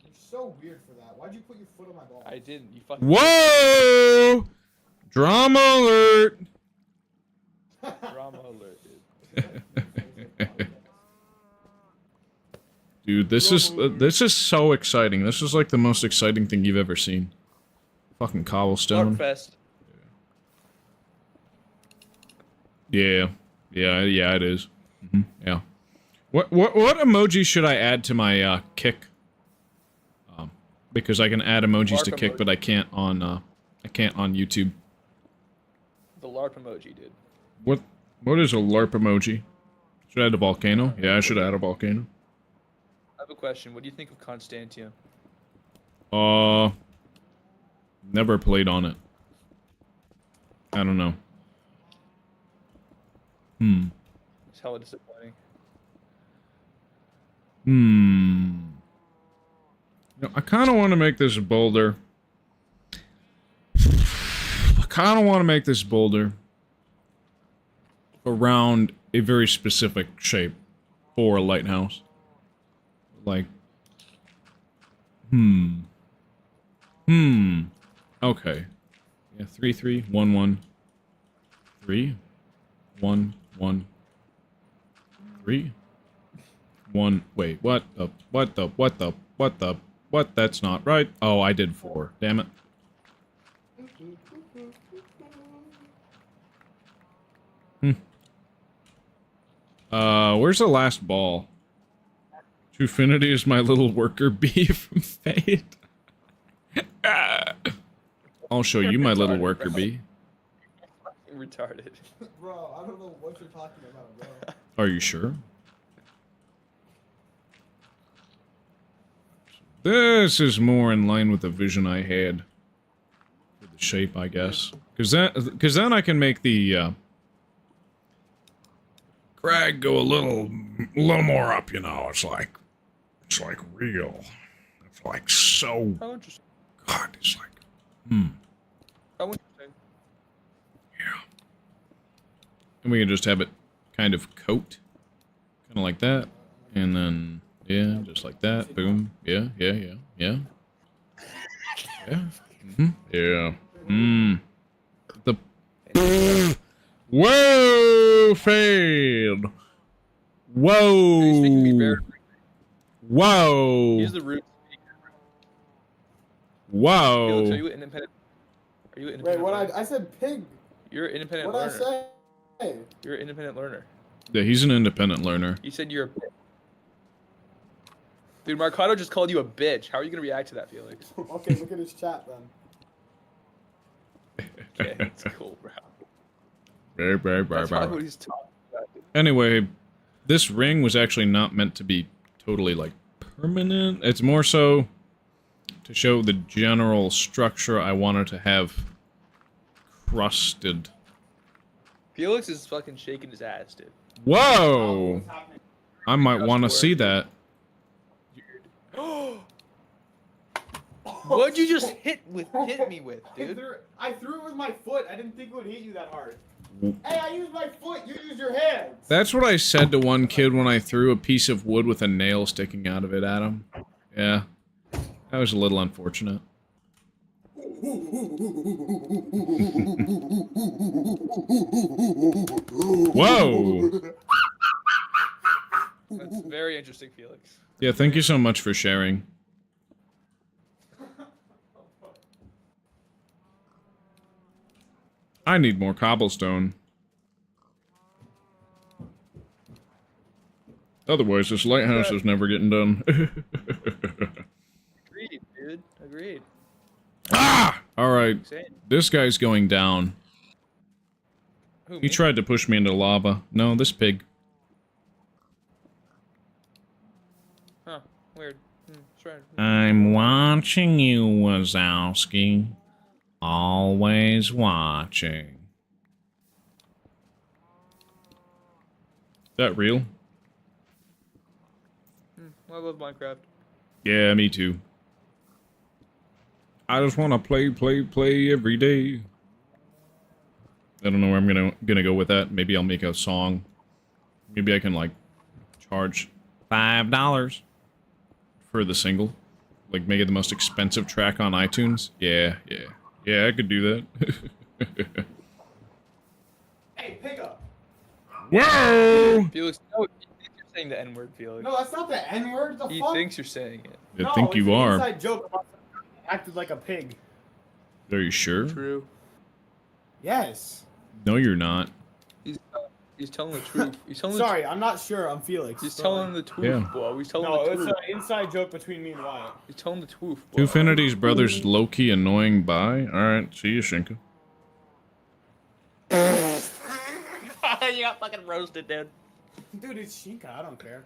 You're so weird for that. Why'd you put your foot on my ball? I didn't. You fucking. Whoa! Drama alert! Drama alert, dude. Dude, this is so exciting. This is like the most exciting thing you've ever seen. Fucking cobblestone. Fest. Yeah, it is. Yeah. What emoji should I add to my kick? Because I can add emojis to kick, but I can't on YouTube. The LARP emoji, dude. What is a LARP emoji? Should I add a volcano? Yeah, I should add a volcano. I have a question. What do you think of Constantia? Never played on it. I don't know. It's hella disappointing. You know, I kind of want to make this boulder. Around a very specific shape for a lighthouse. Like, okay. Yeah, 3 3 1 1 3 1 1 3 1. Wait, what? That's not right. Oh, I did 4. Damn it. Where's the last ball? Trufinity is my little worker bee from Fate. I'll show you my little worker bee. Retarded. Bro, I don't know what you're talking about, bro. Are you sure? This is more in line with the vision I had for the shape, I guess. Because then I can make the crag go a little more up, you know. It's like real. It's like so. How interesting. God, it's like How interesting. Yeah. And we can just have it kind of coat, kind of like that, and then yeah, just like that. Boom. Yeah. Yeah. The whoa fade. Whoa. Whoa. Use the root. Whoa. Felix, are you an independent? Wait, I said pig. You're an independent What learner. did I say? You're an independent learner. Yeah, he's an independent learner. You said you're a bitch. Dude, Marcado just called you a bitch. How are you gonna react to that, Felix? Okay, look at his chat then. Okay, it's cool, bro. Very. That's probably what he's talking about, dude. Anyway, this ring was actually not meant to be totally, like, permanent. It's more so to show the general structure I wanted to have crusted Felix is fucking shaking his ass, dude. Whoa! I might Just want to work. see that. What'd you just hit me with, dude? I threw it with my foot. I didn't think it would hit you that hard. Hey, I used my foot. You used your hands. That's what I said to one kid when I threw a piece of wood with a nail sticking out of it at him. Yeah. That was a little unfortunate. Whoa! That's very interesting, Felix. Yeah, thank you so much for sharing. I need more cobblestone. Otherwise, this lighthouse is never getting done. Agreed, dude. Agreed. Ah! Alright. Insane. This guy's going down. Who, He me? tried to push me into lava. No, this pig. Huh. Weird. Strange. I'm watching you, Wazowski. Always watching. That real? I love Minecraft. Yeah, me too. I just want to play every day. I don't know where I'm gonna go with that. Maybe I'll make a song. Maybe I can like charge $5 for the single. Like make it the most expensive track on iTunes. Yeah, I could do that. Hey, pick up. Whoa! Felix, no, you think you're saying the N-word, Felix. No, that's not the N-word. The He fuck? thinks you're saying it. I think it's you an are. Inside joke about something that acted like a pig. Are you sure? True. Yes. No, you're not. He's telling the truth. He's telling Sorry, I'm not sure. I'm Felix. He's Sorry. telling the truth, Yeah. bro. He's telling No, the it's truth. an inside joke between me and Wyatt. He's telling the truth, bro. Twofinity's brother's low-key annoying bye. Alright, see you, Shinka. You got fucking roasted, dude. Dude, it's Shinka. I don't care.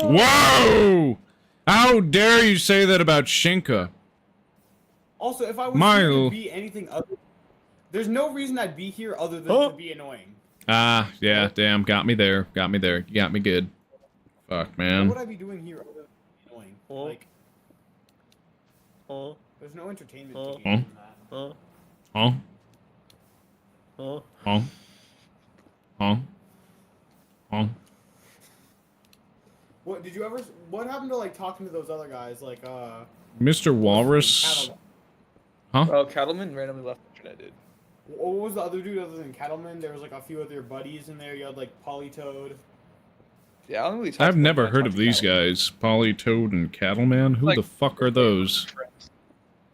Whoa! How dare you say that about Shinka? Also, if I was Mile. here to be anything other, there's no reason I'd be here other than to be annoying. Ah, yeah, damn, got me there. Got me there. You got me good. Fuck, What man. would I be doing here other than annoying? Huh? Like, Huh? there's no entertainment Huh? to gain from that. Huh? Huh? Huh? Huh? Huh? Huh? What did you ever? What happened to like talking to those other guys? Like, Mr. Walrus. Huh? Oh, Cattleman randomly left the internet, dude. What was the other dude other than Cattleman? There was like a few other buddies in there. You had like Polytoad. Yeah, I don't really talk I've to them, never I heard talk of to these Cattleman. guys. Polytoad and Cattleman? Who Like- the fuck are those?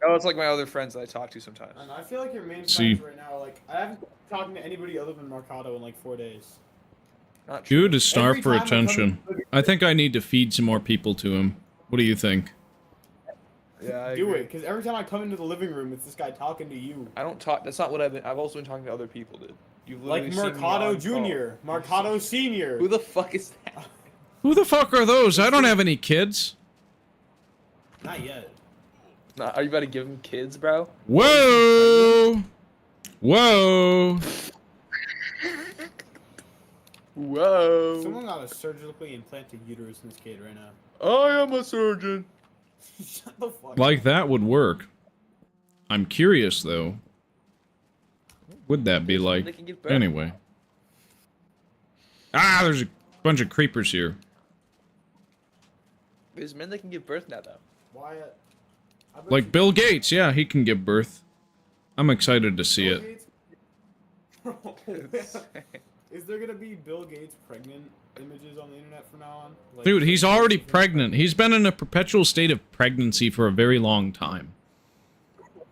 Oh, it's like my other friends that I talk to sometimes. And I feel like your main See. friends right now are like I haven't been talking to anybody other than Mercado in like 4 days. Not true. Dude is starved Every for time I come attention. to- I think I need to feed some more people to him. What do you think? Yeah, I Do agree. it, because every time I come into the living room, it's this guy talking to you. I don't talk. That's not what I've been. I've also been talking to other people, dude. You've Like literally seen me Mercado on call. Jr., Mercado Senior. Who the fuck is that? Who the fuck are those? I don't have any kids. Not yet. Nah, are you about to give him kids, bro? Whoa! Whoa! Whoa! Someone got a surgically implanted uterus in this kid right now. I am a surgeon. Shut the fuck up. Like that would work. I'm curious though. What would that be They like? can give birth. Anyway. Ah, there's a bunch of creepers here. There's men that can give birth now, though. Wyatt. I bet Like you- Bill Gates, yeah, he can give birth. I'm excited to see Bill it. Gates? Bro, is there gonna be Bill Gates pregnant images on the internet from now on? Like, Dude, he's already pregnant. He's been in a perpetual state of pregnancy for a very long time.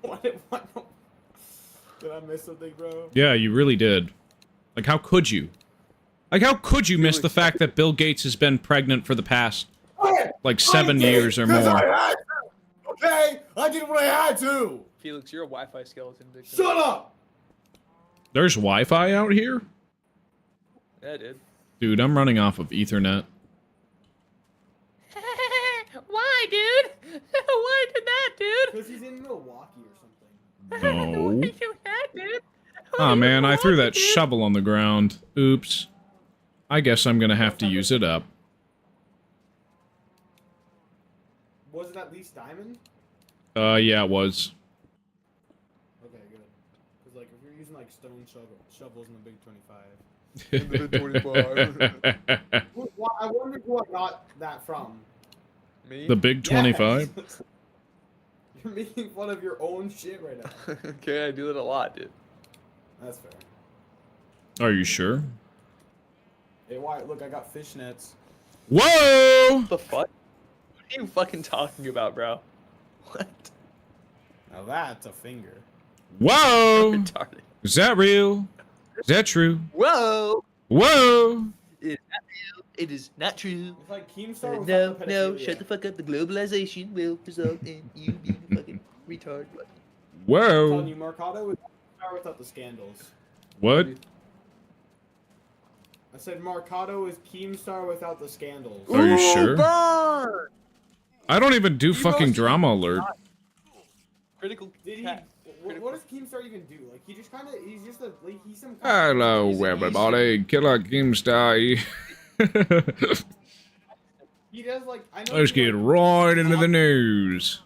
What? Did I miss something, bro? Yeah, you really did. Like, how could you? Like, how could you miss the fact that Bill Gates has been pregnant for the past, like, 7 years or Because I more? had to, okay? I did what I had to! Felix, you're a Wi-Fi skeleton victim. Shut up! There's Wi-Fi out here? Yeah, dude. Dude, I'm running off of Ethernet. Why, dude? Why did that, dude? Because he's in Milwaukee or something. No. Why do that, dude? Aw, man, I threw that shovel on the ground. Oops. I guess I'm gonna have to use it up. Was it at least diamond? Yeah, it was. Okay, good. Because, like, if you're using, like, stone shovels in the big 25. I wonder who I got that from. Me? The big 25? Yes. You're making fun of your own shit right now. Okay, I do that a lot, dude. That's fair. Are you sure? Hey, Wyatt, look, I got fishnets. Whoa! What the fuck? What are you fucking talking about, bro? What? Now that's a finger. Whoa! Retarded. Is that real? Is that true? Whoa! Whoa! It is not real. It is not true. It's like Keemstar without No, the no, pedophilia. shut the fuck up. The globalization will result in you being a fucking retard. What? I'm telling Whoa! you, Marcado is Keemstar without the scandals. What? I said Marcado is Keemstar without the scandals. Are you sure? Burn! I don't even do You fucking mostly drama alert. Critical. Did he? cat. What does Keemstar even do? Like, he just kind of, he's just a, like, he's some. Hello, He's an everybody. Killer Keemstar. He does like. I know. Let's he, get like, right into the news.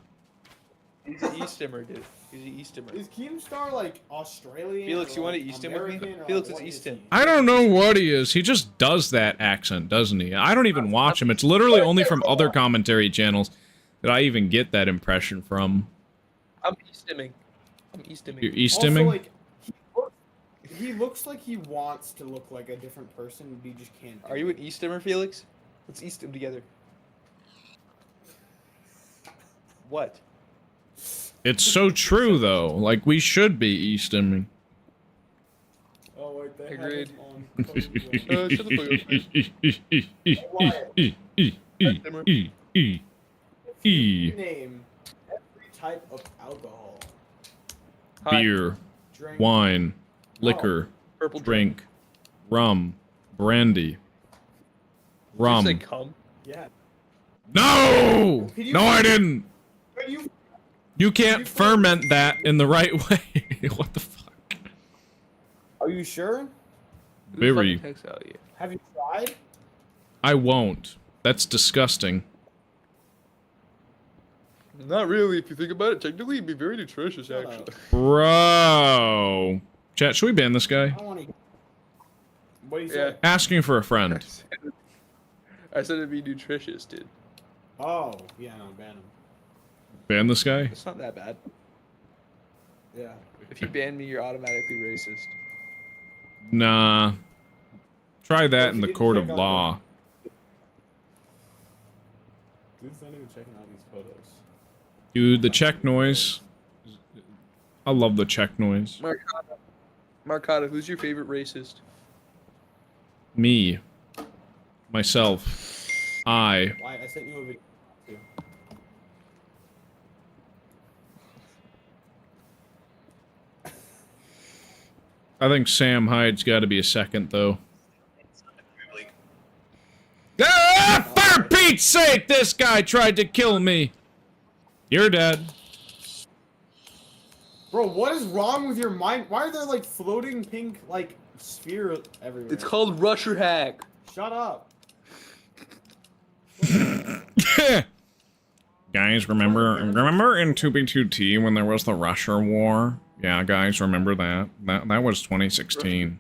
He's an Eastimer, dude. He's an Eastimer. Is Keemstar like Australian? Felix, or, you want to like, East him with me? American, or, Felix, like, it's what East is him. he? I don't know what he is. He just does that accent, doesn't he? I don't even watch him. It's literally only from other commentary channels that I even get that impression from. I'm Eastiming. I'm Eastiming. You're Also, Eastiming? like, he looks like he wants to look like a different person, but he just can't. Are you an Eastimer, Felix? Let's East him together. What? It's so true, though. Like, we should be Eastiming. Oh wait, they have Agreed. him on. Shut the Name every type of alcohol. Hi. Beer, Drink. wine, liquor, Purple drink, rum, brandy, Did rum. you say cum? Yeah. No! Can you- No, I didn't! But you. You can't ferment that in the right way. What the fuck? Are you sure? Who Very. fucking texts out you? Have you tried? I won't. That's disgusting. Not really. If you think about it, technically, it'd be very nutritious, Shut actually. up. Bro. Chat, should we ban this guy? I don't want to. What do you Yeah. say? Asking for a friend. I said it'd be nutritious, dude. Oh, yeah, no, ban him. Ban this guy? It's not that bad. Yeah. If you ban me, you're automatically racist. Nah. Try that If in you the didn't court check of out law. Dude's not even checking out these photos. Dude, the check noise. I love the check noise. Marcata, who's your favorite racist? Me. Myself. I. Why? I sent you a video. Too. I think Sam Hyde's got to be a second, though. Ah, for Pete's sake, this guy tried to kill me. You're dead. Bro, what is wrong with your mind? Why are there like floating pink like sphere everywhere? It's called Rusher Hack. Shut up. Guys, remember in 2B2T when there was the Russia War? Yeah, guys, remember that? That was 2016.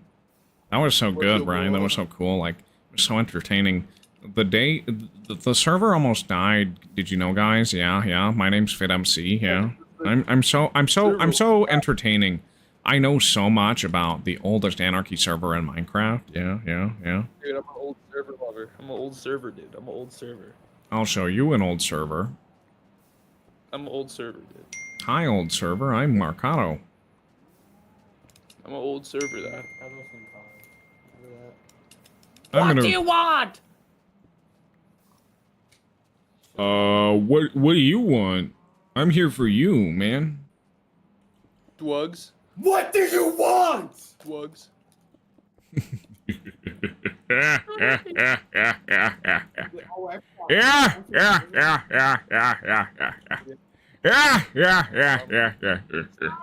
That was so good, Brian. That was so cool. Like, it was so entertaining. The day the server almost died. Did you know, guys? Yeah. My name's FitMC. Yeah. I'm so entertaining. I know so much about the oldest anarchy server in Minecraft. Yeah. Dude, I'm an old server lover. I'm an old server, dude. I'm an old server. I'll show you an old server. I'm an old server, dude. Hi, old server. I'm Marcado. I'm an old server, though. I'm What gonna, do you want? what do you want? I'm here for you, man. Dwugs. What do you want? Dwugs. Yeah.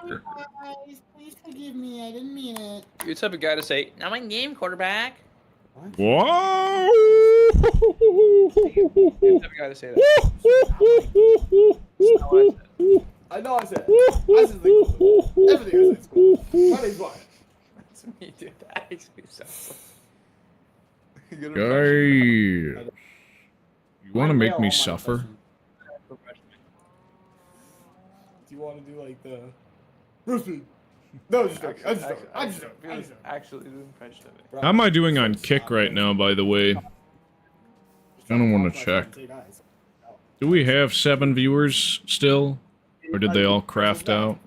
Guys, please Forgive me, I didn't mean it. You're the type of guy to say, "Now my game, quarterback." Whoa! You're the type of guy to say that. I know I said it. I said it's cool. Everything I said is cool. My name's Brian. That's me, dude. That makes me sound Guys, you want to make me suffer? Do you want to do like the roasted? No, just joking. I'm just joking. I'm just joking. I'm just joking. Actually, do an impression of it. How am I doing on Kick right now, by the way? I don't want to check. Do we have 7 viewers still? Or did they all craft out?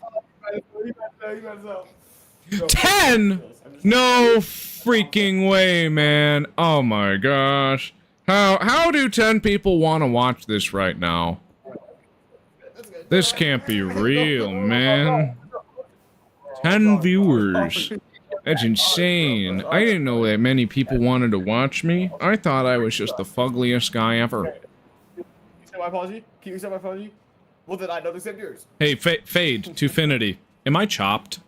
10? No freaking way, man. Oh my gosh. How do 10 people want to watch this right now? This can't be real, man. 10 viewers. That's insane. I didn't know that many people wanted to watch me. I thought I was just the fuggliest guy ever. Can you accept my apology? Can you accept my apology? Well, then I don't accept yours. Hey, Fade to Finity. Am I chopped?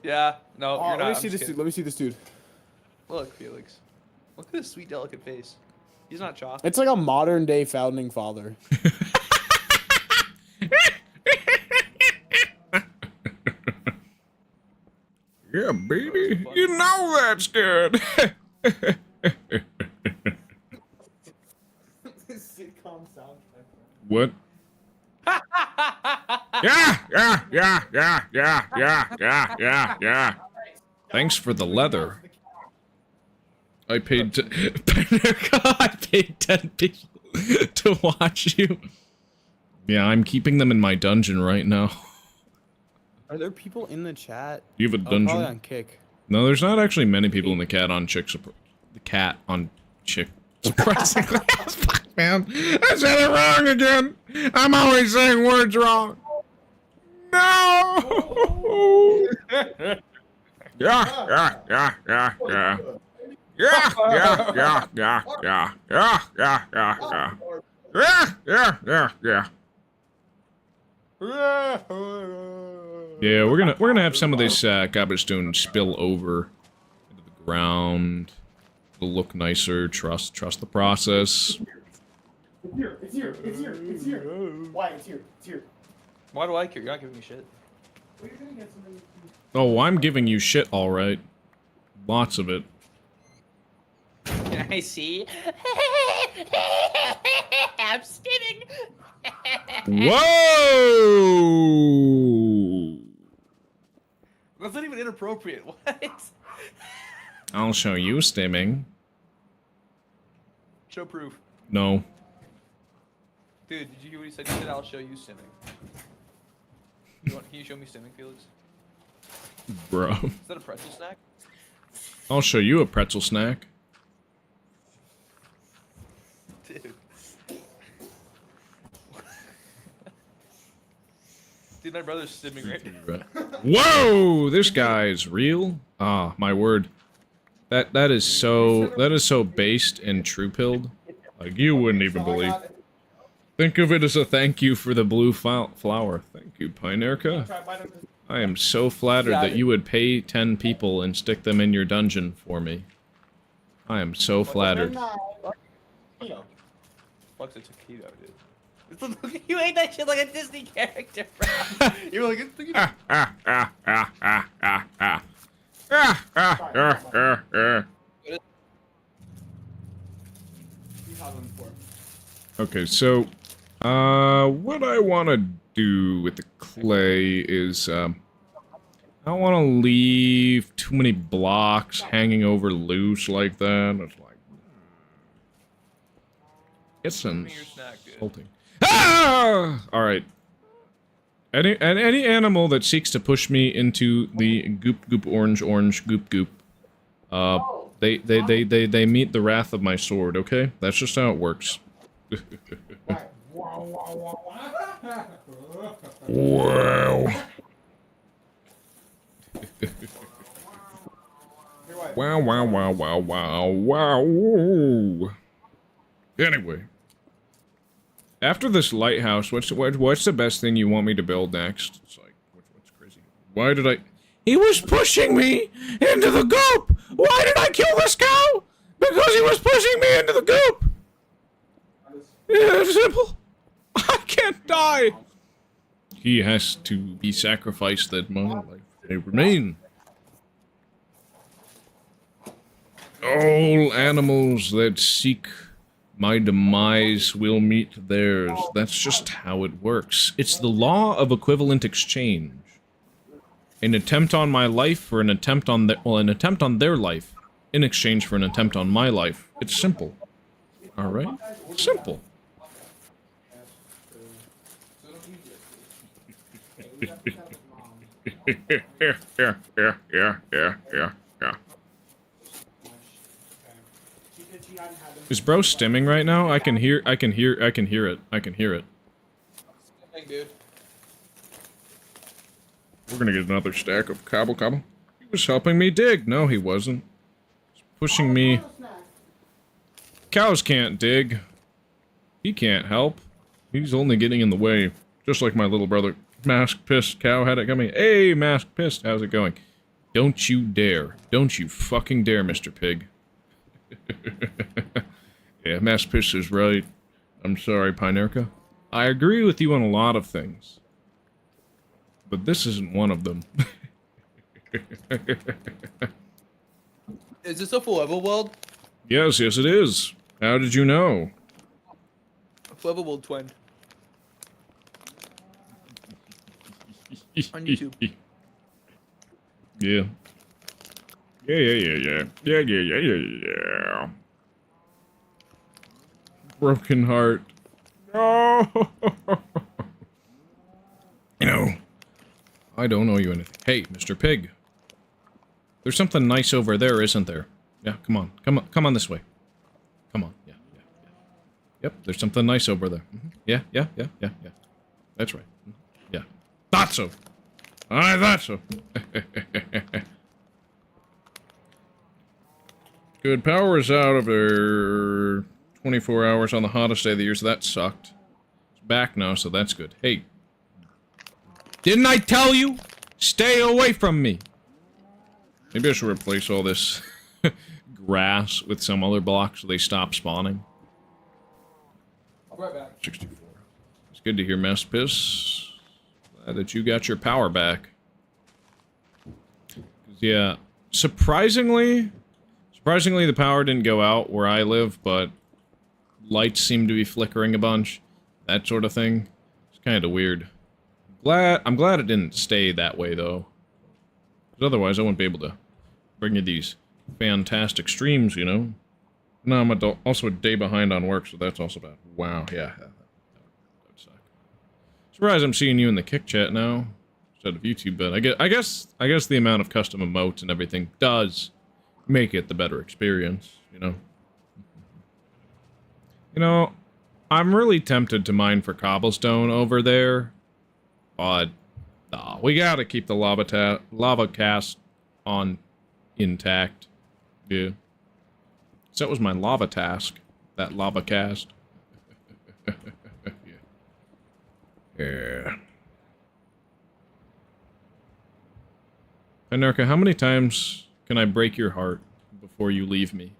Yeah. No, you're not. Let me I'm see just this kidding. dude. Let me see this dude. Look, Felix. Look at his sweet, delicate face. He's not chopped. It's like a modern day founding father. Yeah, baby. You know that's good. Sitcom soundtrack. What? Yeah. Thanks for the leather. I paid I paid 10 people to watch you. Yeah, I'm keeping them in my dungeon right now. Are there people in the chat? You have a Probably dungeon? on Kick. No, there's not actually many people in the cat on chick. The cat on chick. Surprisingly, fuck, man. I said it wrong again. I'm always saying words wrong. No. Yeah, we're gonna have some of this cobblestone spill over into the ground. It'll look nicer. Trust the process. It's here. Why? It's here. Why do I care? You're not giving me shit. Oh, I'm giving you shit, all right. Lots of it. Can I see? I'm stimming. Whoa! That's not even inappropriate. What? I'll show you stimming. Show proof. No. Dude, did you hear what he said? He said, "I'll show you stimming." Can you show me stimming, Felix? Bro. Is that a pretzel snack? I'll show you a pretzel snack. Dude. Dude, my brother's stimming right now. Whoa! This guy's real? Ah, my word. That is so based and true-pilled. Like, you wouldn't even believe. Think of it as a thank you for the blue flower. Thank you, Pinerka. I am so flattered that you would pay 10 people and stick them in your dungeon for me. I am so flattered. Fuck's a taquito, dude. You ate that shit like a Disney character, bro. You were like, it's taquito. Okay, so, what I want to do with the clay is, I don't want to leave too many blocks hanging over loose like that. It's like, it's insulting. Ah! All right. Any animal that seeks to push me into the goop orange goop, they meet the wrath of my sword. Okay, that's just how it works. Wow. Wow. Anyway. After this lighthouse, what's the best thing you want me to build next? It's like, what's crazy. Why did I... He was pushing me into the goop! Why did I kill this cow? Because he was pushing me into the goop! Yeah, simple. I can't die! He has to be sacrificed that my life may remain. All animals that seek my demise will meet theirs. That's just how it works. It's the law of equivalent exchange. An attempt on my life for an attempt on their... Well, an attempt on their life in exchange for an attempt on my life. It's simple. Alright? Simple. Yeah. Is bro stimming right now? I can hear it. I can hear it. Dang, dude. We're gonna get another stack of cobble. He was helping me dig. No, he wasn't. He's pushing me. Cows can't dig. He can't help. He's only getting in the way. Just like my little brother. Mask pissed cow had it coming. Hey, mask pissed. How's it going? Don't you dare. Don't you fucking dare, Mr. Pig. Yeah, mask pissed is right. I'm sorry, Pinerka. I agree with you on a lot of things. But this isn't one of them. Is this a forever world? Yes, it is. How did you know? Forever world twin. On YouTube. Yeah. Yeah. Broken heart. No. You know, I don't owe you anything. Hey, Mr. Pig. There's something nice over there, isn't there? Yeah, come on. Come on this way. Come on. Yeah. Yep, there's something nice over there. Yeah. That's right. Yeah. Thought so. I thought so. Good, power is out of there 24 hours on the hottest day of the year, so that sucked. It's back now, so that's good. Hey. Didn't I tell you? Stay away from me. Maybe I should replace all this grass with some other blocks so they stop spawning. I'll be right back. 64. It's good to hear, Mess-Piss. Glad that you got your power back. Yeah, surprisingly, the power didn't go out where I live, but lights seem to be flickering a bunch. That sort of thing. It's kind of weird. I'm glad it didn't stay that way, though. Because otherwise, I wouldn't be able to bring you these fantastic streams, you know? No, I'm also a day behind on work, so that's also bad. Wow, yeah. That would suck. Surprised I'm seeing you in the Kick chat now, instead of YouTube, but I guess the amount of custom emotes and everything does make it the better experience, you know? You know, I'm really tempted to mine for cobblestone over there, but nah, we gotta keep the lava cast on intact. Yeah. So that was my lava task, that lava cast. Yeah. Anarka, how many times can I break your heart before you leave me?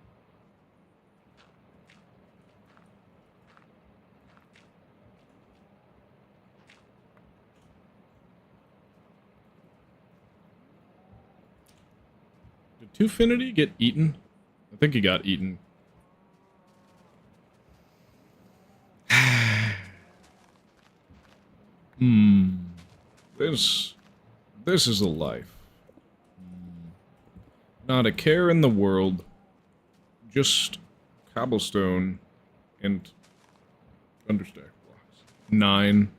Did Twofinity get eaten? I think he got eaten. This is a life. Not a care in the world. Just cobblestone and understack blocks. 9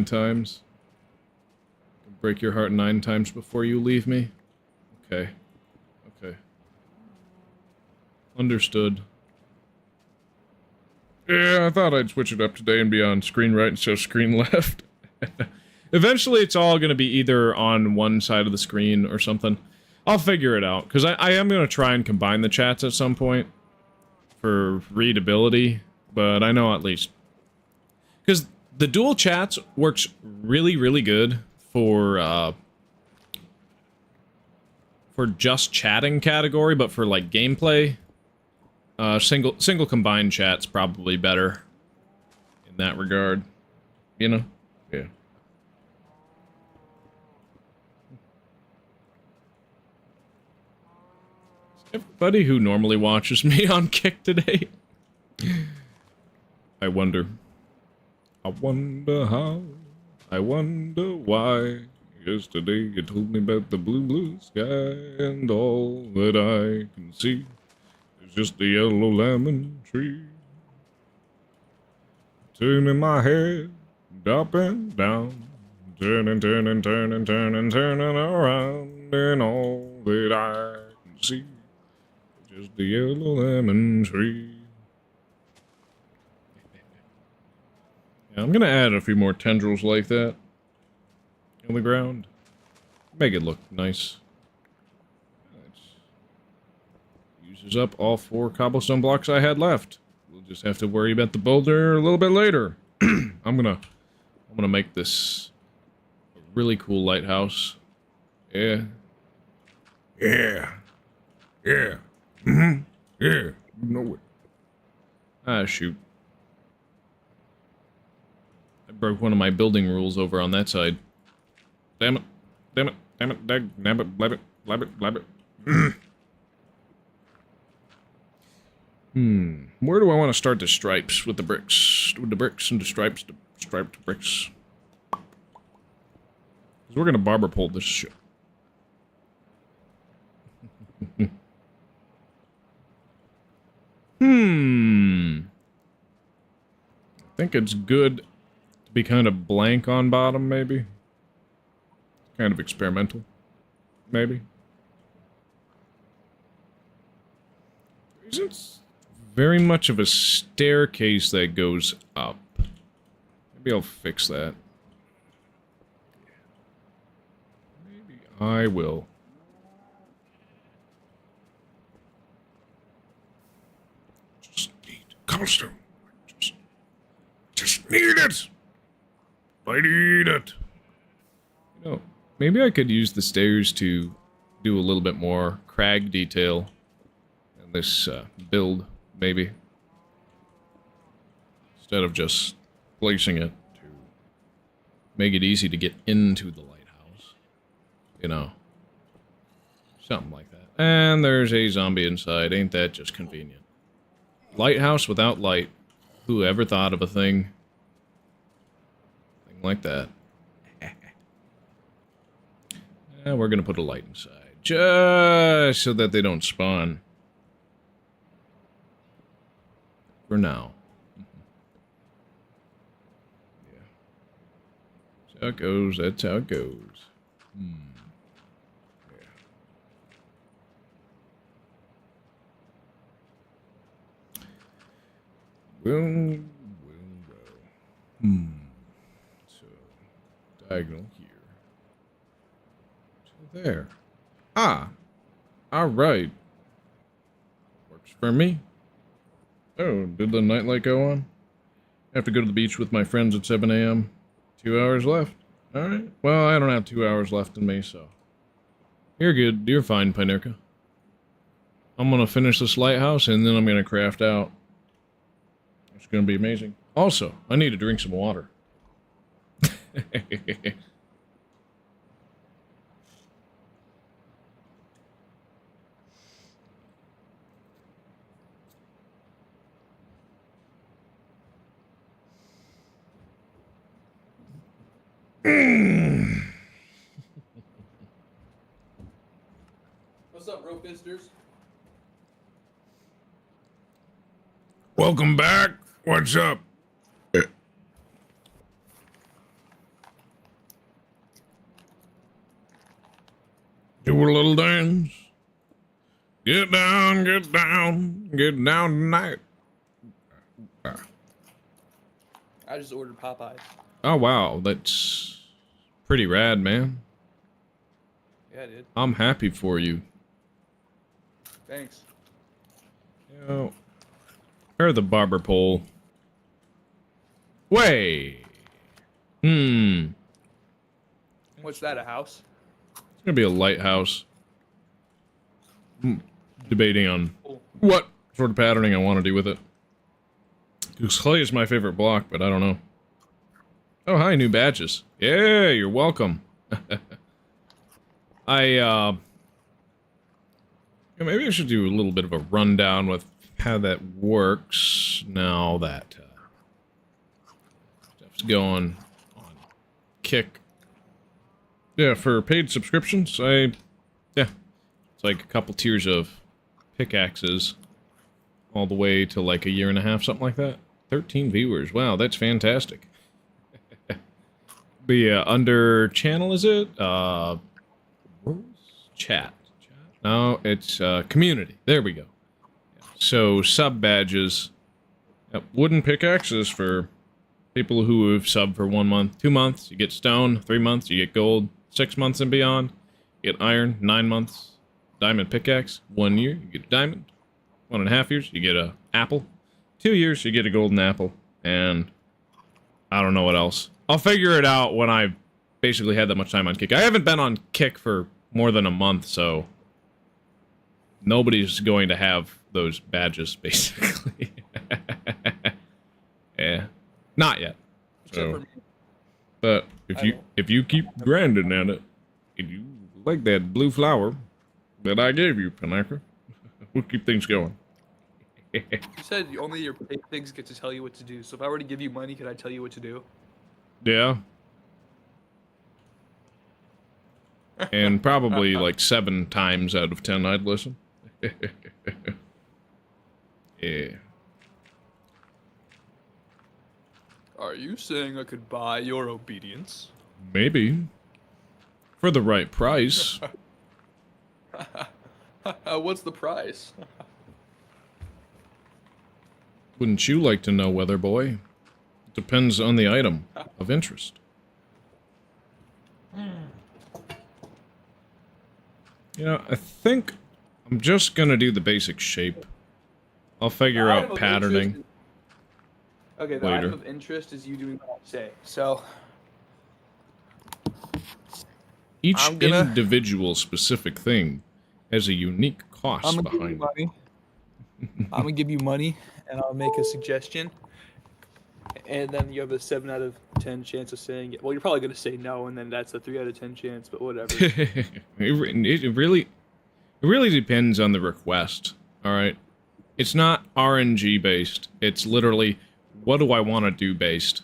times. Break your heart 9 times before you leave me. Okay. Understood. Yeah, I thought I'd switch it up today and be on screen right instead of screen left. Eventually, it's all going to be either on one side of the screen or something. I'll figure it out, because I am going to try and combine the chats at some point for readability, but I know at least. Because the dual chats works really, really good for just chatting category, but for like gameplay, single combined chat's probably better in that regard. You know? Yeah. Everybody who normally watches me on Kick today. I wonder how, I wonder why. Yesterday you told me about the blue sky, and all that I can see is just the yellow lemon tree. Turning my head up and down, turning around, and all that I can see is just the yellow lemon tree. Yeah, I'm gonna add a few more tendrils like that in the ground. Make it look nice. Uses up all 4 cobblestone blocks I had left. We'll just have to worry about the boulder a little bit later. I'm gonna make this a really cool lighthouse. Yeah. Yeah. Yeah. Mm-hmm. Yeah. You know it. Ah, shoot. I broke one of my building rules over on that side. Damn it. Damn it. Damn it. Damn it. Blab it. Blab it. Blab it. Where do I want to start the stripes with the bricks? With the bricks and the stripes, the striped bricks. Because we're going to barber pole this shit. I think it's good to be kind of blank on bottom, maybe. Kind of experimental, maybe. There isn't very much of a staircase that goes up. Maybe I'll fix that. Maybe I will. Just need cobblestone. Just need it. I need it. You know, maybe I could use the stairs to do a little bit more crag detail in this build. Maybe. Instead of just placing it to make it easy to get into the lighthouse. You know. Something like that. And there's a zombie inside. Ain't that just convenient? Lighthouse without light. Who ever thought of a thing like that? We're gonna put a light inside. Just so that they don't spawn. For now. Yeah. That's how it goes. That's how it goes. Yeah. Well. So, diagonal here. To there. Ah. Alright. Works for me. Oh, did the nightlight go on? I have to go to the beach with my friends at 7 a.m. 2 hours left. Alright. Well, I don't have 2 hours left in me, so. You're good. You're fine, Pinerka. I'm gonna finish this lighthouse, and then I'm gonna craft out. It's gonna be amazing. Also, I need to drink some water. What's up, bro, fisters? Welcome back. What's up? Do a little dance. Get down, get down, get down tonight. I just ordered Popeyes. Oh, wow. That's pretty rad, man. Yeah, dude. I'm happy for you. Thanks. You know, where the barber pole? Way. Well, What's that? A house? It's gonna be a lighthouse. Debating on what sort of patterning I want to do with it. Because clay is my favorite block, but I don't know. Oh, hi, new badges. Yeah, you're welcome. Maybe I should do a little bit of a rundown with how that works now that stuff's going on Kick. Yeah, for paid subscriptions, it's like a couple tiers of pickaxes all the way to like a year and a half, something like that. 13 viewers. Wow, that's fantastic. The under channel, is it? Chat. No, it's community. There we go. So sub badges, wooden pickaxes for people who have subbed for 1 month, 2 months. You get stone. 3 months, you get gold. 6 months and beyond, you get iron. 9 months, diamond pickaxe. 1 year, you get a diamond. 1.5 years, you get a apple. 2 years, you get a golden apple. And I don't know what else. I'll figure it out when I basically had that much time on Kick. I haven't been on Kick for more than a month, so nobody's going to have those badges, basically. Yeah. Not yet. So, but if you keep grinding at it, if you like that blue flower that I gave you, Panaka, we'll keep things going. You said only your big things get to tell you what to do. So if I were to give you money, could I tell you what to do? Yeah. And probably like 7 times out of 10 I'd listen. Yeah. Are you saying I could buy your obedience? Maybe. For the right price. What's the price? Wouldn't you like to know, Weather Boy? It depends on the item of interest. You know, I think I'm just gonna do the basic shape. I'll figure out patterning. Okay, the item of interest is you doing what I say. So Each individual specific thing has a unique cost behind it. I'm gonna give you money, and I'll make a suggestion, and then you have a 7 out of 10 chance of saying it. Well, you're probably gonna say no, and then that's a 3 out of 10 chance, but whatever. it really depends on the request. All right, it's not RNG based. It's literally, what do I want to do based?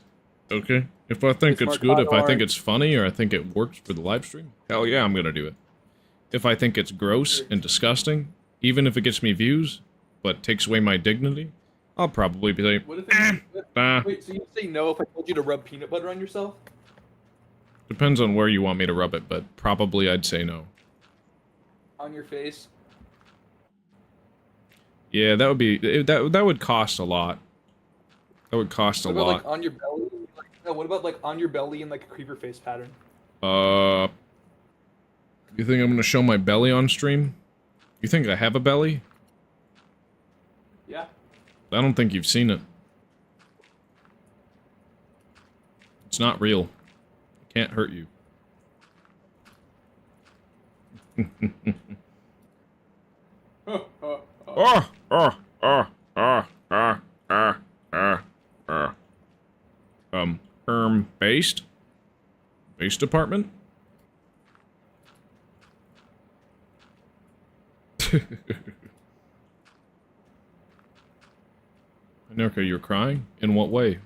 Okay, if I think it's good, if I think it's funny, or I think it works for the live stream, hell yeah, I'm gonna do it. If I think it's gross and disgusting, even if it gets me views, but takes away my dignity, I'll probably be like, What if wait, so you say no if I told you to rub peanut butter on yourself? Depends on where you want me to rub it, but probably I'd say no. On your face? Yeah, that would be that would cost a lot. That would cost a lot. Like on your belly? What about like on your belly in like a creeper face pattern? You think I'm gonna show my belly on stream? You think I have a belly? Yeah. I don't think you've seen it. It's not real. It can't hurt you. Based? Based department? Anarka, you're crying? In what way?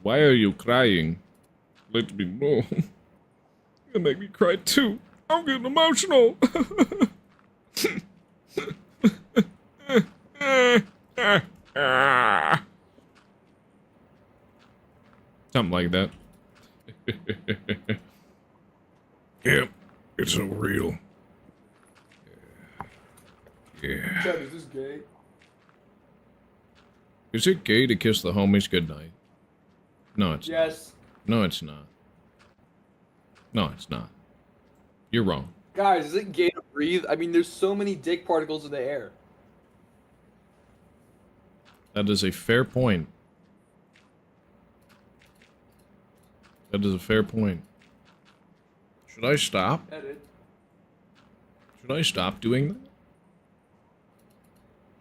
Why are you crying? Let me know. You make me cry too. I'm getting emotional. Something like that. Yep, it's so real. Yeah. Chad, is this gay? Is it gay to kiss the homies goodnight? No, it's Yes. not. No, it's not. No, it's not. You're wrong. Guys, is it gay to breathe? I mean, there's so many dick particles in the air. That is a fair point. That is a fair point. Should I stop? Edit. Should I stop doing that?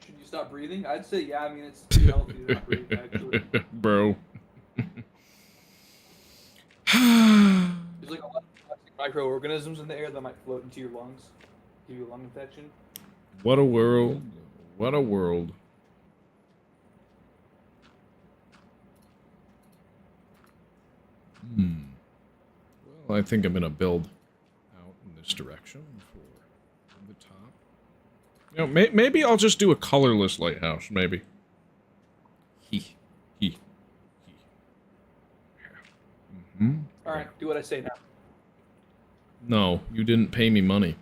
Should you stop breathing? I'd say yeah. I mean, it's pretty healthy to not breathe, actually. Bro. There's like a lot of toxic microorganisms in the air that might float into your lungs, give you a lung infection. What a world. What a world. Well, I think I'm gonna build out in this direction for the top. You know, maybe I'll just do a colorless lighthouse, maybe. He. Alright, do what I say now. No, you didn't pay me money.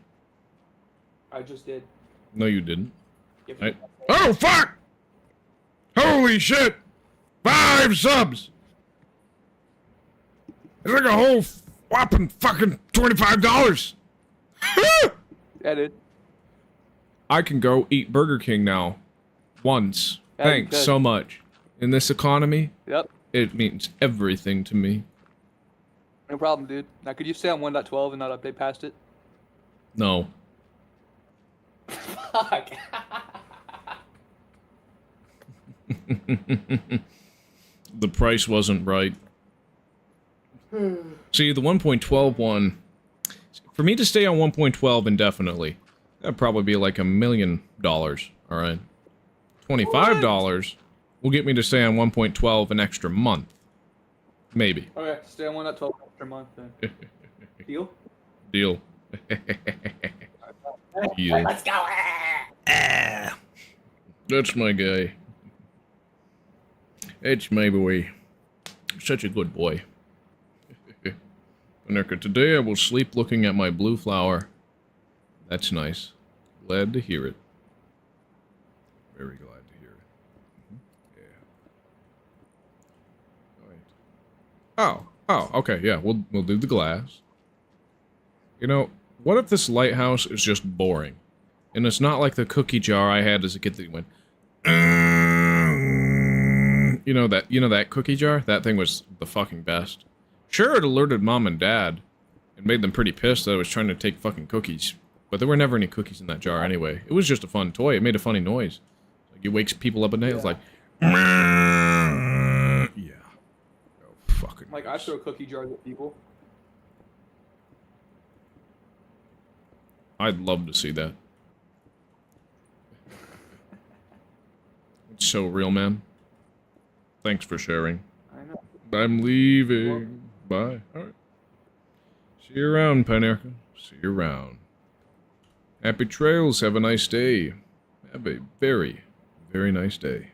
I just did. No, you didn't. Give me Oh, fuck! Holy shit! 5 subs! It's like a whole whopping fucking $25! Edit. I can go eat Burger King now. Once. Thanks so much. In this economy, Yep. it means everything to me. No problem, dude. Now, could you stay on 1.12 and not update past it? No. Fuck. The price wasn't right. See, the 1.12 one... For me to stay on 1.12 indefinitely, that'd probably be like $1 million, alright? $25 will get me to stay on 1.12 an extra month. Maybe. Okay, stay on 1.12 extra month then. Deal? Deal. Deal. Let's go. That's my guy. It's my boy. Such a good boy. Nerka, today I will sleep looking at my blue flower. That's nice. Glad to hear it. Very glad to hear it. Yeah. Alright. Oh, okay, yeah, we'll do the glass. You know, what if this lighthouse is just boring? And it's not like the cookie jar I had as a kid that went... You know that cookie jar? That thing was the fucking best. Sure, it alerted mom and dad. It made them pretty pissed that I was trying to take fucking cookies. But there were never any cookies in that jar anyway. It was just a fun toy. It made a funny noise. Like, it wakes people up at night. It's like... Yeah. Oh, fucking Like, I throw cookie jars at people. I'd love to see that. It's so real, man. Thanks for sharing. I know. I'm leaving. Bye. Alright. See you around, Pinerka. See you around. Happy trails. Have a nice day. Have a very, very nice day.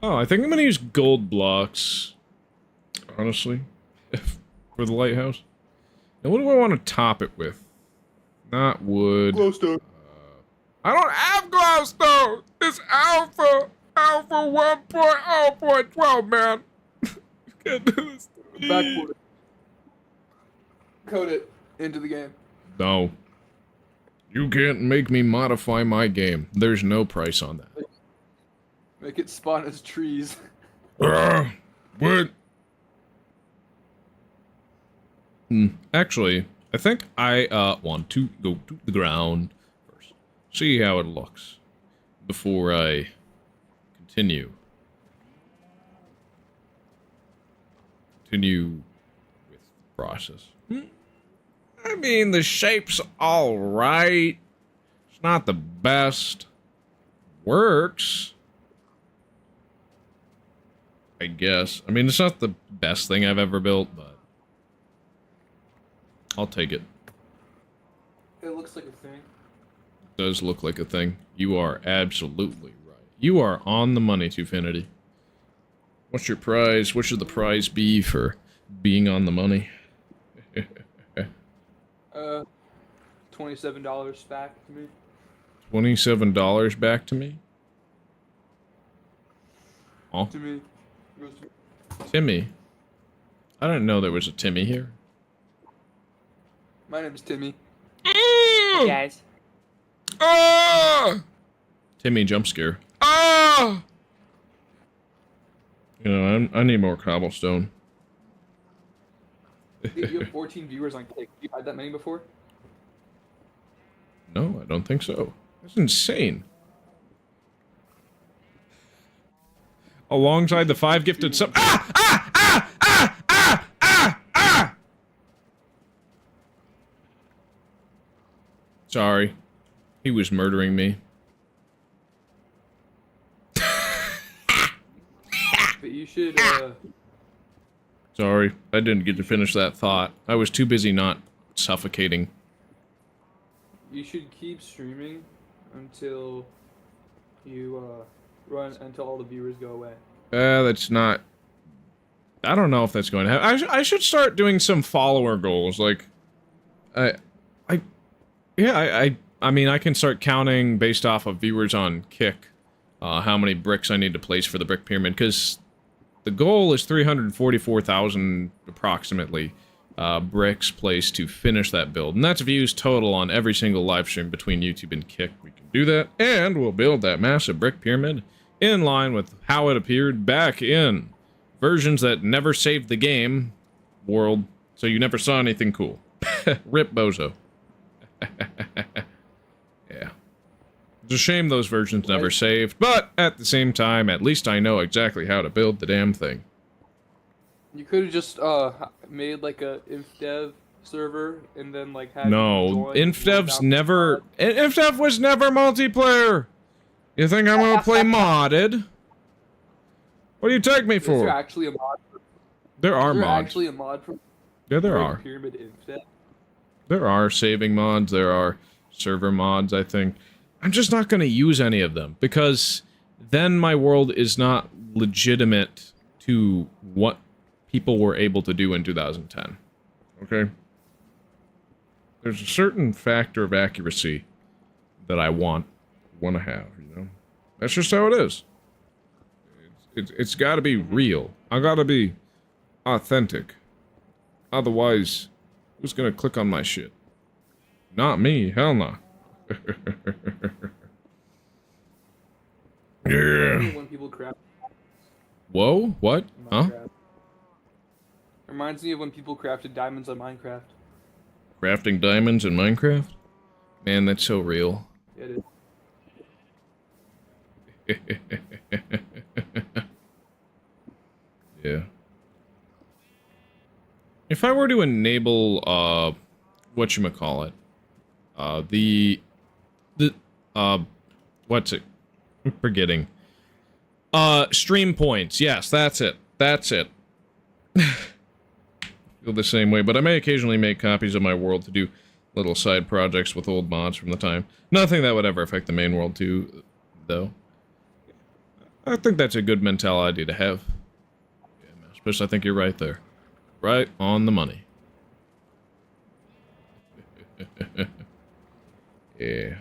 Oh, I think I'm gonna use gold blocks. Honestly. For the lighthouse. Now, what do I want to top it with? Not wood. Glowstone. I don't have glowstone! It's alpha 1.0.12, man. You can't do this to me. Backboard. Code it into the game. No. You can't make me modify my game. There's no price on that. Make it spawn as trees. What? Actually, I think I want to go to the ground first. See how it looks before I continue. Continue with the process. I mean, the shape's alright. It's not the best. Works. I guess. I mean, it's not the best thing I've ever built, but I'll take it. It looks like a thing. It does look like a thing. You are absolutely right. You are on the money, Tufinity. What's your prize? What should the prize be for being on the money? $27 back to me. $27 back to me? Oh, To me. Goes to me. Timmy. I didn't know there was a Timmy here. My name's Timmy. Hey guys. Ah! Timmy jump scare. Ah! You know, I need more cobblestone. You have 14 viewers on Kick. You had that many before? No, I don't think so. That's insane. Alongside the 5 gifted sub. Sorry. He was murdering me. But you should, Sorry, I didn't get to finish that thought. I was too busy not suffocating. you should keep streaming until you, until all the viewers go away. That's not... I don't know if that's going to happen. I should start doing some follower goals, like... I mean, I can start counting based off of viewers on Kick, how many bricks I need to place for the brick pyramid, because the goal is 344,000, approximately, bricks placed to finish that build. And that's views total on every single live stream between YouTube and Kick. We can do that, and we'll build that massive brick pyramid in line with how it appeared back in versions that never saved the game world, so you never saw anything cool. Rip Bozo. Yeah. It's a shame those versions never saved, but at the same time, at least I know exactly how to build the damn thing. You could have just, made, like, a Indev server, and then, like, had No, Infdev's never... Infdev was never multiplayer! You think I'm gonna play modded? What do you take me Is there for? actually a mod? There are Is there mods. actually a mod for Yeah, there Brick are. Pyramid Indev? There are saving mods, there are server mods, I think. I'm just not going to use any of them, because then my world is not legitimate to what people were able to do in 2010. Okay? There's a certain factor of accuracy that I want to have, you know? That's just how it is. It's got to be real. I got to be authentic. Otherwise... who's gonna click on my shit? Not me, hell no. Yeah. When people craft Whoa? What? Huh? Minecraft. Reminds me of when people crafted diamonds on Minecraft. Crafting diamonds in Minecraft? Man, that's so real. It is. Yeah. If I were to enable, whatchamacallit, what's it? I'm forgetting. Stream points. Yes, that's it. That's it. Feel the same way, but I may occasionally make copies of my world to do little side projects with old mods from the time. Nothing that would ever affect the main world too, though. I think that's a good mentality to have. Yeah, Especially, I think you're right there. Right on the money. Yeah.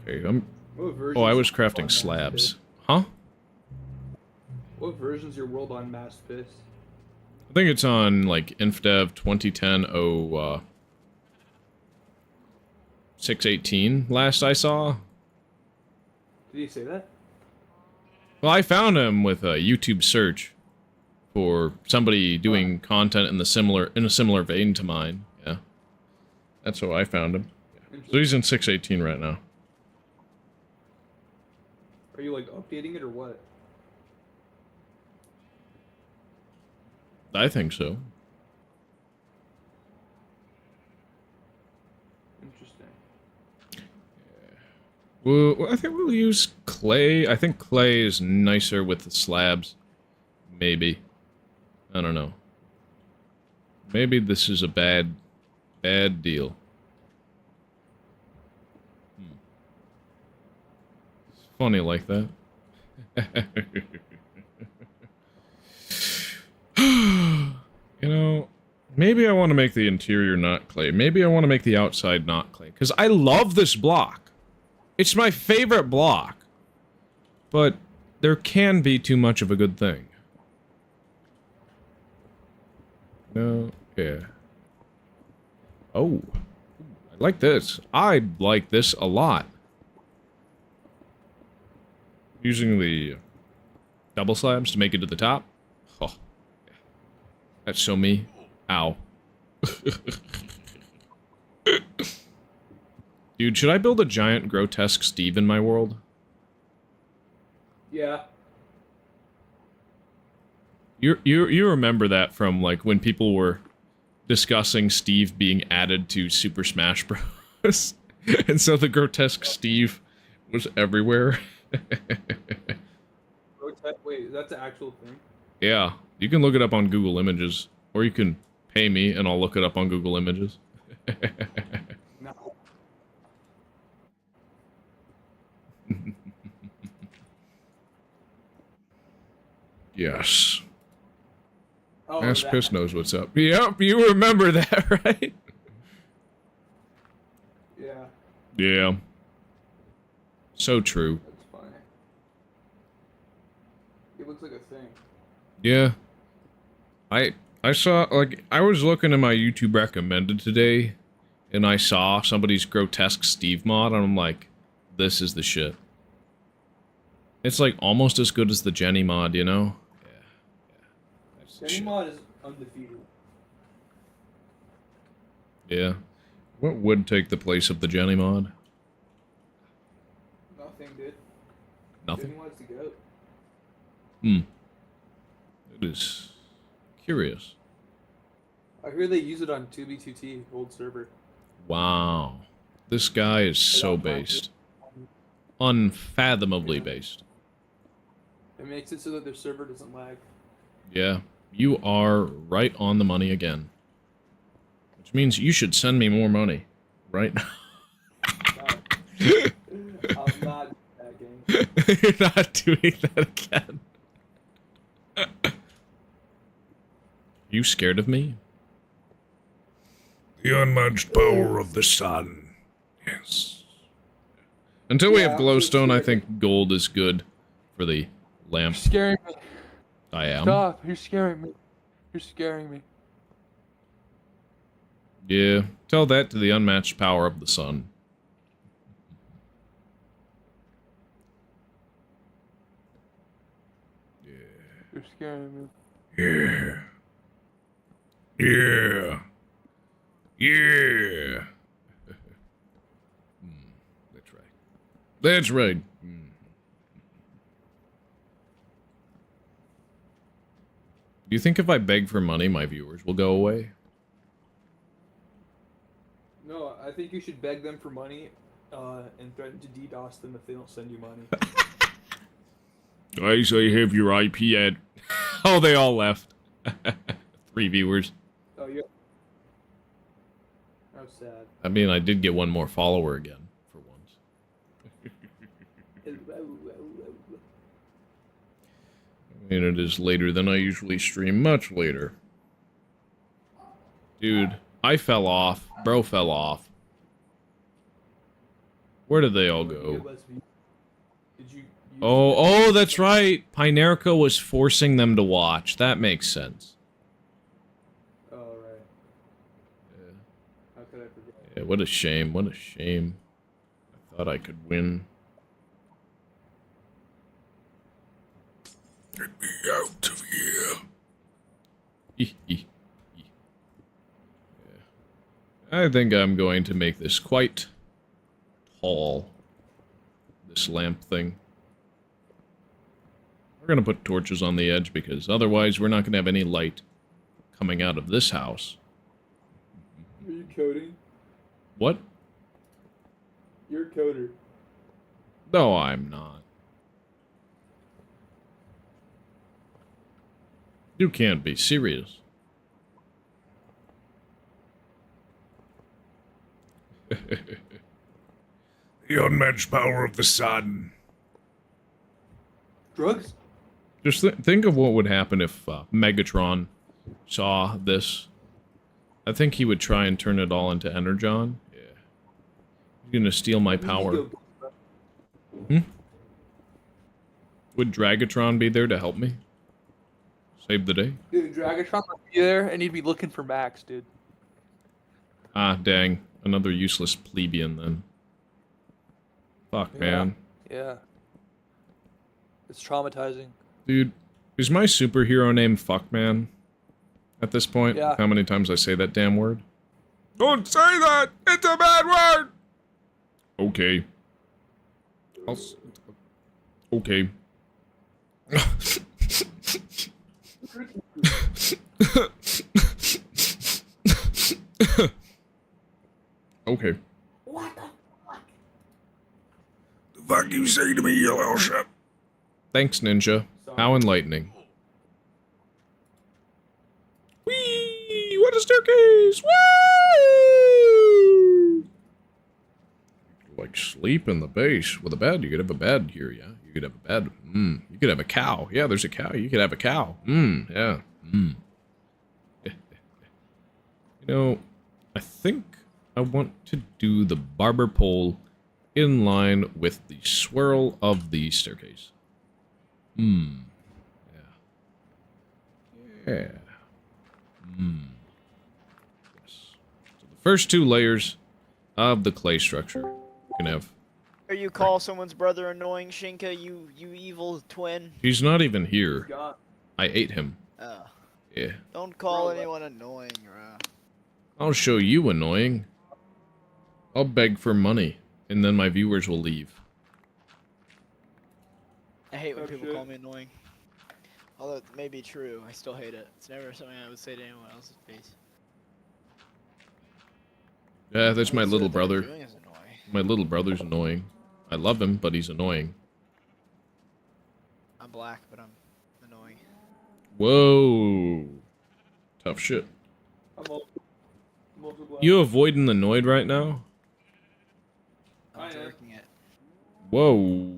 Okay, Oh, I was crafting slabs. Huh? What version's your world on Mass Piss? I think it's on, like, Indev 2010 618 last I saw. Did he say that? Well, I found him with a YouTube search for somebody doing content in a similar vein to mine. Yeah. That's how I found him. Yeah. So he's in 618 right now. Are you, like, updating it or what? I think so. Interesting. Well, I think we'll use clay. I think clay is nicer with the slabs. Maybe. I don't know. Maybe this is a bad deal. It's funny like that. You know, maybe I want to make the interior not clay. Maybe I want to make the outside not clay. Because I love this block. It's my favorite block. But there can be too much of a good thing. No, yeah. Oh. I like this. I like this a lot. Using the double slabs to make it to the top. Oh. That's so me. Ow. Dude, should I build a giant grotesque Steve in my world? Yeah. You remember that from, like, when people were discussing Steve being added to Super Smash Bros. And so the grotesque Steve was everywhere. Wait, that's an actual thing? Yeah, you can look it up on Google Images, or you can pay me and I'll look it up on Google Images. No. Yes. Oh, Ass that- Piss knows what's up. Yep, you remember that, right? Yeah, Yeah. So true. that's funny. It looks like a thing. Yeah. I saw, like, I was looking at my YouTube recommended today, and I saw somebody's grotesque Steve mod, and I'm like, this is the shit. It's like almost as good as the Jenny mod, you know? Yeah. That's the Jenny shit. mod is undefeated. Yeah. What would take the place of the Jenny mod? Nothing, dude. Nothing. Jenny mod's the goat. Hmm. It is curious. I hear they use it on 2B2T, old server. Wow. This guy is so based. Unfathomably based. It makes it so that their server doesn't lag. Yeah. You are right on the money again. Which means you should send me more money. Right now. I'm not that game. You're not doing that again. You scared of me? The unmatched power of the sun. Yes. Until we have glowstone, I think gold is good for the lamp. You're scaring me. I am. Stop. You're scaring me. You're scaring me. Yeah. Tell that to the unmatched power of the sun. You're scaring me. Yeah. Yeah. Yeah. That's right. That's right. Do you think if I beg for money, my viewers will go away? No, I think you should beg them for money and threaten to DDoS them if they don't send you money. I say have your IP ad. Oh, they all left. 3 viewers. Oh, yeah. How sad. I mean, I did get one more follower again, for once. And it is later than I usually stream, much later. Dude, I fell off. Bro fell off. Where did they all go? Did you Oh, that's right. Pinerca was forcing them to watch. That makes sense. Oh, right. How could I forget? Yeah, what a shame. What a shame. I thought I could win. Get me out of here. Yeah. I think I'm going to make this quite tall. This lamp thing. We're going to put torches on the edge because otherwise we're not going to have any light coming out of this house. Are you coding? What? You're a coder. No, I'm not. You can't be serious. The unmatched power of the sun. Drugs? Just think of what would happen if Megatron saw this. I think he would try and turn it all into Energon. Yeah. He's gonna steal my power. Would Dragatron be there to help me? Save the day? Dude, Dragatron would be there, and he'd be looking for Max, dude. Ah, dang. Another useless plebeian, then. Fuck, Yeah. man. Yeah. It's traumatizing. Dude, Is my superhero name Fuckman? At this point? Yeah. How many times I say that damn word? Don't say that! It's a bad word! Okay. Okay. Okay. What the fuck? The fuck you say to me, you little shit? Thanks, Ninja. How enlightening. Whee! What a staircase! Woo! Like sleep in the base with a bed. You could have a bed here, yeah. You could have a bed. You could have a cow. Yeah, there's a cow. You could have a cow. Yeah. You know, I think I want to do the barber pole in line with the swirl of the staircase. Yeah. Yeah. Yes. So the first two layers of the clay structure you can have. Or you call someone's brother annoying, Shinka, you evil twin. He's not even here. God. I ate him. Oh. Yeah. Don't call anyone annoying, I'll show you annoying. I'll beg for money, and then my viewers will leave. I hate when Oh, people shit. call me annoying. Although it may be true, I still hate it. It's never something I would say to anyone else's face. Yeah, that's my What little they're brother. doing is annoying. My little brother's annoying. I love him, but he's annoying. I'm black, but I'm annoying. Whoa. Tough shit. I'm also black. You avoiding the Noid right now? I'm taking it. Whoa.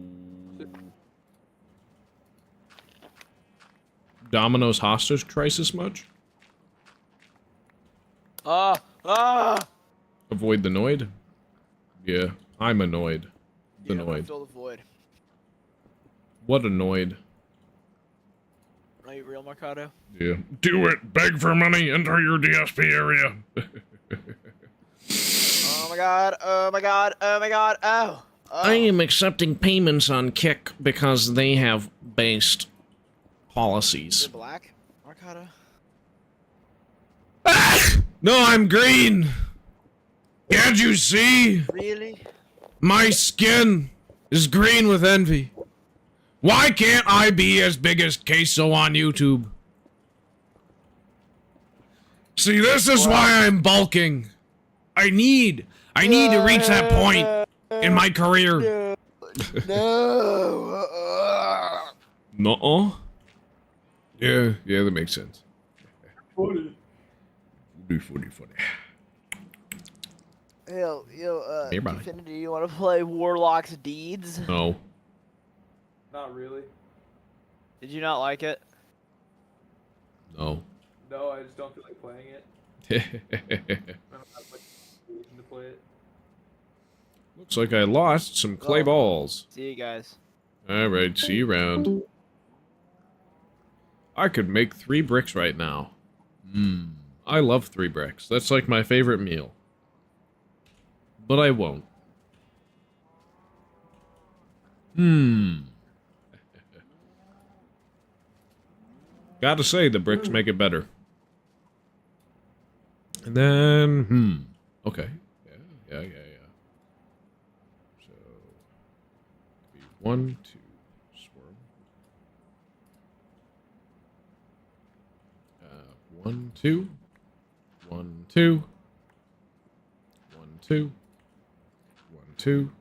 Domino's hostage crisis much? Avoid the Noid? Yeah, I'm annoyed. The Noid. Fill the void. What annoyed? Are you real, Mercado? Yeah. Do it! Beg for money! Enter your DSP area! Oh my god, oh my god, oh my god, oh! I am accepting payments on Kick because they have based policies. You're black, Mercado? No, I'm green! Can't you see? Really? My skin is green with envy. Why can't I be as big as Queso on YouTube? See, this is why I'm bulking. I need to reach that point in my career. No! Nuh-uh. Yeah, that makes sense. Funny. Funny. Yo, Hey, buddy. Infinity, you wanna play Warlock's Deeds? No. Not really. Did you not like it? No. No, I just don't feel like playing it. I don't have like reason to play it. Looks like I lost some clay balls. See you guys. Alright, see you around. I could make 3 bricks right now. I love 3 bricks. That's like my favorite meal. But I won't. Gotta say, the bricks make it better. And then, okay. Yeah. So, 1, 2, swirl. 1, 2. 1, 2. 1, 2. 1, 2.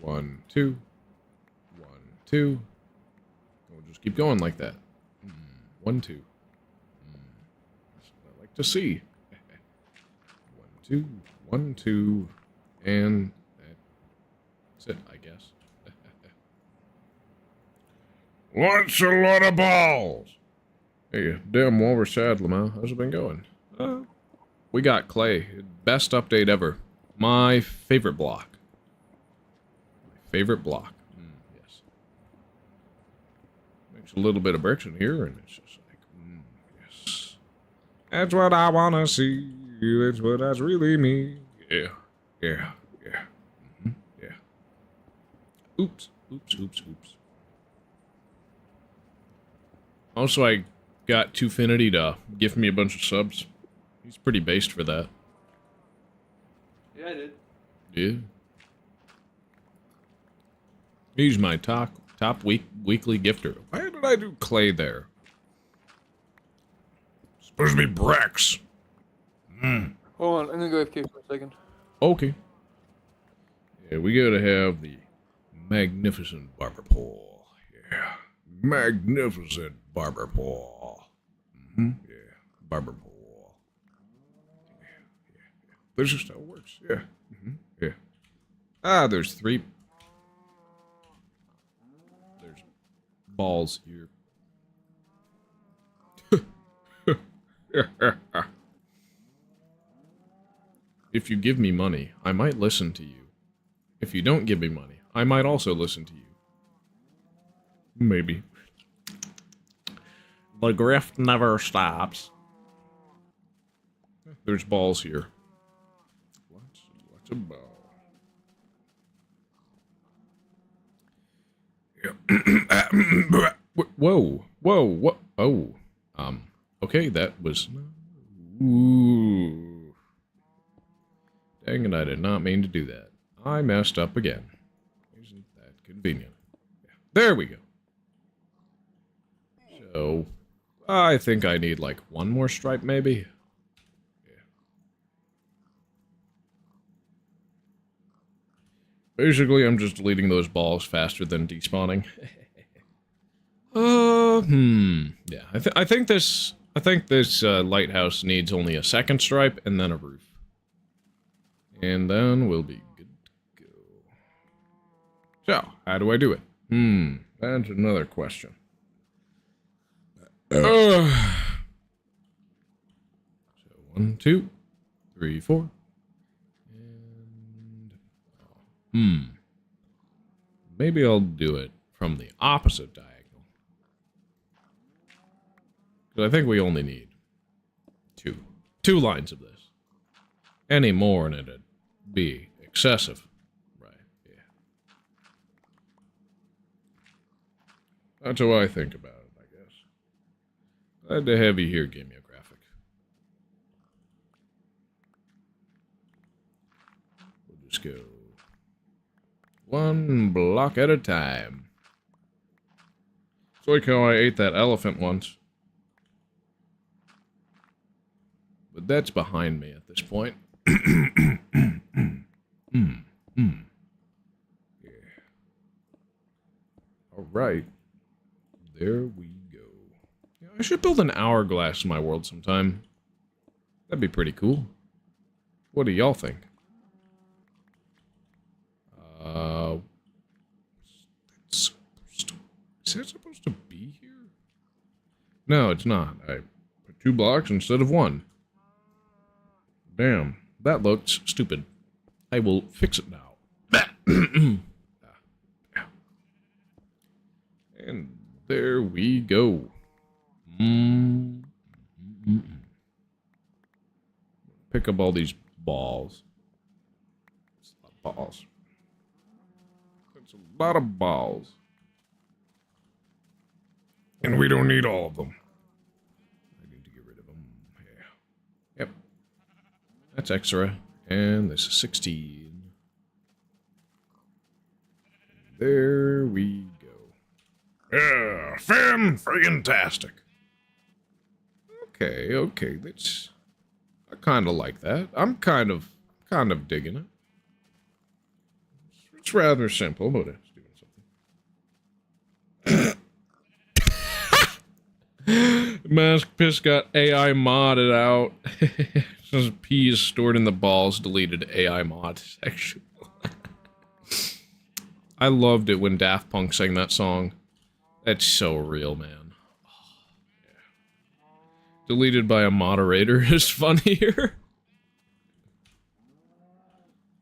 1, 2. 1, 2. We'll just keep going like that. 1, 2. That's what I like to see. 1, 2. 1, 2. And that's it, I guess. What's a lot of balls? Hey, damn Walrus Sadler, man. How's it been going? We got clay. Best update ever. My favorite block. Yes. Makes a little bit of bricks in here, and it's just like, yes. That's what I want to see. That's what I really need. Yeah. Yeah. Oops. Also, I got Twofinity to gift me a bunch of subs. He's pretty based for that. Yeah, I did. Yeah. He's my top weekly gifter. Why did I do Clay there? Supposed to be Brex. Hold on, I'm gonna go AFK for a second. Okay. Yeah, we gotta have the magnificent barber pole. Yeah. Magnificent barber pole. Yeah. Barber pole. Yeah. That's just how it works. Yeah. Yeah. Ah, there's 3. There's balls here. If you give me money, I might listen to you. If you don't give me money, I might also listen to you. Maybe. The grift never stops. There's balls here. Lots of balls. Yeah. Whoa. What? Oh. Okay, that was... Ooh. Dang it, I did not mean to do that. I messed up again. Isn't that convenient? Yeah. There we go. So, I think I need like 1 more stripe, maybe? Yeah. Basically, I'm just deleting those balls faster than despawning. Yeah, I think this lighthouse needs only a 2nd stripe and then a roof. And then we'll be good to go. So, how do I do it? That's another question. So, 1, 2, 3, 4. And... Maybe I'll do it from the opposite diagonal. Because I think we only need 2. 2 lines of this. Any more and it'd be excessive. Right, yeah. That's how I think about it, I guess. Glad to have you here, give me a graphic. We'll just go 1 block at a time. It's like how I ate that elephant once. But that's behind me at this point. Yeah. Alright. There we go. Yeah, I should build an hourglass in my world sometime. That'd be pretty cool. What do y'all think? Is that supposed to be here? No, it's not. I put 2 blocks instead of 1. Damn, that looks stupid. I will fix it now. And there we go. Pick up all these balls. It's a lot of balls. That's a lot of balls. And we don't need all of them. I need to get rid of them. Yeah. Yep. That's extra. And this is 16. There we go. Yeah, fan-friggin-tastic. Okay, that's... I kind of like that. I'm kind of digging it. It's rather simple, but it's doing something. Mask Piss got AI modded out. Says P is stored in the balls, deleted AI mod section. I loved it when Daft Punk sang that song. That's so real, man. Yeah. Deleted by a moderator is funnier.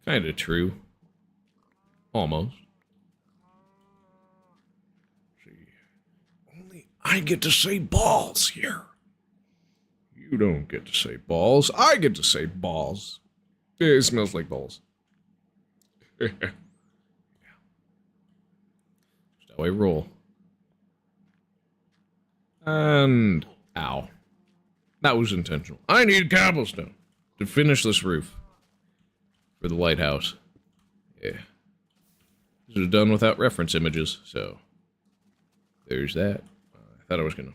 Kinda true. Almost. See. Only I get to say balls here. You don't get to say balls. I get to say balls. It smells like balls. That's how I roll. And ow. That was intentional. I need cobblestone to finish this roof for the lighthouse. Yeah. This was done without reference images, so there's that. I thought I was gonna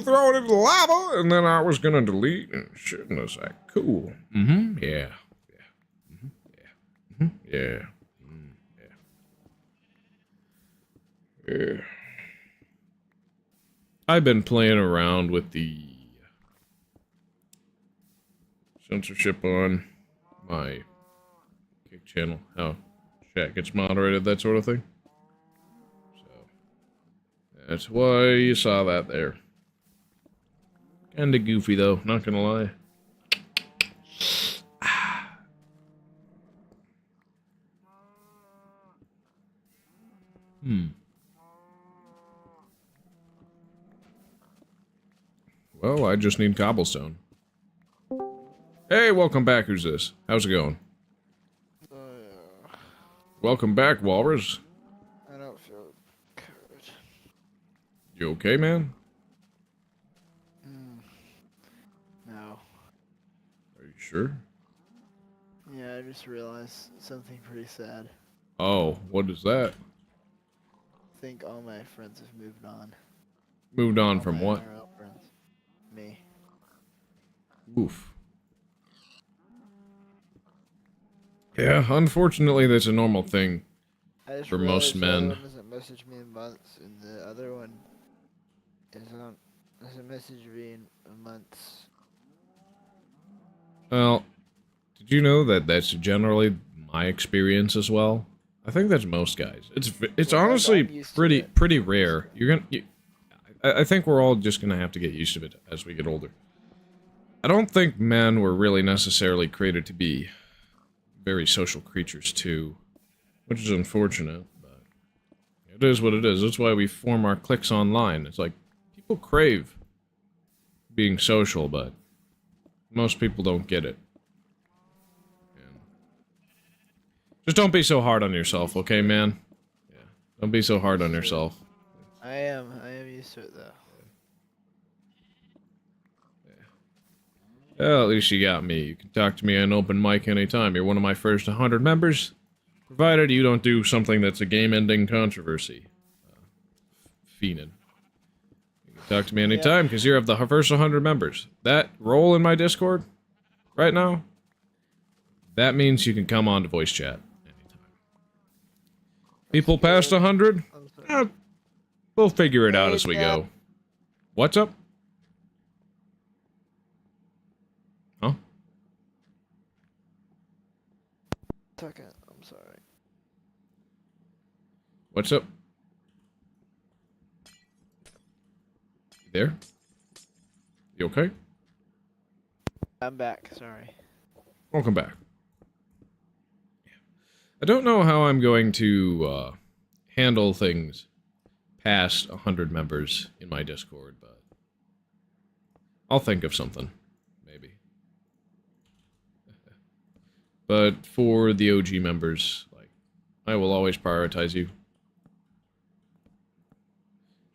throw it into the lava, and then I was gonna delete and shit in a sec. Cool. Mm-hmm. Yeah. Yeah. Mm-hmm. Yeah. Mm-hmm. Yeah. Mm, yeah. Yeah. I've been playing around with the censorship on my Kick channel, how chat gets moderated, that sort of thing. So that's why you saw that there. Kinda goofy though, not gonna lie. Well, I just need cobblestone. Hey, welcome back. Who's this? How's it going? Welcome back, Walrus. I don't feel good. You okay, man? No. Are you sure? Yeah, I just realized something pretty sad. Oh, what is that? I think all my friends have moved on. Moved on All from my what? IRL friends. Me. Oof. Yeah, unfortunately, that's a normal thing I just for most realized the other men. one doesn't message me in months, and the other one doesn't message me in months. Well, did you know that that's generally my experience as well? I think that's most guys. It's Well, honestly I'm used to it. pretty rare. I think we're all just gonna have to get used to it as we get older. I don't think men were really necessarily created to be very social creatures too, which is unfortunate, but it is what it is. That's why we form our cliques online. It's like, people crave being social, but most people don't get it. And just don't be so hard on yourself, okay, man? Yeah, don't be so hard on yourself. I am used to it though. Well, at least you got me. You can talk to me on open mic anytime. You're one of my first 100 members, provided you don't do something that's a game-ending controversy. Fiendin'. You can talk to me anytime, because you're of the first 100 members. That role in my Discord, right now, that means you can come on to voice chat anytime. People past 100? We'll figure it out as we go. What's up? Huh? Second, I'm sorry. What's up? You there? You okay? I'm back, sorry. Welcome back. I don't know how I'm going to handle things past 100 members in my Discord, but I'll think of something, maybe. But for the OG members, like, I will always prioritize you.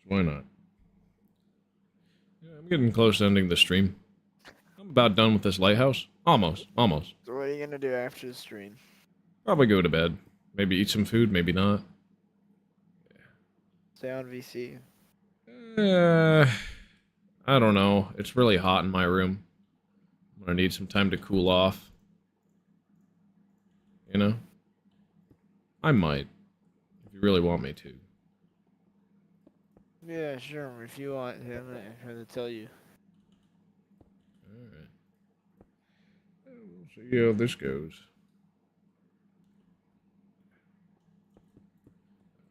So why not? Yeah, I'm getting close to ending the stream. I'm about done with this lighthouse. Almost. So what are you gonna do after the stream? Probably go to bed. Maybe eat some food, maybe not. Stay on VC. I don't know. It's really hot in my room. I'm gonna need some time to cool off. You know? I might. If you really want me to. Yeah, sure. If you want, I'm not trying to tell you. Alright. We'll see how this goes.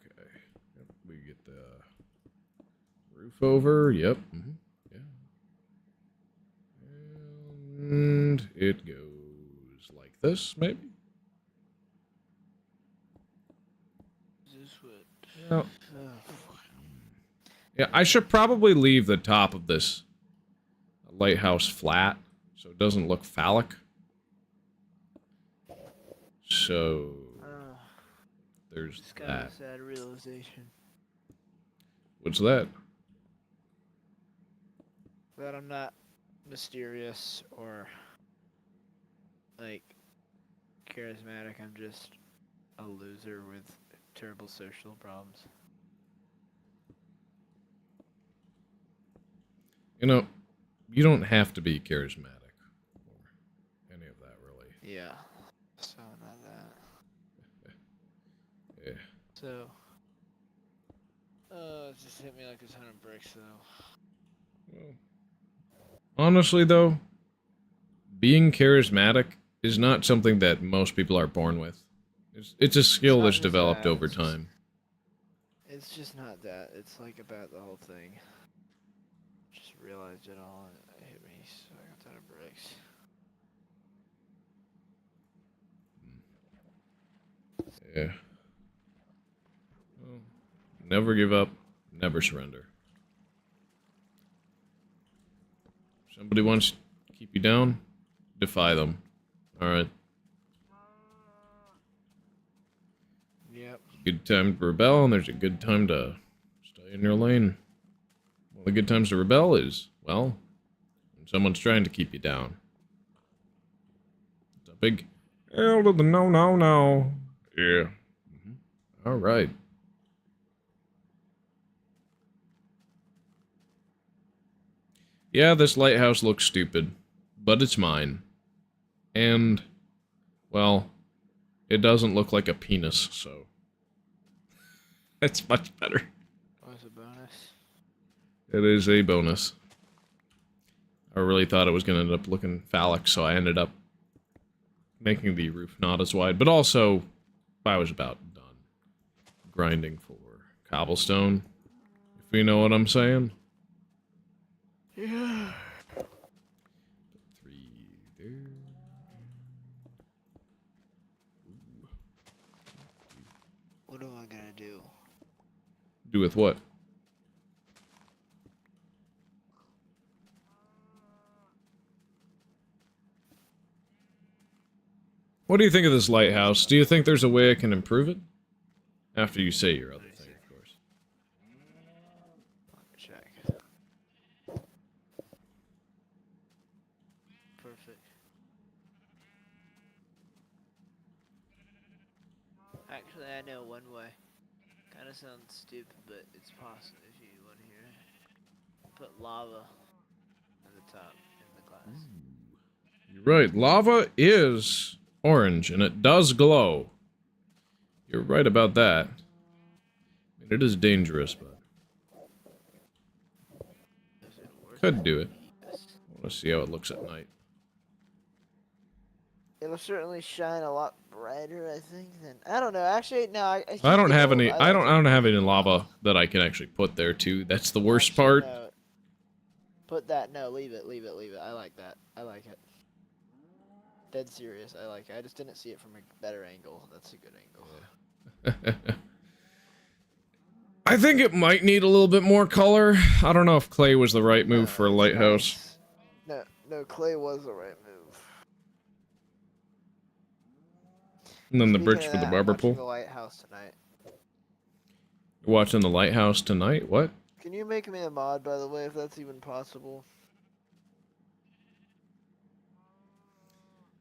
Okay. Yep, we get the roof over. Yep. Yeah. And it goes like this, maybe? Yeah. Yeah, I should probably leave the top of this lighthouse flat so it doesn't look phallic. So there's It's kind of that. a sad realization What's that? that I'm not mysterious or like charismatic. I'm just a loser with terrible social problems. You know, you don't have to be charismatic or any of that, really. Yeah. So not that. Yeah. So. It just hit me like a ton of bricks, though. Well, honestly, though, being charismatic is not something that most people are born with. It's a skill that's developed over time. It's just not that. It's like about the whole thing. Just realized it all and it hit me, so I got a ton of bricks. Yeah. Well, never give up, never surrender. If somebody wants to keep you down, defy them. Alright? Yep. Good time to rebel, and there's a good time to stay in your lane. One of the good times to rebel is, well, when someone's trying to keep you down. It's a big hell to the no, no, no. Yeah. Alright. Yeah, this lighthouse looks stupid, but it's mine. And, well, it doesn't look like a penis, so it's much better. What's a bonus? It is a bonus. I really thought it was going to end up looking phallic, so I ended up making the roof not as wide. But also, I was about done grinding for cobblestone, if you know what I'm saying. Yeah. Three there. What am I gonna do? Do with what? What do you think of this lighthouse? Do you think there's a way I can improve it? After you say your other thing, of course. Check. Perfect. Actually, I know one way. Kind of sounds stupid, but it's possible if you want to hear it. Put lava on the top in the glass. You're right. Lava is orange, and it does glow. You're right about that. I mean, it is dangerous, but could do it. I want to see how it looks at night. It'll certainly shine a lot brighter, I think. Than I don't know. Actually, no. I don't have any. I don't have any lava that I can actually put there too. That's the worst part. No. Put that. No, leave it. Leave it. Leave it. I like that. I like it. Dead serious. I like it. I just didn't see it from a better angle. That's a good angle. I think it might need a little bit more color. I don't know if clay was the right move for a lighthouse. No, clay was the right move. And then the Speaking bricks of for the that, barber I'm watching pole. The lighthouse tonight. You're watching the lighthouse tonight? What? Can you make me a mod, by the way, if that's even possible?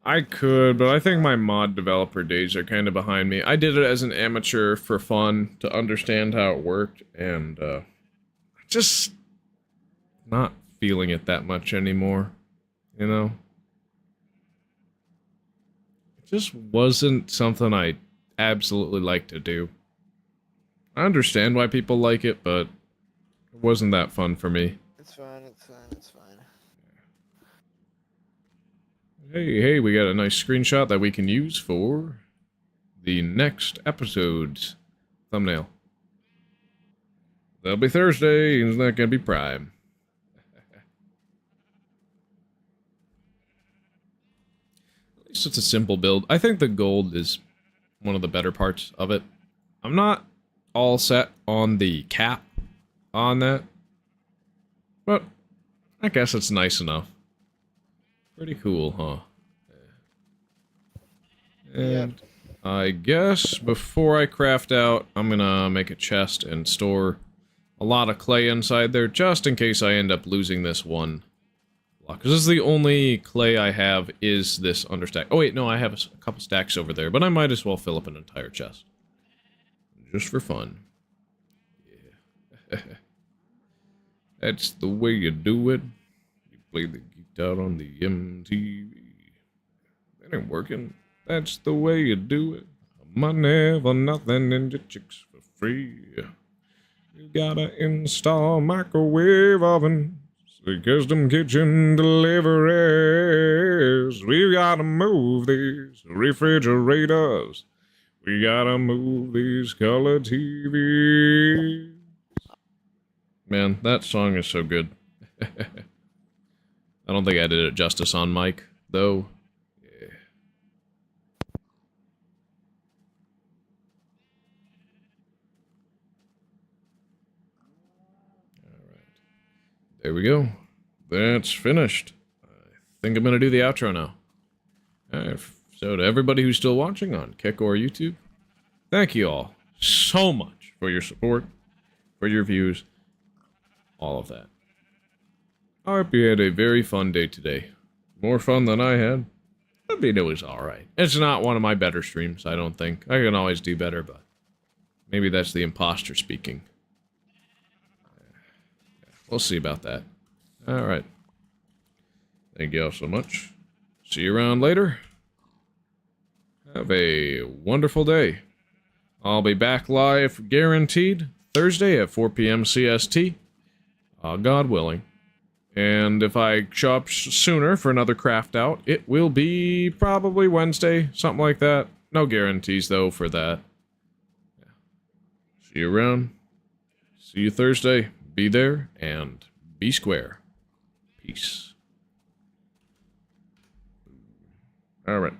I could, but I think my mod developer days are kind of behind me. I did it as an amateur for fun, to understand how it worked, and, just not feeling it that much anymore, you know? It just wasn't something I absolutely like to do. I understand why people like it, but it wasn't that fun for me. It's fine, it's fine, it's fine. Hey, we got a nice screenshot that we can use for the next episode's thumbnail. That'll be Thursday, and it's not gonna be Prime. At least it's a simple build. I think the gold is one of the better parts of it. I'm not all set on the cap on that, but I guess it's nice enough. Pretty cool, huh? And I guess before I craft out, I'm gonna make a chest and store a lot of clay inside there, just in case I end up losing this one block. Because this is the only clay I have is this understack. Oh wait, no, I have a couple stacks over there, but I might as well fill up an entire chest. Just for fun. Yeah. That's the way you do it. You play the guitar on the MTV. That ain't working. That's the way you do it. Money for nothing and your chicks for free. You gotta install microwave ovens, custom kitchen deliveries. We gotta move these refrigerators. We gotta move these color TVs. Man, that song is so good. I don't think I did it justice on mic, though. Yeah. Alright. There we go. That's finished. I think I'm gonna do the outro now. So to everybody who's still watching on Kick or YouTube, thank you all so much for your support, for your views, all of that. I hope you had a very fun day today. More fun than I had. I mean, it was alright. It's not one of my better streams, I don't think. I can always do better, but maybe that's the imposter speaking. We'll see about that. Alright. Thank you all so much. See you around later. Have a wonderful day. I'll be back live, guaranteed, Thursday at 4 p.m. CST. God willing. And if I show up sooner for another craft out, it will be probably Wednesday, something like that. No guarantees, though, for that. Yeah. See you around. See you Thursday. Be there, and be square. Peace. Alright.